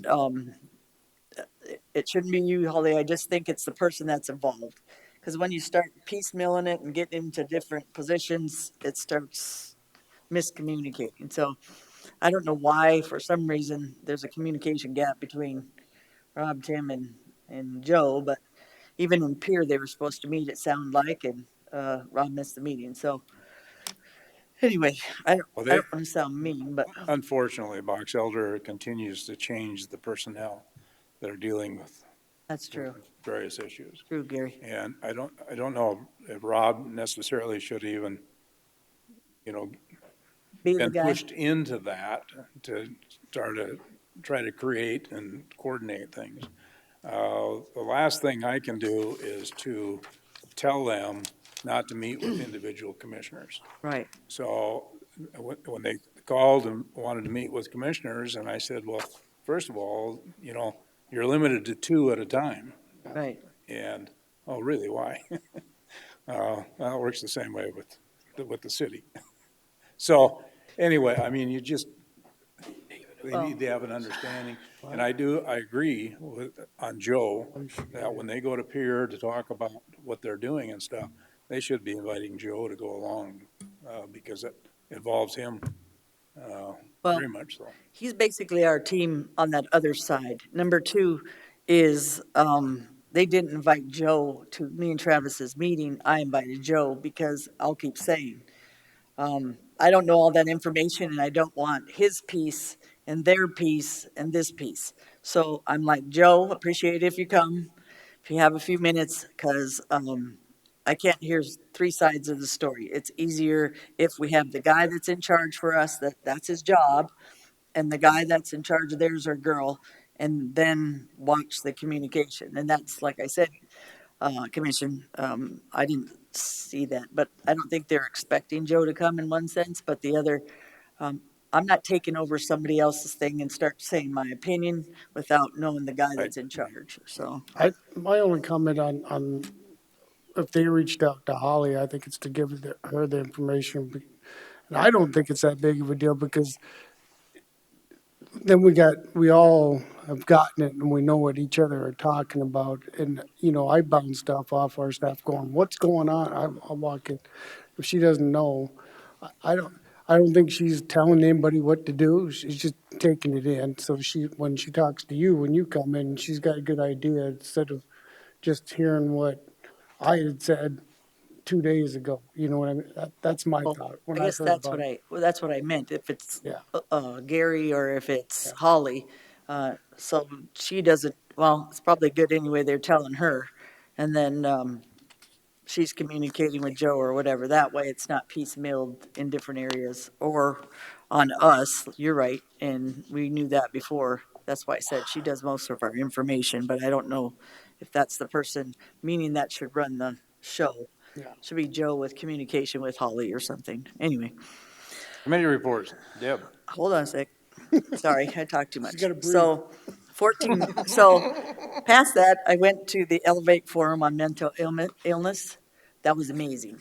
it shouldn't be you, Holly. I just think it's the person that's involved. Because when you start piecemealing it and get into different positions, it starts miscommunicating. So I don't know why, for some reason, there's a communication gap between Rob, Tim, and Joe, but even in Pier, they were supposed to meet, it sounded like, and Rob missed the meeting. So anyway, I don't want to sound mean, but Unfortunately, Box Elder continues to change the personnel that are dealing with that's true. various issues. True, Gary. And I don't know if Rob necessarily should even, Be the been guy. pushed into that to try to create and coordinate things. The last thing I can do is to tell them not to meet with individual commissioners. Right. So when they called and wanted to meet with commissioners, and I said, well, first of all, you're limited to 2 at a time. Right. And, oh, really, why? Well, it works the same way with the city. So anyway, I mean, they need to have an understanding. And I agree on Joe, that when they go to Pier to talk about what they're doing and stuff, they should be inviting Joe to go along, because it involves him, very much so. He's basically our team on that other side. Number 2 is, they didn't invite Joe to me and Travis's meeting. I invited Joe because I'll keep saying, I don't know all that information and I don't want his piece and their piece and this piece. So I'm like, Joe, appreciate it if you come, if you have a few minutes, because I can't hear 3 sides of the story. It's easier if we have the guy that's in charge for us, that's his job, and the guy that's in charge of theirs or girl, and then watch the communication. And that's, like I said, Commission, I didn't see that, but I don't think they're expecting Joe to come in one sense, but the other, I'm not taking over somebody else's thing and start saying my opinion without knowing the guy that's in charge, so. My only comment on if they reached out to Holly, I think it's to give her the information. And I don't think it's that big of a deal because then we all have gotten it and we know what each other are talking about. And, I bounce stuff off our staff going, what's going on? I'll walk in. If she doesn't know, I don't think she's telling anybody what to do. She's just taking it in. So when she talks to you, when you come in, she's got a good idea instead of just hearing what I had said 2 days ago. You know what I mean? That's my thought when I I guess heard about it. that's what I meant, if it's Yeah. Gary or if it's Holly. So she doesn't, well, it's probably good anyway, they're telling her. And then she's communicating with Joe or whatever. That way it's not piecemealed in different areas or on us. You're right. And we knew that before. That's why I said she does most of our information, but I don't know if that's the person, meaning that should run the show. Yeah. Should be Joe with communication with Holly or something. Anyway, Committee reports. Deb. hold on a sec. Sorry, I talked too much. gotta breathe. So 14, so past that, I went to the Elevate Forum on mental illness. That was amazing.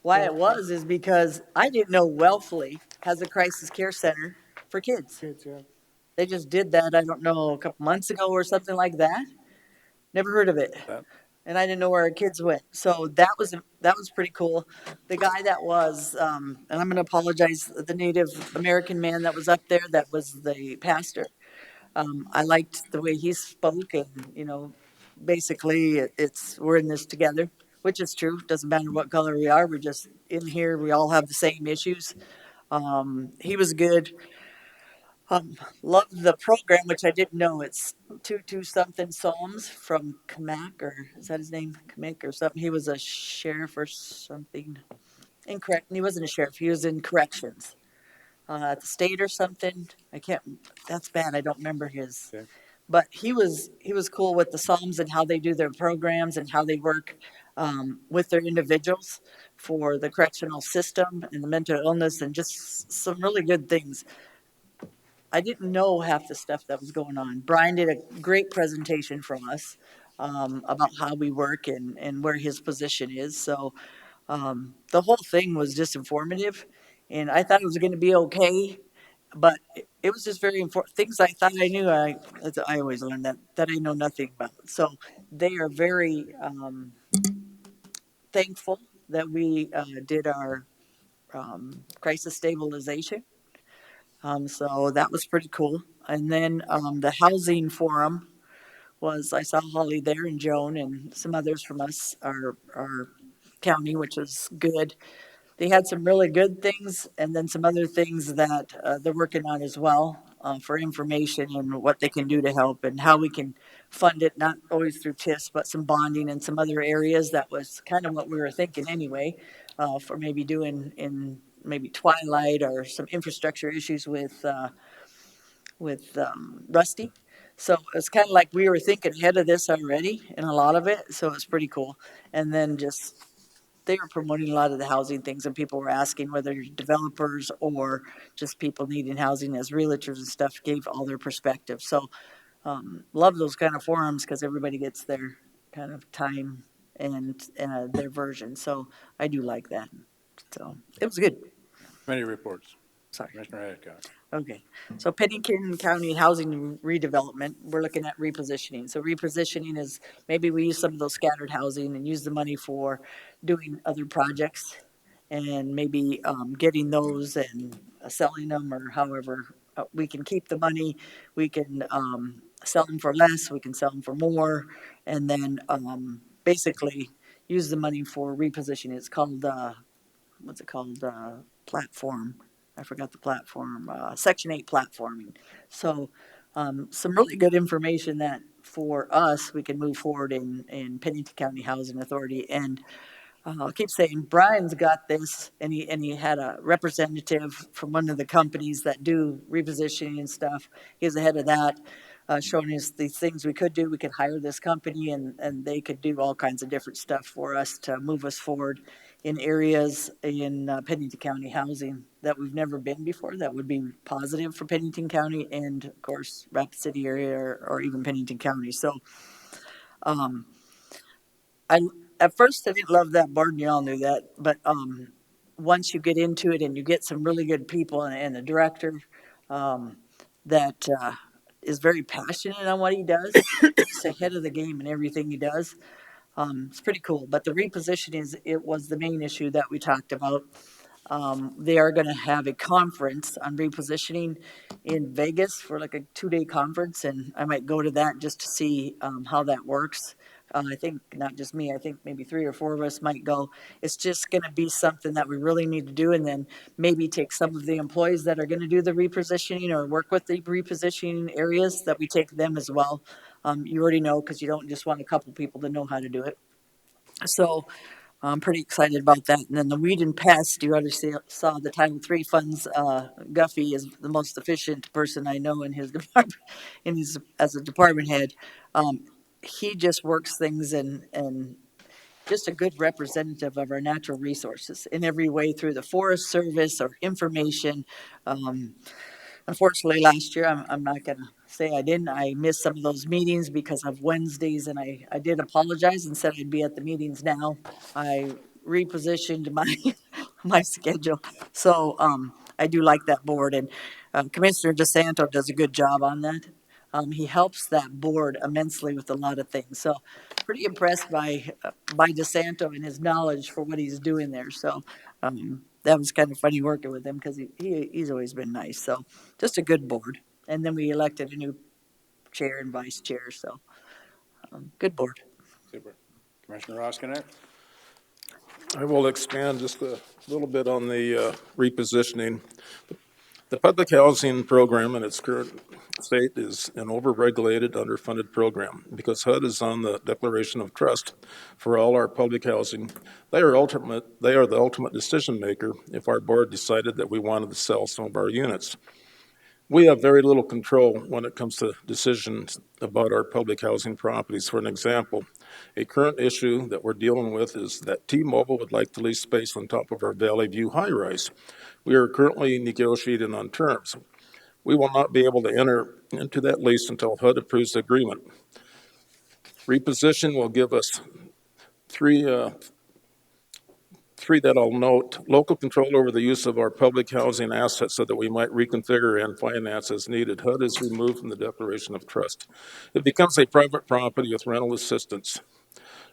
Why it was is because I didn't know Wellfleet has a crisis care center for kids. Kids, yeah. They just did that, I don't know, a couple months ago or something like that. Never heard of it. And I didn't know where our kids went. So that was pretty cool. The guy that was, and I'm going to apologize, the Native American man that was up there, that was the pastor. I liked the way he spoke, and basically we're in this together, which is true. Doesn't matter what color we are. We're just in here. We all have the same issues. He was good. Loved the program, which I didn't know. It's 22 something Psalms from Kamak, or is that his name? Kamak or something. He was a sheriff or something. Incorrect. He wasn't a sheriff. He was in corrections at the state or something. I can't. That's bad. I don't remember his. Okay. But he was cool with the Psalms and how they do their programs and how they work with their individuals for the correctional system and the mental illness and just some really good things. I didn't know half the stuff that was going on. Brian did a great presentation from us about how we work and where his position is. So the whole thing was just informative, and I thought it was going to be okay, but it was just very important. Things I thought I knew, I always learn that I know nothing about. So they are very thankful that we did our crisis stabilization. So that was pretty cool. And then the housing forum I saw Holly there and Joan and some others from our county, which was good. They had some really good things and then some other things that they're working on as well for information and what they can do to help and how we can fund it, not always through TIFs, but some bonding and some other areas. That was kind of what we were thinking anyway, for maybe doing in maybe Twilight or some infrastructure issues with Rusty. So it's kind of like we were thinking ahead of this already in a lot of it. So it's pretty cool. And then just they were promoting a lot of the housing things, and people were asking whether you're developers or just people needing housing as realtors and stuff gave all their perspective. So love those kind of forums because everybody gets their kind of time and their version. So I do like that. So it was good. Committee reports. Sorry. Commissioner Adcock. Okay, so Pennington County Housing Redevelopment, we're looking at repositioning. So repositioning is maybe we use some of those scattered housing and use the money for doing other projects and maybe getting those and selling them or however. We can keep the money, we can sell them for less, we can sell them for more, and then basically use the money for repositioning. It's called, what's it called, platform. I forgot the platform, Section 8 platforming. So some really good information that for us, we can move forward in Pennington County Housing Authority. And I'll keep saying, Brian's got this, and he had a representative from one of the companies that do repositioning and stuff. He was the head of that, showing us the things we could do. We could hire this company, and they could do all kinds of different stuff for us to move us forward in areas in Pennington County housing that we've never been before. That would be positive for Pennington County and, of course, Rapid City area or even Pennington County. So I at first I didn't love that board, and you all knew that. But once you get into it and you get some really good people and a director that is very passionate on what he does, he's ahead of the game in everything he does. It's pretty cool. But the repositioning it was the main issue that we talked about. They are going to have a conference on repositioning in Vegas for like a 2-day conference, and I might go to that just to see how that works. I think not just me, I think maybe 3 or 4 of us might go. It's just going to be something that we really need to do, and then maybe take some of the employees that are going to do the repositioning or work with the repositioning areas, that we take them as well. You already know, because you don't just want a couple people to know how to do it. So I'm pretty excited about that. And then the weed and pest, you already saw the Title III funds. Guffey is the most efficient person I know in his department, as a department head. He just works things and just a good representative of our natural resources in every way, through the Forest Service or information. Unfortunately, last year, I'm not going to say I didn't. I missed some of those meetings because of Wednesdays, and I did apologize and said I'd be at the meetings now. I repositioned my my schedule. So I do like that board, and Commissioner DeSanto does a good job on that. He helps that board immensely with a lot of things. So pretty impressed by DeSanto and his knowledge for what he's doing there. So that was kind of funny working with him, because he's always been nice. So just a good board. And then we elected a new chair and vice chair. So good board. Super. Commissioner Roskinek? I will expand just a little bit on the repositioning. The public housing program in its current state is an overregulated, underfunded program. Because HUD is on the Declaration of Trust for all our public housing, they are the ultimate decision maker if our board decided that we wanted to sell some of our units. We have very little control when it comes to decisions about our public housing properties. For an example, a current issue that we're dealing with is that T-Mobile would like to lease space on top of our Valley View high-rise. We are currently negotiating on terms. We will not be able to enter into that lease until HUD approves the agreement. Reposition will give us three that I'll note: local control over the use of our public housing assets so that we might reconfigure and finance as needed. HUD is removed from the Declaration of Trust. It becomes a private property with rental assistance.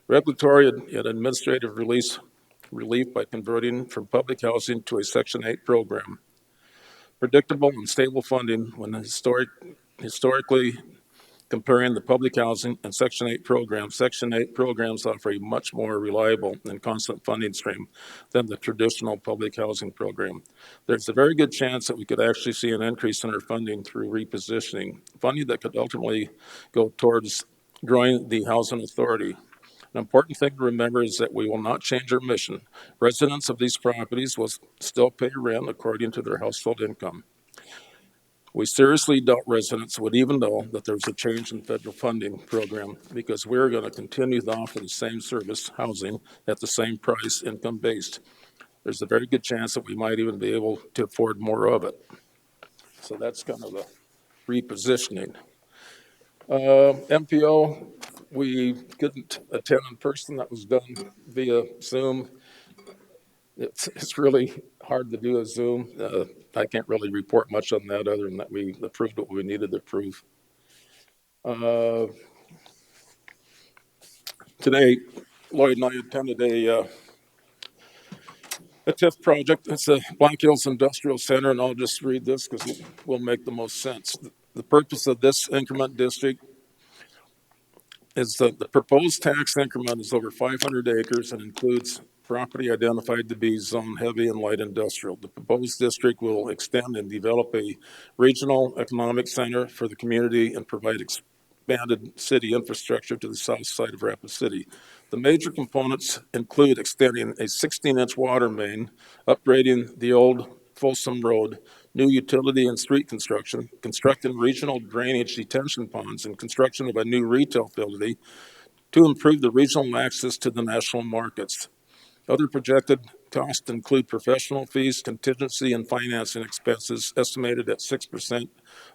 Regulatory and administrative relief by converting from public housing to a Section 8 program. Predictable and stable funding when historically comparing the public housing and Section 8 programs. Section 8 programs offer a much more reliable and constant funding stream than the traditional public housing program. There's a very good chance that we could actually see an increase in our funding through repositioning, funding that could ultimately go towards growing the housing authority. An important thing to remember is that we will not change our mission. Residents of these properties will still pay rent according to their household income. We seriously doubt residents would even know that there's a change in federal funding program, because we're going to continue to offer the same service, housing, at the same price, income-based. There's a very good chance that we might even be able to afford more of it. So that's kind of a repositioning. MPO, we couldn't attend in person. That was done via Zoom. It's really hard to do a Zoom. I can't really report much on that other than that we approved what we needed to approve. Today, Lloyd and I attended a TIF project. It's the Black Hills Industrial Center, and I'll just read this because it will make the most sense. The purpose of this increment district is that the proposed tax increment is over 500 acres and includes property identified to be zone heavy and light industrial. The proposed district will extend and develop a regional economic center for the community and provide expanded city infrastructure to the south side of Rapid City. The major components include extending a 16-inch water main, upgrading the old Folsom Road, new utility and street construction, constructing regional drainage detention ponds, and construction of a new retail facility to improve the regional access to the national markets. Other projected costs include professional fees, contingency, and financing expenses estimated at 6%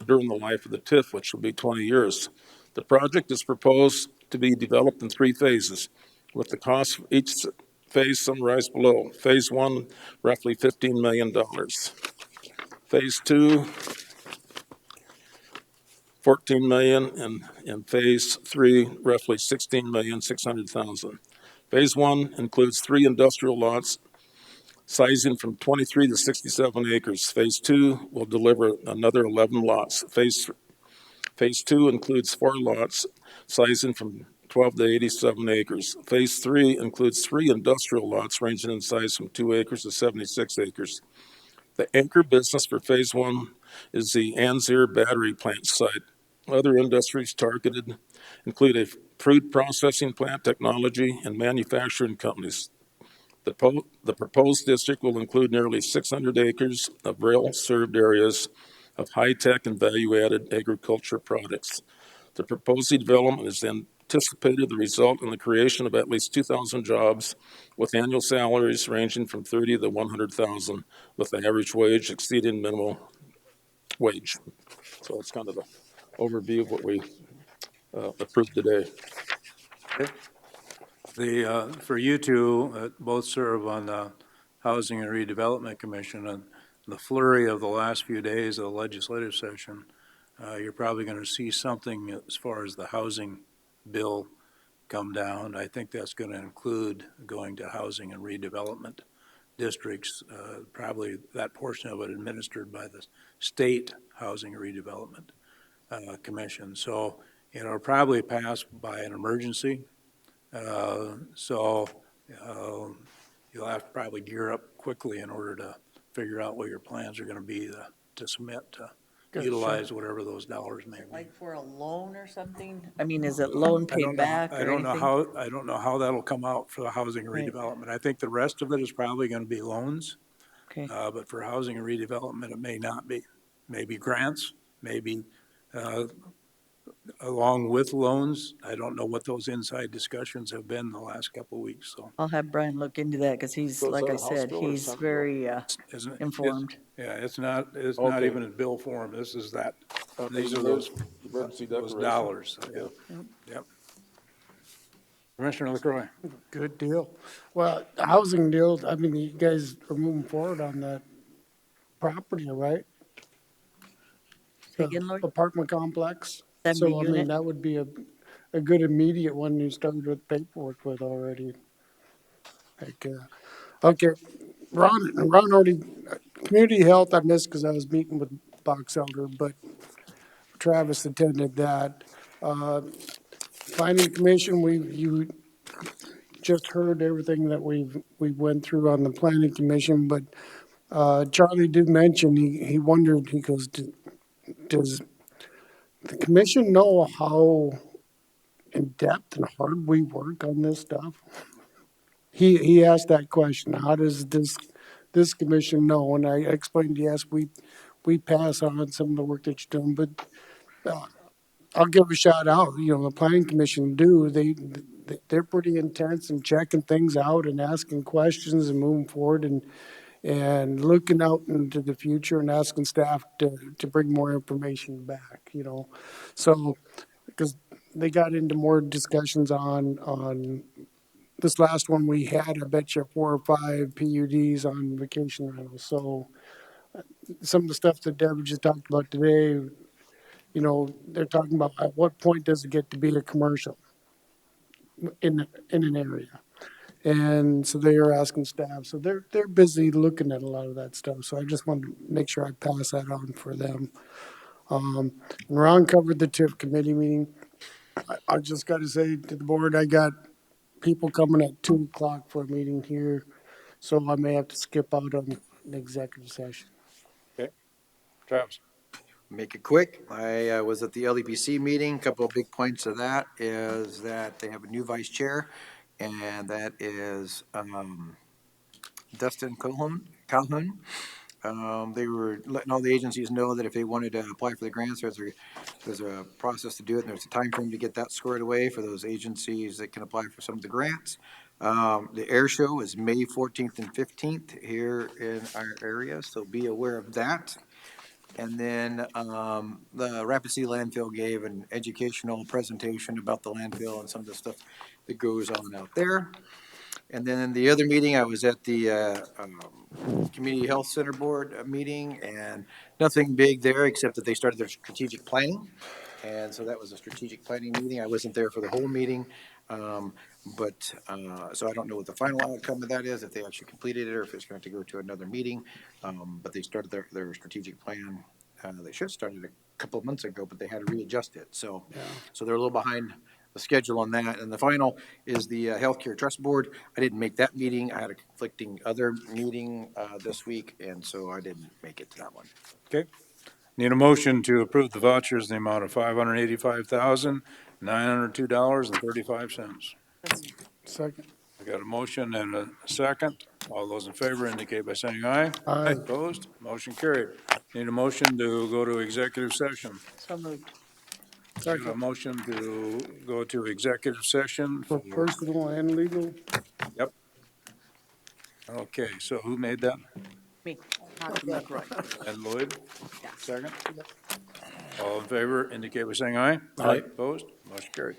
during the life of the TIF, which will be 20 years. The project is proposed to be developed in 3 phases, with the cost of each phase summarized below. Phase 1, roughly $15 million. Phase 2, 14 million, and phase 3, roughly 16,600,000. Phase 1 includes 3 industrial lots sizing from 23 to 67 acres. Phase 2 will deliver another 11 lots. Phase 2 includes 4 lots sizing from 12 to 87 acres. Phase 3 includes 3 industrial lots ranging in size from 2 acres to 76 acres. The anchor business for Phase 1 is the Anzir battery plant site. Other industries targeted include a fruit processing plant, technology, and manufacturing companies. The proposed district will include nearly 600 acres of rail-served areas of high-tech and value-added agriculture products. The proposed development is anticipated to result in the creation of at least 2,000 jobs, with annual salaries ranging from 30 to 100,000, with the average wage exceeding minimum wage. So that's kind of an overview of what we approved today. For you two, both serve on the Housing and Redevelopment Commission, and the flurry of the last few days of the legislative session, you're probably going to see something as far as the housing bill come down. I think that's going to include going to housing and redevelopment districts, probably that portion of it administered by the state housing and redevelopment commission. So it'll probably pass by an emergency. So you'll have to probably gear up quickly in order to figure out what your plans are going to be to submit to utilize whatever those dollars may be. Like for a loan or something? I mean, is it loan paid back or anything? I don't know how that'll come out for the housing and redevelopment. I think the rest of it is probably going to be loans. Okay. But for housing and redevelopment, it may not be. Maybe grants, maybe along with loans. I don't know what those inside discussions have been the last couple of weeks, so. I'll have Brian look into that because he's, So is like that I a House said, bill or he's Senate very Isn't it? informed. Yeah, it's not Okay. even in bill form. This is that, these are Emergency those declaration. dollars. Yeah. Yep. Commissioner LaCroy. Good deal. Well, the housing deal, I mean, you guys are moving forward on that property, right? Say again, Lori? Apartment complex. 70 So, I mean, unit? that would be a good immediate one you started with paperwork with already. Like, okay, Ron already, community health I missed because I was meeting with Box Elder, but Travis attended that. Planning Commission, you just heard everything that we went through on the Planning Commission, but Charlie did mention, he wondered, he goes, does the commission know how in-depth and hard we work on this stuff? He asked that question, how does this commission know? And I explained, yes, we pass on some of the work that you're doing, but I'll give a shout out, the planning commission they're pretty intense in checking things out and asking questions and moving forward and looking out into the future and asking staff to bring more information back, So, because they got into more discussions on this last one we had, I bet you 4 or 5 PUDs on vacation rentals. So some of the stuff that Debbie just talked about today, they're talking about at what point does it get to be a commercial in an area. And so they are asking staff. So they're busy looking at a lot of that stuff. So I just wanted to make sure I pass that on for them. And Ron covered the TIF committee meeting. I just got to say to the board, I got people coming at 2:00 for a meeting here. So I may have to skip out on the executive session. Okay. Travis. Make it quick. I was at the LEPC meeting. A couple of big points of that is that they have a new vice chair, and that is Dustin Calhoun. They were letting all the agencies know that if they wanted to apply for the grants, there's a process to do it, and there's a time frame to get that squared away for those agencies that can apply for some of the grants. The air show is May 14th and 15th here in our area, so be aware of that. And then the Rapid City Landfill gave an educational presentation about the landfill and some of the stuff that goes on out there. And then the other meeting, I was at the Community Health Center Board meeting, and nothing big there except that they started their strategic planning. And so that was a strategic planning meeting. I wasn't there for the whole meeting. So I don't know what the final outcome of that is, if they actually completed it or if it's going to go to another meeting. But they started their strategic plan. They should have started a couple of months ago, but they had to readjust it. So they're a little behind the schedule on that. And the final is the Healthcare Trust Board. I didn't make that meeting. I had a conflicting other meeting this week, and so I didn't make it to that one. Okay. Need a motion to approve the vouchers in the amount of $585,902.35. Second. I got a motion and a second. All those in favor indicate by saying aye. Aye. Opposed? Motion carried. Need a motion to go to executive session. So moved. Got a motion to go to executive session For personal and legal. Yep. Okay, so who made that? Me. McRoy. And Lloyd? Second? All in favor indicate by saying aye. Aye. Opposed? Motion carried.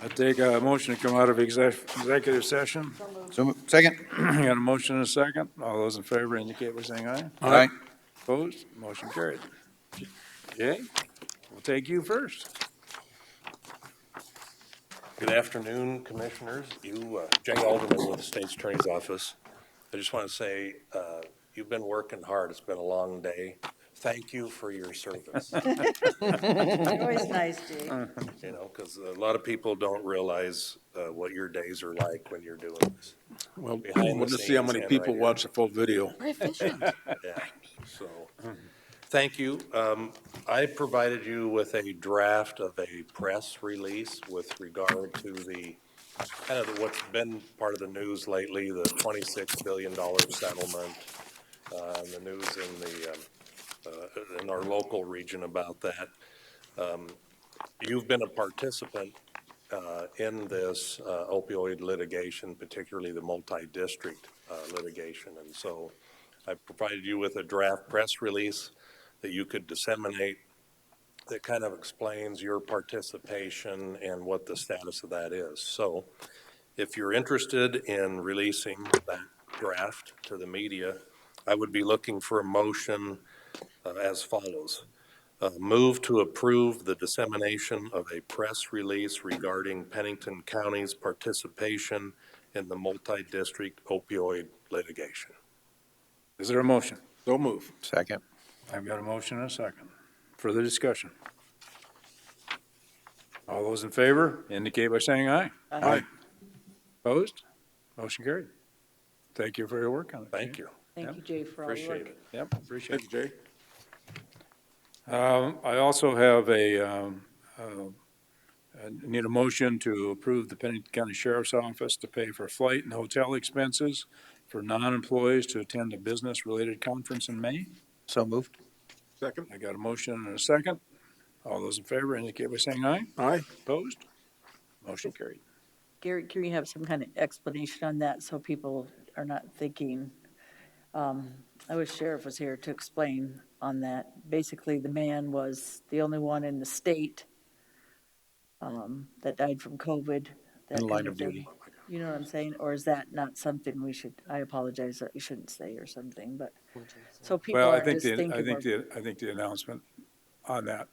I take a motion to come out of executive session. So, second. Got a motion and a second. All those in favor indicate by saying aye. Aye. Opposed? Motion carried. Jay, we'll take you first. Good afternoon, Commissioners. Jay Alderman with the State's Attorney's Office. I just want to say, you've been working hard. It's been a long day. Thank you for your service. Always nice, Jay. You know, because a lot of people don't realize what your days are like when you're doing this. Well, Behind we'll the just see how scenes many and people right watch the full video. We're efficient. Yeah, so, thank you. I provided you with a draft of a press release with regard to the, kind of what's been part of the news lately, the $26 billion settlement, the news in our local region about that. You've been a participant in this opioid litigation, particularly the multi-district litigation. And so I provided you with a draft press release that you could disseminate that kind of explains your participation and what the status of that is. So if you're interested in releasing that draft to the media, I would be looking for a motion as follows. Move to approve the dissemination of a press release regarding Pennington County's participation in the multi-district opioid litigation. Is there a motion? So move. Second. I've got a motion and a second. Further discussion? All those in favor indicate by saying aye. Aye. Opposed? Motion carried. Thank you for your work on it. Thank you. Thank you, Jay, for all your Appreciate work. it. Yep, appreciate Thank you, Jay. it. I also have I need a motion to approve the Pennington County Sheriff's Office to pay for flight and hotel expenses for non-employees to attend a business-related conference in May. So moved. Second. I got a motion and a second. All those in favor indicate by saying aye. Aye. Opposed? Motion carried. Gary, can you have some kind of explanation on that so people are not thinking? I wish Sheriff was here to explain on that. Basically, the man was the only one in the state that died from COVID. That In line kind of thing. duty. You know what I'm saying? Or is that not something we should, I apologize that we shouldn't say or something, but, so people Well, I aren't think just thinking. I think the announcement on that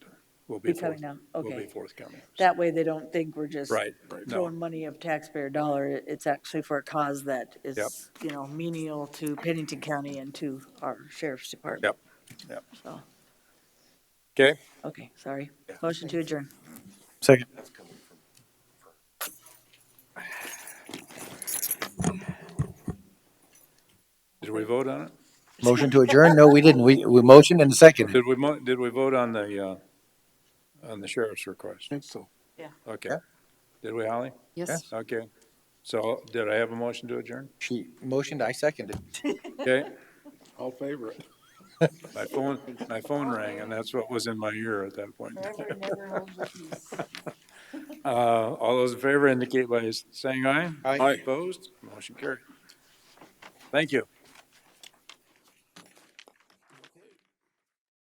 will be Be coming out, will be okay. forthcoming. That way they don't think we're just Right, throwing money of taxpayer dollar. It's actually for a cause that Yep. is, you know, menial to Pennington County and to our sheriff's department. Yep. So, Okay. okay, sorry. Motion to adjourn. Second. Did we vote on it? Motion to adjourn? No, we didn't. We motioned and seconded. Did we vote on the sheriff's request? I think so. Yeah. Okay. Yeah. Did we, Holly? Yes. Okay. So did I have a motion to adjourn? She motioned, I seconded. Okay. I'll favor it. My phone rang and that's what was in my ear at that point. All those in favor indicate by saying aye. Aye. Opposed? Motion carried. Thank you.